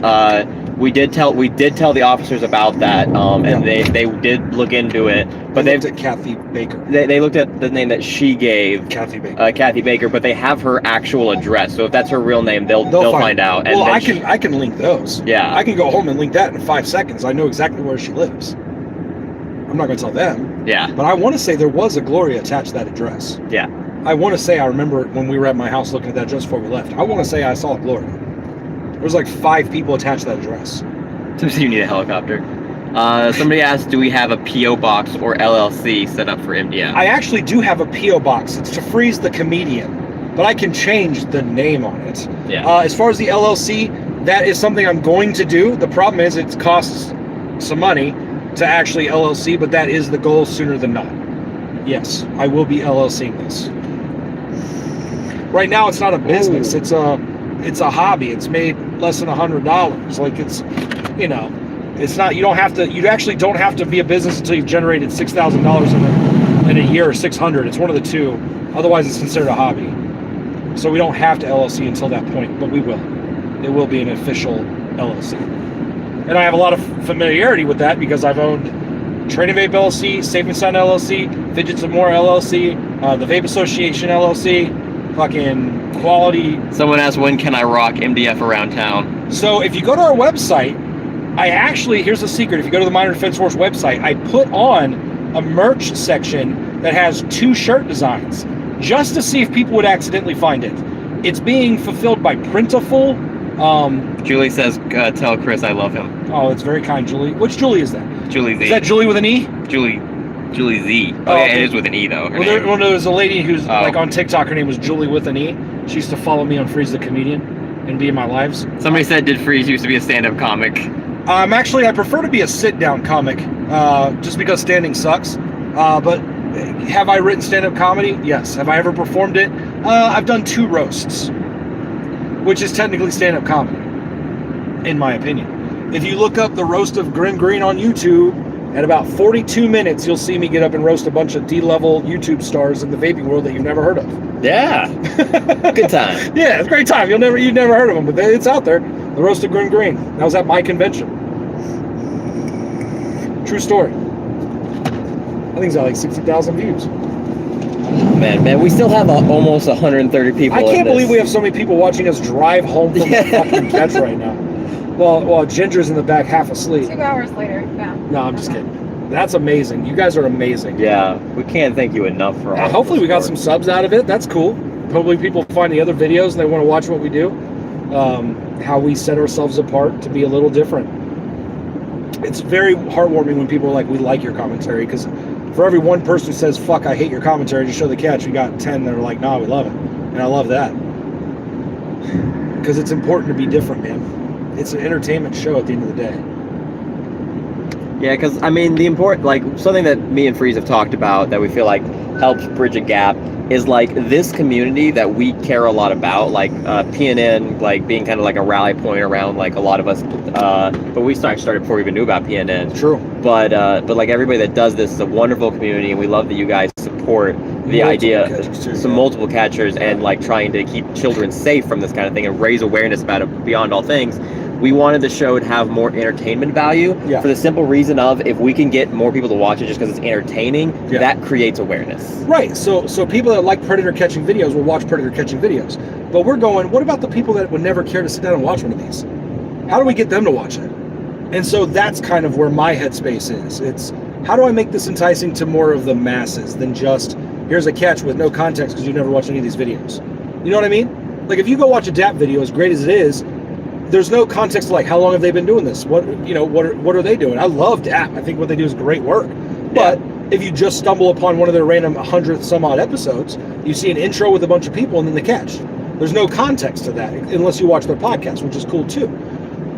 Speaker 1: we did tell the officers about that, and they did look into it. But
Speaker 2: they looked at Kathy Baker.
Speaker 1: They looked at the name that she gave,
Speaker 2: Kathy Baker.
Speaker 1: Kathy Baker, but they have her actual address. So if that's her real name, they'll find out.
Speaker 2: Well, I can link those.
Speaker 1: Yeah.
Speaker 2: I can go home and link that in 5 seconds. I know exactly where she lives. I'm not going to tell them.
Speaker 1: Yeah.
Speaker 2: But I want to say there was a Gloria attached to that address.
Speaker 1: Yeah.
Speaker 2: I want to say I remember when we were at my house looking at that address before we left. I want to say I saw a Gloria. There was like 5 people attached to that address.
Speaker 1: So you need a helicopter. Somebody asked, do we have a P.O. box or LLC set up for MDF?
Speaker 2: I actually do have a P.O. box. It's to freeze the comedian, but I can change the name on it.
Speaker 1: Yeah.
Speaker 2: As far as the LLC, that is something I'm going to do. The problem is it costs some money to actually LLC, but that is the goal sooner than not. Yes, I will be LLCing this. Right now, it's not a business. It's a hobby. It's made less than $100. Like, it's not. You actually don't have to be a business until you've generated $6,000 in a year or $600. It's one of the two. Otherwise, it's considered a hobby. So we don't have to LLC until that point, but we will. It will be an official LLC. And I have a lot of familiarity with that because I've owned Train and Vape LLC, Safe and Sound LLC, Fidgets and More LLC, the Vape Association LLC, fucking Quality.
Speaker 1: Someone asked, when can I rock MDF around town?
Speaker 2: So if you go to our website, here's the secret. If you go to the Minor Defense Force website, I put on a merch section that has 2 shirt designs just to see if people would accidentally find it. It's being fulfilled by Printful.
Speaker 1: Julie says, tell Chris I love him.
Speaker 2: Oh, it's very kind, Julie. Which Julie is that?
Speaker 1: Julie Z.
Speaker 2: Is that Julie with an E?
Speaker 1: Julie Z. Oh, yeah, okay. It is with an E, though.
Speaker 2: There's a lady who's like on TikTok. Her name was Julie with an E. She used to follow me on Freeze the Comedian and be in my lives.
Speaker 1: Somebody said, did Freeze used to be a stand-up comic?
Speaker 2: I prefer to be a sit-down comic, just because standing sucks. But have I written stand-up comedy? Yes. Have I ever performed it? I've done 2 roasts, which is technically stand-up comedy, in my opinion. If you look up the roast of Grim Green on YouTube, At about 42 minutes, you'll see me get up and roast a bunch of D-level YouTube stars in the vaping world that you've never heard of.
Speaker 1: Yeah. Good time.
Speaker 2: Yeah, it's a great time. You've never heard of them, but it's out there. The Roasted Green. That was at my convention. True story. I think it's got like 60,000 views.
Speaker 1: Man, we still have almost 130 people.
Speaker 2: I can't believe we have so many people watching us drive home from the fucking catch right now. Well, Ginger's in the back half asleep.
Speaker 3: 2 hours later, yeah.
Speaker 2: No, I'm just kidding. That's amazing. You guys are amazing.
Speaker 1: Yeah, we can't thank you enough for all.
Speaker 2: Hopefully we got some subs out of it. That's cool. Hopefully people find the other videos and they want to watch what we do. How we set ourselves apart to be a little different. It's very heartwarming when people are like, we like your commentary, because for every one person who says, fuck, I hate your commentary, just show the catch, we got 10 that are like, nah, we love it. And I love that. Because it's important to be different, man. It's an entertainment show at the end of the day.
Speaker 1: Yeah, because, I mean, something that me and Freeze have talked about that we feel like helps bridge a gap is, like, this community that we care a lot about, like, PNN, like, being kind of like a rally point around, like, a lot of us, but we started before we even knew about PNN.
Speaker 2: True.
Speaker 1: But like, everybody that does this is a wonderful community, and we love that you guys support the idea, multiple catchers, and, like, trying to keep children safe from this kind of thing and raise awareness about it beyond all things. We wanted the show to have more entertainment value for the simple reason of, if we can get more people to watch it just because it's entertaining, that creates awareness.
Speaker 2: Right. So people that like predator catching videos will watch predator catching videos. But we're going, what about the people that would never care to sit down and watch one of these? How do we get them to watch it? And so that's kind of where my headspace is. It's, how do I make this enticing to more of the masses than just, here's a catch with no context because you've never watched any of these videos? You know what I mean? Like, if you go watch a DAP video, as great as it is, there's no context to, like, how long have they been doing this? What are they doing? I love DAP. I think what they do is great work. But if you just stumble upon one of their random 100th some odd episodes, you see an intro with a bunch of people and then the catch. There's no context to that unless you watch their podcast, which is cool too.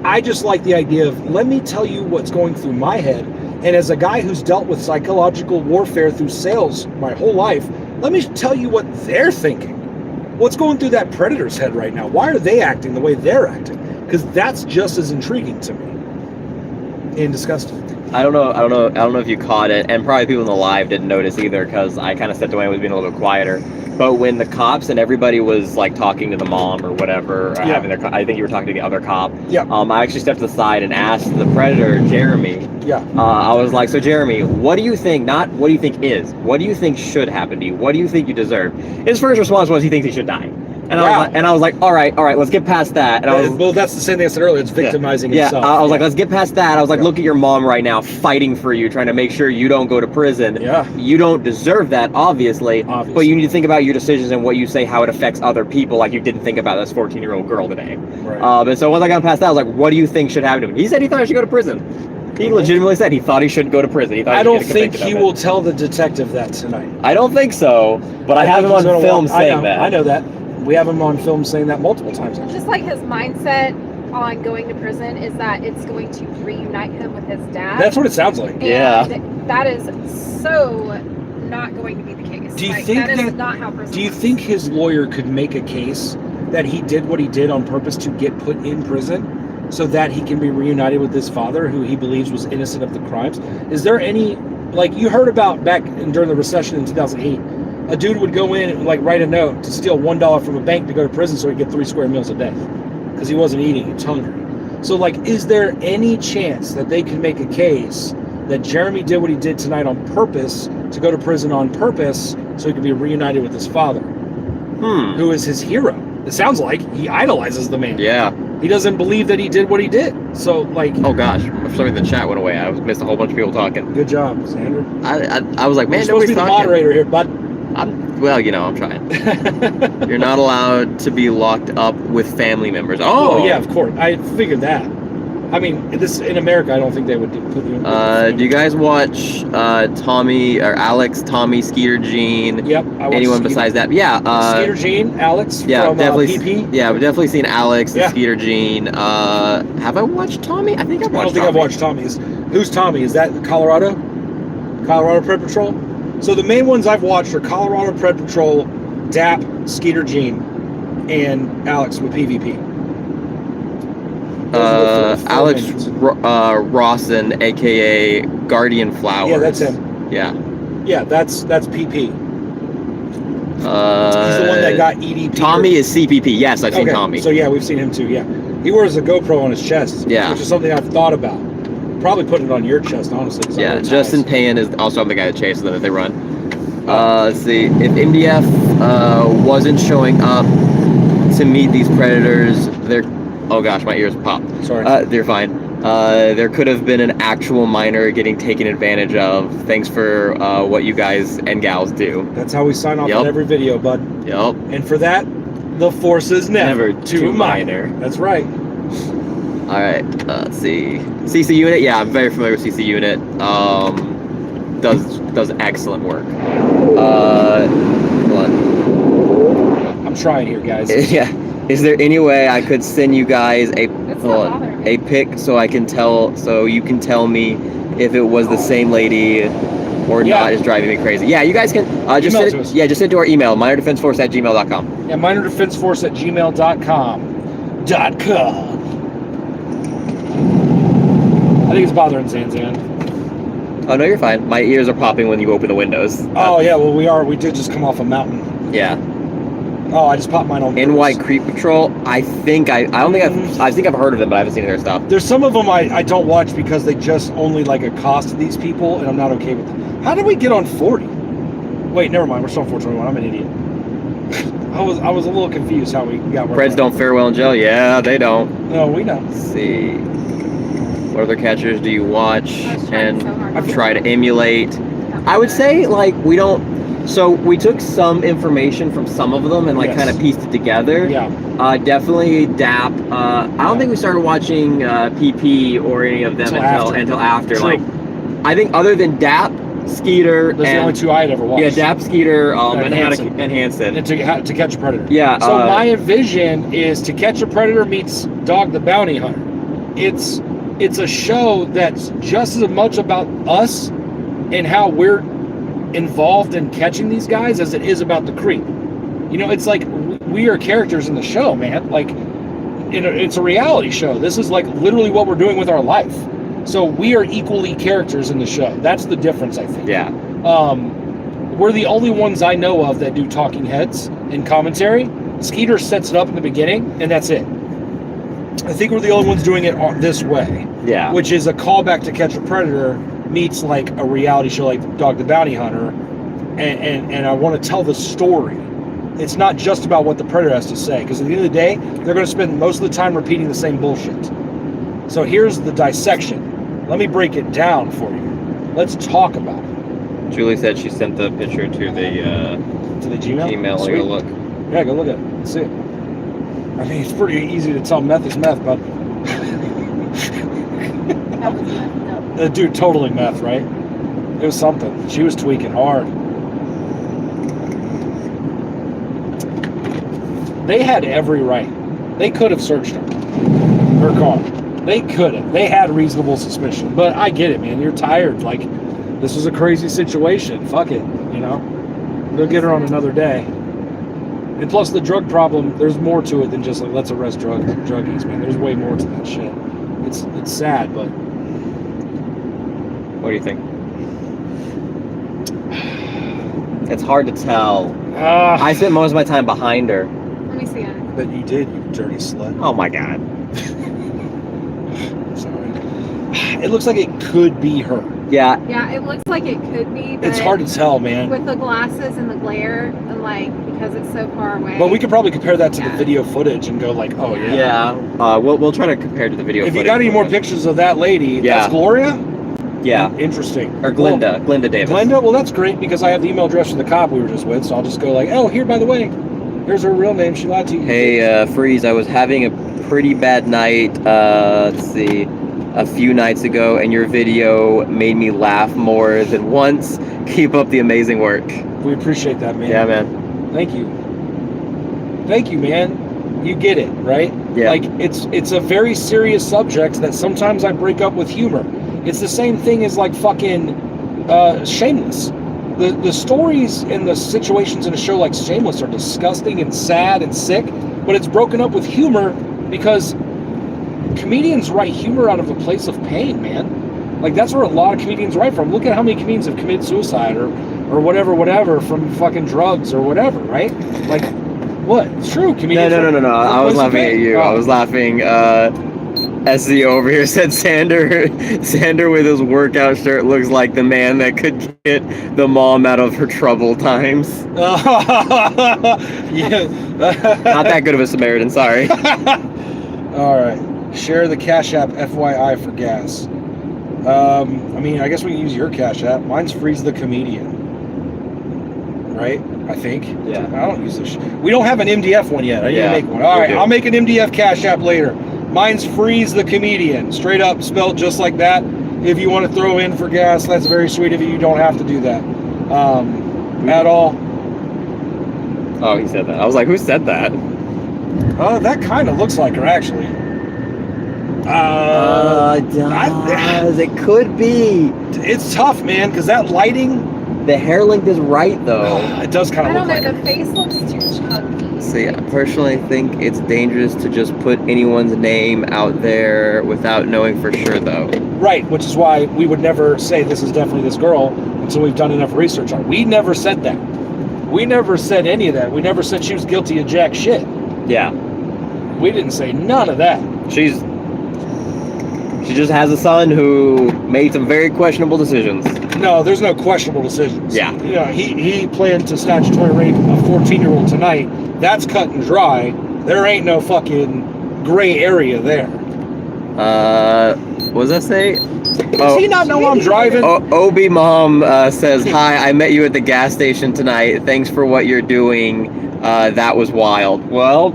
Speaker 2: I just like the idea of, let me tell you what's going through my head. And as a guy who's dealt with psychological warfare through sales my whole life, let me tell you what they're thinking. What's going through that predator's head right now? Why are they acting the way they're acting? Because that's just as intriguing to me and disgusting.
Speaker 1: I don't know if you caught it, and probably people in the live didn't notice either, because I kind of stepped away and was being a little bit quieter. But when the cops and everybody was, like, talking to the mom or whatever, or having their, I think you were talking to the other cop.
Speaker 2: Yeah.
Speaker 1: I actually stepped to the side and asked the predator, Jeremy.
Speaker 2: Yeah.
Speaker 1: I was like, so Jeremy, what do you think? Not what do you think is. What do you think should happen to you? What do you think you deserve? His first response was he thinks he should die. And I was like, all right, let's get past that. And
Speaker 2: well, that's the same thing I said earlier. It's victimizing himself.
Speaker 1: I was like, let's get past that. I was like, look at your mom right now, fighting for you, trying to make sure you don't go to prison.
Speaker 2: Yeah.
Speaker 1: You don't deserve that, obviously. But you need to think about your decisions and what you say, how it affects other people, like you didn't think about this 14-year-old girl today.
Speaker 2: Right.
Speaker 1: And so once I got past that, I was like, what do you think should happen to him? He said he thought I should go to prison. He legitimately said he thought he should go to prison.
Speaker 2: I don't think he will tell the detective that tonight.
Speaker 1: I don't think so, but I have him on film saying that.
Speaker 2: I know that. We have him on film saying that multiple times.
Speaker 3: Just like his mindset on going to prison is that it's going to reunite him with his dad.
Speaker 2: That's what it sounds like.
Speaker 3: And that is so not going to be the case.
Speaker 2: Do you think
Speaker 3: that is not how prison
Speaker 2: Do you
Speaker 3: works.
Speaker 2: think his lawyer could make a case that he did what he did on purpose to get put in prison so that he can be reunited with his father, who he believes was innocent of the crimes? Is there any, like, you heard about back during the recession in 2008, a dude would go in and, like, write a note to steal $1 from a bank to go to prison so he'd get 3 square meals a day because he wasn't eating, he was hungry. So, like, is there any chance that they can make a case that Jeremy did what he did tonight on purpose to go to prison on purpose so he could be reunited with his father, who is his hero? It sounds like he idolizes the man.
Speaker 1: Yeah.
Speaker 2: He doesn't believe that he did what he did. So, like...
Speaker 1: Oh, gosh. For some reason, the chat went away. I missed a whole bunch of people talking.
Speaker 2: Good job, Xander.
Speaker 1: I was like, man,
Speaker 2: you're supposed to be the moderator here, bud.
Speaker 1: Well, you know, I'm trying. You're not allowed to be locked up with family members. Oh,
Speaker 2: yeah, of course. I figured that. I mean, this in America, I don't think they would put you in.
Speaker 1: Do you guys watch Tommy or Alex, Tommy, Skeeter Gene?
Speaker 2: Yep. I watch
Speaker 1: anyone
Speaker 2: Skeeter.
Speaker 1: Besides that? Yeah.
Speaker 2: Skeeter Gene, Alex.
Speaker 1: Yeah,
Speaker 2: from,
Speaker 1: definitely.
Speaker 2: PP.
Speaker 1: Yeah, we've definitely seen Alex and Skeeter Gene. Have I watched Tommy? I think I've watched.
Speaker 2: I don't think I've watched Tommy's. Who's Tommy? Is that Colorado? Colorado Pred Patrol. So the main ones I've watched are Colorado Pred Patrol, DAP, Skeeter Gene, and Alex with PvP.
Speaker 1: Alex Rawson, aka Guardian Flowers.
Speaker 2: Yeah, that's him.
Speaker 1: Yeah.
Speaker 2: Yeah, that's PP. He's
Speaker 1: He's
Speaker 2: the one that got EDP.
Speaker 1: Tommy is CPP. Yes, I've seen Tommy.
Speaker 2: So yeah, we've seen him too. Yeah, he wears a GoPro on his chest.
Speaker 1: Yeah.
Speaker 2: Which is something I've thought about. Probably putting it on your chest, honestly. 'cause I
Speaker 1: Yeah,
Speaker 2: wear
Speaker 1: Justin
Speaker 2: ties.
Speaker 1: Payne is also the guy that chases them if they run. Let's see. If MDF wasn't showing up to meet these predators, they're... Oh gosh, my ears popped.
Speaker 2: Sorry.
Speaker 1: They're fine. There could have been an actual minor getting taken advantage of. Thanks for what you guys and gals do.
Speaker 2: That's how we sign off on every video, bud.
Speaker 1: Yep.
Speaker 2: And for that, the force is never
Speaker 1: too minor.
Speaker 2: That's right.
Speaker 1: All right. Let's see. CC Unit. Yeah, I'm very familiar with CC Unit. Does excellent work. Hold on.
Speaker 2: I'm trying here, guys.
Speaker 1: Yeah. Is there any way I could send you guys a pic so I can tell, so you can tell me if it was the same lady or not? Is driving me crazy. Yeah, you guys can just send it, just send it to our email, minordefenseforce@gmail.com.
Speaker 2: Yeah, minordefenseforce@gmail.com. I think it's bothering Zanzan.
Speaker 1: Oh no, you're fine. My ears are popping when you open the windows.
Speaker 2: Oh yeah, well we did just come off a mountain.
Speaker 1: Yeah.
Speaker 2: Oh, I just popped mine on.
Speaker 1: NY Creep Patrol. I think I've heard of them, but I haven't seen their stuff.
Speaker 2: There's some of them I don't watch because they just only like accost these people, and I'm not okay with them. How did we get on 40? Wait, never mind. We're still on 421. I'm an idiot. I was a little confused how we got.
Speaker 1: Preds don't fare well in jail. Yeah, they don't.
Speaker 2: No, we don't.
Speaker 1: Let's see. What other catchers do you watch and try to emulate? I would say like we don't. So we took some information from some of them and like kind of pieced it together.
Speaker 2: Yeah.
Speaker 1: Definitely DAP. I don't think we started watching PP or any of them until after.
Speaker 2: True.
Speaker 1: Like, I think other than DAP, Skeeter,
Speaker 2: those are the only two I'd ever watched.
Speaker 1: Yeah, DAP, Skeeter, and
Speaker 2: Hansen.
Speaker 1: Hansen.
Speaker 2: And to Catch a Predator.
Speaker 1: Yeah.
Speaker 2: So my vision is To Catch a Predator meets Dog the Bounty Hunter. It's a show that's just as much about us and how we're involved in catching these guys as it is about the creep. You know, it's like we are characters in the show, man. Like, it's a reality show. This is like literally what we're doing with our life. So we are equally characters in the show. That's the difference, I think.
Speaker 1: Yeah.
Speaker 2: We're the only ones I know of that do talking heads and commentary. Skeeter sets it up in the beginning, and that's it. I think we're the only ones doing it this way.
Speaker 1: Yeah.
Speaker 2: Which is a callback to Catch a Predator meets like a reality show like Dog the Bounty Hunter, and I want to tell the story. It's not just about what the predator has to say, because at the end of the day, they're going to spend most of the time repeating the same bullshit. So here's the dissection. Let me break it down for you. Let's talk about it.
Speaker 1: Julie said she sent the picture to the
Speaker 2: Gmail.
Speaker 1: Email.
Speaker 2: Sweet.
Speaker 1: Go look.
Speaker 2: Yeah, go look at it. Let's see it. I mean, it's pretty easy to tell meth is meth, but dude, totally meth, right? It was something. She was tweaking hard. They had every right. They could have searched her car. They could have. They had reasonable suspicion. But I get it, man. You're tired. Like, this was a crazy situation. Fuck it, you know? They'll get her on another day. And plus the drug problem, there's more to it than just like, let's arrest druggies, man. There's way more to that shit. It's sad, but...
Speaker 1: What do you think? It's hard to tell. I spent most of my time behind her.
Speaker 3: Let me see it.
Speaker 2: But you did, you dirty slut.
Speaker 1: Oh my god.
Speaker 2: Sorry. It looks like it could be her.
Speaker 1: Yeah.
Speaker 3: Yeah, it looks like it could be. But
Speaker 2: it's hard to tell, man.
Speaker 3: With the glasses and the glare, and like because it's so far away.
Speaker 2: But we could probably compare that to the video footage and go like, oh yeah.
Speaker 1: Yeah. We'll try to compare to the video
Speaker 2: if
Speaker 1: footage.
Speaker 2: You got any more pictures of that lady, that's Gloria?
Speaker 1: Yeah.
Speaker 2: Interesting.
Speaker 1: Or Glinda. Glinda Davis.
Speaker 2: Glinda? Well, that's great because I have the email address from the cop we were just with, so I'll just go like, oh, here, by the way, here's her real name. She lied to you.
Speaker 1: Hey, Freeze, I was having a pretty bad night, let's see, a few nights ago, and your video made me laugh more than once. Keep up the amazing work.
Speaker 2: We appreciate that, man.
Speaker 1: Yeah, man.
Speaker 2: Thank you. Thank you, man. You get it, right?
Speaker 1: Yeah.
Speaker 2: Like, it's a very serious subject that sometimes I break up with humor. It's the same thing as like fucking Shameless. The stories and the situations in a show like Shameless are disgusting and sad and sick, but it's broken up with humor because comedians write humor out of a place of pain, man. Like, that's where a lot of comedians write from. Look at how many comedians have committed suicide or whatever from fucking drugs or whatever, right? Like, what? It's true. Comedians.
Speaker 1: No. I was laughing at you. I was laughing. SEO over here said Xander with his workout shirt looks like the man that could get the mom out of her troubled times.
Speaker 2: Yeah.
Speaker 1: Not that good of a Samaritan, sorry.
Speaker 2: All right. Share the Cash App FYI for gas. I mean, I guess we can use your Cash App. Mine's Freeze the Comedian. Right? I think.
Speaker 1: Yeah.
Speaker 2: I don't use this. We don't have an MDF one yet. I need to make one. All right.
Speaker 1: do.
Speaker 2: I'll make an MDF Cash App later. Mine's Freeze the Comedian. Straight up spelled just like that. If you want to throw in for gas, that's very sweet of you. You don't have to do that. At all.
Speaker 1: Oh, he said that. I was like, who said that?
Speaker 2: That kind of looks like her, actually.
Speaker 1: It could be.
Speaker 2: It's tough, man, because that lighting.
Speaker 1: The hair length is right, though.
Speaker 2: It does kind of look like
Speaker 3: I don't know, the face looks too chunky.
Speaker 1: See, I personally think it's dangerous to just put anyone's name out there without knowing for sure, though.
Speaker 2: Right, which is why we would never say this is definitely this girl until we've done enough research on it. We never said that. We never said any of that. We never said she was guilty of jack shit.
Speaker 1: Yeah.
Speaker 2: We didn't say none of that.
Speaker 1: She just has a son who made some very questionable decisions.
Speaker 2: No, there's no questionable decisions.
Speaker 1: Yeah.
Speaker 2: You know, he planned to statutory rape a 14-year-old tonight. That's cut and dry. There ain't no fucking gray area there.
Speaker 1: What does that say?
Speaker 2: Does he not know I'm driving?
Speaker 1: Obi Mom says, hi, I met you at the gas station tonight. Thanks for what you're doing. That was wild. Well...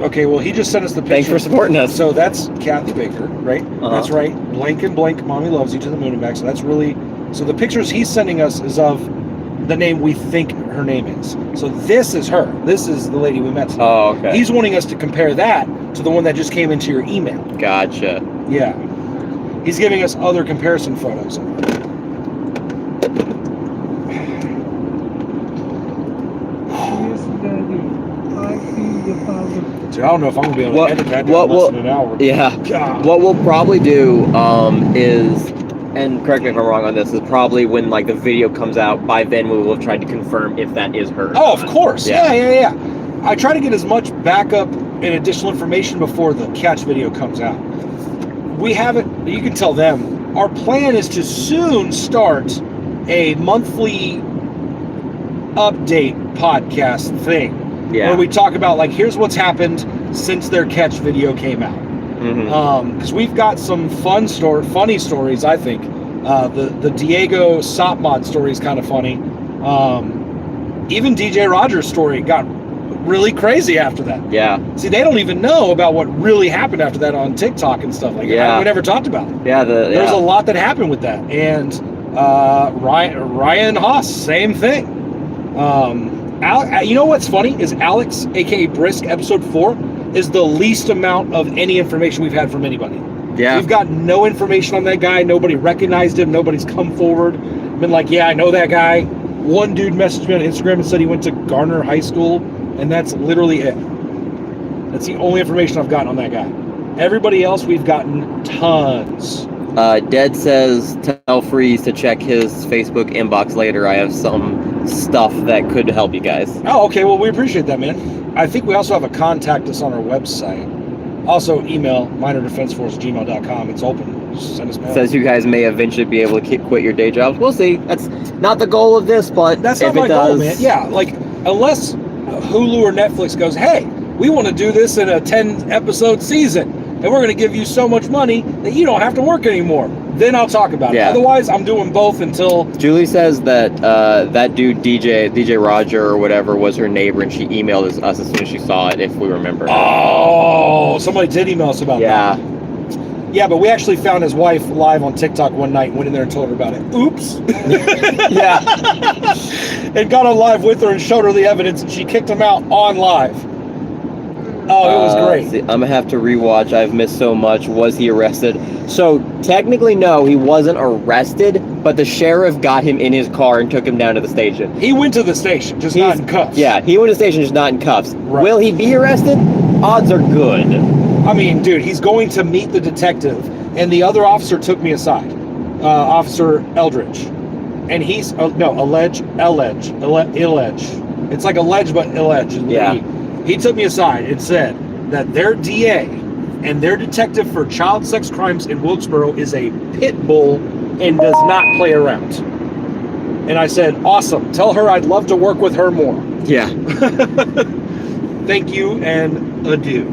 Speaker 2: Okay, well, he just sent us the picture.
Speaker 1: Thanks for supporting us.
Speaker 2: So that's Kathy Baker, right? That's right. Blank and blank, Mommy loves you to the moon and back. So that's really... So the pictures he's sending us is of the name we think her name is. So this is her. This is the lady we met tonight.
Speaker 1: Oh, okay.
Speaker 2: He's wanting us to compare that to the one that just came into your email.
Speaker 1: Gotcha.
Speaker 2: Yeah. He's giving us other comparison photos of her. Dude, I don't know if I'm going to be able to edit that down less than an hour.
Speaker 1: Yeah.
Speaker 2: God.
Speaker 1: What we'll probably do is, and correct me if I'm wrong on this, is probably when like the video comes out, by then we will have tried to confirm if that is her.
Speaker 2: Oh, of course. Yeah. I try to get as much backup and additional information before the catch video comes out. We haven't, you can tell them, our plan is to soon start a monthly update podcast thing.
Speaker 1: Yeah.
Speaker 2: Where we talk about, like, here's what's happened since their catch video came out. Because we've got some funny stories, I think. The Diego Sop Mod story is kind of funny. Even DJ Rogers' story got really crazy after that.
Speaker 1: Yeah.
Speaker 2: See, they don't even know about what really happened after that on TikTok and stuff like that. We never talked about it.
Speaker 1: Yeah.
Speaker 2: There's a lot that happened with that. And Ryan Haas, same thing. You know what's funny is Alex, aka Brisk, episode 4 is the least amount of any information we've had from anybody.
Speaker 1: Yeah.
Speaker 2: We've got no information on that guy. Nobody recognized him. Nobody's come forward. Been like, yeah, I know that guy. One dude messaged me on Instagram and said he went to Garner High School, and that's literally it. That's the only information I've gotten on that guy. Everybody else, we've gotten tons.
Speaker 1: Dead says, tell Freeze to check his Facebook inbox later. I have some stuff that could help you guys.
Speaker 2: Oh, okay. Well, we appreciate that, man. I think we also have a contact us on our website. Also, email minordefenseforce@gmail.com. It's open. Just send us mail.
Speaker 1: Says you guys may eventually be able to quit your day jobs. We'll see. That's not the goal of this, but
Speaker 2: that's
Speaker 1: if
Speaker 2: not my
Speaker 1: it does,
Speaker 2: goal, man. Yeah, like, unless Hulu or Netflix goes, hey, we want to do this in a 10-episode season, and we're going to give you so much money that you don't have to work anymore. Then I'll talk about it. Otherwise, I'm doing both until...
Speaker 1: Julie says that that dude, DJ Roger or whatever, was her neighbor, and she emailed us as soon as she saw it, if we remember.
Speaker 2: Oh, somebody did email us about that. Yeah, but we actually found his wife live on TikTok one night and went in there and told her about it. Oops.
Speaker 1: Yeah.
Speaker 2: And got on live with her and showed her the evidence, and she kicked him out on live. Oh, it was great.
Speaker 1: See, I'm gonna have to rewatch. I've missed so much. Was he arrested? So technically, no, he wasn't arrested, but the sheriff got him in his car and took him down to the station.
Speaker 2: He went to the station, just not in cuffs.
Speaker 1: Yeah, he went to the station, just not in cuffs.
Speaker 2: Right.
Speaker 1: Will he be arrested? Odds are good.
Speaker 2: I mean, dude, he's going to meet the detective, and the other officer took me aside, Officer Eldridge, and he's allege. It's like allege, but allege.
Speaker 1: Yeah.
Speaker 2: He took me aside and said that their DA and their detective for child sex crimes in Wilkesboro is a pit bull and does not play around. And I said, awesome. Tell her I'd love to work with her more.
Speaker 1: Yeah.
Speaker 2: Thank you and adieu.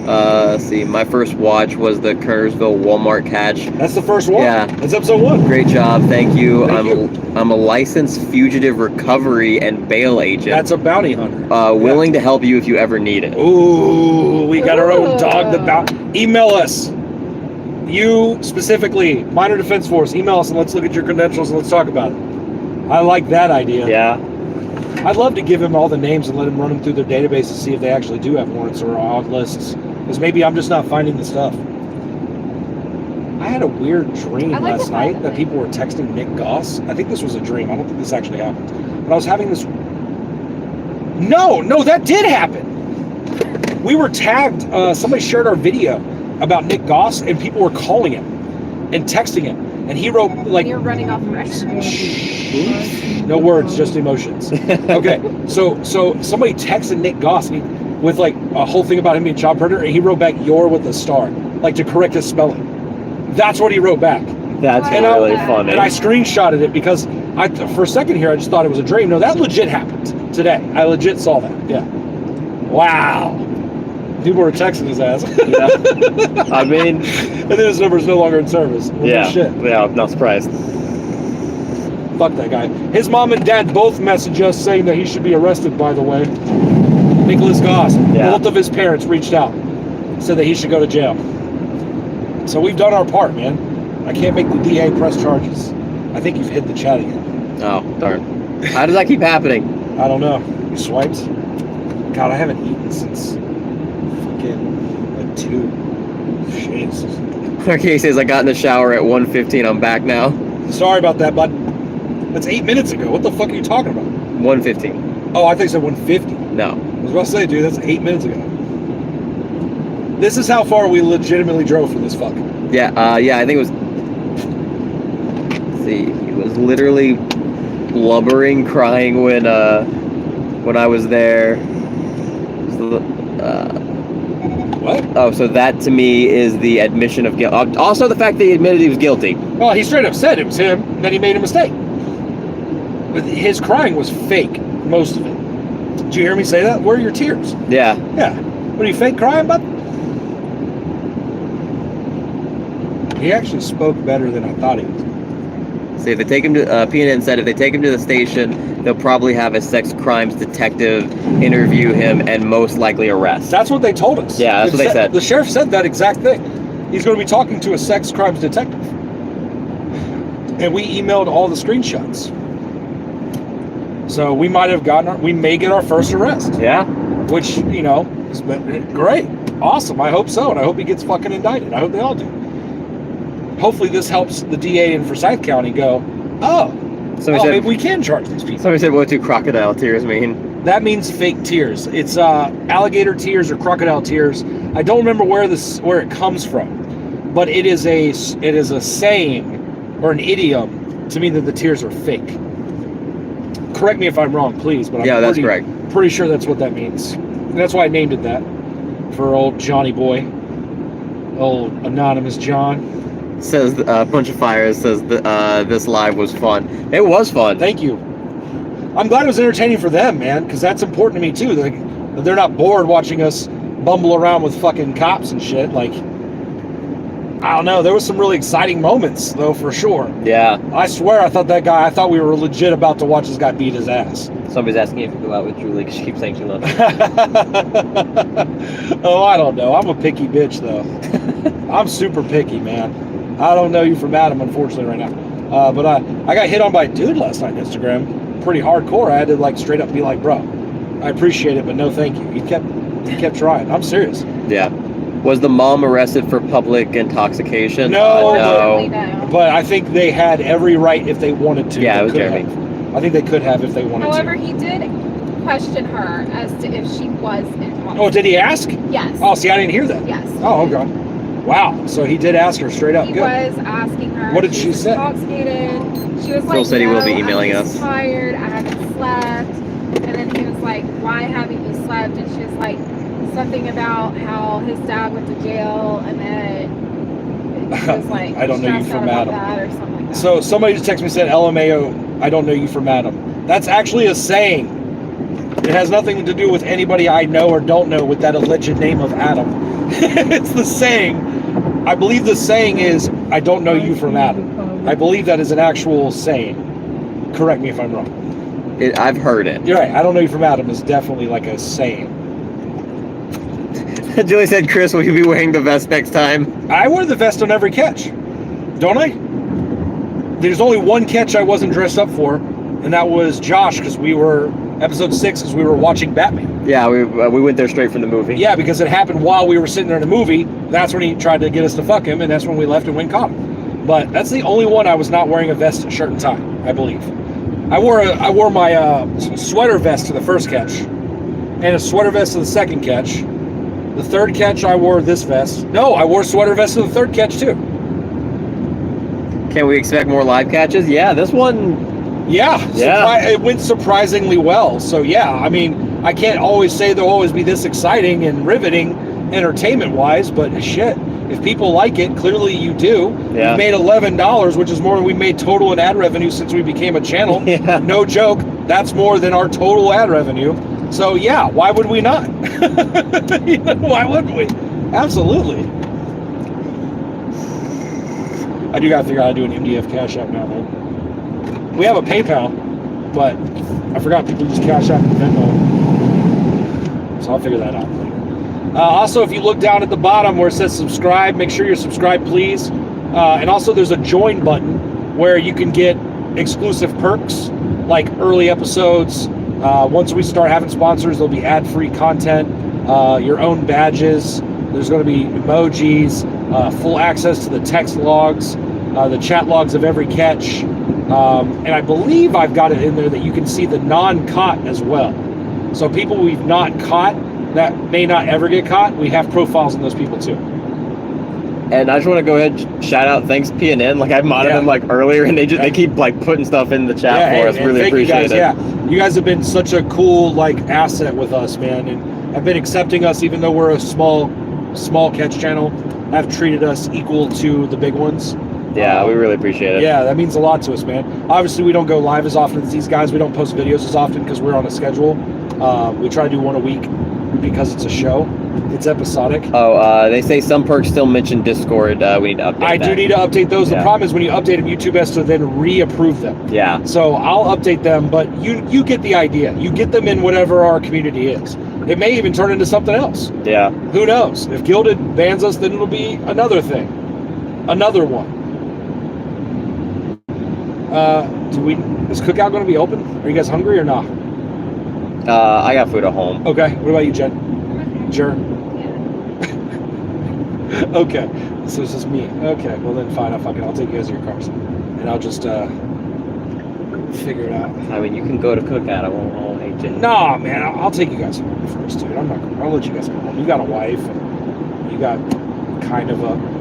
Speaker 1: Let's see, my first watch was the Kernersville Walmart catch.
Speaker 2: That's the first one?
Speaker 1: Yeah.
Speaker 2: That's episode 1.
Speaker 1: Great job, thank you.
Speaker 2: Thank
Speaker 1: I'm a licensed fugitive recovery and bail agent.
Speaker 2: That's a bounty hunter.
Speaker 1: Willing to help you if you ever need it.
Speaker 2: Ooh, we got our own dog. Email us. You specifically, Minor Defense Force, email us and let's look at your credentials and let's talk about it. I like that idea.
Speaker 1: Yeah.
Speaker 2: I'd love to give him all the names and let him run them through their database to see if they actually do have warrants or odd lists. Because maybe I'm just not finding the stuff. I had a weird dream last night that people were texting Nick Goss. I think this was a dream. I don't think this actually happened. But I was having this... No, that did happen. We were tagged. Somebody shared our video about Nick Goss, and people were calling him and texting him. And he wrote, like...
Speaker 3: You're running off the
Speaker 2: No words, just emotions. Okay, so somebody texted Nick Goss with like a whole thing about him being a child predator, and he wrote back "you're" with a star, like to correct his spelling. That's what he wrote back.
Speaker 1: That's really funny.
Speaker 2: And I screenshotted it because for a second here, I just thought it was a dream. No, that legit happened today. I legit saw that. Yeah. Wow. People were texting his ass.
Speaker 1: Yeah. I mean,
Speaker 2: and then his number is no longer in service. Well,
Speaker 1: yeah.
Speaker 2: No shit.
Speaker 1: Yeah, I'm not surprised.
Speaker 2: Fuck that guy. His mom and dad both messaged us saying that he should be arrested, by the way. Nicholas Goss.
Speaker 1: Yeah.
Speaker 2: Both of his parents reached out. Said that he should go to jail. So we've done our part, man. I can't make the DA press charges. I think you've hit the chat again.
Speaker 1: Oh, darn. How does that keep happening?
Speaker 2: I don't know. You swiped? God, I haven't eaten since fucking like 2. Jeez.
Speaker 1: Okay, says I got in the shower at 1:15. I'm back now.
Speaker 2: Sorry about that, bud. That's 8 minutes ago. What the fuck are you talking about?
Speaker 1: 1:15.
Speaker 2: Oh, I think you said 150.
Speaker 1: No.
Speaker 2: I was about to say, dude, that's 8 minutes ago. This is how far we legitimately drove for this fuck.
Speaker 1: Yeah, I think it was... Let's see, he was literally blubbering, crying when I was there.
Speaker 2: What?
Speaker 1: Oh, so that to me is the admission of guilt. Also the fact that he admitted he was guilty.
Speaker 2: Well, he straight up said it was him, and then he made a mistake. But his crying was fake, most of it. Did you hear me say that? Where are your tears?
Speaker 1: Yeah.
Speaker 2: Yeah. What, are you fake crying, bud? He actually spoke better than I thought he was.
Speaker 1: See, if they take him to, PNN said if they take him to the station, they'll probably have a sex crimes detective interview him and most likely arrest.
Speaker 2: That's what they told us.
Speaker 1: Yeah, that's what they said.
Speaker 2: The sheriff said that exact thing. He's going to be talking to a sex crimes detective. And we emailed all the screenshots. So we may get our first arrest.
Speaker 1: Yeah.
Speaker 2: Which, you know, is great. Awesome. I hope so. And I hope he gets fucking indicted. I hope they all do. Hopefully this helps the DA in Forsyth County go, maybe we can charge these people.
Speaker 1: Somebody said, what do crocodile tears mean?
Speaker 2: That means fake tears. It's alligator tears or crocodile tears. I don't remember where it comes from, but it is a saying or an idiom to mean that the tears are fake. Correct me if I'm wrong, please. But
Speaker 1: that's correct.
Speaker 2: Pretty sure that's what that means. And that's why I named it that for old Johnny boy, old anonymous John.
Speaker 1: Says a bunch of fires. Says this live was fun. It was fun.
Speaker 2: Thank you. I'm glad it was entertaining for them, man, because that's important to me too. Like, they're not bored watching us bumble around with fucking cops and shit. Like, I don't know. There was some really exciting moments, though, for sure.
Speaker 1: Yeah.
Speaker 2: I swear, I thought we were legit about to watch this guy beat his ass.
Speaker 1: Somebody's asking if you go out with Julie because she keeps saying she loves you.
Speaker 2: Oh, I don't know. I'm a picky bitch, though. I'm super picky, man. I don't know you from Adam, unfortunately, right now. But I got hit on by a dude last night on Instagram. pretty hardcore. I had to like straight up be like, bro, I appreciate it, but no thank you. He kept trying. I'm serious.
Speaker 1: Yeah. Was the mom arrested for public intoxication?
Speaker 2: No,
Speaker 3: No.
Speaker 2: but I think they had every right if they wanted to.
Speaker 1: Yeah,
Speaker 2: They
Speaker 1: it was
Speaker 2: could
Speaker 1: Jeremy.
Speaker 2: have. I think they could have if they wanted
Speaker 3: However,
Speaker 2: to.
Speaker 3: he did question her as to if she was intoxicated.
Speaker 2: Oh, did he ask?
Speaker 3: Yes.
Speaker 2: Oh, see, I didn't hear that.
Speaker 3: Yes.
Speaker 2: Oh, okay. Wow. So he did ask her straight up.
Speaker 3: He
Speaker 2: Good.
Speaker 3: was asking her.
Speaker 2: What did
Speaker 3: if
Speaker 2: she say?
Speaker 3: Intoxicated. She was
Speaker 1: Phil
Speaker 3: like,
Speaker 1: said he will be
Speaker 3: "No,
Speaker 1: emailing
Speaker 3: I'm just
Speaker 1: us."
Speaker 3: tired. I haven't slept." And then he was like, "Why haven't you slept?" And she was like, something about how his dad went to jail, and then he was like,
Speaker 2: I don't know you
Speaker 3: stressed
Speaker 2: from
Speaker 3: out about
Speaker 2: Adam.
Speaker 3: that or something like that.
Speaker 2: So somebody just texted me and said, LMAO, I don't know you from Adam. That's actually a saying. It has nothing to do with anybody I know or don't know with that alleged name of Adam. It's the saying. I believe the saying is, I don't know you from Adam. I believe that is an actual saying. Correct me if I'm wrong.
Speaker 1: I've heard it.
Speaker 2: You're right. I don't know you from Adam is definitely like a saying.
Speaker 1: Julie said, Chris, will you be wearing the vest next time?
Speaker 2: I wear the vest on every catch. Don't I? There's only one catch I wasn't dressed up for, and that was Josh, because we were, episode 6, because we were watching Batman.
Speaker 1: Yeah, we went there straight from the movie.
Speaker 2: Yeah, because it happened while we were sitting there in the movie. That's when he tried to get us to fuck him, and that's when we left and went caught him. But that's the only one I was not wearing a vest, shirt, and tie, I believe. I wore my sweater vest to the first catch, and a sweater vest to the second catch. The third catch, I wore this vest. No, I wore a sweater vest to the third catch, too.
Speaker 1: Can we expect more live catches? Yeah, this one...
Speaker 2: Yeah.
Speaker 1: Yeah.
Speaker 2: It went surprisingly well. So, yeah, I mean, I can't always say they'll always be this exciting and riveting entertainment-wise, but shit, if people like it, clearly you do.
Speaker 1: Yeah.
Speaker 2: We've made $11, which is more than we made total in ad revenue since we became a channel.
Speaker 1: Yeah.
Speaker 2: No joke. That's more than our total ad revenue. So, yeah, why would we not? Why wouldn't we? Absolutely. I do got to figure out how to do an MDF Cash App now, though. We have a PayPal, but I forgot people use Cash App and Venmo. So I'll figure that out later. Also, if you look down at the bottom where it says subscribe, make sure you're subscribed, please. And also, there's a join button where you can get exclusive perks, like early episodes. Once we start having sponsors, there'll be ad-free content, your own badges. There's going to be emojis, full access to the text logs, the chat logs of every catch. And I believe I've got it in there that you can see the non-caught as well. So people we've not caught that may not ever get caught, we have profiles on those people too.
Speaker 1: And I just want to go ahead and shout out, thanks PNN. Like I modded them like earlier, and they keep like putting stuff in the chat for us. Really
Speaker 2: thank
Speaker 1: appreciate
Speaker 2: you guys.
Speaker 1: it.
Speaker 2: Yeah, you guys have been such a cool like asset with us, man, and have been accepting us even though we're a small catch channel. Have treated us equal to the big ones.
Speaker 1: Yeah, we really appreciate it.
Speaker 2: Yeah, that means a lot to us, man. Obviously, we don't go live as often as these guys. We don't post videos as often because we're on a schedule. We try to do one a week because it's a show. It's episodic.
Speaker 1: Oh, they say some perks still mention Discord. We need to update
Speaker 2: I do need to update those. The problem is when you update them, YouTube has to then reapprove them.
Speaker 1: Yeah.
Speaker 2: So I'll update them, but you get the idea. You get them in whatever our community is. It may even turn into something else.
Speaker 1: Yeah.
Speaker 2: Who knows? If Gilded bans us, then it'll be another thing. Another one. Is Cookout going to be open? Are you guys hungry or not?
Speaker 1: I got food at home.
Speaker 2: Okay. What about you, Jen? Sure. Okay. So it's just me. Okay. Well then, fine. I'll take you guys to your cars, and I'll just figure it out.
Speaker 1: I mean, you can go to Cookout. I won't hate you.
Speaker 2: Nah, man. I'll take you guys home first, dude. I'll let you guys go home. You got a wife, and you got kind of a.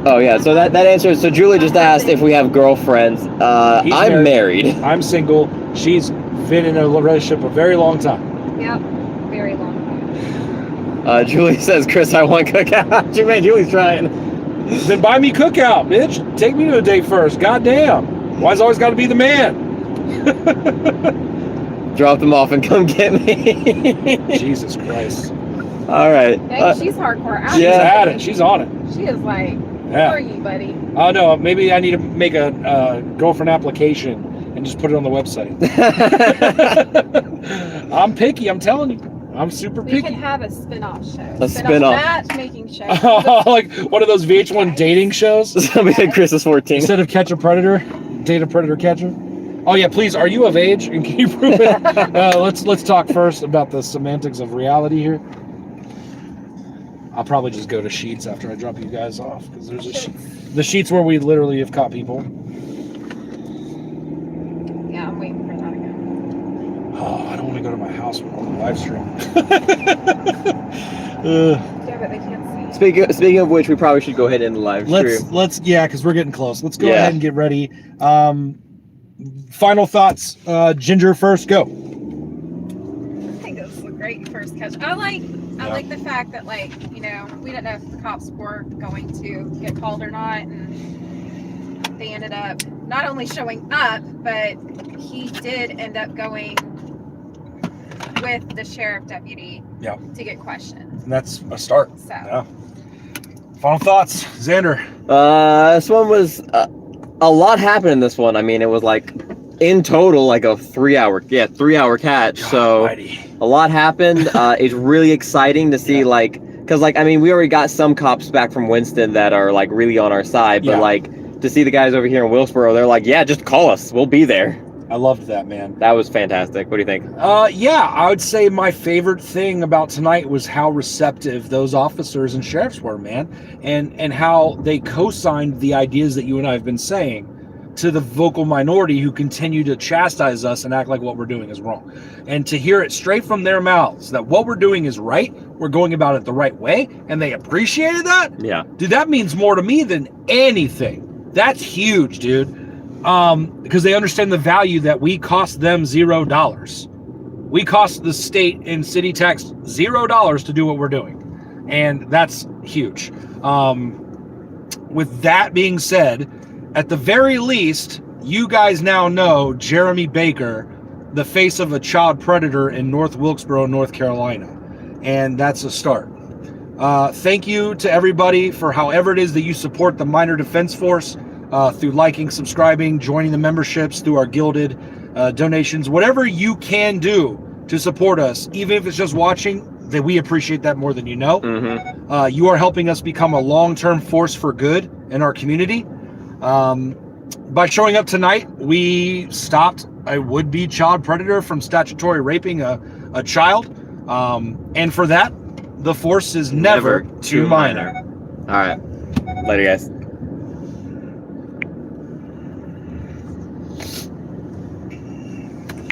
Speaker 1: Oh yeah, so that answers. So Julie just asked if we have girlfriends. I'm married.
Speaker 2: I'm single. She's been in a relationship a very long time.
Speaker 3: Yep, very long time.
Speaker 1: Julie says, Chris, I want Cookout. Man, Julie's trying.
Speaker 2: Then buy me Cookout, bitch. Take me to a date first. Goddamn. Why's it always got to be the man?
Speaker 1: Drop them off and come get me.
Speaker 2: Jesus Christ.
Speaker 1: All right.
Speaker 3: Dang, she's hardcore.
Speaker 2: She's at it. She's on it.
Speaker 3: She is like, who
Speaker 2: Yeah.
Speaker 3: are you, buddy?
Speaker 2: Oh no, maybe I need to make a girlfriend application and just put it on the website. I'm picky. I'm telling you. I'm super
Speaker 3: We
Speaker 2: picky.
Speaker 3: could have a spin-off show.
Speaker 1: A spin-off.
Speaker 3: Matchmaking show.
Speaker 2: Like one of those VH1 dating shows.
Speaker 1: Somebody said Chris is 14.
Speaker 2: Instead of Catch a Predator, Date a Predator Catcher. Oh yeah, please. Are you of age? And can you prove it? Let's talk first about the semantics of reality here. I'll probably just go to sheets after I drop you guys off because there's the sheets where we literally have caught people.
Speaker 3: Yeah, I'm waiting for that again.
Speaker 2: Oh, I don't want to go to my house when I'm on the live stream.
Speaker 3: Yeah, but they can't see.
Speaker 1: Speaking of which, we probably should go ahead and live stream.
Speaker 2: Let's because we're getting close. Let's go ahead and get ready. Final thoughts. Ginger first, go.
Speaker 3: I think this is a great first catch. I like the fact that, like, you know, we didn't know if the cops were going to get called or not, and they ended up not only showing up, but he did end up going with the sheriff deputy to get questioned.
Speaker 2: And that's a start.
Speaker 3: So.
Speaker 2: Yeah. Final thoughts, Xander.
Speaker 1: This one was a lot happened in this one. I mean, it was like in total like a 3 hour catch. So a lot happened. It's really exciting to see because I mean, we already got some cops back from Winston that are like really on our side, but like to see the guys over here in Wilkesboro, they're like, yeah, just call us, we'll be there.
Speaker 2: I loved that, man.
Speaker 1: That was fantastic. What do you think?
Speaker 2: Yeah, I would say my favorite thing about tonight was how receptive those officers and sheriffs were, man, and how they co-signed the ideas that you and I have been saying to the vocal minority who continue to chastise us and act like what we're doing is wrong. And to hear it straight from their mouths that what we're doing is right, we're going about it the right way, and they appreciated that?
Speaker 1: Yeah.
Speaker 2: Dude, that means more to me than anything. That's huge, dude. Because they understand the value that we cost them $0. We cost the state and city tax $0 to do what we're doing. And that's huge. With that being said, at the very least, you guys now know Jeremy Baker, the face of a child predator in North Wilkesboro, North Carolina. And that's a start. Thank you to everybody for however it is that you support the Minor Defense Force, through liking, subscribing, joining the memberships, through our gilded donations, whatever you can do to support us, even if it's just watching, that we appreciate that more than you know. Mm-hmm. You are helping us become a long-term force for good in our community. By showing up tonight, we stopped a would-be child predator from statutory raping a child. And for that, the force is never too minor.
Speaker 1: All right. Later, guys.